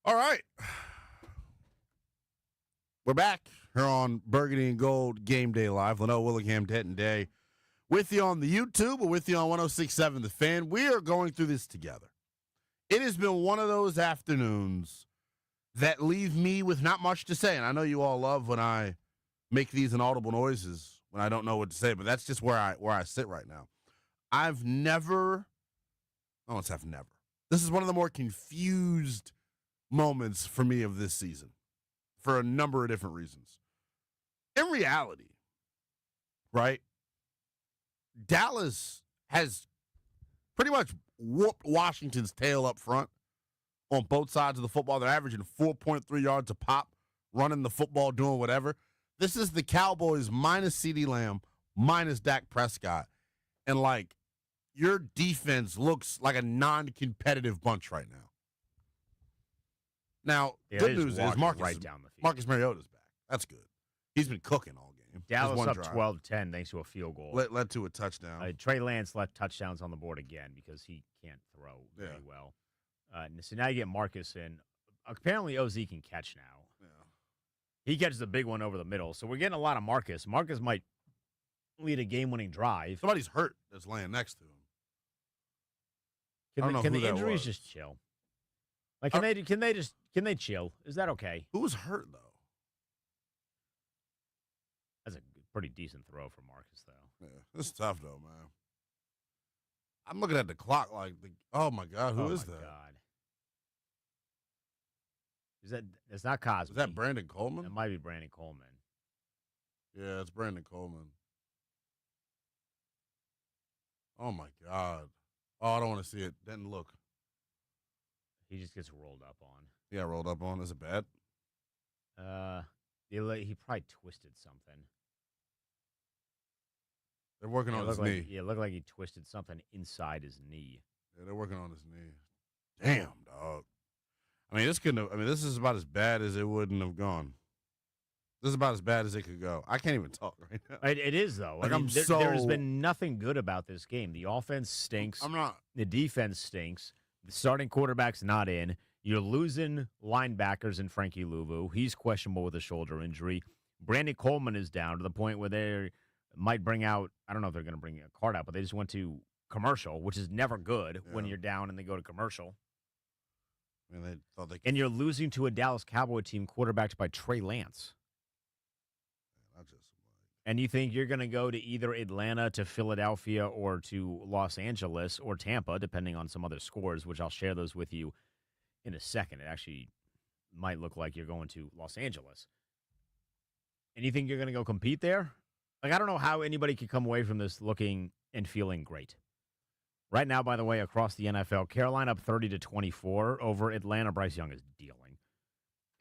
B: All right. We're back here on Burgundy and Gold Game Day Live. Leno Willingham, Denton Day. With you on the YouTube or with you on 106.7 The Fan. We are going through this together. It has been one of those afternoons that leave me with not much to say. And I know you all love when I make these inaudible noises when I don't know what to say, but that's just where I sit right now. I've never, let's have never. This is one of the more confused moments for me of this season for a number of different reasons. In reality, right, Dallas has pretty much whooped Washington's tail up front on both sides of the football. They're averaging 4.3 yards a pop, running the football, doing whatever. This is the Cowboys minus CeeDee Lamb, minus Dak Prescott. And, like, your defense looks like a non-competitive bunch right now. Now, good news is Marcus Mariota's back. That's good. He's been cooking all game.
A: Dallas up 12-10 thanks to a field goal.
B: Led to a touchdown.
A: Trey Lance left touchdowns on the board again because he can't throw very well. So now you get Marcus in. Apparently, OZ can catch now. Yeah. He catches a big one over the middle. So we're getting a lot of Marcus. Marcus might lead a game-winning drive.
B: Somebody's hurt that's laying next to him.
A: Can the injuries just chill? Like, can they chill? Is that okay?
B: Who was hurt though?
A: That's a pretty decent throw for Marcus, though.
B: Yeah, it's tough though, man. I'm looking at the clock like, oh my God, who is that?
A: God. It's not Cosby.
B: Is that Brandon Coleman?
A: It might be Brandon Coleman.
B: Yeah, it's Brandon Coleman. Oh my God. Oh, I don't want to see it. Didn't look.
A: He just gets rolled up on.
B: Yeah, rolled up on. Is it bad?
A: He probably twisted something.
B: They're working on his knee.
A: Yeah, it looked like he twisted something inside his knee.
B: Yeah, they're working on his knee. Damn, dog. I mean, this is about as bad as it wouldn't have gone. This is about as bad as it could go. I can't even talk right now.
A: It is, though.
B: Like,
A: there's been nothing good about this game. The offense stinks. The defense stinks. The starting quarterback's not in. You're losing linebackers in Frankie Louvu. He's questionable with a shoulder injury. Brandon Coleman is down to the point where they might bring out, I don't know if they're going to bring a card out, but they just went to commercial, which is never good when you're down and they go to commercial. And you're losing to a Dallas Cowboy team quarterbacked by Trey Lance. And you think you're going to go to either Atlanta, to Philadelphia, or to Los Angeles, or Tampa, depending on some other scores, which I'll share those with you in a second. It actually might look like you're going to Los Angeles. And you think you're going to go compete there? Like, I don't know how anybody could come away from this looking and feeling great. Right now, by the way, across the NFL, Carolina up 30-24 over Atlanta. Bryce Young is dealing.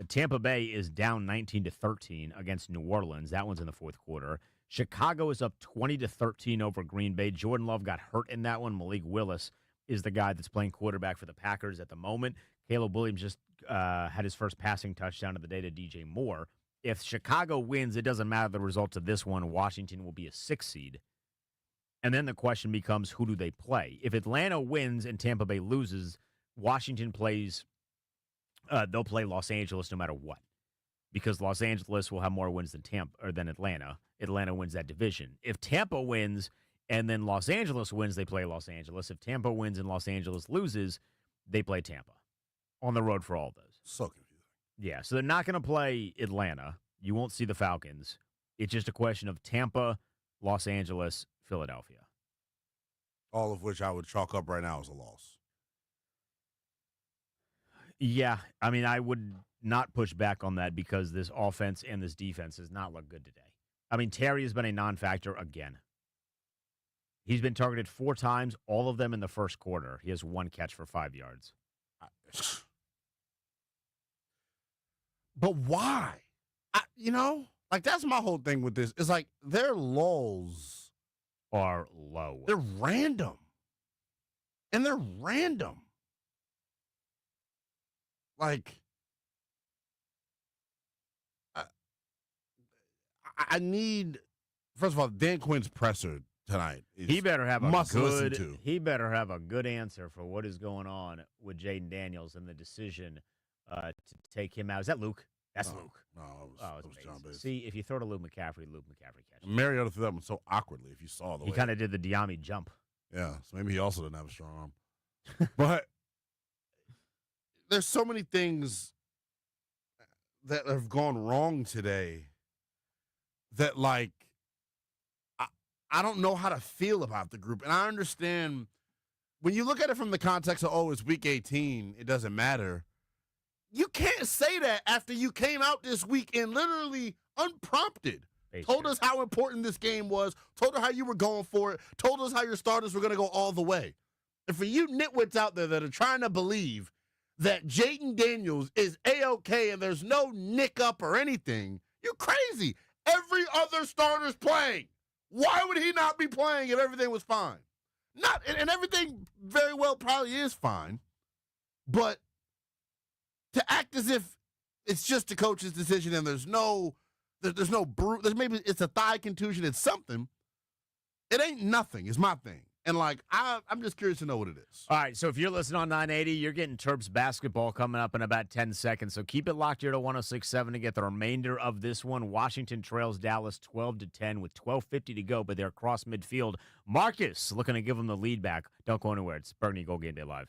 A: Tampa Bay is down 19-13 against New Orleans. That one's in the fourth quarter. Chicago is up 20-13 over Green Bay. Jordan Love got hurt in that one. Malik Willis is the guy that's playing quarterback for the Packers at the moment. Caleb Williams just had his first passing touchdown of the day to DJ Moore. If Chicago wins, it doesn't matter the results of this one. Washington will be a 6 seed. And then the question becomes, who do they play? If Atlanta wins and Tampa Bay loses, Washington plays they'll play Los Angeles no matter what, because Los Angeles will have more wins than Atlanta. Atlanta wins that division. If Tampa wins and then Los Angeles wins, they play Los Angeles. If Tampa wins and Los Angeles loses, they play Tampa on the road for all of those.
B: So confusing.
A: Yeah, so they're not going to play Atlanta. You won't see the Falcons. It's just a question of Tampa, Los Angeles, Philadelphia.
B: All of which I would chalk up right now as a loss.
A: Yeah, I mean, I would not push back on that because this offense and this defense has not looked good today. I mean, Terry has been a non-factor again. He's been targeted 4 times, all of them in the first quarter. He has 1 catch for 5 yards.
B: But why? That's my whole thing with this. It's like their lulls
A: are low.
B: They're random. And they're random. Like, I need, first of all, Dan Quinn's presser tonight.
A: He better have a good answer for what is going on with Jaden Daniels and the decision to take him out. Is that Luke? That's Luke.
B: No, it was John Bates.
A: See, if you throw to Luke McCaffrey catches.
B: Mariota threw that one so awkwardly. If you saw the way
A: he kind of did the Diami jump.
B: Yeah, so maybe he also didn't have a strong arm. But there's so many things that have gone wrong today that, like, I don't know how to feel about the group. And I understand when you look at it from the context of, oh, it's week 18, it doesn't matter. You can't say that after you came out this week and literally unprompted told us how important this game was, told us how you were going for it, told us how your starters were going to go all the way. And for you nitwits out there that are trying to believe that Jaden Daniels is A-OK and there's no nick up or anything, you're crazy. Every other starter's playing. Why would he not be playing if everything was fine? And everything very well probably is fine, but to act as if it's just the coach's decision and there's maybe it's a thigh contusion, it's something. It ain't nothing, is my thing. And, like, I'm just curious to know what it is.
A: All right, so if you're listening on 980, you're getting Terps basketball coming up in about 10 seconds. So keep it locked here to 106.7 to get the remainder of this one. Washington trails Dallas 12-10 with 12:50 to go, but they're across midfield. Marcus looking to give them the lead back. Don't go anywhere. It's Burgundy Gold Game Day Live.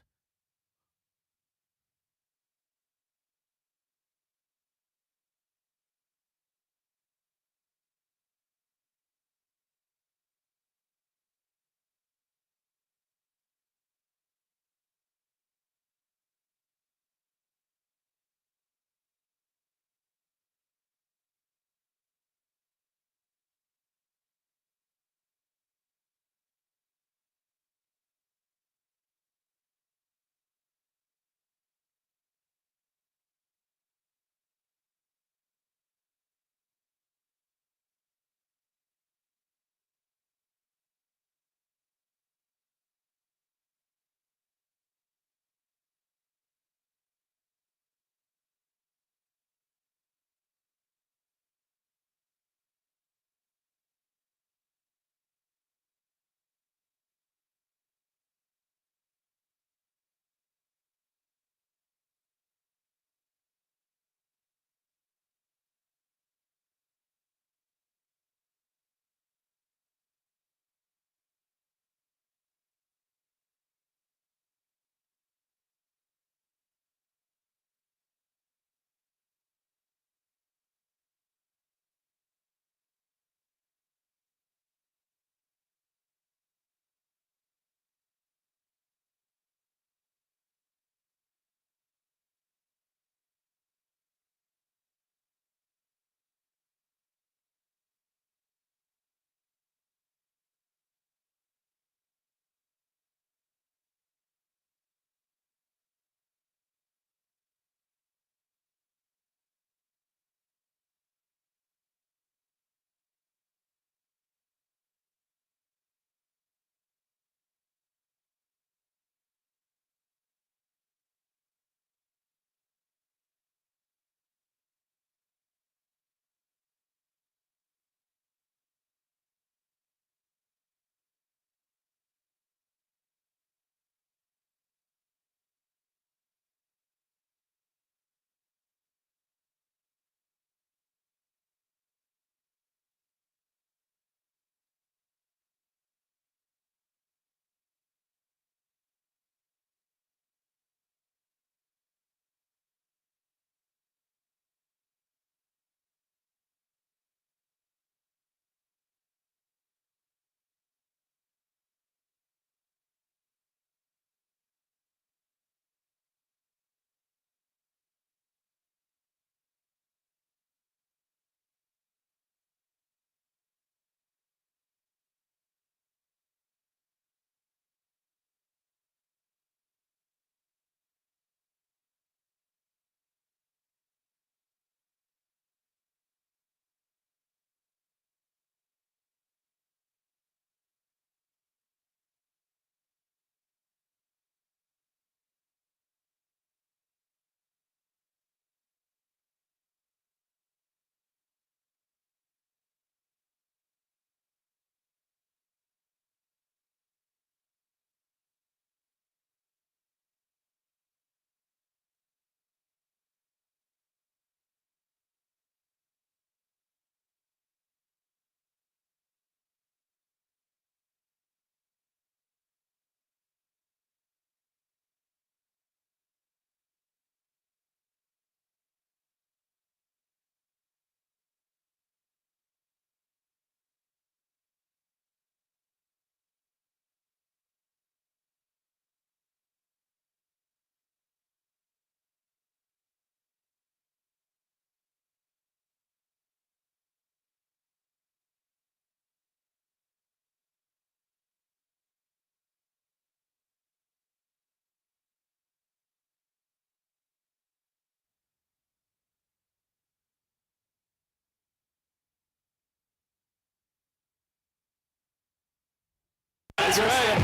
H: That's right.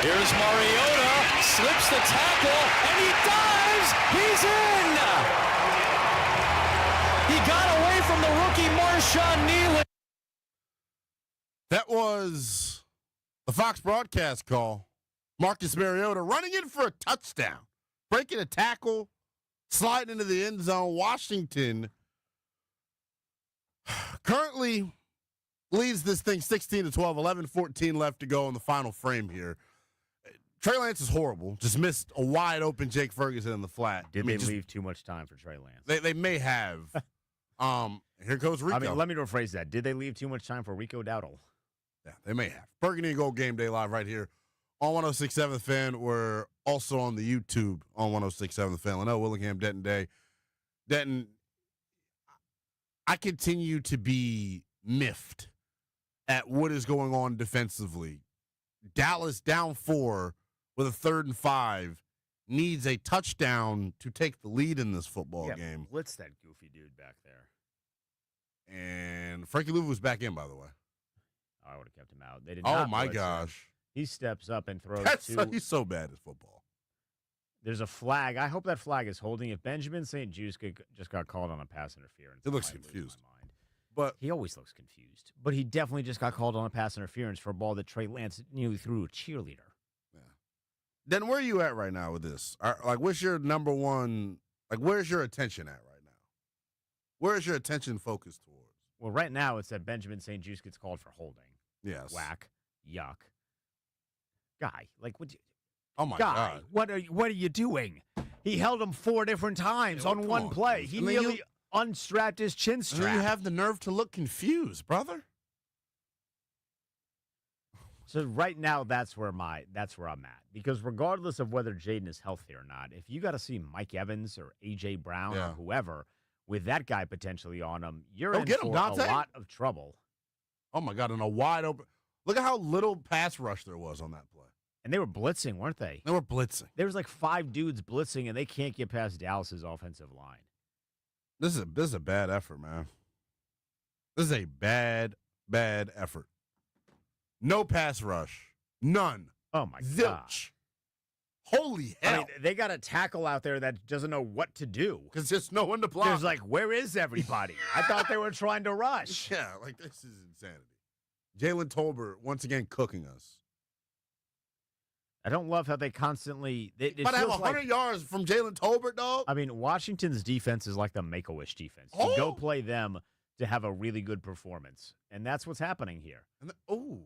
H: Here's Mariota, slips the tackle, and he dives. He's in. He got away from the rookie Marshawn Nealon.
B: That was the Fox broadcast call. Marcus Mariota running in for a touchdown, breaking a tackle, sliding into the end zone. Washington currently leads this thing 16-12, 11-14 left to go in the final frame here. Trey Lance is horrible. Just missed a wide open Jake Ferguson in the flat.
A: Did they leave too much time for Trey Lance?
B: They may have. Here goes Rico.
A: I mean, let me rephrase that. Did they leave too much time for Rico Dowdle?
B: Yeah, they may have. Burgundy and Gold Game Day live right here on 106.7 The Fan. We're also on the YouTube on 106.7 The Fan. Linnell Willingham, Denton Day. Denton, I continue to be miffed at what is going on defensively. Dallas down 4 with a 3rd and 5 needs a touchdown to take the lead in this football game.
A: Blitz that goofy dude back there.
B: And Frankie Louvu was back in, by the way.
A: Oh, I would have kept him out. They did not.
B: Oh, my
A: blitz him.
B: gosh.
A: He steps up and throws
B: He's so bad at football.
A: There's a flag. I hope that flag is holding. If Benjamin St. Just got called on a pass interference.
B: It looks
A: I might lose
B: confused.
A: my mind.
B: But
A: he always looks confused. But he definitely just got called on a pass interference for a ball that Trey Lance nearly threw a cheerleader.
B: Yeah. Then where are you at right now with this? What's your number one? Where's your attention at right now? Where's your attention focused towards?
A: Well, right now it's that Benjamin St. Just gets called for holding.
B: Yes.
A: Whack. Yuck. Guy, what?
B: Oh my God!
A: What are you doing? He held him 4 different times on one play. He nearly unstrapped his chin strap.
B: And then you have the nerve to look confused, brother.
A: So right now, that's where I'm at. Because regardless of whether Jaden is healthy or not, if you got to see Mike Evans or A.J. Brown or whoever with that guy potentially on him, you're in for a lot of trouble.
B: Oh my God! And a wide open. Look at how little pass rush there was on that play.
A: And they were blitzing, weren't they?
B: They were blitzing.
A: There was 5 dudes blitzing, and they can't get past Dallas's offensive line.
B: This is a bad effort, man. This is a bad effort. No pass rush. None.
A: Oh, my
B: Zilch.
A: gosh.
B: Holy hell.
A: I mean, they got a tackle out there that doesn't know what to do.
B: Because there's no one to block.
A: There's where is everybody? I thought they were trying to rush.
B: Yeah, this is insanity. Jalen Tolbert, once again, cooking us.
A: I don't love how they constantly.
B: But I have 100 yards from Jalen Tolbert, dog.
A: I mean, Washington's defense is like the Make-A-Wish defense. You go play them to have a really good performance, and that's what's happening here.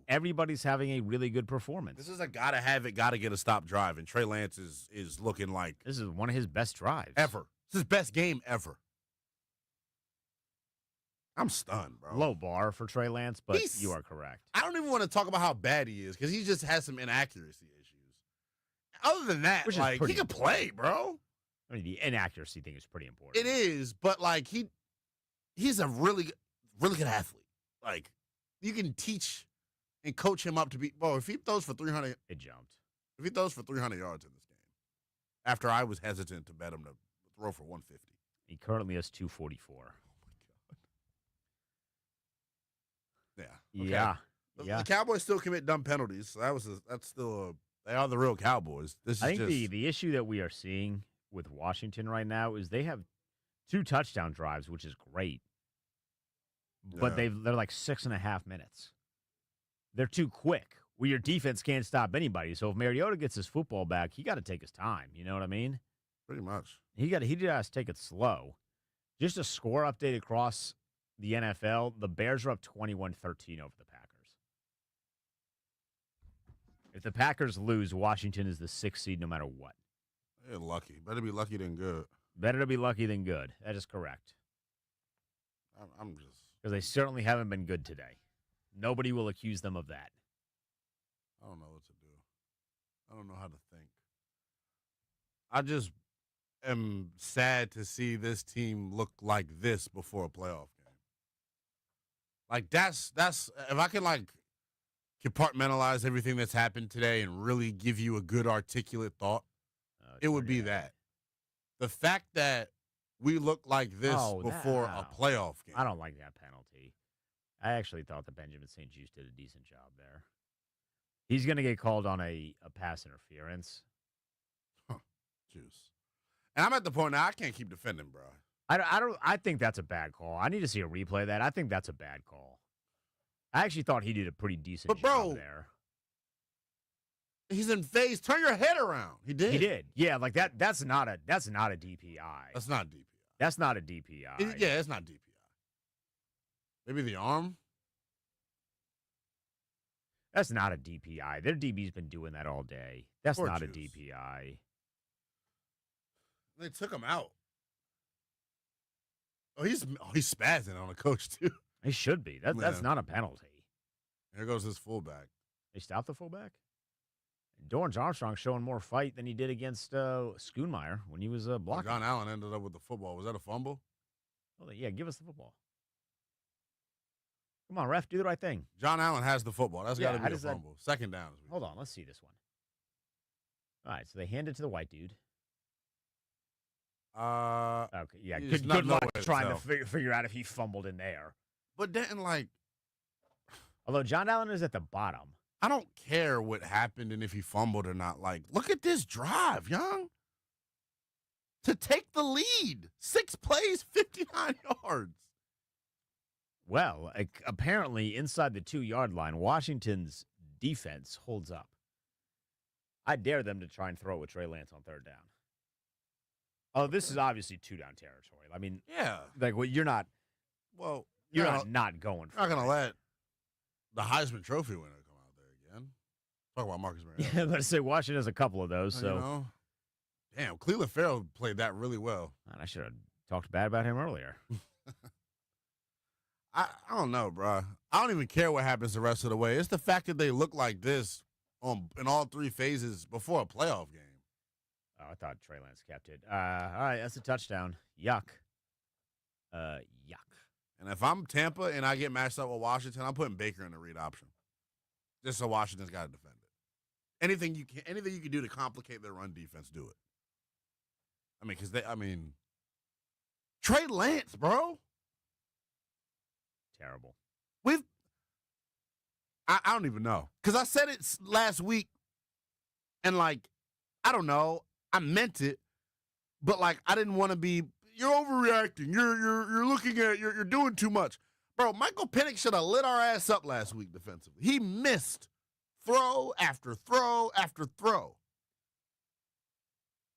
A: Everybody's having a really good performance.
B: This is a gotta have it, gotta get a stop drive, and Trey Lance is looking like
A: this is one of his best drives
B: ever. This is his best game ever. I'm stunned, bro.
A: Low bar for Trey Lance, but you are correct.
B: I don't even want to talk about how bad he is because he just has some inaccuracy issues. Other than that, he can play, bro.
A: I mean, the inaccuracy thing is pretty important.
B: It is, but he's a really good athlete. You can teach and coach him up to be. Well, if he throws for 300,
A: it jumped.
B: If he throws for 300 yards in this game, after I was hesitant to bet him to throw for 150,
A: he currently has 244.
B: Yeah.
A: Okay. Yeah.
B: The Cowboys still commit dumb penalties. So they are the real Cowboys.
A: I think the issue that we are seeing with Washington right now is they have 2 touchdown drives, which is great. But they're 6.5 minutes. They're too quick. Where your defense can't stop anybody. So if Mariota gets his football back, he got to take his time. You know what I mean?
B: Pretty much.
A: He just take it slow. Just a score update across the NFL, the Bears are up 21-13 over the Packers. If the Packers lose, Washington is the 6th seed no matter what.
B: They're lucky. Better be lucky than good.
A: Better to be lucky than good. That is correct.
B: I'm just...
A: Because they certainly haven't been good today. Nobody will accuse them of that.
B: I don't know what to do. I don't know how to think. I just am sad to see this team look like this before a playoff game. That's if I can compartmentalize everything that's happened today and really give you a good articulate thought, it would be that. The fact that we look like this before a playoff game.
A: I don't like that penalty. I actually thought that Benjamin St. Just did a decent job there. He's going to get called on a pass interference.
B: Juice. And I'm at the point now I can't keep defending, bro.
A: I think that's a bad call. I need to see a replay of that. I think that's a bad call. I actually thought he did a pretty decent job there.
B: He's in phase. Turn your head around. He did.
A: He did. Yeah, like that. That's not a DPI.
B: That's not DPI.
A: That's not a DPI.
B: Yeah, it's not DPI. Maybe the arm.
A: That's not a DPI. Their DB's been doing that all day. That's not a DPI.
B: They took him out. Oh, he's spazzing on a coach too.
A: He should be. That's not a penalty.
B: Here goes his fullback.
A: They stopped the fullback. Dorrance Armstrong showing more fight than he did against Schoonmeyer when he was blocking.
B: John Allen ended up with the football. Was that a fumble?
A: Oh, yeah, give us the football. Come on, ref, do the right thing.
B: John Allen has the football. That's got to be a fumble. Second down.
A: Hold on, let's see this one. All right, so they hand it to the white dude. Okay, yeah, good luck trying to figure out if he fumbled in there.
B: But then, like,
A: although John Allen is at the bottom.
B: I don't care what happened and if he fumbled or not. Like, look at this drive, young. To take the lead. 6 plays, 59 yards.
A: Well, apparently inside the 2-yard line, Washington's defense holds up. I dare them to try and throw it with Trey Lance on 3rd down. Oh, this is obviously 2-down territory. I mean,
B: yeah.
A: Like, well, you're not.
B: Well,
A: you're not going for it.
B: You're not going to let the Heisman Trophy winner come out there again. Talk about Marcus Mariota.
A: Yeah, let's say Washington has a couple of those. So,
B: you know, damn, Cleveland Farrell played that really well.
A: Man, I should have talked bad about him earlier.
B: I don't know, bro. I don't even care what happens the rest of the way. It's the fact that they look like this in all 3 phases before a playoff game.
A: Oh, I thought Trey Lance kept it. All right, that's a touchdown. Yuck. Yuck.
B: And if I'm Tampa and I get matched up with Washington, I'm putting Baker in the read option, just so Washington's got to defend it. Anything you can do to complicate their run defense, do it. I mean, Trey Lance, bro.
A: Terrible.
B: I don't even know, because I said it last week, and like, I don't know, I meant it, but like, I didn't want to be. You're overreacting. You're looking at. You're doing too much, bro. Michael Penix should have lit our ass up last week defensively. He missed throw after throw after throw.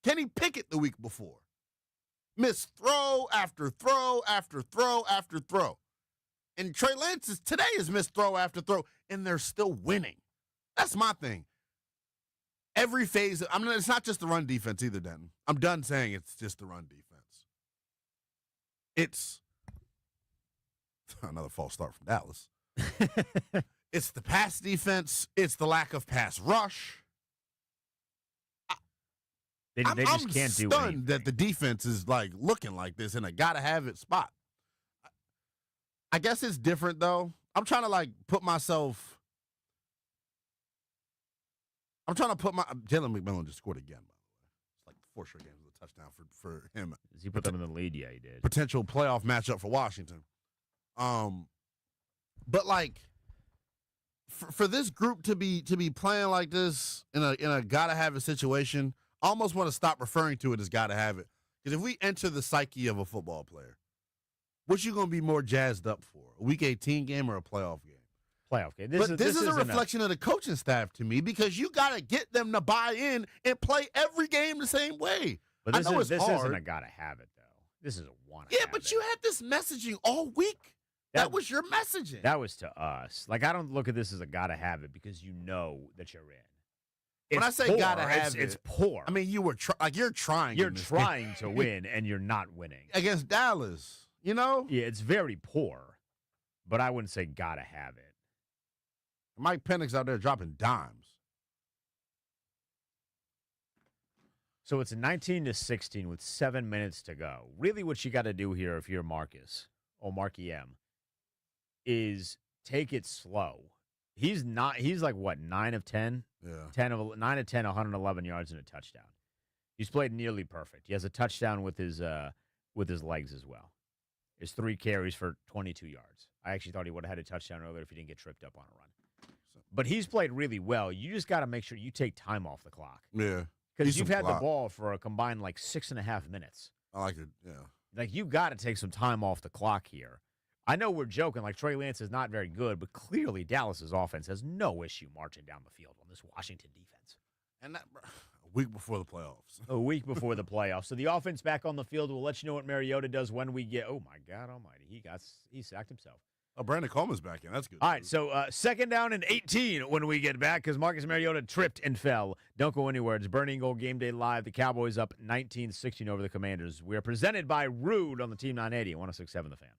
B: Kenny Pickett the week before missed throw after throw after throw after throw. And Trey Lance today has missed throw after throw, and they're still winning. That's my thing. Every phase, it's not just the run defense either, Denton. I'm done saying it's just the run defense. It's another false start from Dallas. It's the pass defense. It's the lack of pass rush.
A: They just can't do anything.
B: I'm stunned that the defense is like looking like this in a gotta-have-it spot. I guess it's different, though. I'm trying to, like, put myself – Jalen McMillan just scored again, by the way. It's like 4 straight games with a touchdown for him.
A: Does he put them in the lead? Yeah, he did.
B: Potential playoff matchup for Washington. But, like, for this group to be playing like this in a gotta-have-it situation, I almost want to stop referring to it as gotta-have-it. Because if we enter the psyche of a football player, what you going to be more jazzed up for? A Week 18 game or a playoff game?
A: Playoff game.
B: This is a reflection of the coaching staff to me, because you got to get them to buy in and play every game the same way.
A: But this isn't a gotta have it, though. This is a want to have it.
B: Yeah, but you had this messaging all week. That was your messaging.
A: That was to us. Like, I don't look at this as a gotta have it because you know that you're in.
B: When I say gotta have it,
A: it's poor.
B: I mean, you're trying.
A: You're trying to win, and you're not winning.
B: Against Dallas. You know?
A: Yeah, it's very poor, but I wouldn't say gotta have it.
B: Mike Penix out there dropping dimes.
A: So it's 19-16 with 7 minutes to go. Really what you got to do here if you're Marcus or Marky M is take it slow. He's like, what, 9 of 10?
B: Yeah.
A: 9 of 10, 111 yards and a touchdown. He's played nearly perfect. He has a touchdown with his legs as well. His 3 carries for 22 yards. I actually thought he would have had a touchdown earlier if he didn't get tripped up on a run. but he's played really well. You just got to make sure you take time off the clock.
B: Yeah.
A: Because you've had the ball for a combined 6.5 minutes.
B: I like it, yeah.
A: You got to take some time off the clock here. I know we're joking, Trey Lance is not very good, but clearly Dallas's offense has no issue marching down the field on this Washington defense.
B: And that a week before the playoffs.
A: A week before the playoffs. So the offense back on the field. We'll let you know what Mariota does when we get. Oh my God Almighty, he sacked himself.
B: Oh, Brandon Coleman's back in. That's good.
A: All right, so 2nd down and 18 when we get back because Marcus Mariota tripped and fell. Don't go anywhere. It's Burning Gold Game Day Live. The Cowboys up 19-16 over the Commanders. We are presented by Rude on the Team 980 at 106.7 The Fan.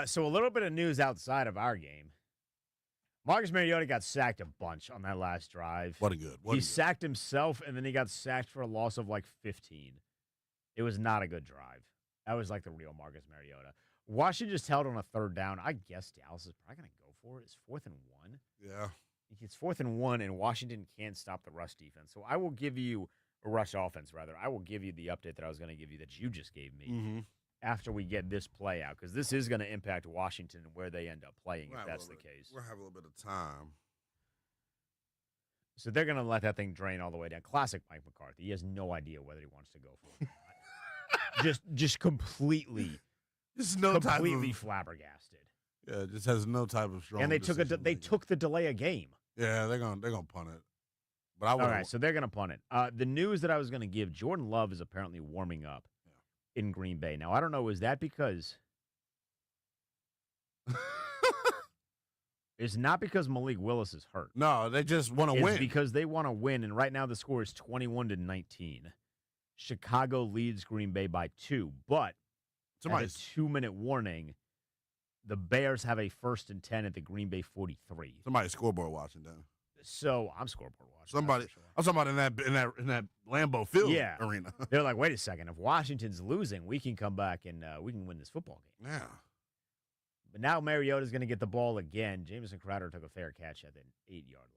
A: So a little bit of news outside of our game. Marcus Mariota got sacked a bunch on that last drive.
B: He
A: sacked himself, and then he got sacked for a loss of like 15. It was not a good drive. That was like the real Marcus Mariota. Washington just held on a third down. I guess Dallas is probably going to go for it. It's 4th and 1.
B: Yeah.
A: It's 4th and 1, and Washington can't stop the rush defense. So I will give you a rush offense, rather. I will give you the update that I was going to give you that you just gave me after we get this play out, because this is going to impact Washington and where they end up playing if that's the case.
B: We'll have a little bit of time.
A: So they're going to let that thing drain all the way down. Classic Mike McCarthy. He has no idea whether he wants to go for it or not. just completely, completely flabbergasted.
B: Yeah, just has no type of strong.
A: And they took the delay a game.
B: Yeah, they're gonna punt it. But
A: all right, so they're gonna punt it. The news that I was gonna give: Jordan Love is apparently warming up in Green Bay. Now I don't know. Is that because? It's not because Malik Willis is hurt.
B: No, they just want to win.
A: It's because they want to win, and right now the score is 21-19. Chicago leads Green Bay by 2, but at a 2-minute warning, the Bears have a 1st and 10 at the Green Bay 43.
B: Somebody's scoreboard watching then.
A: So I'm scoreboard watching.
B: Somebody, sure. I'm talking about in that Lambeau Field arena.
A: They're like, wait a second. If Washington's losing, we can come back and we can win this football game.
B: Yeah.
A: But now Mariota's going to get the ball again. Jamison Crowder took a fair catch at the 8-yard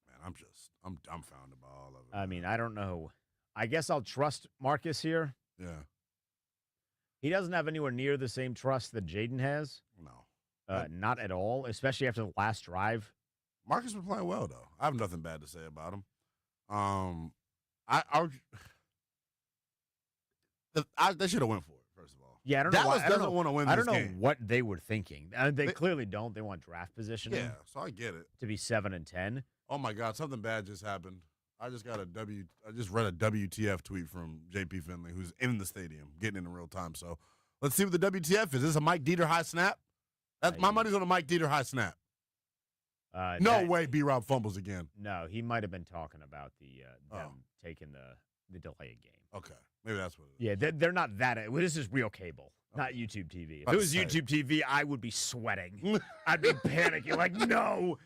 A: line.
B: Man, I'm dumbfounded by all of it.
A: I mean, I don't know. I guess I'll trust Marcus here.
B: Yeah.
A: He doesn't have anywhere near the same trust that Jaden has.
B: No.
A: Not at all, especially after the last drive.
B: Marcus been playing well, though. I have nothing bad to say about him. They should have went for it, first of all.
A: Yeah, I don't know.
B: Dallas doesn't want to win this game.
A: I don't know what they were thinking. They clearly don't. They want draft positioning.
B: Yeah, so I get it.
A: To be 7 and 10.
B: Oh my God, something bad just happened. I just read a WTF tweet from JP Finley, who's in the stadium, getting in real time. So let's see what the WTF is. Is this a Mike Dieter high snap? My money's on a Mike Dieter high snap. No way B-Rob fumbles again.
A: No, he might have been talking about them taking the delay game.
B: Okay, maybe that's what it
A: is. Yeah, they're not that. This is real cable, not YouTube TV. If it was YouTube TV, I would be sweating. I'd be panicking, like, no.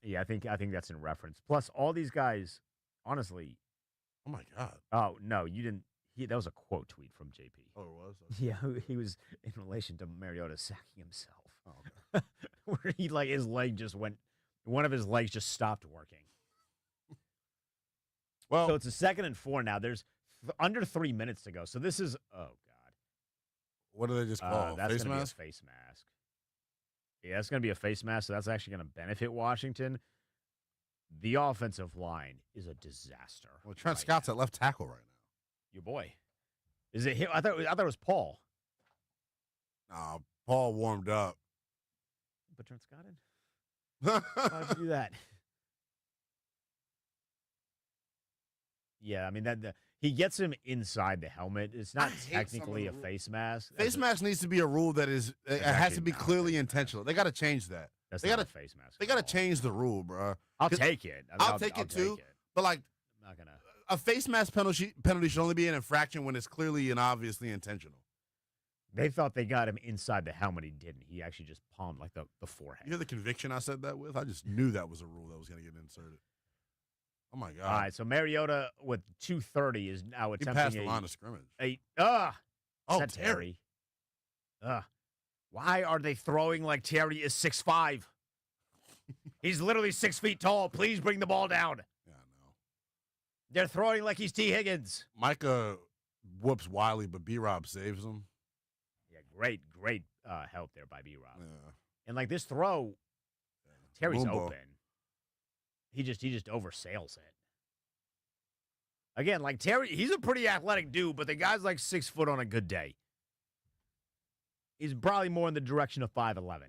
A: Yeah, I think that's in reference. Plus, all these guys, honestly.
B: Oh my God.
A: Oh no, you didn't. That was a quote tweet from JP.
B: Oh, it was.
A: Okay. Yeah, he was in relation to Mariota sacking himself.
B: Oh, okay.
A: Where he his leg just went. One of his legs just stopped working.
B: Well,
A: so it's a 2nd and 4 now. There's under 3 minutes to go. So this is. Oh God.
B: What do they just call?
A: That's
B: face
A: gonna
B: mask?
A: Be a face mask. Yeah, it's going to be a face mask, so that's actually going to benefit Washington. The offensive line is a disaster.
B: Well, Trent Scott's at left tackle right now.
A: Your boy. Is it him? I thought it was Paul.
B: No, Paul warmed up.
A: But Trent Scott in? How'd you do that? Yeah, I mean, he gets him inside the helmet. It's not technically a face mask.
B: Face mask needs to be a rule that is it has to be clearly intentional. They got to change that.
A: They got a face mask.
B: They got to change the rule, bro.
A: I'll take it.
B: I'll take it too. But like,
A: I'm not gonna.
B: A face mask penalty should only be an infraction when it's clearly and obviously intentional.
A: They thought they got him inside the helmet. He didn't. He actually just palmed like the forehead.
B: You hear the conviction I said that with? I just knew that was a rule that was going to get inserted. Oh, my God.
A: All right, so Mariota with 2:30 is now attempting
B: he passed the line of scrimmage.
A: Terry. Why are they throwing like Terry is 6'5"? He's literally 6 feet tall. Please bring the ball down.
B: Yeah, I know.
A: They're throwing like he's T. Higgins.
B: Micah whoops Wiley, but B-Rob saves him.
A: Yeah, great help there by B-Rob.
B: Yeah.
A: And like this throw, Terry's
B: Moonball.
A: open. He just oversails it. Again, like Terry, he's a pretty athletic dude, but the guy's like 6 foot on a good day. He's probably more in the direction of 5'11".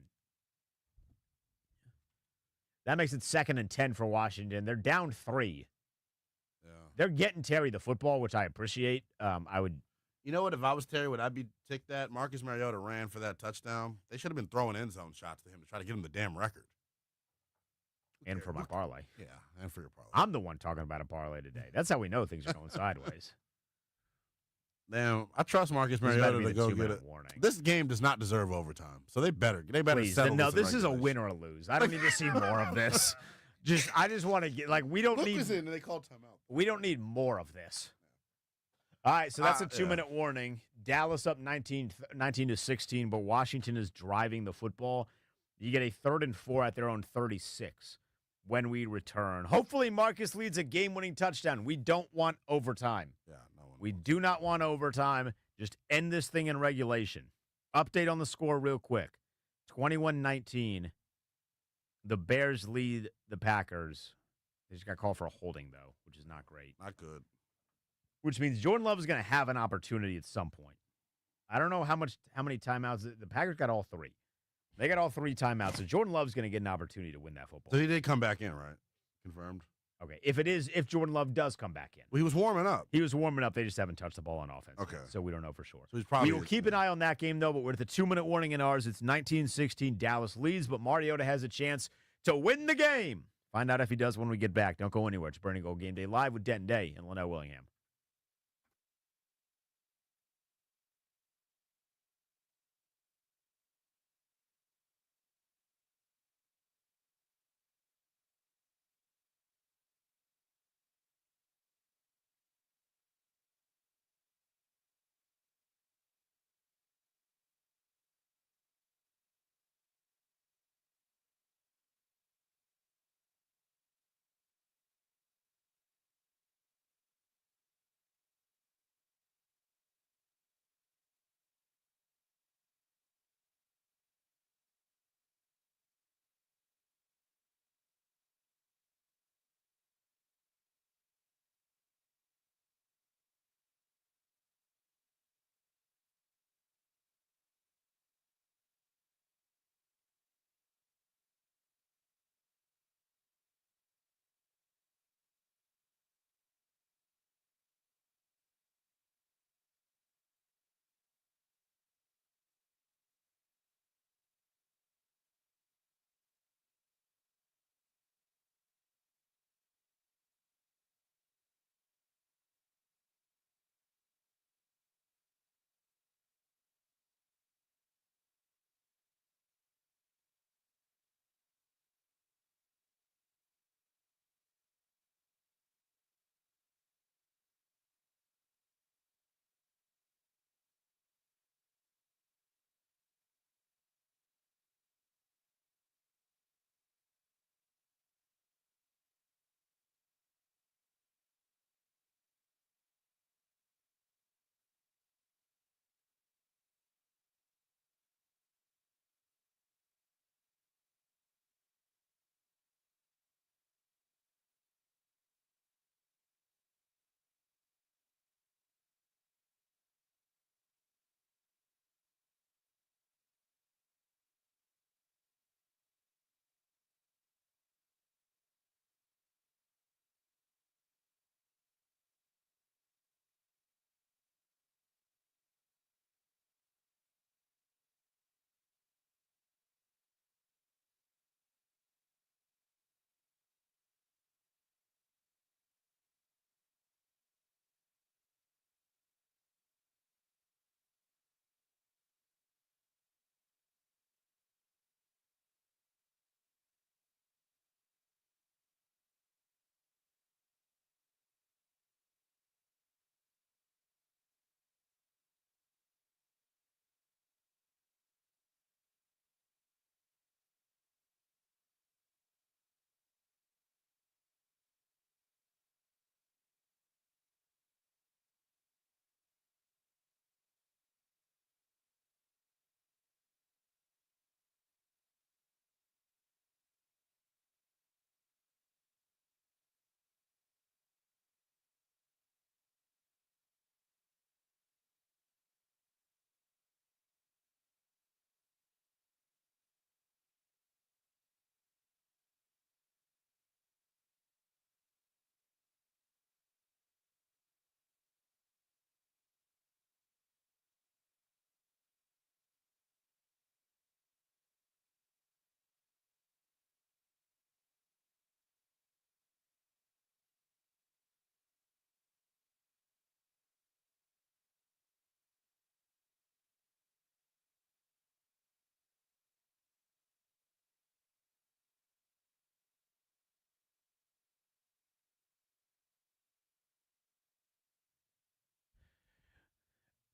A: That makes it 2nd and 10 for Washington. They're down 3.
B: Yeah.
A: They're getting Terry the football, which I appreciate. I would.
B: You know what? If I was Terry, would I be ticked that Marcus Mariota ran for that touchdown? They should have been throwing end zone shots to him to try to get him the damn record.
A: And for my parlay.
B: Yeah, and for your parlay.
A: I'm the one talking about a parlay today. That's how we know things are going sideways.
B: Damn, I trust Marcus
A: This better
B: Mariota
A: be
B: to
A: the
B: go get
A: 2-minute
B: it.
A: warning.
B: This game does not deserve overtime, so they better
A: Please,
B: settle
A: no,
B: this.
A: this is a win or a lose. I don't need to see more of this. I just want to get we don't
B: Luke
A: need.
B: was in and they called timeout.
A: We don't need more of this. All right, so that's a 2-minute warning. Dallas up 19 to 16, but Washington is driving the football. You get a 3rd and 4 at their own 36 when we return. Hopefully, Marcus leads a game-winning touchdown. We don't want overtime.
B: Yeah, no one.
A: We do not want overtime. Just end this thing in regulation. Update on the score real quick. 21-19. The Bears lead the Packers. They just got called for a holding, though, which is not great.
B: Not good.
A: Which means Jordan Love is going to have an opportunity at some point. I don't know how many timeouts. The Packers got all 3. They got all 3 timeouts. So Jordan Love's going to get an opportunity to win that football.
B: So he did come back in, right? Confirmed.
A: Okay. If Jordan Love does come back in.
B: Well, he was warming up.
A: He was warming up. They just haven't touched the ball on offense.
B: Okay.
A: So we don't know for sure.
B: So he's probably.
A: We will keep an eye on that game, though, but we're at the 2-minute warning in ours. It's 19-16. Dallas leads, but Mariota has a chance to win the game. Find out if he does when we get back. Don't go anywhere. It's Burning Gold Game Day live with Denton Day and Linnell Willingham.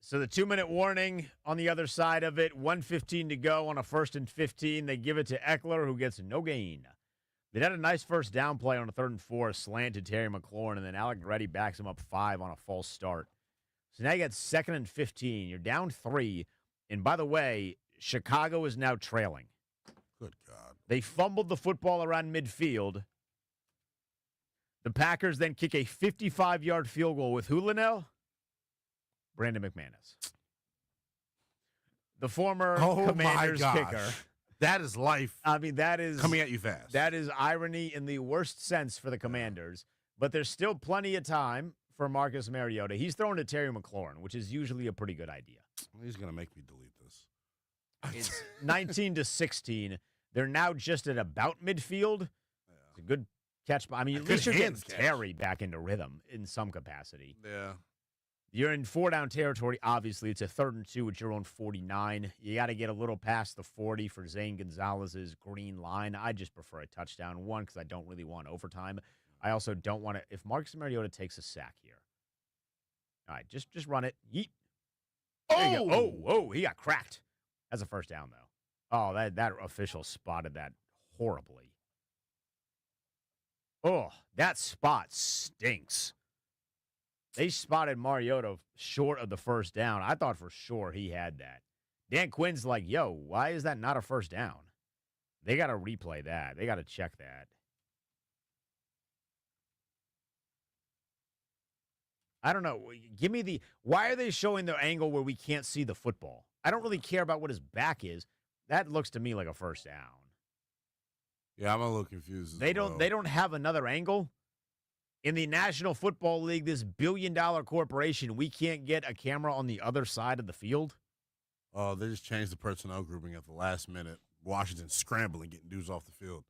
A: So the 2-minute warning on the other side of it, 1:15 to go on a 1st and 15. They give it to Eckler, who gets no gain. They had a nice first down play on a 3rd and 4, slant to Terry McLaurin, and then Alec Reddy backs him up 5 on a false start. So now you got 2nd and 15. You're down 3. And by the way, Chicago is now trailing.
B: Good God.
A: They fumbled the football around midfield. The Packers then kick a 55-yard field goal with who, Linnell? Brandon McManus. The former Commanders kicker.
B: That is life.
A: I mean, that is
B: coming at you fast.
A: That is irony in the worst sense for the Commanders. But there's still plenty of time for Marcus Mariota. He's throwing to Terry McLaurin, which is usually a pretty good idea.
B: He's going to make me delete this.
A: It's 19-16. They're now just at about midfield. Yeah. It's a good catch. I mean, at least you're getting Terry back into rhythm in some capacity.
B: Yeah.
A: You're in 4-down territory. Obviously, it's a 3rd and 2 at your own 49. You got to get a little past the 40 for Zane Gonzalez's green line. I just prefer a touchdown, one, because I don't really want overtime. I also don't want to, if Marcus Mariota takes a sack here. All right, just run it. Yeet. Oh, he got cracked. That's a first down, though. Oh, that official spotted that horribly. Oh, that spot stinks. They spotted Mariota short of the first down. I thought for sure he had that. Dan Quinn's like, yo, why is that not a first down? They got to replay that. They got to check that. I don't know. Give me why are they showing the angle where we can't see the football? I don't really care about what his back is. That looks to me like a first down.
B: Yeah, I'm a little confused.
A: They don't have another angle? In the National Football League, this billion-dollar corporation, we can't get a camera on the other side of the field?
B: Oh, they just changed the personnel grouping at the last minute. Washington scrambling, getting dudes off the field.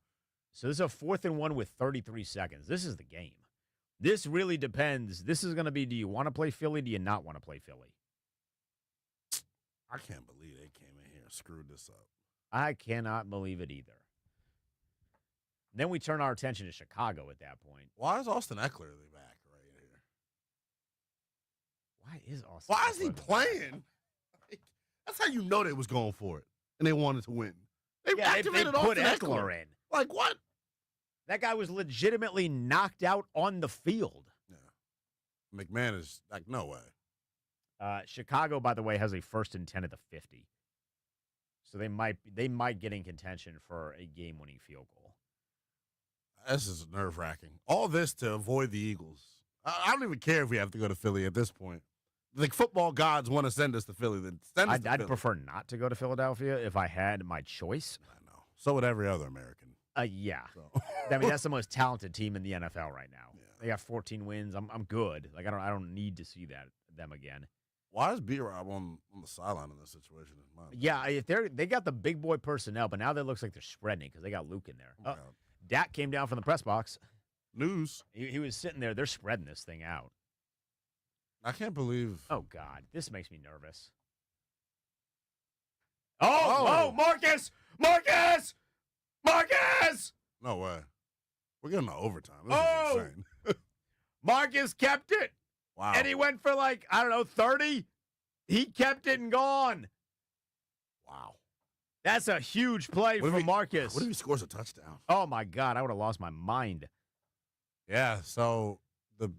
A: So this is a 4th and 1 with 33 seconds. This is the game. This really depends. This is going to be, do you want to play Philly? Do you not want to play Philly?
B: I can't believe they came in here and screwed this up.
A: I cannot believe it either. Then we turn our attention to Chicago at that point.
B: Why is Austin Eckler back right here?
A: Why is Austin
B: Why is he playing? That's how you know they was going for it, and they wanted to win. They put Eckler
A: in.
B: Like, what?
A: That guy was legitimately knocked out on the field.
B: Yeah. McManus, like, no way.
A: Chicago, by the way, has a 1st and 10 at the 50. So they might get in contention for a game-winning field goal.
B: This is nerve-wracking. All this to avoid the Eagles. I don't even care if we have to go to Philly at this point. Like, football gods want to send us to Philly, then send us to Philly.
A: I'd prefer not to go to Philadelphia if I had my choice.
B: I know. So would every other American.
A: Yeah. So. I mean, that's the most talented team in the NFL right now. Yeah. They got 14 wins. I'm good. Like, I don't need to see them again.
B: Why is B-Rob on the sideline in this situation?
A: Yeah, if they got the big boy personnel, but now that looks like they're spreading because they got Luke in there. Oh, Dak came down from the press box.
B: News.
A: He was sitting there. They're spreading this thing out.
B: I can't believe.
A: Oh, God. This makes me nervous. Oh, Marcus! Marcus! Marcus!
B: No way. We're getting to overtime. This is insane.
A: Marcus kept it.
B: Wow.
A: And he went for 30. He kept it and gone.
B: Wow.
A: That's a huge play from Marcus.
B: What if he scores a touchdown?
A: Oh, my God. I would have lost my mind.
B: Yeah, so the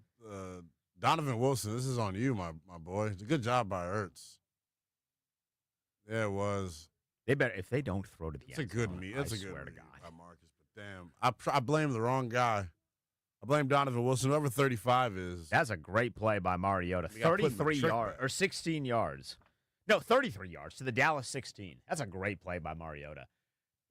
B: Donovan Wilson, this is on you, my boy. It's a good job by Ertz. Yeah, it was.
A: They better, if they don't throw to the
B: end
A: zone.
B: That's a good meet by Marcus. But damn, I blame the wrong guy. I blame Donovan Wilson, whoever 35 is.
A: That's a great play by Mariota. 33 yards or 16 yards. No, 33 yards to the Dallas 16. That's a great play by Mariota.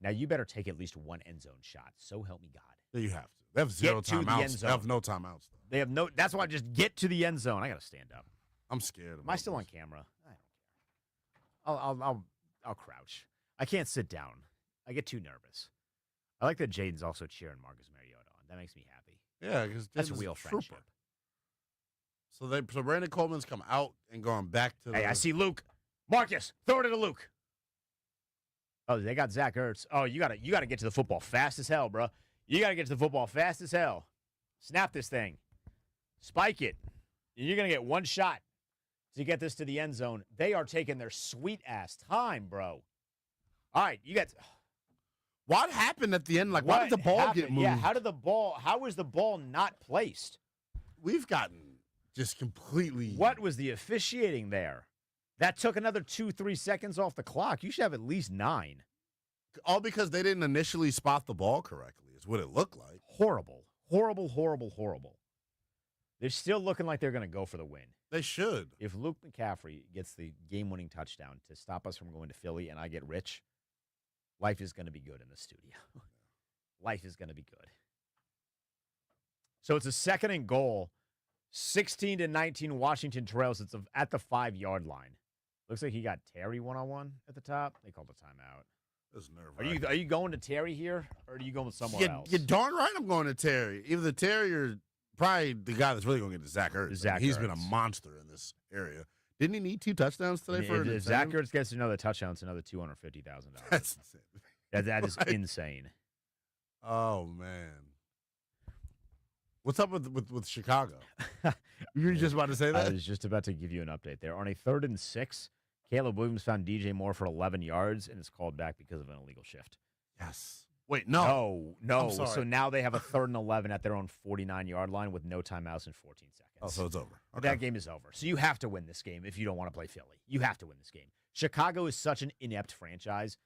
A: Now, you better take at least one end zone shot. So help me God.
B: Yeah, you have to. They have zero timeouts. They have no timeouts. Though.
A: They have no. That's why I just get to the end zone. I got to stand up.
B: I'm scared.
A: Am I still on camera? I don't care. I'll crouch. I can't sit down. I get too nervous. I like that Jaden's also cheering Marcus Mariota on. That makes me happy.
B: Yeah, because
A: that's real friendship.
B: So Brandon Coleman's come out and gone back to.
A: Hey, I see Luke. Marcus, throw it to Luke. Oh, they got Zach Ertz. Oh, you gotta get to the football fast as hell, bro. You gotta get to the football fast as hell. Snap this thing. Spike it. You're gonna get one shot to get this to the end zone. They are taking their sweet-ass time, bro. All right, you got –
B: What happened at the end? Like, why did the ball get moved?
A: Yeah, how was the ball not placed?
B: We've gotten just completely.
A: What was the officiating there? That took another 2-3 seconds off the clock. You should have at least 9.
B: All because they didn't initially spot the ball correctly is what it looked like.
A: Horrible. They're still looking like they're going to go for the win.
B: They should.
A: If Luke McCaffrey gets the game-winning touchdown to stop us from going to Philly and I get rich, life is going to be good in the studio. Life is going to be good. So it's a 2nd and goal. 16-19 Washington trails. It's at the 5-yard line. Looks like he got Terry one-on-one at the top. They called a timeout.
B: That's nerve-wracking.
A: Are you going to Terry here, or are you going somewhere else?
B: You're darn right I'm going to Terry. Either Terry or probably the guy that's really going to get to Zach Ertz. He's been a monster in this area. Didn't he need 2 touchdowns today
A: if Zach Ertz gets another touchdown, it's another $250,000.
B: That's insane.
A: That is insane.
B: Oh, man. What's up with Chicago? You were just about to say that?
A: I was just about to give you an update there. On a 3rd and 6, Caleb Williams found DJ Moore for 11 yards, and it's called back because of an illegal shift.
B: Yes. Wait, no.
A: No. So now they have a 3rd and 11 at their own 49-yard line with no timeouts in 14 seconds.
B: Oh, so it's over. Okay.
A: That game is over. So you have to win this game if you don't want to play Philly. You have to win this game. Chicago is such an inept franchise.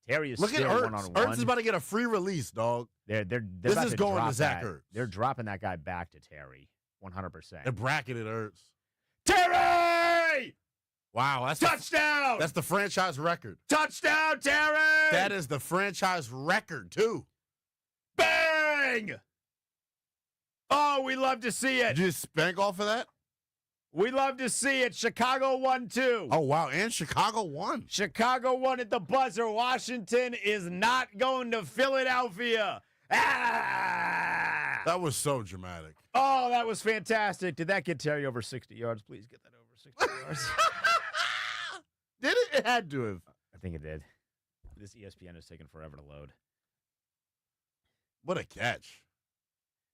A: Terry is
B: Look
A: still
B: at Ertz.
A: one-on-one.
B: Ertz is about to get a free release, dog.
A: This
B: is going to Zach Ertz.
A: They're dropping that guy back to Terry, 100%.
B: They're bracketed Ertz.
A: Terry!
B: Wow, that's
A: touchdown!
B: That's the franchise record.
A: Touchdown, Terry!
B: That is the franchise record, too.
A: Bang! Oh, we love to see it.
B: Did you just spank off of that?
A: We love to see it. Chicago won, too.
B: Oh, wow, and Chicago won.
A: Chicago won at the buzzer. Washington is not going to Philadelphia. Ah!
B: That was so dramatic.
A: Oh, that was fantastic. Did that get Terry over 60 yards? Please get that over 60 yards.
B: Did it? It had to have.
A: I think it did. This ESPN is taking forever to load.
B: What a catch.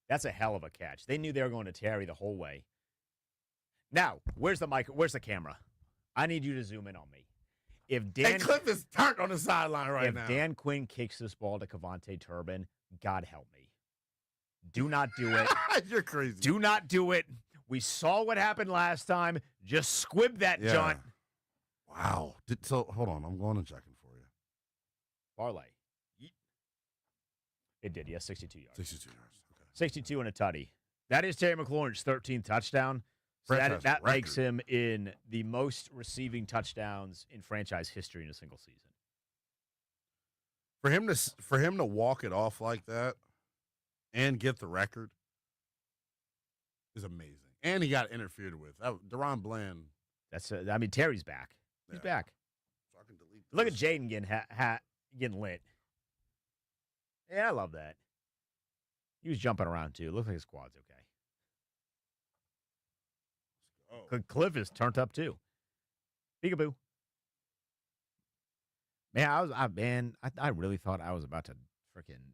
A: That's a hell of a catch. They knew they were going to Terry the whole way. Now, where's the mic? Where's the camera? I need you to zoom in on me. If Dan
B: Cliff is turned on the sideline right now.
A: If Dan Quinn kicks this ball to Kevontae Turbin, God help me. Do not do it.
B: You're crazy.
A: Do not do it. We saw what happened last time. Just squib that jaunt.
B: Wow. So hold on. I'm going and checking for you.
A: Parlay. It did, yes, 62 yards.
B: 62 yards. Okay.
A: 62 and a tutty. That is Terry McLaurin's 13th touchdown. So that makes him in the most receiving touchdowns in franchise history in a single season.
B: For him to walk it off like that and get the record is amazing. And he got interfered with. Deron Bland.
A: Terry's back. He's back.
B: So I can delete
A: Look at Jaden getting lit. Yeah, I love that. He was jumping around too. Looks like his quad's okay. Cliff is turned up too. Peekaboo. Man, I really thought I was about to freaking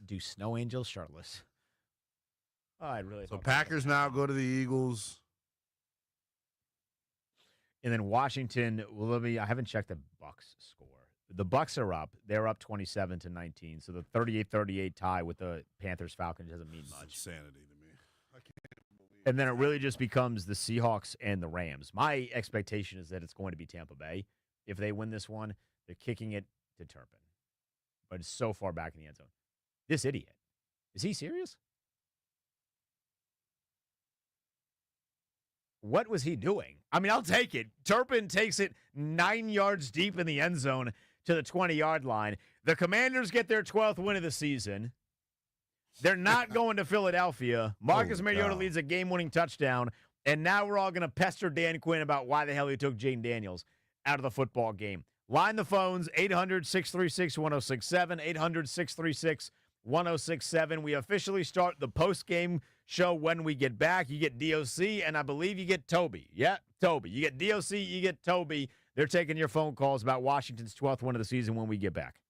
A: do Snow Angels shirtless. Oh, I really.
B: So Packers now go to the Eagles,
A: and then Washington. I haven't checked the Bucks score. The Bucks are up. They're up 27-19. So the 38-38 tie with the Panthers Falcons doesn't mean much.
B: Insanity to me. I can't believe.
A: And then it really just becomes the Seahawks and the Rams. My expectation is that it's going to be Tampa Bay. If they win this one, they're kicking it to Turpin. But it's so far back in the end zone. This idiot. Is he serious? What was he doing? I mean, I'll take it. Turpin takes it 9 yards deep in the end zone to the 20-yard line. The Commanders get their 12th win of the season. They're not going to Philadelphia. Marcus Mariota leads a game-winning touchdown, and now we're all going to pester Dan Quinn about why the hell he took Jaden Daniels out of the football game. Line the phones, 800-636-1067, 800-636-1067. We officially start the post-game show when we get back. You get DOC, and I believe you get Toby. Yeah, Toby. You get DOC, you get Toby. They're taking your phone calls about Washington's 12th win of the season when we get back.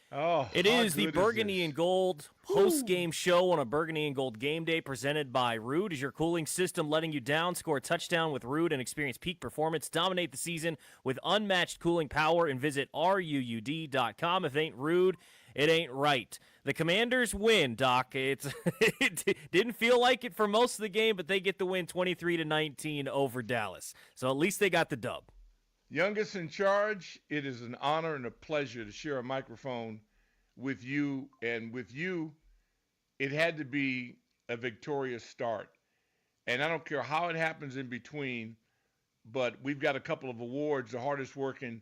I: Oh,
J: it is the Burgundy and Gold post-game show on a Burgundy and Gold game day presented by Ruud. Is your cooling system letting you down? Score a touchdown with Ruud and experience peak performance. Dominate the season with unmatched cooling power and visit RUUD.com. If it ain't Ruud, it ain't right. The Commanders win, Doc. It didn't feel like it for most of the game, but they get the win 23-19 over Dallas. So at least they got the dub.
I: Youngest in charge, it is an honor and a pleasure to share a microphone with you. And with you, it had to be a victorious start. And I don't care how it happens in between, but we've got a couple of awards, the hardest working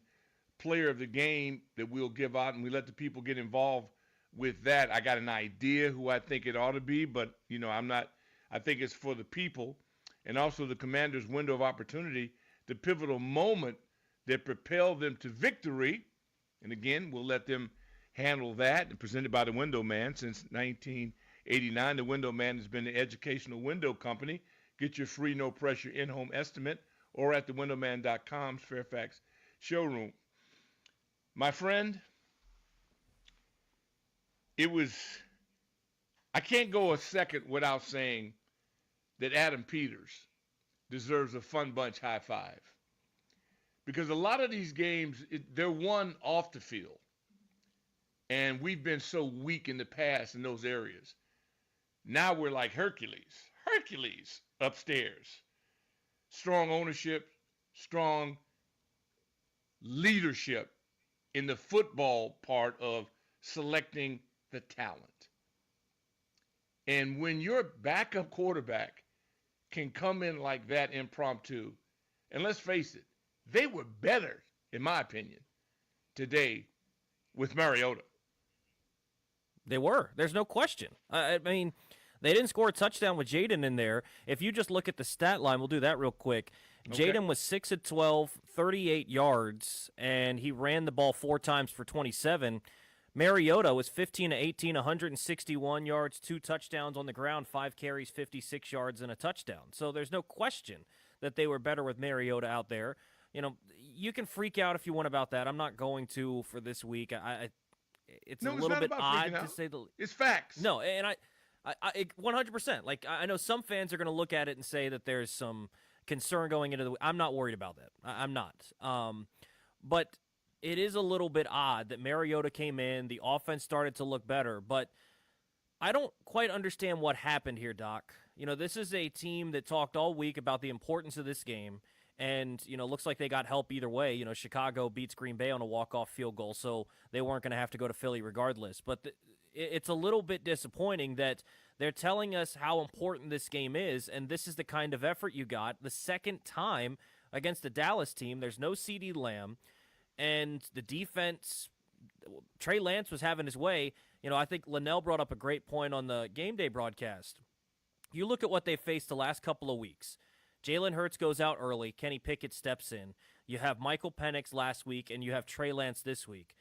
I: player of the game that we'll give out, and we let the people get involved with that. I got an idea who I think it ought to be, but, I think it's for the people. And also the Commanders' window of opportunity, the pivotal moment that propelled them to victory. And again, we'll let them handle that. And presented by the Window Man since 1989. The Window Man has been the educational window company. Get your free, no-pressure in-home estimate or at thewindowman.com's Fairfax showroom. My friend, I can't go a second without saying that Adam Peters deserves a Fun Bunch high five. Because a lot of these games, they're won off the field. And we've been so weak in the past in those areas. Now we're like Hercules upstairs. Strong ownership, strong leadership in the football part of selecting the talent. And when your backup quarterback can come in like that impromptu, and let's face it, they were better, in my opinion, today with Mariota.
J: They were. There's no question. I mean, they didn't score a touchdown with Jaden in there. If you just look at the stat line, we'll do that real quick. Okay. Jaden was 6 of 12, 38 yards, and he ran the ball 4 times for 27. Mariota was 15 of 18, 161 yards, 2 touchdowns on the ground, 5 carries, 56 yards, and a touchdown. So there's no question that they were better with Mariota out there. You can freak out if you want about that. I'm not going to for this week. It's a little bit odd to say the least.
I: It's facts.
J: No, and I 100%. Like, I know some fans are going to look at it and say that there's some concern going into the week. I'm not worried about that. I'm not. But it is a little bit odd that Mariota came in, the offense started to look better, but I don't quite understand what happened here, Doc. This is a team that talked all week about the importance of this game. And, looks like they got help either way. Chicago beats Green Bay on a walk-off field goal, so they weren't going to have to go to Philly regardless. But it's a little bit disappointing that they're telling us how important this game is, and this is the kind of effort you got. The second time against the Dallas team, there's no CeeDee Lamb, and the defense, Trey Lance was having his way. I think Linnell brought up a great point on the game day broadcast. You look at what they faced the last couple of weeks. Jalen Hurts goes out early. Kenny Pickett steps in. You have Michael Penix last week, and you have Trey Lance this week.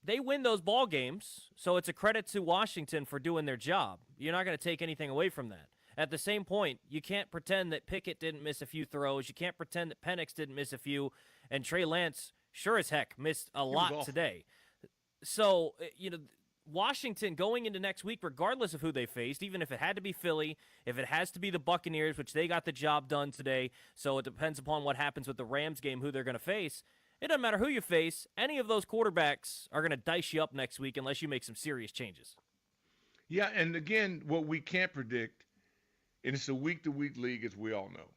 J: They win those ball games, so it's a credit to Washington for doing their job. You're not going to take anything away from that. At the same point, you can't pretend that Pickett didn't miss a few throws. You can't pretend that Penix didn't miss a few, and Trey Lance sure as heck missed a lot today. So, Washington going into next week, regardless of who they faced, even if it had to be Philly, if it has to be the Buccaneers, which they got the job done today, so it depends upon what happens with the Rams game, who they're going to face. It doesn't matter who you face. Any of those quarterbacks are going to dice you up next week unless you make some serious changes.
I: Yeah, and again, what we can't predict, and it's a week-to-week league, as we all know.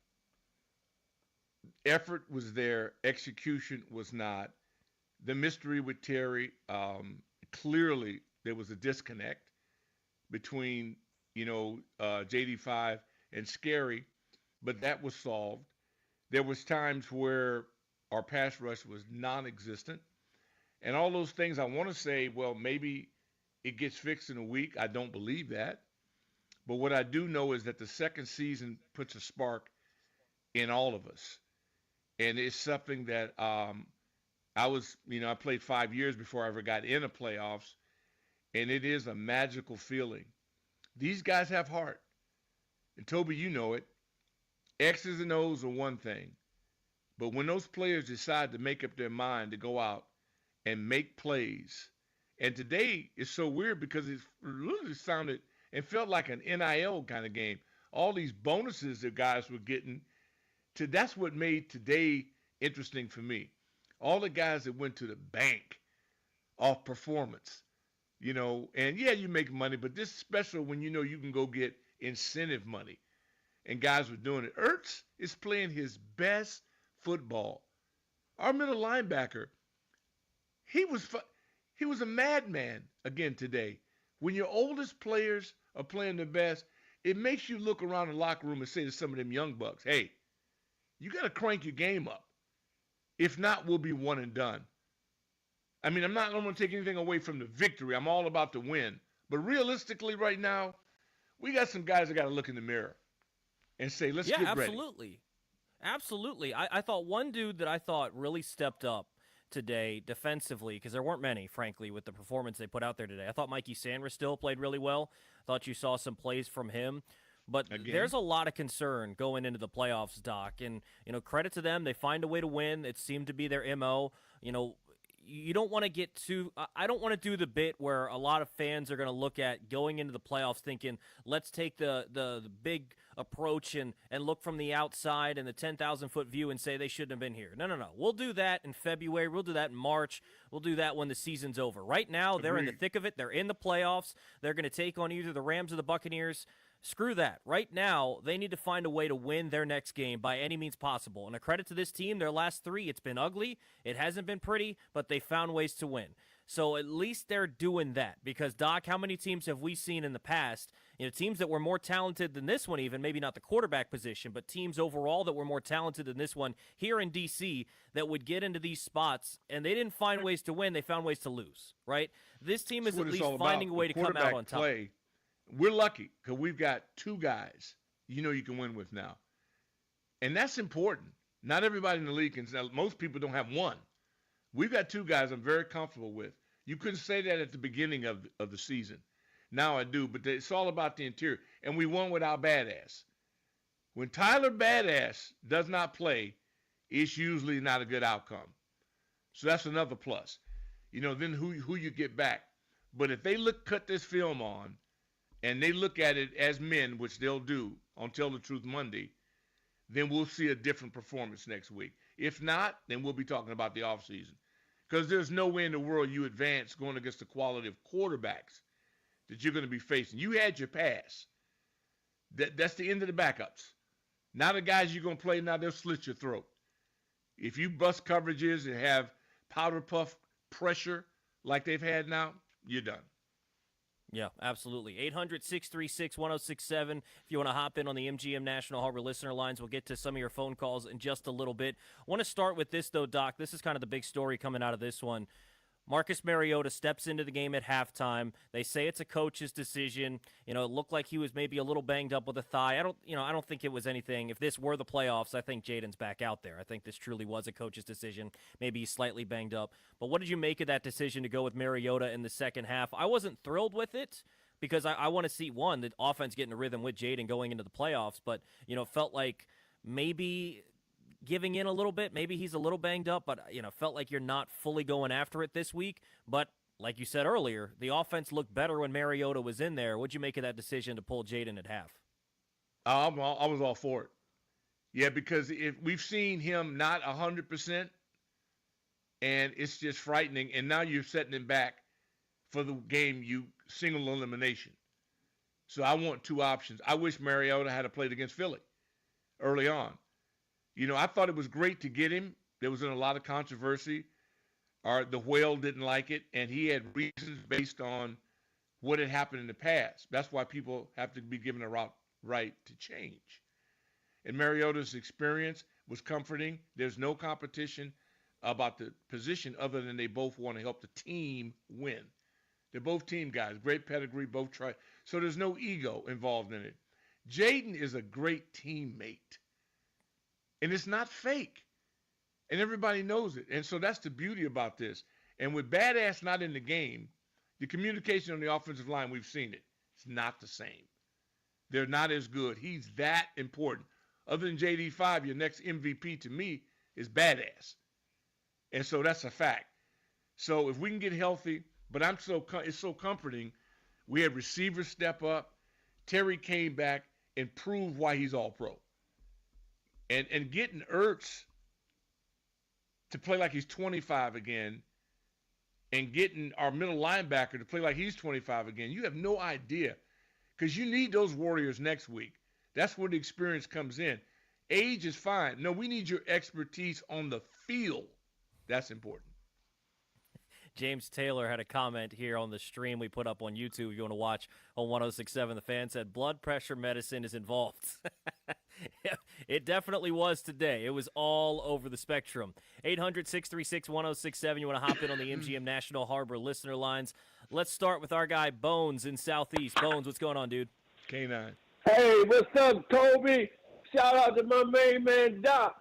I: Effort was there. Execution was not. The mystery with Terry, clearly, there was a disconnect between, JD5 and Scary, but that was solved. There was times where our pass rush was non-existent. And all those things I want to say, well, maybe it gets fixed in a week. I don't believe that. But what I do know is that the second season puts a spark in all of us. And it's something that I played 5 years before I ever got in the playoffs. And it is a magical feeling. These guys have heart. And Toby, you know it. X's and O's are one thing. But when those players decide to make up their mind to go out and make plays, and today is so weird because it really sounded and felt like an NIL kind of game. All these bonuses that guys were getting, that's what made today interesting for me. All the guys that went to the bank off performance, and yeah, you make money, but this is special when you can go get incentive money. And guys were doing it. Ertz is playing his best football. Our middle linebacker, he was a madman again today. When your oldest players are playing the best, it makes you look around the locker room and say to some of them young bucks, hey, you got to crank your game up. If not, we'll be one and done. I mean, I'm not going to take anything away from the victory. I'm all about the win. But realistically right now, we got some guys that got to look in the mirror and say, let's get ready.
J: Yeah, absolutely. Absolutely. I thought one dude that I thought really stepped up today defensively, because there weren't many, frankly, with the performance they put out there today. I thought Mikey Sanders still played really well. Thought you saw some plays from him. But there's a lot of concern going into the playoffs, Doc. And, credit to them. They find a way to win. It seemed to be their MO. You don't want to get too – I don't want to do the bit where a lot of fans are going to look at going into the playoffs thinking, let's take the big approach and look from the outside and the 10,000-foot view and say they shouldn't have been here. No. We'll do that in February. We'll do that in March. We'll do that when the season's over. Right now, they're in the thick of it. They're in the playoffs. They're going to take on either the Rams or the Buccaneers. Screw that. Right now, they need to find a way to win their next game by any means possible. And a credit to this team, their last three, it's been ugly. It hasn't been pretty, but they found ways to win. So at least they're doing that. Because, Doc, how many teams have we seen in the past, teams that were more talented than this one even, maybe not the quarterback position, but teams overall that were more talented than this one here in D.C. that would get into these spots, and they didn't find ways to win, they found ways to lose, right? This team is at least finding a way to come out on top.
I: We're lucky because we've got two guys you can win with now. And that's important. Not everybody in the league can. Most people don't have one. We've got two guys I'm very comfortable with. You couldn't say that at the beginning of the season. Now I do, but it's all about the interior. And we won without Badass. When Tyler Badass does not play, it's usually not a good outcome. So that's another plus. Then who you get back. But if they cut this film on, and they look at it as men, which they'll do on Tell the Truth Monday, then we'll see a different performance next week. If not, then we'll be talking about the offseason. Because there's no way in the world you advance going against the quality of quarterbacks that you're going to be facing. You had your pass. That's the end of the backups. Now the guys you're going to play now, they'll slit your throat. If you bust coverages and have powder puff pressure like they've had now, you're done.
J: Yeah, absolutely. 800-636-1067. If you want to hop in on the MGM National Harbor listener lines, we'll get to some of your phone calls in just a little bit. I want to start with this, though, Doc. This is kind of the big story coming out of this one. Marcus Mariota steps into the game at halftime. They say it's a coach's decision. It looked like he was maybe a little banged up with a thigh. I don't think it was anything. If this were the playoffs, I think Jaden's back out there. I think this truly was a coach's decision. Maybe he's slightly banged up. But what did you make of that decision to go with Mariota in the second half? I wasn't thrilled with it because I want to see, one, the offense getting a rhythm with Jaden going into the playoffs. But, it felt like maybe giving in a little bit. Maybe he's a little banged up, but, felt like you're not fully going after it this week. But like you said earlier, the offense looked better when Mariota was in there. What'd you make of that decision to pull Jaden at half?
I: I was all for it. Yeah, because if we've seen him not 100%, and it's just frightening, and now you're setting him back for the game, single elimination. So I want two options. I wish Mariota had played against Philly early on. I thought it was great to get him. There was a lot of controversy. The whale didn't like it, and he had reasons based on what had happened in the past. That's why people have to be given a right to change. And Mariota's experience was comforting. There's no competition about the position other than they both want to help the team win. They're both team guys, great pedigree, both try. So there's no ego involved in it. Jaden is a great teammate. And it's not fake. And everybody knows it. And so that's the beauty about this. And with Badass not in the game, the communication on the offensive line, we've seen it. It's not the same. They're not as good. He's that important. Other than JD5, your next MVP to me is badass. And so that's a fact. So if we can get healthy, but it's so comforting. We had receivers step up. Terry came back and proved why he's all pro. And getting Ertz to play like he's 25 again and getting our middle linebacker to play like he's 25 again, you have no idea, because you need those Warriors next week. That's where the experience comes in. Age is fine. No, we need your expertise on the field. That's important.
J: James Taylor had a comment here on the stream we put up on YouTube. If you want to watch on 106.7, the fan said, blood pressure medicine is involved. It definitely was today. It was all over the spectrum. 800-636-1067. You want to hop in on the MGM National Harbor listener lines. Let's start with our guy Bones in Southeast. Bones, what's going on, dude?
I: K9.
K: Hey, what's up, Toby? Shout out to my main man, Doc.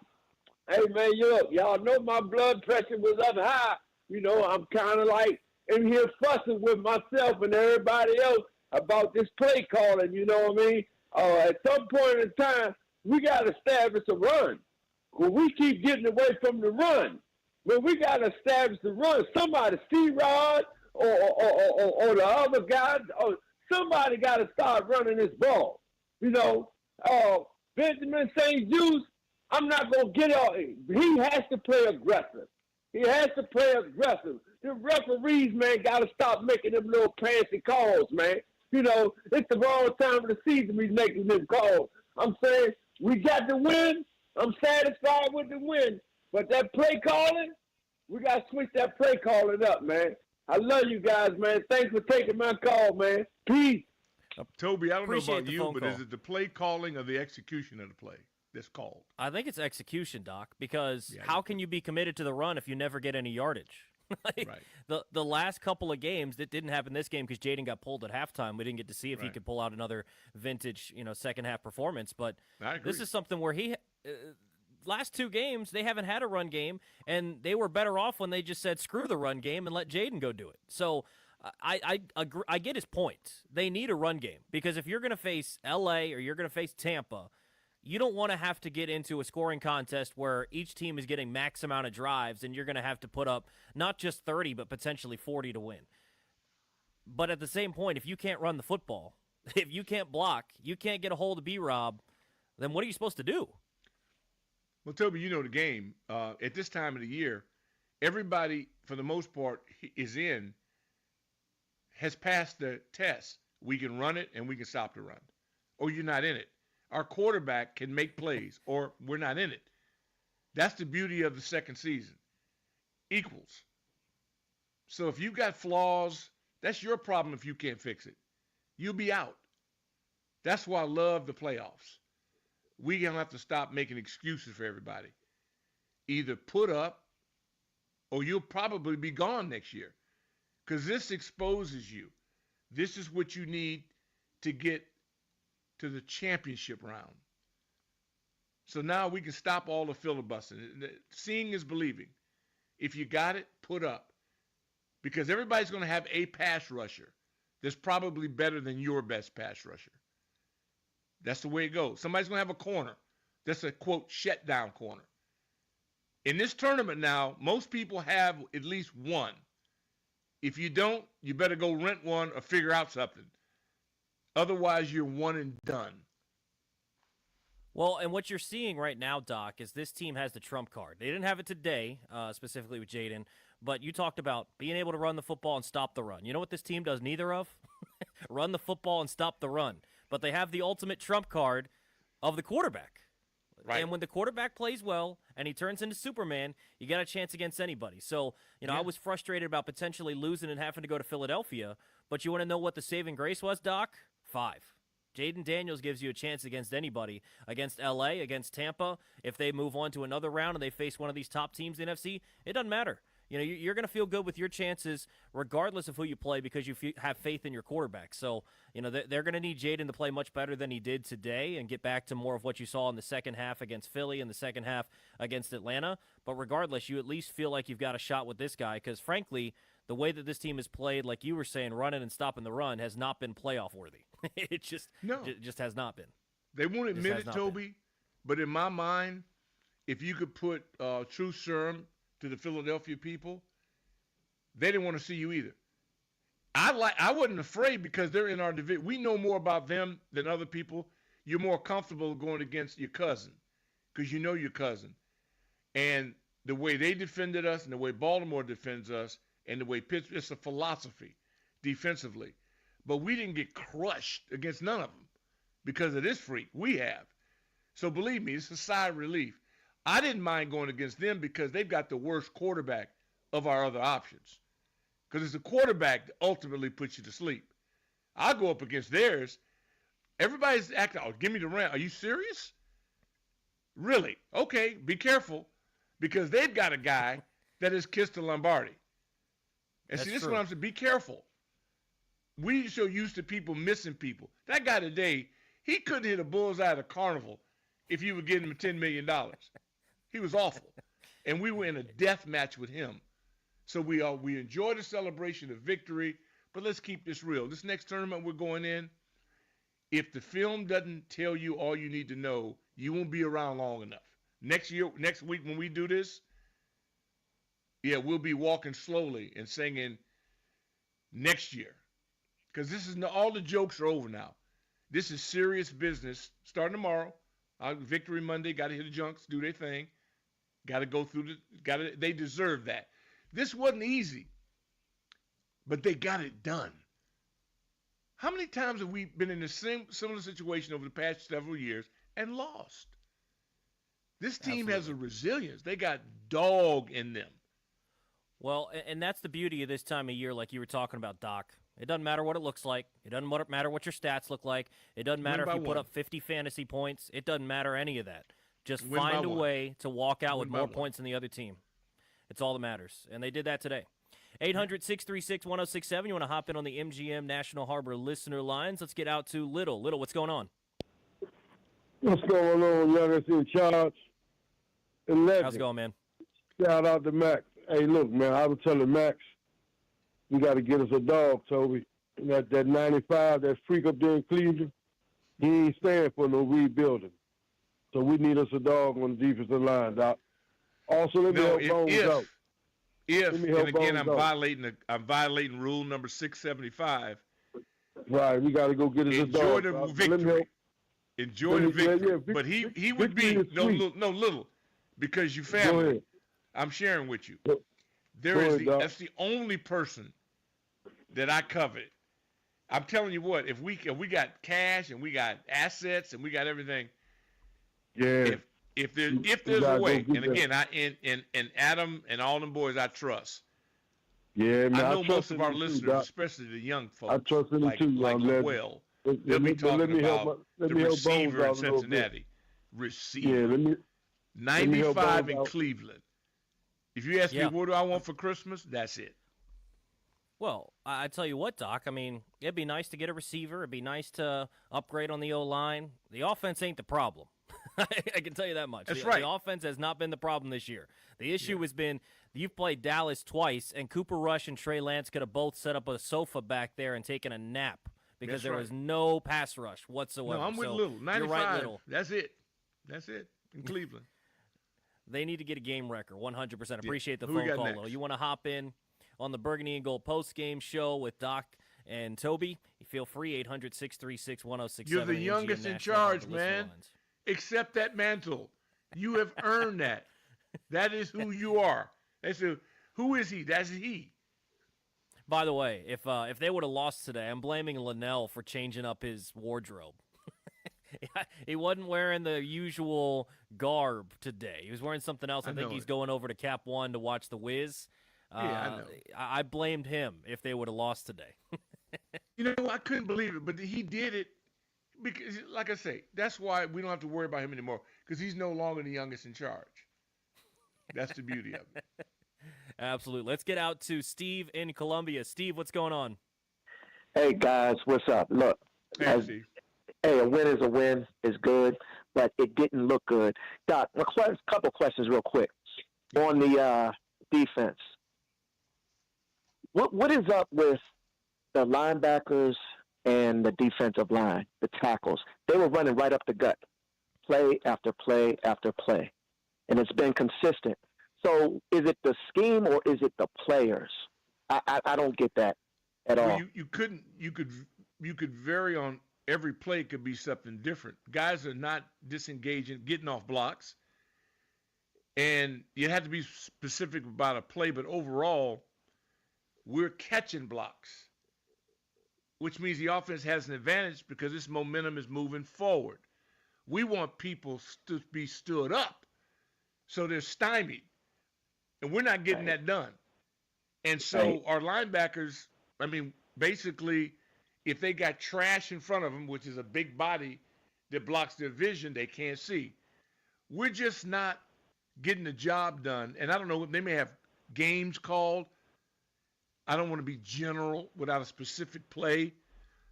K: Hey, man, y'all know my blood pressure was up high. You know, I'm kind of like in here fussing with myself and everybody else about this play calling, you know what I mean? At some point in time, we got to establish a run. When we keep getting away from the run, when we got to establish the run, somebody, C-Rod or the other guy, or somebody got to start running this ball. You know, Benjamin St. Juice, I'm not going to get off. He has to play aggressive. He has to play aggressive. The referees, man, got to stop making them little fancy calls, man. You know, it's the wrong time of the season to be making them calls. I'm saying we got the win. I'm satisfied with the win. But that play calling, we got to switch that play calling up, man. I love you guys, man. Thanks for taking my call, man. Peace.
I: Toby, I don't
J: Appreciate
I: know about
J: the
I: you,
J: phone
I: but
J: call.
I: is it the play calling or the execution of the play that's called?
J: I think it's execution, Doc, because how can you be committed to the run if you never get any yardage? Like,
I: right.
J: The last couple of games, that didn't happen this game because Jaden got pulled at halftime. We didn't get to see if he could pull out another vintage, second half performance. But this is something where he last two games they haven't had a run game, and they were better off when they just said screw the run game and let Jaden go do it. So I agree, I get his point. They need a run game because if you're going to face L.A. or you're going to face Tampa, you don't want to have to get into a scoring contest where each team is getting max amount of drives and you're going to have to put up not just 30 but potentially 40 to win. But at the same point, if you can't run the football, if you can't block, you can't get a hold of B-Rob, then what are you supposed to do?
I: Well, Toby, you know the game. At this time of the year, everybody, for the most part, has passed the test. We can run it and we can stop the run. Or you're not in it. Our quarterback can make plays, or we're not in it. That's the beauty of the second season. Equals. So if you've got flaws, that's your problem if you can't fix it. You'll be out. That's why I love the playoffs. We don't have to stop making excuses for everybody. Either put up, or you'll probably be gone next year. Because this exposes you. This is what you need to get to the championship round. So now we can stop all the filibustering. Seeing is believing. If you got it, put up. Because everybody's going to have a pass rusher that's probably better than your best pass rusher. That's the way it goes. Somebody's going to have a corner that's a, quote, shutdown corner. In this tournament now, most people have at least one. If you don't, you better go rent one or figure out something. Otherwise, you're one and done.
J: Well, and what you're seeing right now, Doc, is this team has the trump card. They didn't have it today, specifically with Jaden, but you talked about being able to run the football and stop the run. You know what this team does neither of? Run the football and stop the run. But they have the ultimate trump card of the quarterback. Right. And when the quarterback plays well and he turns into Superman, you got a chance against anybody. So, I was frustrated about potentially losing and having to go to Philadelphia, but you want to know what the saving grace was, Doc? 5. Jaden Daniels gives you a chance against anybody, against L.A., against Tampa. If they move on to another round and they face one of these top teams in the NFC, it doesn't matter. You're going to feel good with your chances regardless of who you play because you have faith in your quarterback. So, they're going to need Jaden to play much better than he did today and get back to more of what you saw in the second half against Philly and the second half against Atlanta. But regardless, you at least feel like you've got a shot with this guy because, frankly, the way that this team has played, like you were saying, running and stopping the run has not been playoff worthy. It just has not been.
I: They won't admit it, Toby, but in my mind, if you could put true serum to the Philadelphia people, they didn't want to see you either. I wasn't afraid because they're in our division. We know more about them than other people. You're more comfortable going against your cousin because you know your cousin. And the way they defended us and the way Baltimore defends us and the way Pittsburgh, it's a philosophy defensively. But we didn't get crushed against none of them because of this freak we have. So believe me, it's a sigh of relief. I didn't mind going against them because they've got the worst quarterback of our other options. Because it's the quarterback that ultimately puts you to sleep. I go up against theirs. Everybody's acting, oh, give me the round. Are you serious? Really? Okay, be careful. Because they've got a guy that has kissed the Lombardi. And
J: That's
I: see, this
J: true.
I: is what I'm saying. Be careful. We so used to people missing people. That guy today, he couldn't hit a bullseye at a carnival if you were getting him $10 million. He was awful. And we were in a death match with him. So we enjoy the celebration of victory, but let's keep this real. This next tournament we're going in, if the film doesn't tell you all you need to know, you won't be around long enough. Next week when we do this, yeah, we'll be walking slowly and singing next year. Because all the jokes are over now. This is serious business. Starting tomorrow, Victory Monday, got to hit the junks, do their thing. Got to go through they deserve that. This wasn't easy, but they got it done. How many times have we been in the similar situation over the past several years and lost? This team has a resilience. They got dog in them.
J: Well, and that's the beauty of this time of year, like you were talking about, Doc. It doesn't matter what it looks like. It doesn't matter what your stats look like. It doesn't matter if you put up 50 fantasy points. It doesn't matter any of that. Just find a way to walk out with more points than the other team. It's all that matters. And they did that today. 800-636-1067. You want to hop in on the MGM National Harbor listener lines? Let's get out to Little. Little, what's going on?
K: What's going on, youngest in charge?
J: How's it going, man?
K: Shout out to Max. Hey, look, man, I was telling Max, we got to get us a dog, Toby. That 95, that freak up there in Cleveland, he ain't staying for no rebuilding. So we need us a dog on the defensive line, Doc. Also, let me help Bones out.
I: And again, I'm violating rule number 675.
K: Right, we got to go get us a dog.
I: Enjoy the victory. Enjoy the victory. But he would be little because you family. I'm sharing with you. That's the only person that I covet. I'm telling you what, if we got cash and we got assets and we got everything,
K: yeah.
I: If there's a way, and again, and Adam and all them boys I trust.
K: Yeah, man.
I: I know most of our listeners, especially the young folks,
K: I trust them too,
I: like Noel, they'll be talking about the receiver in Cincinnati. Receiver.
K: Yeah,
I: 95 in Cleveland. If you ask me what do I want for Christmas, that's it.
J: Well, I tell you what, Doc. I mean, it'd be nice to get a receiver. It'd be nice to upgrade on the O-line. The offense ain't the problem. I can tell you that much.
I: That's right.
J: The offense has not been the problem this year. The issue has been you've played Dallas twice, and Cooper Rush and Trey Lance could have both set up a sofa back there and taken a nap because there was no pass rush whatsoever.
I: No, I'm with Little. 95.
J: You're right, Little.
I: That's it in Cleveland.
J: They need to get a game wrecker, 100%. Appreciate the phone call, though. You want to hop in on the Burgundy and Gold post-game show with Doc and Toby? You feel free, 800-636-1067.
I: You're the youngest in charge, man. Accept that mantle. You have earned that. That is who you are. Who is he? That's he.
J: By the way, if they would have lost today, I'm blaming Linnell for changing up his wardrobe. He wasn't wearing the usual garb today. He was wearing something else. I think he's going over to Cap One to watch The Wiz.
I: I know.
J: I blamed him if they would have lost today.
I: You know, I couldn't believe it, but he did it because, like I say, that's why we don't have to worry about him anymore because he's no longer the youngest in charge. That's the beauty of it.
J: Absolutely. Let's get out to Steve in Columbia. Steve, what's going on?
L: Hey, guys, what's up? Look,
I: Steve.
L: A win is a win. It's good, but it didn't look good. Doc, a couple questions real quick. On the defense, what is up with the linebackers and the defensive line, the tackles? They were running right up the gut, play after play after play. and it's been consistent. So is it the scheme or is it the players? I don't get that at all.
I: Well, you could vary on every play. Could be something different. Guys are not disengaging, getting off blocks, and you have to be specific about a play. But overall, we're catching blocks, which means the offense has an advantage because this momentum is moving forward. We want people to be stood up, so they're stymied, and we're not getting that done. And so our linebackers, I mean, basically, if they got trash in front of them, which is a big body that blocks their vision, they can't see. We're just not getting the job done. And I don't know, they may have games called. I don't want to be general without a specific play.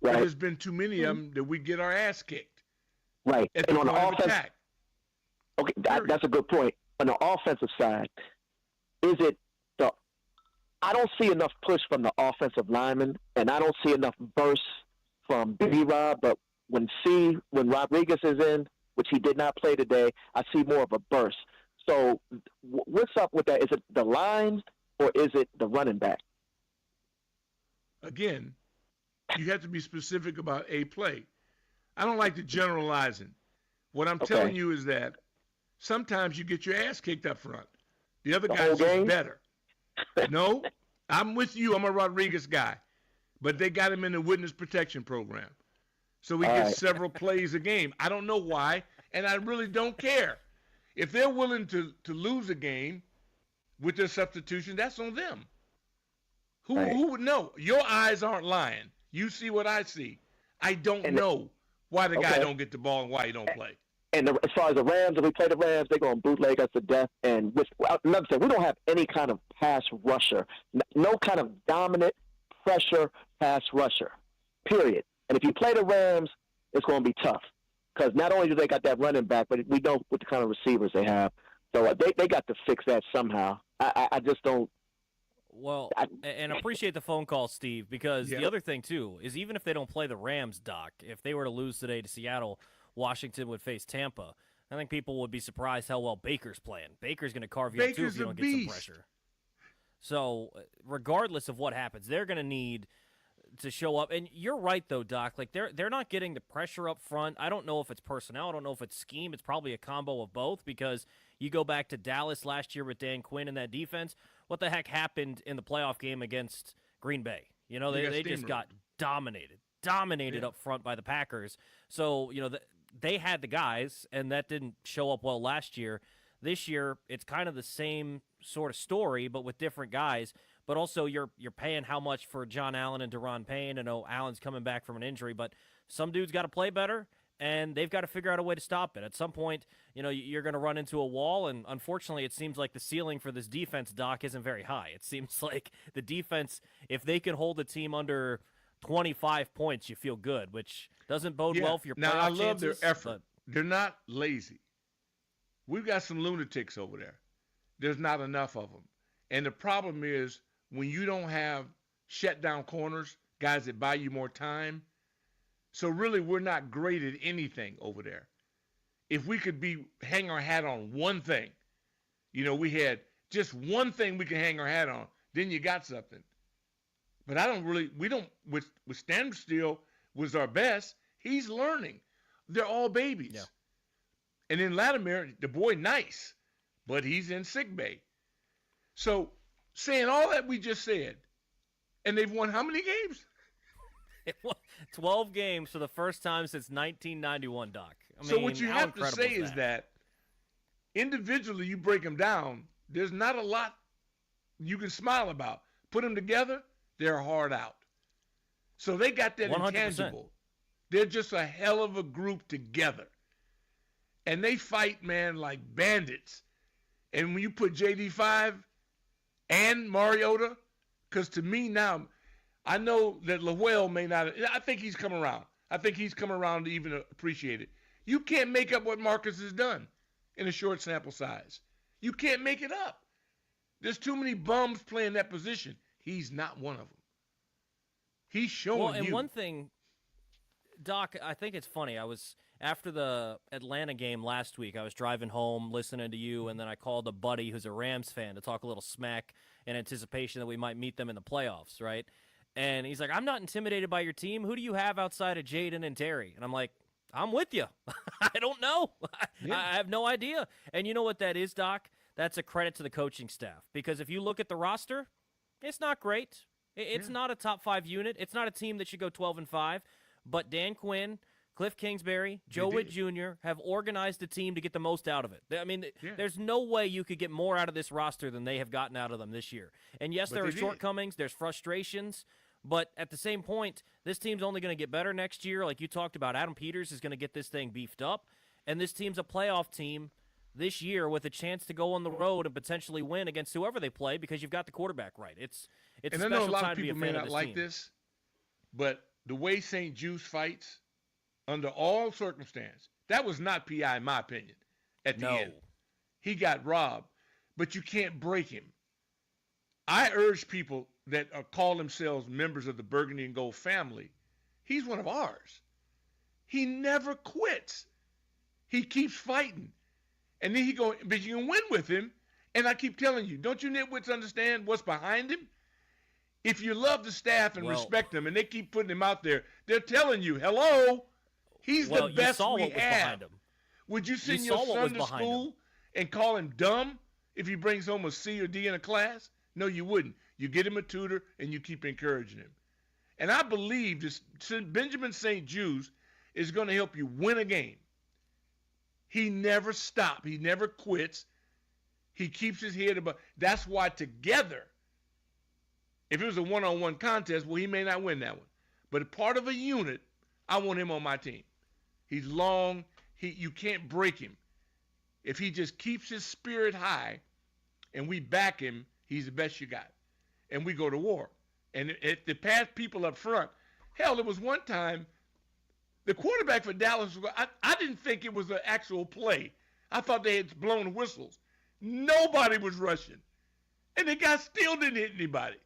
I: But there's been too many of them that we get our ass kicked.
L: Right.
I: At
L: and
I: the
L: on the
I: point of
L: offense,
I: attack.
L: okay, that's a good point. On the offensive side, is it I don't see enough push from the offensive lineman, and I don't see enough burst from B-Rob, but when Rodriguez is in, which he did not play today, I see more of a burst. So what's up with that? Is it the lines or is it the running back?
I: Again, you have to be specific about a play. I don't like the generalizing. What I'm telling you is that sometimes you get your ass kicked up front. The other guy's just better. No, I'm with you. I'm a Rodriguez guy. But they got him in the witness protection program. So he gets several plays a game. I don't know why, and I really don't care. If they're willing to lose a game with their substitution, that's on them. Who would know? Your eyes aren't lying. You see what I see. I don't know why the guy don't get the ball and why he don't play.
L: And as far as the Rams, if we play the Rams, they're going to bootleg us to death. And another thing, we don't have any kind of pass rusher, no kind of dominant pressure pass rusher, period. And if you play the Rams, it's going to be tough because not only do they got that running back, but we know what the kind of receivers they have. So they got to fix that somehow. I just don't.
J: Well, and appreciate the phone call, Steve, because the other thing, too, is even if they don't play the Rams, Doc, if they were to lose today to Seattle, Washington would face Tampa. I think people would be surprised how well Baker's playing. Baker's going to carve you up, too, if you don't get some pressure. So regardless of what happens, they're going to need to show up. And you're right, though, Doc. Like they're not getting the pressure up front. I don't know if it's personnel. I don't know if it's scheme. It's probably a combo of both because you go back to Dallas last year with Dan Quinn and that defense. What the heck happened in the playoff game against Green Bay? You know, they just got dominated up front by the Packers. So, you know, they had the guys, and that didn't show up well last year. This year, it's kind of the same sort of story, but with different guys. But also, you're paying how much for John Allen and Deron Payne? I know Allen's coming back from an injury, but some dudes got to play better, and they've got to figure out a way to stop it. At some point, you know, you're going to run into a wall, and unfortunately, it seems like the ceiling for this defense, Doc, isn't very high. It seems like the defense, if they can hold the team under 25 points, you feel good, which doesn't bode well for your playoff chances.
I: Now, I love their effort. They're not lazy. We've got some lunatics over there. There's not enough of them. And the problem is when you don't have shutdown corners, guys that buy you more time. So really, we're not great at anything over there. If we could hang our hat on one thing, you know, we had just one thing we can hang our hat on, then you got something. But with Stand Still was our best. He's learning. They're all babies. Yeah. And then Latimer, the boy, nice, but he's in sick bay. So saying all that we just said, and they've won how many games?
J: 12 games for the first time since 1991, Doc. I mean,
I: so what you have to say is that individually you break them down, there's not a lot you can smile about. Put them together, they're hard out. So they got that 100%. Intangible. They're just a hell of a group together. And they fight, man, like bandits. And when you put JD5 and Mariota, because to me now, I know that Lowell may not. I think he's come around. I think he's come around to even appreciate it. You can't make up what Marcus has done in a short sample size. You can't make it up. There's too many bums playing that position. He's not one of them. He's showing
J: and one thing, Doc, I think it's funny. After the Atlanta game last week, I was driving home listening to you, and then I called a buddy who's a Rams fan to talk a little smack in anticipation that we might meet them in the playoffs, right? And he's like, I'm not intimidated by your team. Who do you have outside of Jaden and Terry? And I'm like, I'm with you. I don't know. I have no idea. And you know what that is, Doc? That's a credit to the coaching staff. Because if you look at the roster, it's not great. It's not a top 5 unit. It's not a team that should go 12-5. But Dan Quinn, Cliff Kingsbury, Joe Witt Jr. have organized the team to get the most out of it. I mean, there's no way you could get more out of this roster than they have gotten out of them this year. And yes, there are shortcomings. There's frustrations. But at the same point, this team's only going to get better next year. Like you talked about, Adam Peters is going to get this thing beefed up. And this team's a playoff team this year with a chance to go on the road and potentially win against whoever they play because you've got the quarterback right. It's
I: and
J: a
I: I know a
J: special
I: lot
J: time
I: of
J: to be a
I: people may
J: fan of
I: not
J: this
I: like
J: team.
I: this, but the way St. Juice fights, under all circumstance, that was not PI in my opinion at the end. He got robbed, but you can't break him. I urge people that call themselves members of the Burgundy and Gold family, he's one of ours. He never quits. He keeps fighting. And then but you can win with him. And I keep telling you, don't you nitwits understand what's behind him? If you love the staff and respect them and they keep putting him out there, they're telling you, hello, he's the best we have. Would you send your son to school and call him dumb if he brings home a C or D in a class? No, you wouldn't. You get him a tutor and you keep encouraging him. And I believe this Benjamin St. Juice is going to help you win a game. He never stops. He never quits. He keeps his head above. That's why together, if it was a one-on-one contest, well, he may not win that one. But part of a unit, I want him on my team. He's long. You can't break him. If he just keeps his spirit high and we back him, he's the best you got. And we go to war. And if the past people up front, hell, there was one time the quarterback for Dallas, I didn't think it was an actual play. I thought they had blown whistles. Nobody was rushing. And the guy still didn't hit anybody.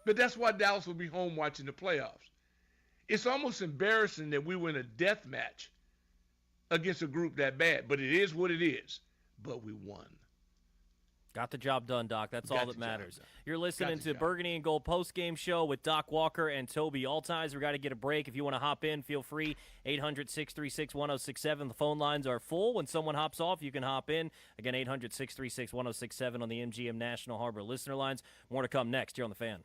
I: But that's why Dallas will be home watching the playoffs. It's almost embarrassing that we were in a death match against a group that bad. But it is what it is. But we won.
J: Got the job done, Doc. That's all that matters. You're listening to Burgundy and Gold Postgame Show with Doc Walker and Toby Altize. We got to get a break. If you want to hop in, feel free. 800-636-1067. The phone lines are full. When someone hops off, you can hop in. Again, 800-636-1067 on the MGM National Harbor listener lines. More to come next here on The Fan.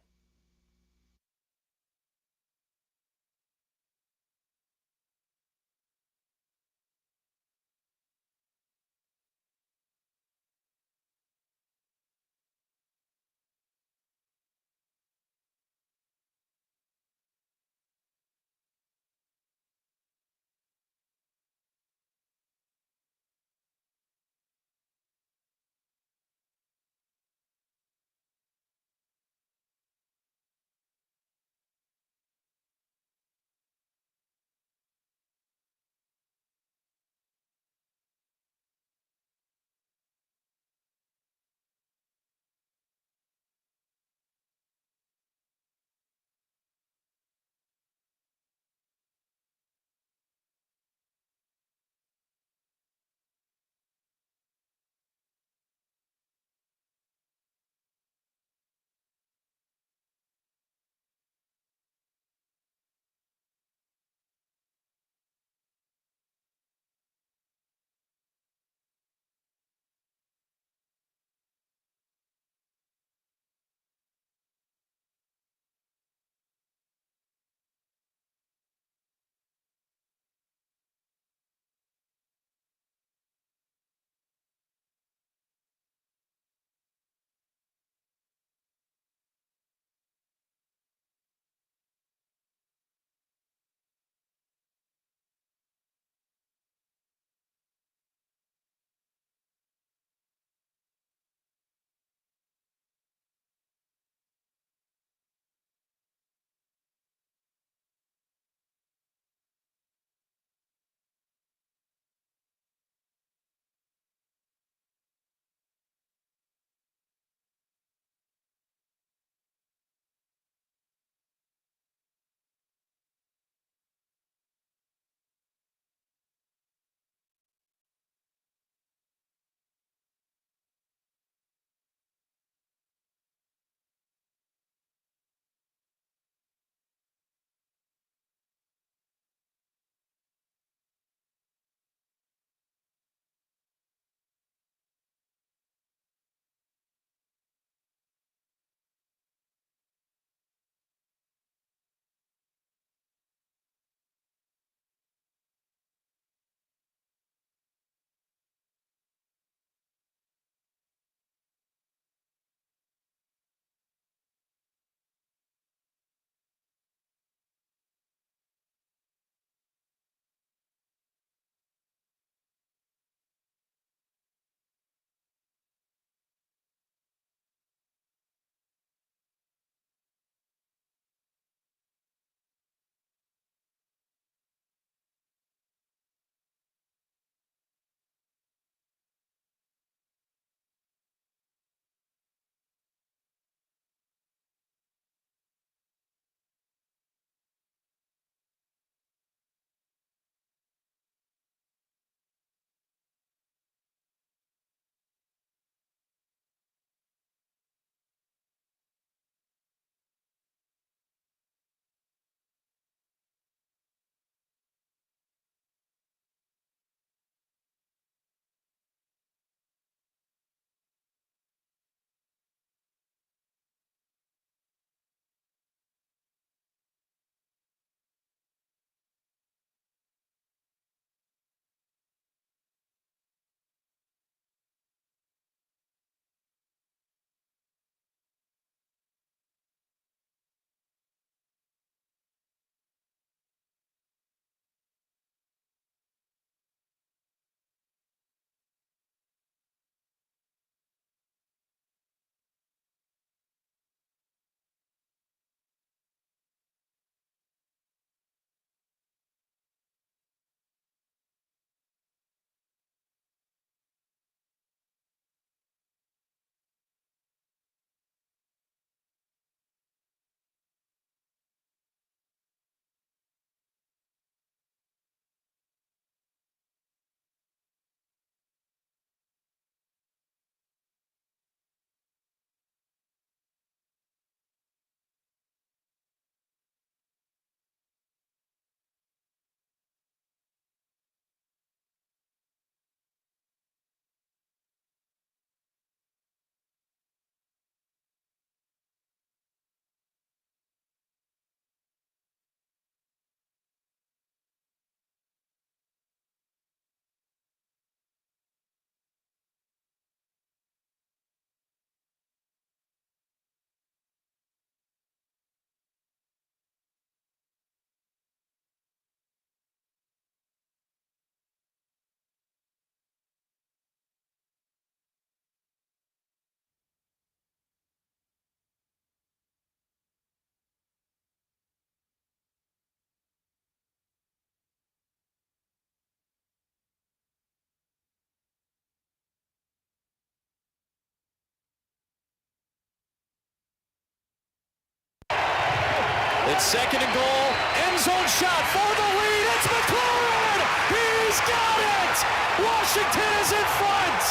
H: It's 2nd and goal. End zone shot for the lead. It's McLaurin. He's got it. Washington is in front.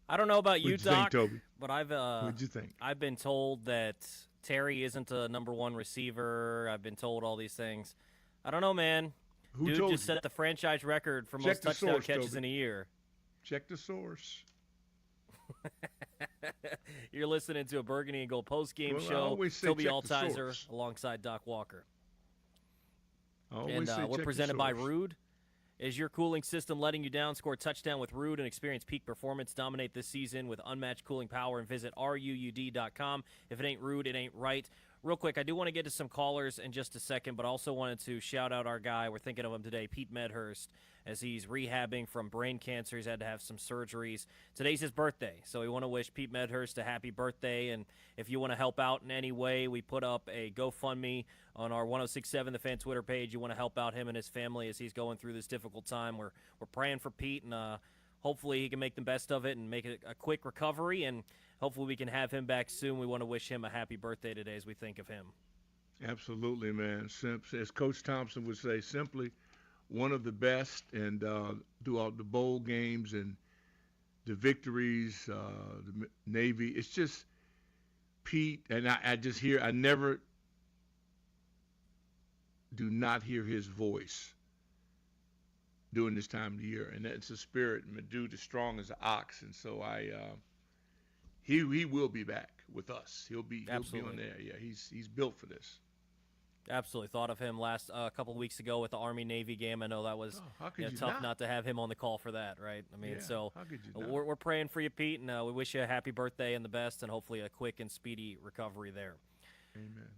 J: I don't know about you,
I: What'd you think,
J: Doc,
I: Toby?
J: but
I: What'd you think?
J: I've been told that Terry isn't a number 1 receiver. I've been told all these things. I don't know, man.
I: Who
J: Dude
I: told
J: just
I: you?
J: set the franchise record for
I: Check
J: most
I: the
J: touchdown
I: source,
J: catches
I: Toby.
J: in a year.
I: Check the source.
J: You're listening to a Burgundy and Gold postgame
I: Well, I
J: show.
I: always say
J: Toby
I: check the
J: Altizer
I: source.
J: alongside Doc Walker.
I: I always
J: And
I: say
J: we're
I: check the
J: presented by
I: source.
J: Rude. Is your cooling system letting you down? Score a touchdown with Rude and experience peak performance. Dominate this season with unmatched cooling power and visit ruud.com. If it ain't Rude, it ain't right. Real quick, I do want to get to some callers in just a second, but also wanted to shout out our guy. We're thinking of him today, Pete Medhurst, as he's rehabbing from brain cancer. He's had to have some surgeries. Today's his birthday, so we want to wish Pete Medhurst a happy birthday. And if you want to help out in any way, we put up a GoFundMe on our 1067 The Fan Twitter page. You want to help out him and his family as he's going through this difficult time. We're praying for Pete, and hopefully he can make the best of it and make it a quick recovery, and hopefully we can have him back soon. We want to wish him a happy birthday today as we think of him.
I: Absolutely, man. As Coach Thompson would say, simply one of the best, and throughout the bowl games and the victories, the Navy, it's just Pete, and I just hear, I never do not hear his voice during this time of the year, and it's a spirit, and the dude is strong as an ox, and so he will be back with us. He'll be on there. Yeah, he's built for this.
J: Absolutely. Thought of him last couple of weeks ago with the Army-Navy game. I know that was tough not to have him on the call for that, right? I mean, so we're praying for you, Pete, and we wish you a happy birthday and the best, and hopefully a quick and speedy recovery there.
I: Amen.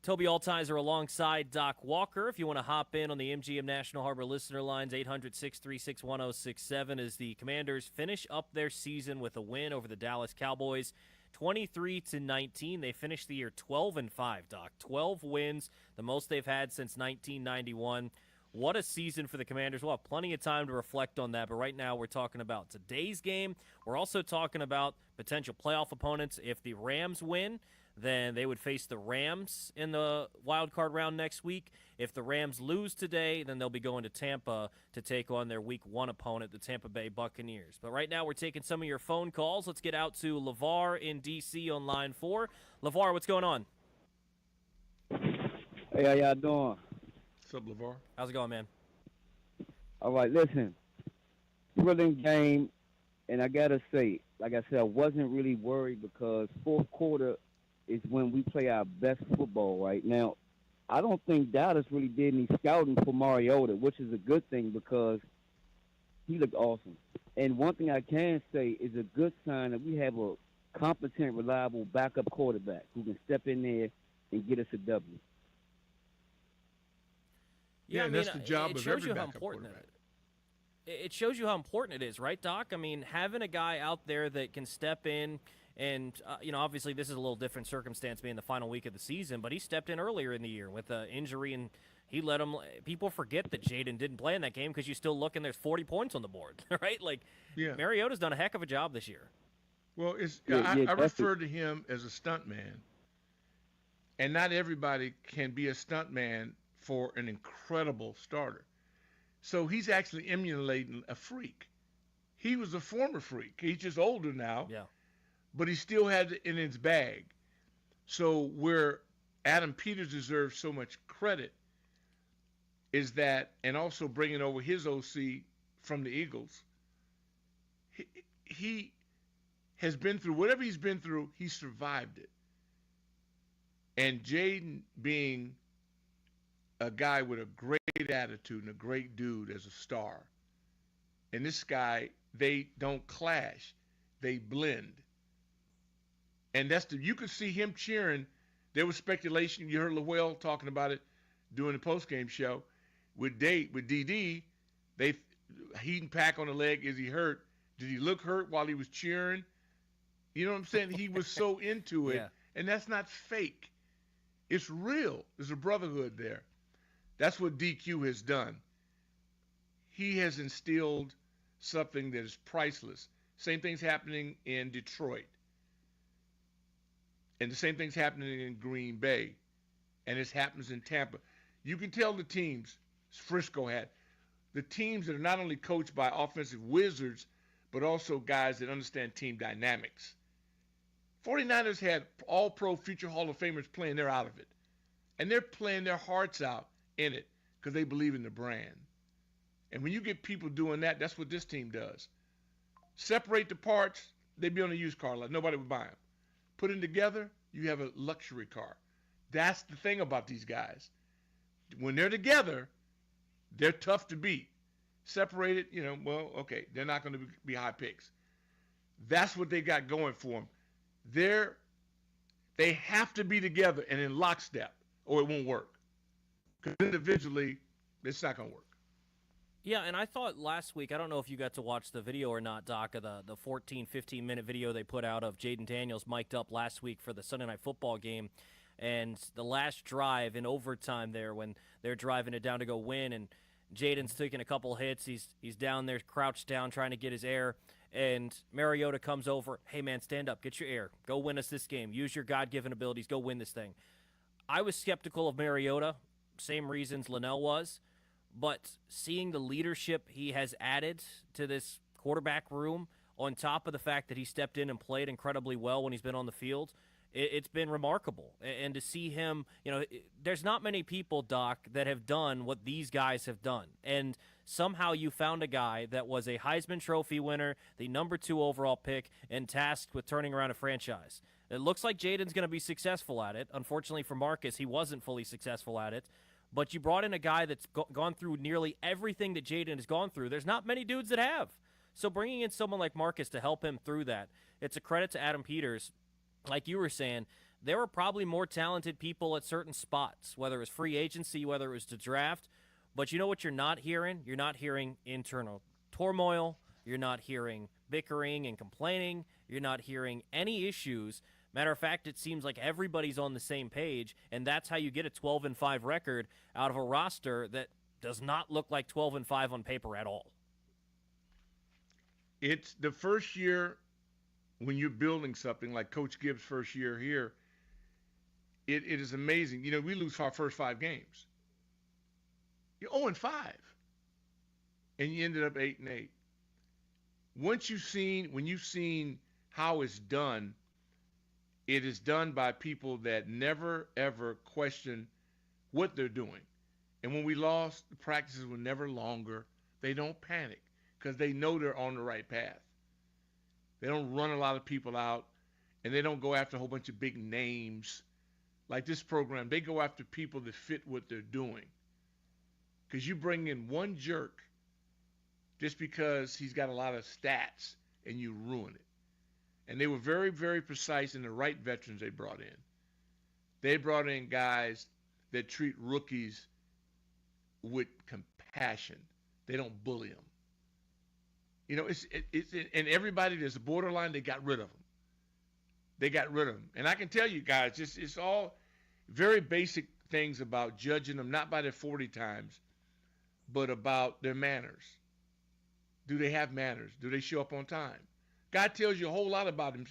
J: Toby Altizer alongside Doc Walker. If you want to hop in on the MGM National Harbor listener lines, 800-636-1067, as the Commanders finish up their season with a win over the Dallas Cowboys, 23-19. They finished the year 12-5, Doc. 12 wins, the most they've had since 1991. What a season for the Commanders. We'll have plenty of time to reflect on that, but right now we're talking about today's game. We're also talking about potential playoff opponents. If the Rams win, then they would face the Rams in the wild card round next week. If the Rams lose today, then they'll be going to Tampa to take on their Week 1 opponent, the Tampa Bay Buccaneers. But right now we're taking some of your phone calls. Let's get out to LeVar in D.C. on line 4. LeVar, what's going on?
G: Hey, how y'all doing?
I: What's up, LeVar?
J: How's it going, man?
G: All right, listen. Thrilling game, and I got to say, like I said, I wasn't really worried because fourth quarter is when we play our best football right now. I don't think Dallas really did any scouting for Mariota, which is a good thing because he looked awesome. And one thing I can say is a good sign that we have a competent, reliable backup quarterback who can step in there and get us a W.
I: Yeah, and that's the job of every backup quarterback.
J: It shows you how important it is, right, Doc? I mean, having a guy out there that can step in. And, obviously this is a little different circumstance being the final week of the season, but he stepped in earlier in the year with an injury, and he let him – people forget that Jaden didn't play in that game because you still look and there's 40 points on the board, right? Like, Mariota's done a heck of a job this year.
I: Well, I refer to him as a stunt man, and not everybody can be a stunt man for an incredible starter. So he's actually emulating a freak. He was a former freak. He's just older now.
J: Yeah.
I: But he still had it in his bag. So where Adam Peters deserves so much credit is that, and also bringing over his OC from the Eagles, he has been through whatever he's been through, he survived it. And Jaden being a guy with a great attitude and a great dude as a star, and this guy, they don't clash, they blend. And you could see him cheering. There was speculation. You heard Lowell talking about it during the postgame show with DD. Heat pack on the leg. Is he hurt? Did he look hurt while he was cheering? You know what I'm saying? He was so into it, and that's not fake. It's real. There's a brotherhood there. That's what DQ has done. He has instilled something that is priceless. Same thing's happening in Detroit. And the same thing's happening in Green Bay, and it happens in Tampa. You can tell the teams Frisco had, the teams that are not only coached by offensive wizards, but also guys that understand team dynamics. 49ers had all-pro future Hall of Famers playing. They're out of it. And they're playing their hearts out in it because they believe in the brand. And when you get people doing that, that's what this team does. Separate the parts, they'd be on a used car lot. Nobody would buy them. Put them together, you have a luxury car. That's the thing about these guys. When they're together, they're tough to beat. Separated, well, okay, they're not going to be high picks. That's what they got going for them. They have to be together and in lockstep, or it won't work. Because individually, it's not going to work.
J: Yeah, and I thought last week, I don't know if you got to watch the video or not, Doc, of the 14, 15-minute video they put out of Jaden Daniels mic'd up last week for the Sunday Night Football game. And the last drive in overtime there when they're driving it down to go win, and Jaden's taking a couple hits. He's down there, crouched down, trying to get his air. And Mariota comes over, hey, man, stand up, get your air. Go win us this game. Use your God-given abilities. Go win this thing. I was skeptical of Mariota, same reasons Linnell was. But seeing the leadership he has added to this quarterback room, on top of the fact that he stepped in and played incredibly well when he's been on the field, it's been remarkable. And to see him, there's not many people, Doc, that have done what these guys have done. And somehow you found a guy that was a Heisman Trophy winner, the number 2 overall pick, and tasked with turning around a franchise. It looks like Jaden's going to be successful at it. Unfortunately for Marcus, he wasn't fully successful at it. But you brought in a guy that's gone through nearly everything that Jaden has gone through. There's not many dudes that have. So bringing in someone like Marcus to help him through that, it's a credit to Adam Peters. Like you were saying, there were probably more talented people at certain spots, whether it was free agency, whether it was to draft. But you know what you're not hearing? You're not hearing internal turmoil. You're not hearing bickering and complaining. You're not hearing any issues. Matter of fact, it seems like everybody's on the same page, and that's how you get a 12-5 record out of a roster that does not look like 12-5 on paper at all.
I: It's the first year when you're building something like Coach Gibbs' first year here. It is amazing. We lose our first 5 games. You're 0-5, and you ended up 8-8. When you've seen how it's done, it is done by people that never, ever question what they're doing. And when we lost, the practices were never longer. They don't panic because they know they're on the right path. They don't run a lot of people out, and they don't go after a whole bunch of big names. Like this program, they go after people that fit what they're doing. Because you bring in one jerk just because he's got a lot of stats, and you ruin it. And they were very, very precise in the right veterans they brought in. They brought in guys that treat rookies with compassion. They don't bully them. And everybody that's borderline, they got rid of them. And I can tell you guys, it's all very basic things about judging them, not by their 40 times, but about their manners. Do they have manners? Do they show up on time? God tells you a whole lot about him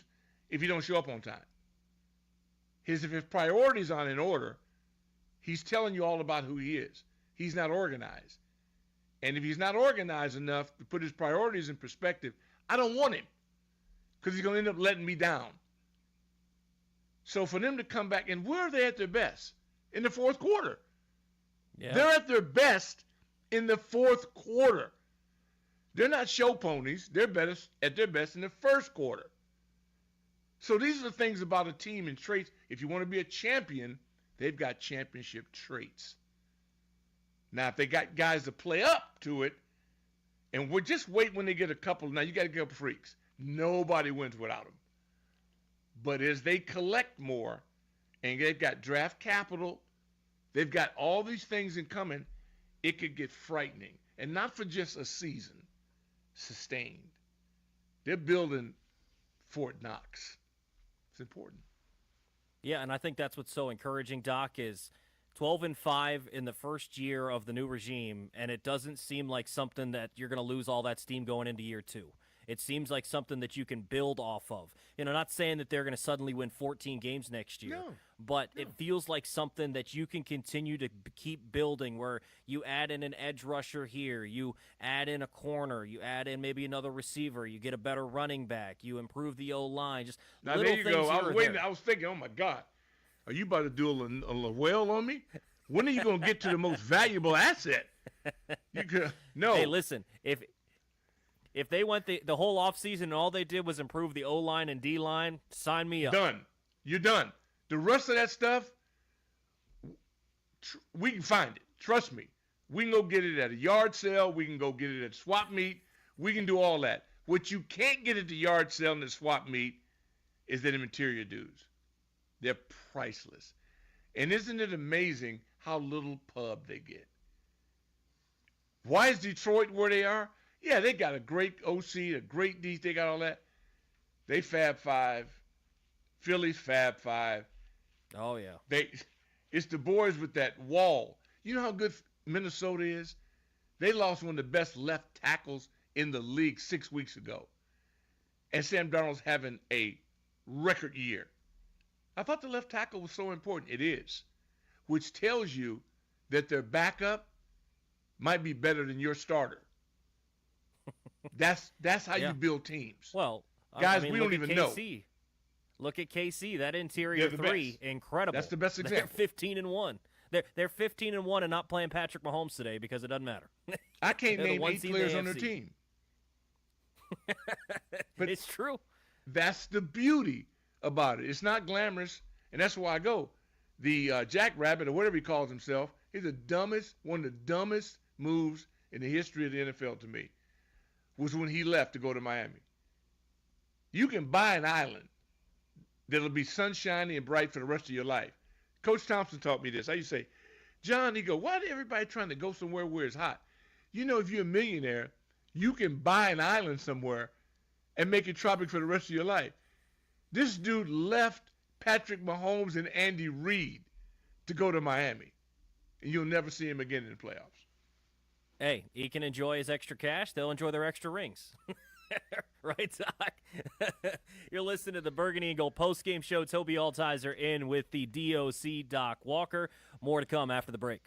I: if you don't show up on time. If his priorities aren't in order, he's telling you all about who he is. He's not organized. And if he's not organized enough to put his priorities in perspective, I don't want him because he's going to end up letting me down. So for them to come back, and where are they at their best? In the fourth quarter. Yeah. They're at their best in the fourth quarter. They're not show ponies. They're at their best in the first quarter. So these are the things about a team and traits. If you want to be a champion, they've got championship traits. Now, if they got guys to play up to it, and we'll just wait when they get a couple. Now, you got to get up freaks. Nobody wins without them. But as they collect more, and they've got draft capital, they've got all these things in common, it could get frightening. And not for just a season. Sustained. They're building Fort Knox. It's important.
J: Yeah, and I think that's what's so encouraging, Doc, is 12-5 in the first year of the new regime, and it doesn't seem like something that you're going to lose all that steam going into year 2. It seems like something that you can build off of. Not saying that they're going to suddenly win 14 games next year, but it feels like something that you can continue to keep building, where you add in an edge rusher here, you add in a corner, you add in maybe another receiver, you get a better running back, you improve the O-line, just
I: now,
J: little
I: there you
J: things
I: go. I
J: here
I: was
J: or
I: waiting.
J: there.
I: I was thinking, oh, my God, are you about to do a well on me? When are you going to get to the most valuable asset? You could no.
J: Hey, listen, if they went the whole offseason and all they did was improve the O-line and D-line, sign me up.
I: Done. You're done. The rest of that stuff, we can find it. Trust me. We can go get it at a yard sale. We can go get it at swap meet. We can do all that. What you can't get at the yard sale and the swap meet is the interior dudes. They're priceless. And isn't it amazing how little pub they get? Why is Detroit where they are? Yeah, they got a great OC, a great D. They got all that. They Fab Five. Philly's Fab Five.
J: Oh, yeah.
I: It's the boys with that wall. You know how good Minnesota is? They lost one of the best left tackles in the league 6 weeks ago. And Sam Darnold's having a record year. I thought the left tackle was so important. It is. Which tells you that their backup might be better than your starter. That's how you build teams.
J: Well,
I: guys, we don't even know.
J: Look at KC. That interior three,
I: best.
J: incredible.
I: That's the best example.
J: They're 15-1. They're 15-1 and not playing Patrick Mahomes today because it doesn't matter.
I: I can't name 8 players on their team.
J: But it's true.
I: That's the beauty about it. It's not glamorous, and that's why I go. The Jackrabbit, or whatever he calls himself, is one of the dumbest moves in the history of the NFL to me, was when he left to go to Miami. You can buy an island that'll be sunshiny and bright for the rest of your life. Coach Thompson taught me this. I used to say, John, he go, why is everybody trying to go somewhere where it's hot? If you're a millionaire, you can buy an island somewhere and make it tropic for the rest of your life. This dude left Patrick Mahomes and Andy Reid to go to Miami, and you'll never see him again in the playoffs.
J: Hey, he can enjoy his extra cash. They'll enjoy their extra rings. Right, Doc? You're listening to the Burgundy and Gold postgame show. Toby Altizer in with the DOC Doc Walker. More to come after the break.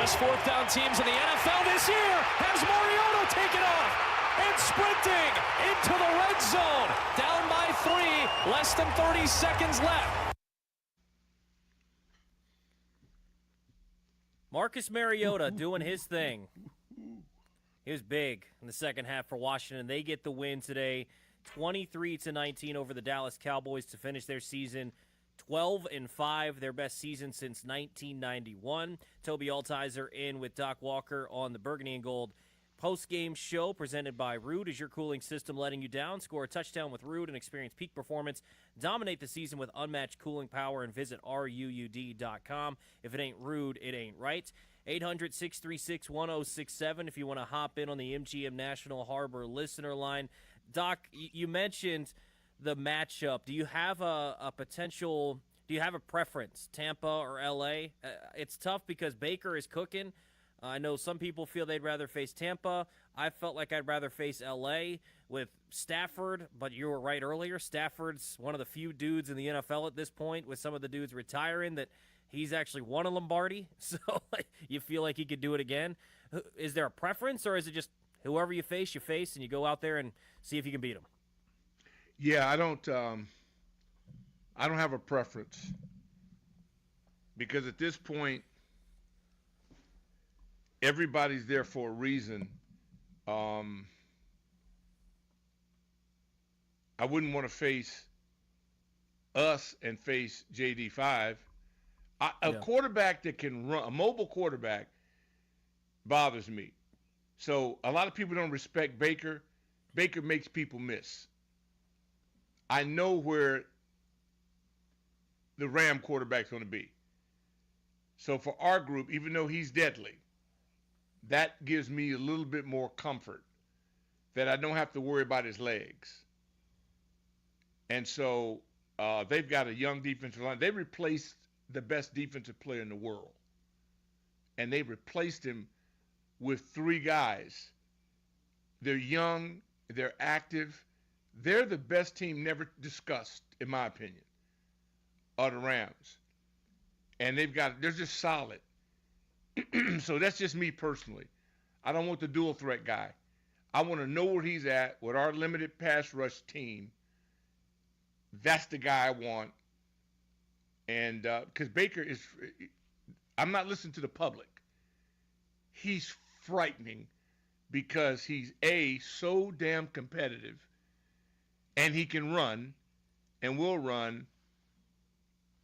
H: Best fourth down teams in the NFL this year has Mariota taken off and sprinting into the red zone. Down by 3, less than 30 seconds left.
J: Marcus Mariota doing his thing. He was big in the second half for Washington. They get the win today, 23-19 over the Dallas Cowboys to finish their season 12-5, their best season since 1991. Toby Altizer in with Doc Walker on the Burgundy and Gold post-game show presented by Ruud. Is your cooling system letting you down? Score a touchdown with Ruud and experience peak performance. Dominate the season with unmatched cooling power and visit RUUD.com. If it ain't Ruud, it ain't right. 800-636-1067 if you want to hop in on the MGM National Harbor listener line. Doc, you mentioned the matchup. Do you have a preference, Tampa or L.A.? It's tough because Baker is cooking. I know some people feel they'd rather face Tampa. I felt like I'd rather face L.A. with Stafford, but you were right earlier. Stafford's one of the few dudes in the NFL at this point, with some of the dudes retiring, that he's actually won a Lombardi, so you feel like he could do it again. Is there a preference, or is it just whoever you face, and you go out there and see if you can beat them?
I: Yeah, I don't have a preference, because at this point, everybody's there for a reason. I wouldn't want to face us and face JD5. A quarterback that can run, a mobile quarterback, bothers me. So a lot of people don't respect Baker. Baker makes people miss. I know where the Ram quarterback's going to be. So for our group, even though he's deadly, that gives me a little bit more comfort that I don't have to worry about his legs. And so they've got a young defensive line. They replaced the best defensive player in the world. And they replaced him with 3 guys. They're young, they're active. They're the best team never discussed, in my opinion, are the Rams. And they're just solid. So that's just me personally. I don't want the dual threat guy. I want to know where he's at with our limited pass rush team. That's the guy I want. And because Baker is, I'm not listening to the public. He's frightening because he's so damn competitive, and he can run and will run.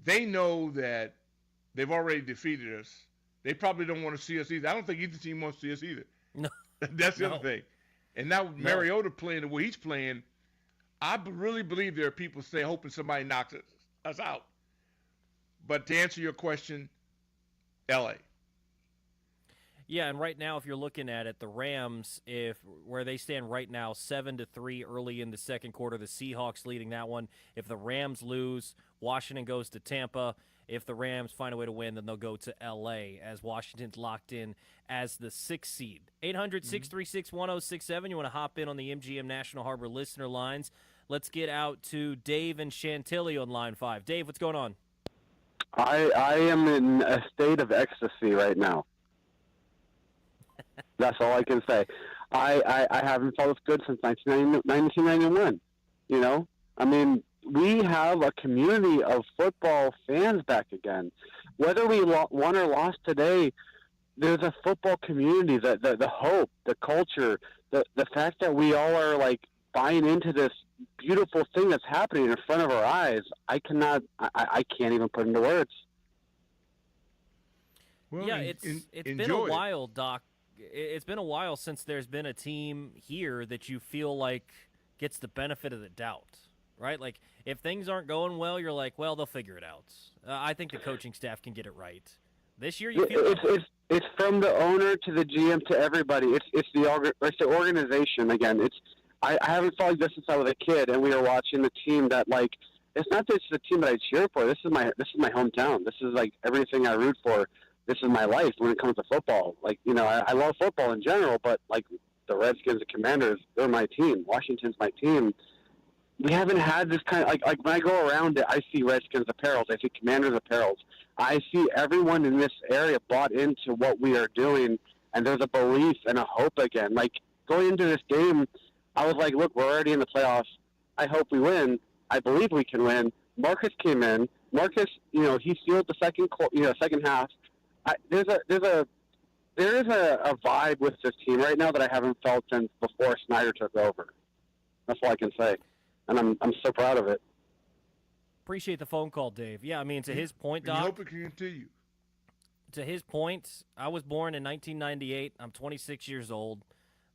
I: They know that they've already defeated us. They probably don't want to see us either. I don't think either team wants to see us either.
J: No.
I: That's the other thing. And now with Mariota playing the way he's playing, I really believe there are people hoping somebody knocks us out. But to answer your question, L.A.
J: Yeah, and right now, if you're looking at it, the Rams, where they stand right now, 7-3 early in the second quarter, the Seahawks leading that one. If the Rams lose, Washington goes to Tampa. If the Rams find a way to win, then they'll go to L.A. as Washington's locked in as the 6th seed. 800-636-1067. You want to hop in on the MGM National Harbor listener lines. Let's get out to Dave and Chantilly on line 5. Dave, what's going on?
M: I am in a state of ecstasy right now. That's all I can say. I haven't felt good since 1991. You know? I mean, we have a community of football fans back again. Whether we won or lost today, there's a football community, the hope, the culture, the fact that we all are, like, buying into this beautiful thing that's happening in front of our eyes. I can't even put into words.
I: Well,
J: yeah, it's been a while, Doc. It's been a while since there's been a team here that you feel like gets the benefit of the doubt, right? Like, if things aren't going well, you're like, well, they'll figure it out. I think the coaching staff can get it right. This year, you feel
M: it's from the owner to the GM to everybody. It's the organization again. I haven't felt like this since I was a kid, and we were watching the team that, like, it's not just the team that I cheer for. This is my hometown. This is like everything I root for. This is my life when it comes to football. Like, you know, I love football in general, but like the Redskins, the Commanders, they're my team. Washington's my team. we haven't had this kind of, like when I go around it, I see Redskins apparels, I see Commanders apparels. I see everyone in this area bought into what we are doing, and there's a belief and a hope again. Like, going into this game, I was like, look, we're already in the playoffs. I hope we win. I believe we can win. Marcus came in. Marcus, he sealed the second half. There is a vibe with this team right now that I haven't felt since before Snyder took over. That's all I can say, and I'm so proud of it.
J: Appreciate the phone call, Dave. Yeah, I mean, to his point, Doc.
I: I hope it can continue.
J: To his point, I was born in 1998. I'm 26 years old.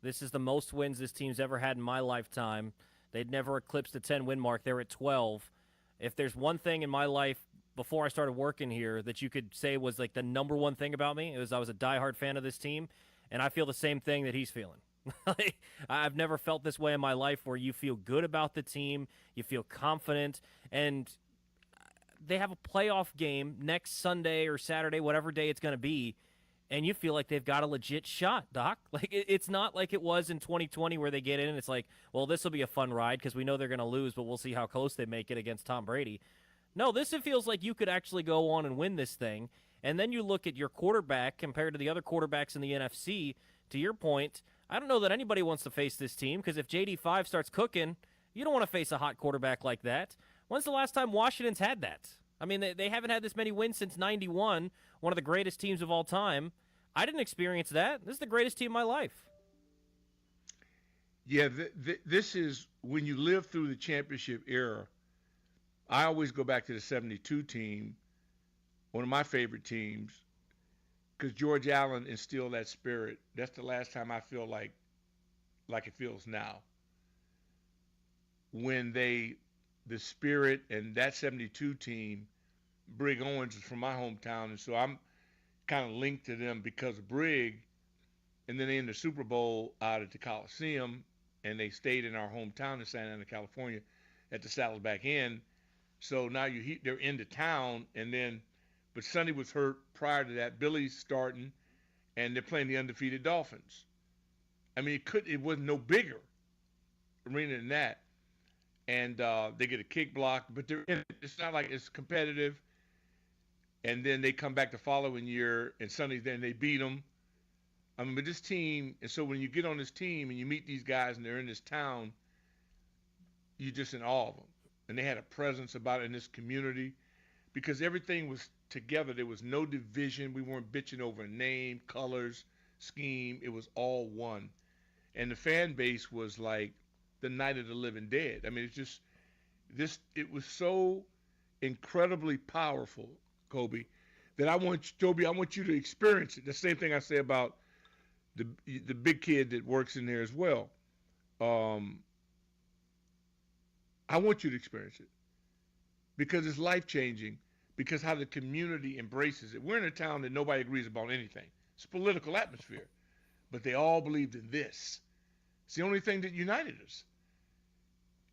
J: This is the most wins this team's ever had in my lifetime. They'd never eclipsed the 10-win mark. They're at 12. If there's one thing in my life before I started working here that you could say was like the number one thing about me, it was I was a diehard fan of this team, and I feel the same thing that he's feeling. I've never felt this way in my life, where you feel good about the team, you feel confident, and they have a playoff game next Sunday or Saturday, whatever day it's going to be, and you feel like they've got a legit shot, Doc. Like, it's not like it was in 2020 where they get in and it's like, well, this will be a fun ride because we know they're going to lose, but we'll see how close they make it against Tom Brady. No, it feels like you could actually go on and win this thing. And then you look at your quarterback compared to the other quarterbacks in the NFC. To your point, I don't know that anybody wants to face this team, because if JD5 starts cooking, you don't want to face a hot quarterback like that. When's the last time Washington's had that? I mean, they haven't had this many wins since 91, one of the greatest teams of all time. I didn't experience that. This is the greatest team of my life.
I: Yeah, this is when you live through the championship era. I always go back to the 72 team, one of my favorite teams, because George Allen instilled that spirit. That's the last time I feel like it feels now. When the spirit and that 72 team, Brig Owens is from my hometown, and so I'm kind of linked to them because of Brig. And then they in the Super Bowl out at the Coliseum, and they stayed in our hometown in Santa Ana, California, at the Saddleback Inn. So now they're into town, but Sonny was hurt prior to that. Billy's starting, and they're playing the undefeated Dolphins. I mean, it wasn't no bigger arena than that. And they get a kick block, but it's not like it's competitive. And then they come back the following year, and then they beat them. I mean, but this team, and so when you get on this team and you meet these guys and they're in this town, you're just in awe of them. And they had a presence about it in this community because everything was together. There was no division. We weren't bitching over name, colors, scheme. It was all one. And the fan base was like the night of the living dead. I mean, it was so incredibly powerful, Kobe, that I want you to experience it. The same thing I say about the big kid that works in there as well. I want you to experience it because it's life-changing, because how the community embraces it. We're in a town that nobody agrees about anything. It's a political atmosphere, but they all believed in this. It's the only thing that united us.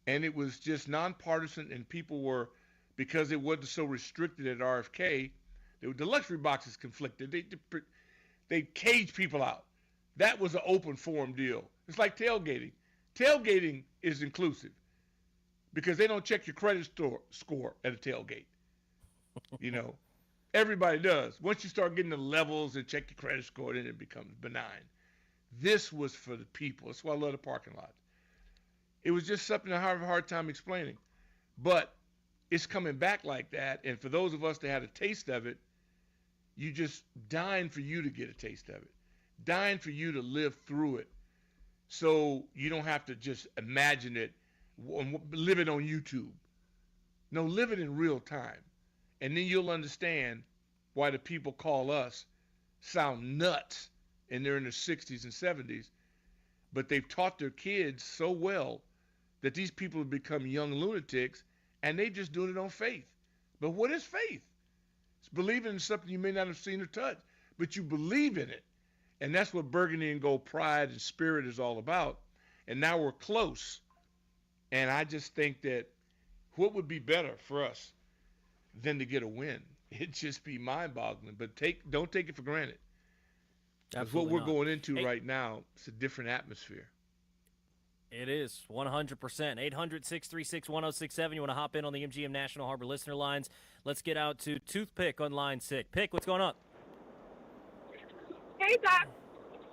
I: And it was just nonpartisan, and people were, because it wasn't so restricted at RFK, the luxury boxes conflicted. They caged people out. That was an open forum deal. It's like tailgating. Tailgating is inclusive because they don't check your credit score at a tailgate. Everybody does. Once you start getting the levels and check your credit score, then it becomes benign. This was for the people. That's why I love the parking lot. It was just something I have a hard time explaining. But it's coming back like that, and for those of us that had a taste of it, you just dying for you to get a taste of it, dying for you to live through it, so you don't have to just imagine it, live it on YouTube. No, live it in real time, and then you'll understand why the people call us sound nuts, and they're in their 60s and 70s, but they've taught their kids so well that these people have become young lunatics, and they just doing it on faith. But what is faith? It's believing in something you may not have seen or touched, but you believe in it. And that's what Burgundy and Gold pride and spirit is all about. And now we're close. And I just think that what would be better for us than to get a win? It'd just be mind-boggling. But don't take it for granted. That's what we're going into right now. It's a different atmosphere.
J: It is 100%. 800-636-1067. You want to hop in on the MGM National Harbor listener lines. Let's get out to Toothpick on line 6. Pick, what's going on?
N: Hey, Doc.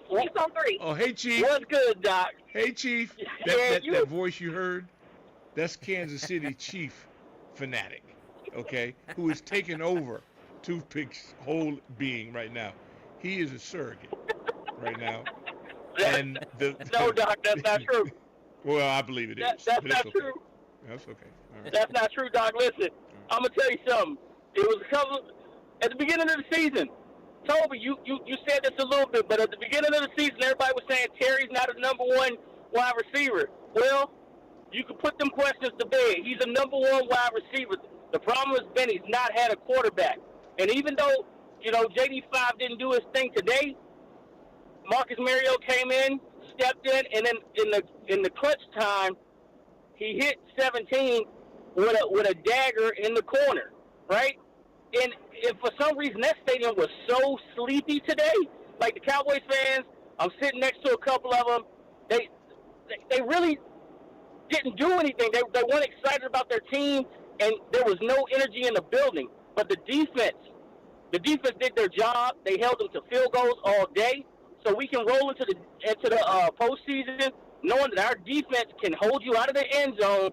N: Chief on 3.
I: Oh, hey, Chief.
E: What's good, Doc?
I: Hey, Chief. That voice you heard, that's Kansas City Chief fanatic, okay, who is taking over Toothpick's whole being right now. He is a surrogate right now. And
N: No, Doc, that's not true.
I: Well, I believe it is.
N: That's not true.
I: That's okay. All right.
N: That's not true, Doc. Listen, I'm going to tell you something. It was a couple at the beginning of the season. Toby, you said this a little bit, but at the beginning of the season, everybody was saying Terry's not a number one wide receiver. Well, you can put them questions to bed. He's a number one wide receiver. The problem has been he's not had a quarterback. And even though, JD5 didn't do his thing today, Marcus Mariota came in, stepped in, and then in the clutch time, he hit 17 with a dagger in the corner, right? And if for some reason that stadium was so sleepy today, like the Cowboys fans, I'm sitting next to a couple of them, they really didn't do anything. They weren't excited about their team, and there was no energy in the building. But the defense did their job. They held them to field goals all day, so we can roll into the postseason knowing that our defense can hold you out of the end zone.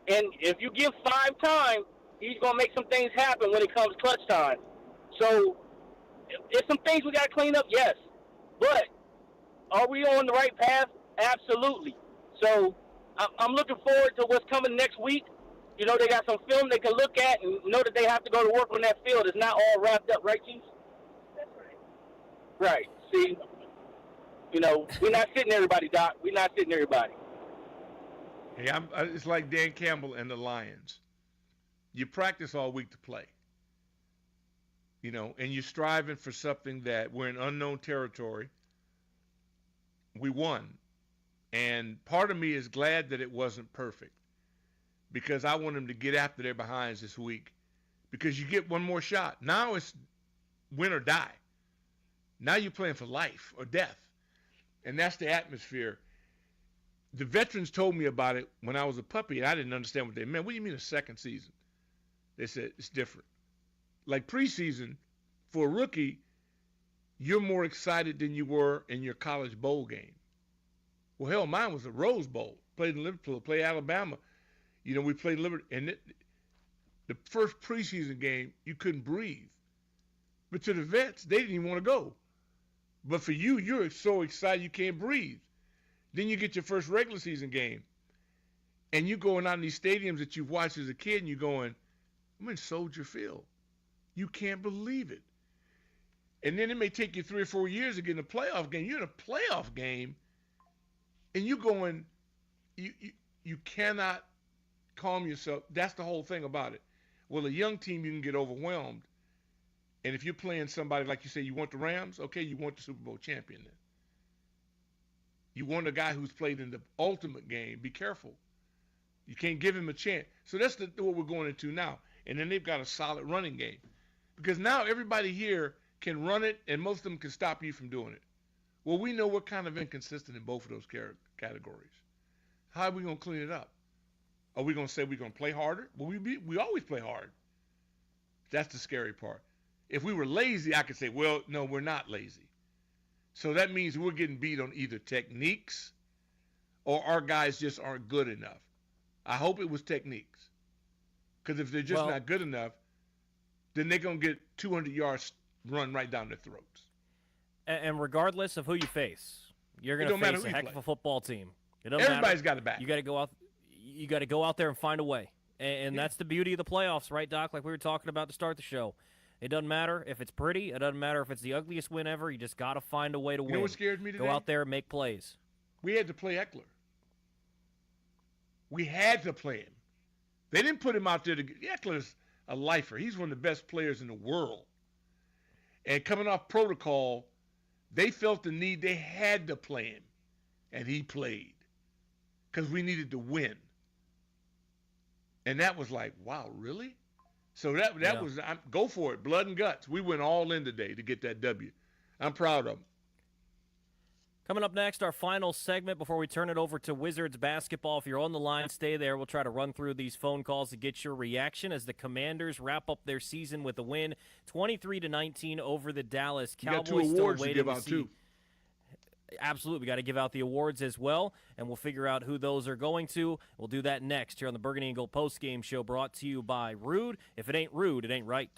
N: And if you give 5 time, he's going to make some things happen when it comes clutch time. So there's some things we got to clean up, yes. But are we on the right path? Absolutely. So I'm looking forward to what's coming next week. They got some film they can look at and know that they have to go to work on that field. It's not all wrapped up, right, Chief? That's right. Right. See, we're not sitting everybody, Doc. We're not sitting everybody.
I: Hey, it's like Dan Campbell and the Lions. You practice all week to play, and you're striving for something that we're in unknown territory. We won. And part of me is glad that it wasn't perfect because I want them to get after their behinds this week because you get one more shot. Now it's win or die. Now you're playing for life or death. And that's the atmosphere. The veterans told me about it when I was a puppy, and I didn't understand what they meant. What do you mean a second season? They said it's different. Like preseason, for a rookie, you're more excited than you were in your college bowl game. Well, hell, mine was a Rose Bowl. Played in Liverpool, played Alabama. We played Liberty. And the first preseason game, you couldn't breathe. But to the vets, they didn't even want to go. But for you, you're so excited you can't breathe. Then you get your first regular season game. And you're going out in these stadiums that you've watched as a kid, and you're going, I'm in Soldier Field. You can't believe it. And then it may take you 3 or 4 years to get in a playoff game. You're in a playoff game, and you're going, you cannot calm yourself. That's the whole thing about it. Well, a young team, you can get overwhelmed. And if you're playing somebody, like you say, you want the Rams, okay, you want the Super Bowl champion then. You want a guy who's played in the ultimate game. Be careful. You can't give him a chance. So that's what we're going into now. And then they've got a solid running game. Because now everybody here can run it, and most of them can stop you from doing it. Well, we know we're kind of inconsistent in both of those categories. How are we going to clean it up? Are we going to say we're going to play harder? Well, we always play hard. That's the scary part. If we were lazy, I could say, well, no, we're not lazy. So that means we're getting beat on either techniques or our guys just aren't good enough. I hope it was techniques. Because if they're just not good enough, then they're going to get 200 yards run right down their throats.
J: And regardless of who you face, you're going to face a heck of a football team.
I: Everybody's got it back.
J: You got to go out. You got to go out there and find a way. And that's the beauty of the playoffs, right, Doc? Like we were talking about to start the show. It doesn't matter if it's pretty. It doesn't matter if it's the ugliest win ever. You just got to find a way to win.
I: You know what scared me today?
J: Go out there and make plays.
I: We had to play Eckler. We had to play him. They didn't put him out there to get. Eckler's a lifer. He's one of the best players in the world. And coming off protocol, they felt the need. They had to play him. And he played. Because we needed to win. And that was like, wow, really? So that was, go for it, blood and guts. We went all in today to get that W. I'm proud of them.
J: Coming up next, our final segment before we turn it over to Wizards basketball. If you're on the line, stay there. We'll try to run through these phone calls to get your reaction as the Commanders wrap up their season with a win, 23-19 over the Dallas Cowboys.
I: You got 2 awards to give out, too.
J: Absolutely. We got to give out the awards as well, and we'll figure out who those are going to. We'll do that next here on the Burgundy and Gold postgame show brought to you by Rude. If it ain't rude, it ain't right.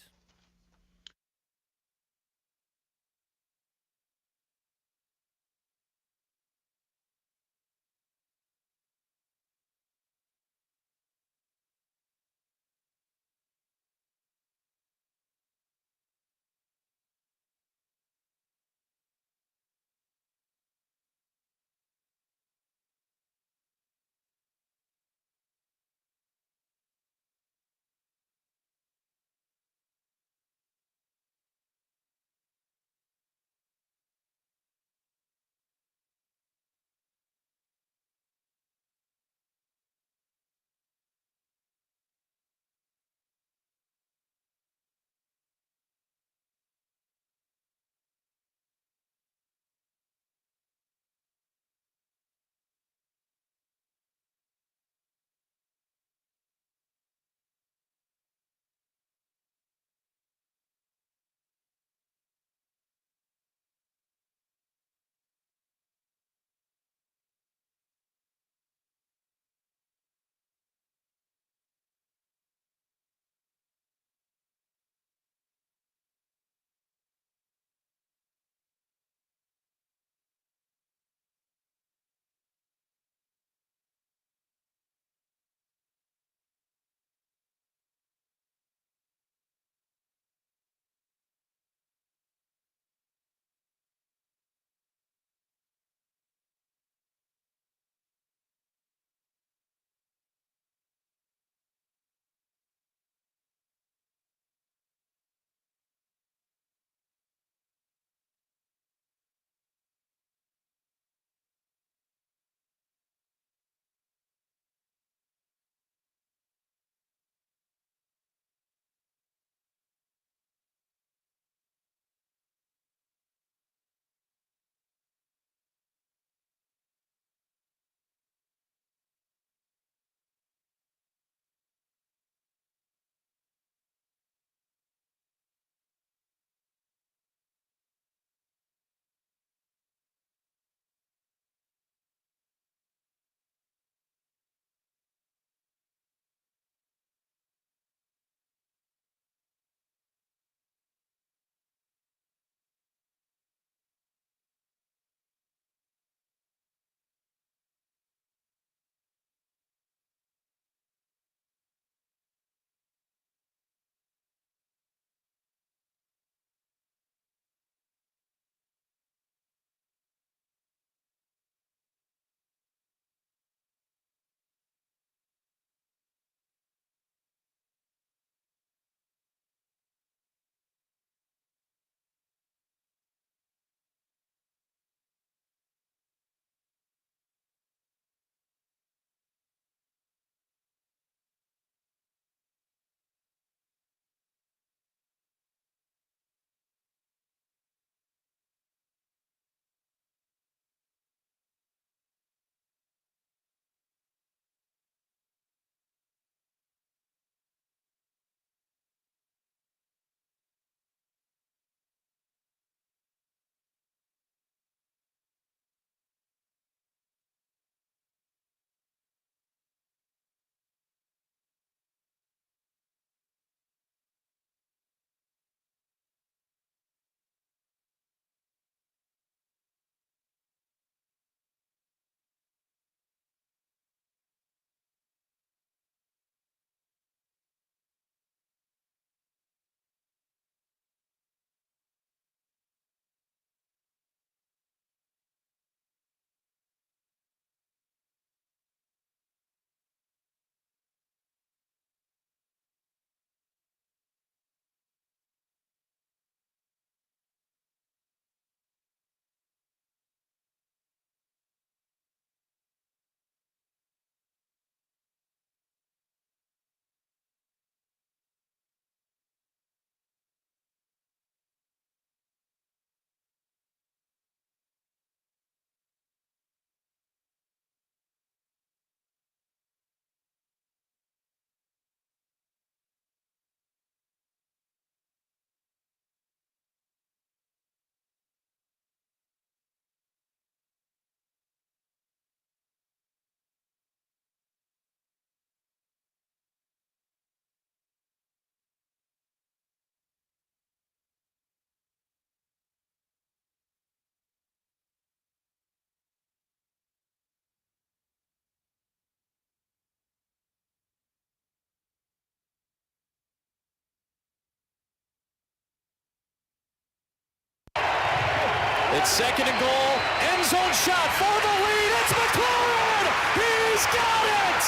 H: It's second and goal. End zone shot for the lead. It's McLaurin. He's got it.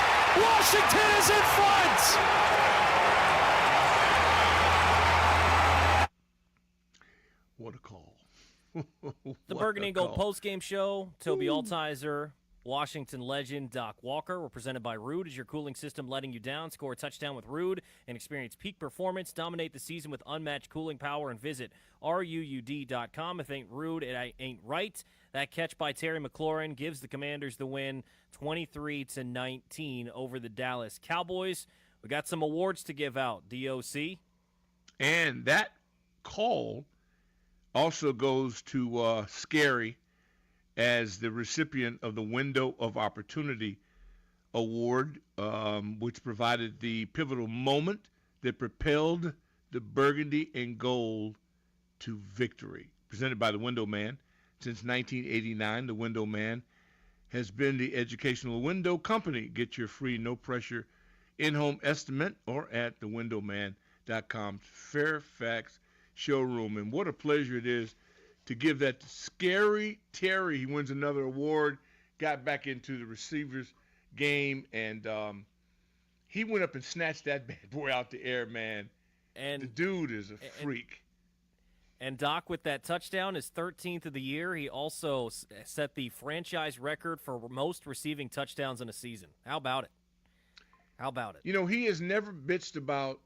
H: Washington is in front.
I: What a call.
J: The Burgundy Gold postgame show. Toby Altizer, Washington legend Doc Walker. We're presented by Ruud. Is your cooling system letting you down? Score a touchdown with Ruud and experience peak performance. Dominate the season with unmatched cooling power and visit RUUD.com. If ain't Ruud, it ain't right. That catch by Terry McLaurin gives the Commanders the win 23-19 over the Dallas Cowboys. We got some awards to give out, DOC.
I: And that call also goes to Scary as the recipient of the Window of Opportunity Award, which provided the pivotal moment that propelled the Burgundy and Gold to victory. Presented by the Window Man. Since 1989, the Window Man has been the educational window company. Get your free, no-pressure in-home estimate or at thewindowman.com's Fairfax showroom. And what a pleasure it is to give that to Scary Terry. He wins another award, got back into the receivers game, and he went up and snatched that bad boy out the air, man. And the dude is a freak.
J: And Doc, with that touchdown, his 13th of the year, he also set the franchise record for most receiving touchdowns in a season. How about it? How about it?
I: You know, he has never bitched about,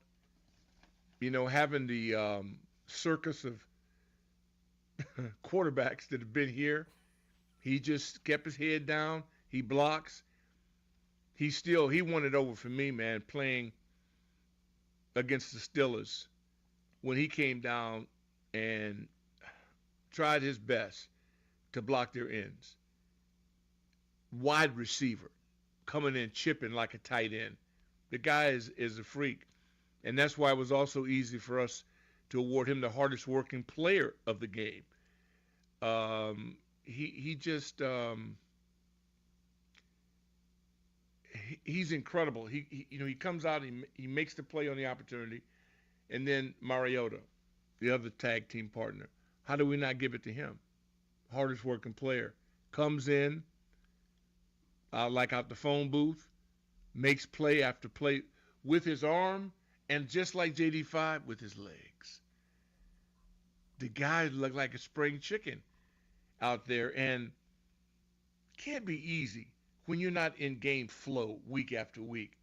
I: having the circus of quarterbacks that have been here. He just kept his head down. He blocks. He won it over for me, man, playing against the Steelers when he came down and tried his best to block their ends. Wide receiver, coming in, chipping like a tight end. The guy is a freak. And that's why it was also easy for us to award him the hardest working player of the game. He's incredible. He comes out, he makes the play on the opportunity, and then Mariota, the other tag team partner. How do we not give it to him? Hardest working player. Comes in, like out the phone booth, makes play after play with his arm, and just like JD5, with his legs. The guy looked like a spring chicken out there, and can't be easy when you're not in game flow week after week.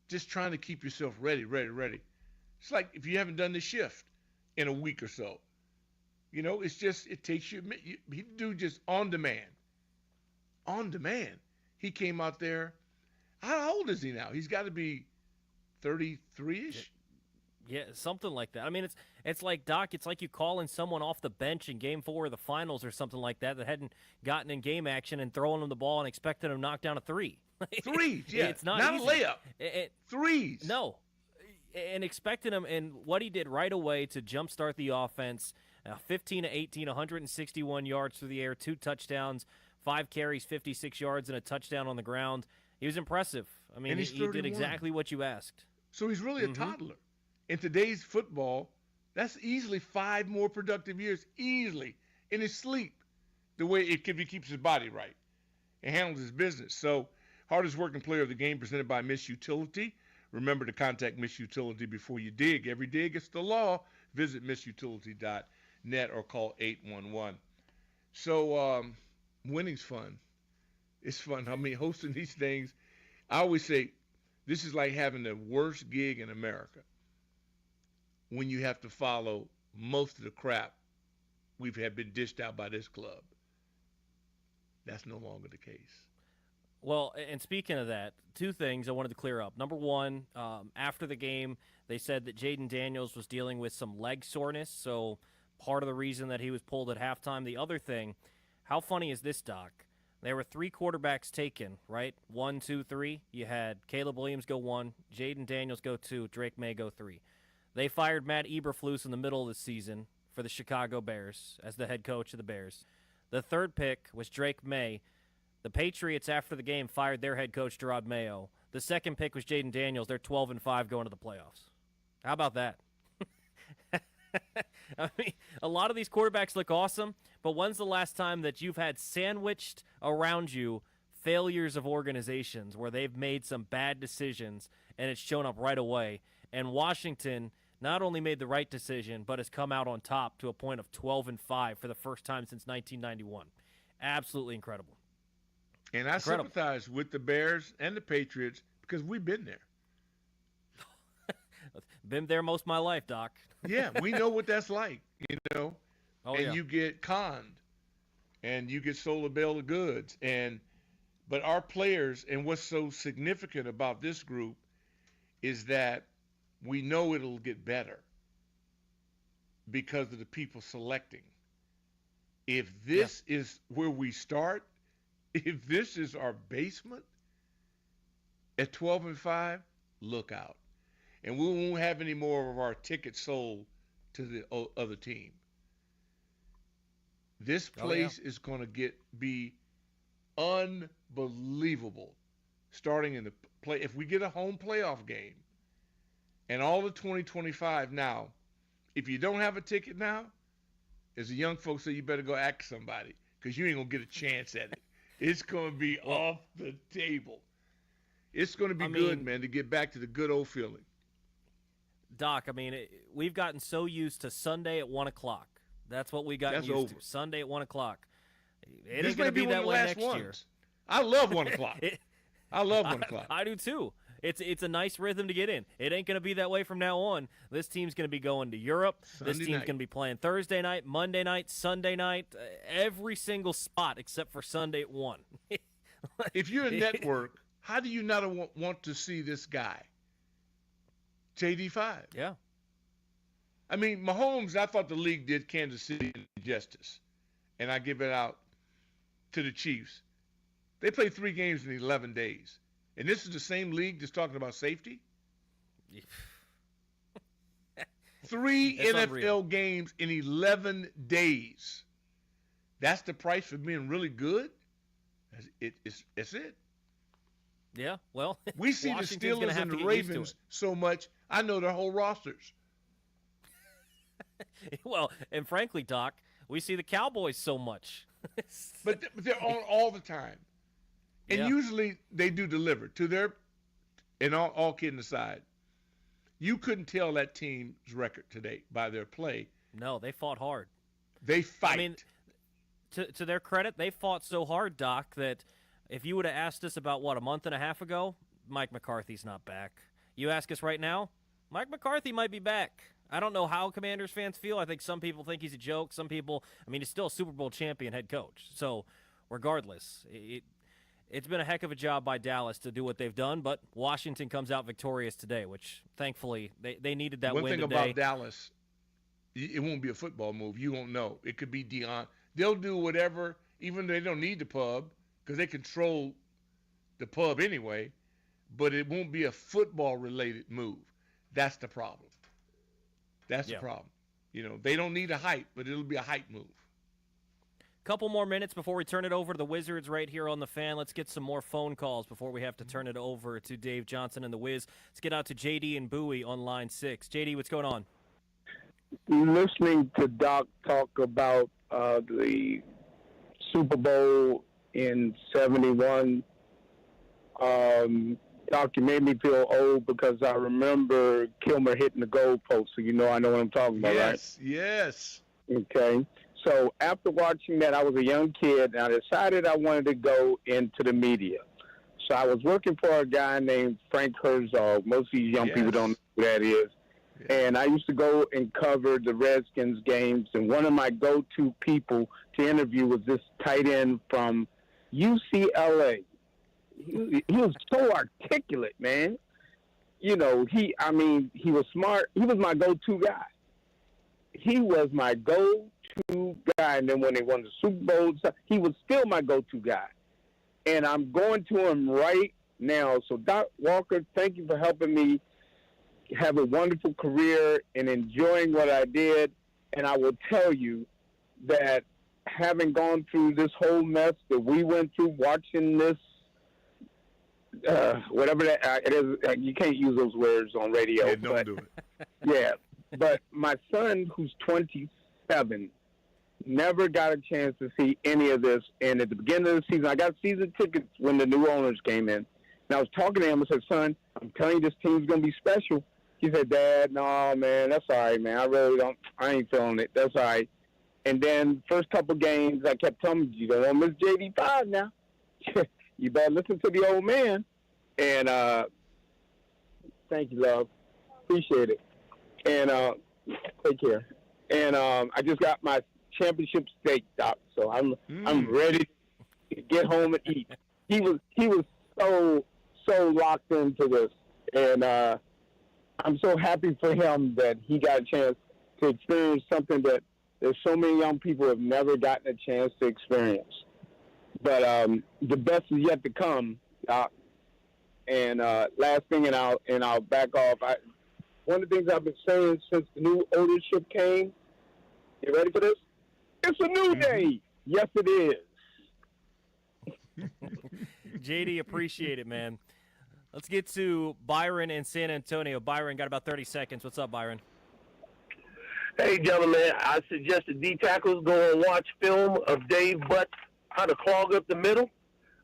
I: Just trying to keep yourself ready. It's like if you haven't done the shift in a week or so. It's just, it takes you, he do just on demand. He came out there. How old is he now? He's got to be 33-ish.
J: Yeah, something like that. I mean, it's like, Doc, it's like you calling someone off the bench in Game 4 of the finals or something like that hadn't gotten in game action and throwing them the ball and expecting them to knock down a three.
I: Threes, yeah.
J: It's not
I: a
J: easy.
I: layup. Threes.
J: No. And expecting him, and what he did right away to jumpstart the offense, 15-18, 161 yards through the air, 2 touchdowns, 5 carries, 56 yards, and a touchdown on the ground. He was impressive. I mean, he did exactly what you asked.
I: So he's really a toddler. In today's football, that's easily 5 more productive years, easily, in his sleep, the way he keeps his body right and handles his business. So, hardest working player of the game, presented by Miss Utility. Remember to contact Miss Utility before you dig. Every dig is the law. Visit missutility.net or call 811. So, winning's fun. It's fun. I mean, hosting these things, I always say this is like having the worst gig in America when you have to follow most of the crap we've had been dished out by this club. That's no longer the case.
J: Well, and speaking of that, 2 things I wanted to clear up. Number one, after the game, they said that Jaden Daniels was dealing with some leg soreness, so part of the reason that he was pulled at halftime. The other thing, how funny is this, Doc? There were 3 quarterbacks taken, right? 1, 2, 3. You had Caleb Williams go 1, Jaden Daniels go 2, Drake May go 3. They fired Matt Eberflus in the middle of the season for the Chicago Bears as the head coach of the Bears. The 3rd pick was Drake May. The Patriots, after the game, fired their head coach, Gerard Mayo. The 2nd pick was Jaden Daniels. They're 12-5 going to the playoffs. How about that? I mean, a lot of these quarterbacks look awesome, but when's the last time that you've had sandwiched around you failures of organizations where they've made some bad decisions and it's shown up right away? And Washington not only made the right decision, but has come out on top to a point of 12-5 for the first time since 1991. Absolutely incredible.
I: And I sympathize with the Bears and the Patriots because we've been there.
J: Been there most of my life, Doc.
I: Yeah, we know what that's like, you know.
J: Oh,
I: and
J: yeah.
I: you get conned, and you get sold a bill of goods. But our players, and what's so significant about this group is that we know it'll get better because of the people selecting. If this is where we start, if this is our basement at 12-5, look out. And we won't have any more of our tickets sold to the other team. This place is going to be unbelievable starting in the play. If we get a home playoff game and all the 2025 now, if you don't have a ticket now, as the young folks say, you better go ask somebody because you ain't going to get a chance at it. It's going to be off the table. It's going to be good, man, to get back to the good old feeling.
J: Doc, I mean, we've gotten so used to Sunday at 1 o'clock. That's what we got used to. Sunday at 1 o'clock. It ain't going to be that way next year.
I: I love 1 o'clock. I love 1 o'clock.
J: I do too. It's a nice rhythm to get in. It ain't going to be that way from now on. This team's going to be going to Europe. This team's going to be playing Thursday night, Monday night, Sunday night, every single spot except for Sunday at 1.
I: If you're a network, how do you not want to see this guy? JD5.
J: Yeah.
I: I mean, Mahomes, I thought the league did Kansas City justice. And I give it out to the Chiefs. They played 3 games in 11 days. And this is the same league that's talking about safety? 3 NFL unreal. Games in 11 days. That's the price for being really good? It's it.
J: Yeah, well,
I: we see the Steelers and the Ravens so much, I know their whole rosters.
J: Well, and frankly, Doc, we see the Cowboys so much.
I: But they're on all the time. And usually they do deliver to their, and all kidding aside, you couldn't tell that team's record today by their play.
J: No, they fought hard.
I: They fight.
J: I mean, to their credit, they fought so hard, Doc, that if you would have asked us about, a month and a half ago, Mike McCarthy's not back. You ask us right now, Mike McCarthy might be back. I don't know how Commanders fans feel. I think some people think he's a joke. Some people, he's still a Super Bowl champion head coach. So regardless, it's been a heck of a job by Dallas to do what they've done, but Washington comes out victorious today, which thankfully they needed that win today.
I: One thing about Dallas, it won't be a football move. You won't know. It could be Deion. They'll do whatever, even though they don't need the pub, because they control the pub anyway, but it won't be a football-related move. That's the problem. That's the problem. They don't need a hype, but it'll be a hype move.
J: Couple more minutes before we turn it over to the Wizards right here on the Fan. Let's get some more phone calls before we have to turn it over to Dave Johnson and the Wiz. Let's get out to JD and Bowie on line 6. JD, what's going on?
K: Listening to Doc talk about the Super Bowl in 71, Doc, you made me feel old because I remember Kilmer hitting the goalpost, so I know what I'm talking about, right?
I: Yes.
K: Okay. So after watching that, I was a young kid, and I decided I wanted to go into the media. So I was working for a guy named Frank Herzog. Most of these young people don't know who that is. And I used to go and cover the Redskins games, and one of my go-to people to interview was this tight end from UCLA. He was so articulate, man. He was smart. He was my go-to guy. He was my go-to guy, and then when they won the Super Bowl, he was still my go-to guy. And I'm going to him right now. So, Doc Walker, thank you for helping me have a wonderful career and enjoying what I did. And I will tell you that having gone through this whole mess that we went through, watching this, whatever that it is, you can't use those words on radio.
I: Don't do it.
K: Yeah, but my son, who's 27, never got a chance to see any of this. And at the beginning of the season, I got season tickets when the new owners came in. And I was talking to him and said, son, I'm telling you, this team's going to be special. He said, Dad, no, man, that's all right, man. I ain't feeling it. That's all right. And then first couple games, I kept telling him, you don't want to miss JV5 now. You better listen to the old man. And thank you, love. Appreciate it. And take care. And I just got my championship steak, Doc. So I'm ready to get home and eat. He was so locked into this, and I'm so happy for him that he got a chance to experience something that there's so many young people have never gotten a chance to experience. But the best is yet to come, Doc. And last thing, and I'll back off. One of the things I've been saying since the new ownership came. You ready for this? It's a new day. Yes, it is.
J: JD, appreciate it, man. Let's get to Byron in San Antonio. Byron, got about 30 seconds. What's up, Byron?
O: Hey, gentlemen, I suggest the D-tackles go and watch film of Dave Butt, how to clog up the middle.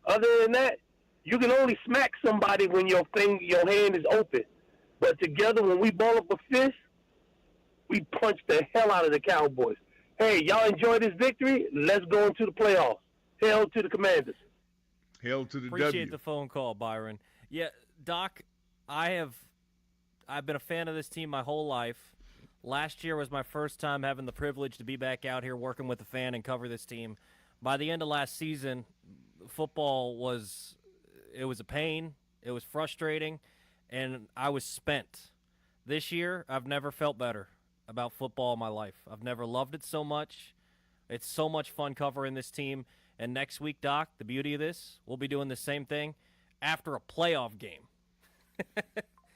O: Other than that, you can only smack somebody when your hand is open. But together, when we ball up a fist, we punch the hell out of the Cowboys. Hey, y'all enjoy this victory? Let's go into the playoffs. Hail to the Commanders.
I: Hail to the
J: Appreciate the phone call, Byron. Yeah, Doc, I've been a fan of this team my whole life. Last year was my first time having the privilege to be back out here working with a fan and cover this team. By the end of last season, football was a pain. It was frustrating, and I was spent. This year, I've never felt better about football in my life. I've never loved it so much. It's so much fun covering this team. And next week, Doc, the beauty of this, we'll be doing the same thing after a playoff game.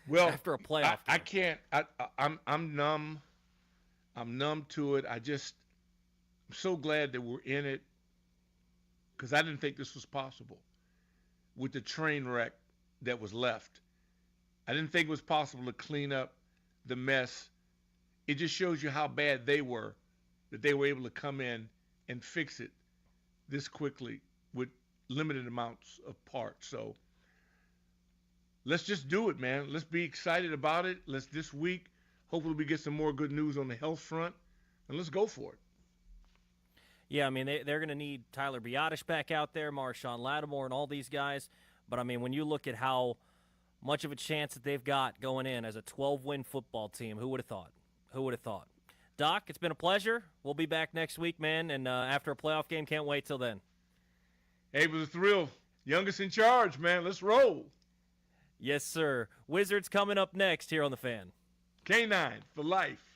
I: Well,
J: after a playoff
I: I can't. I'm numb. I'm numb to it. I'm so glad that we're in it because I didn't think this was possible with the train wreck that was left. I didn't think it was possible to clean up the mess. It just shows you how bad they were, that they were able to come in and fix it this quickly with limited amounts of parts. So let's just do it, man. Let's be excited about it. Let's this week, hopefully we get some more good news on the health front, and let's go for it.
J: Yeah, I mean, they're going to need Tyler Biadasz back out there, Marshawn Lattimore, and all these guys. But, I mean, when you look at how much of a chance that they've got going in as a 12-win football team, who would have thought? Who would have thought? Doc, it's been a pleasure. We'll be back next week, man, and after a playoff game, can't wait till then.
I: Hey, it was a thrill. Youngest in charge, man. Let's roll.
J: Yes, sir. Wizards coming up next here on The Fan.
I: K9 for life.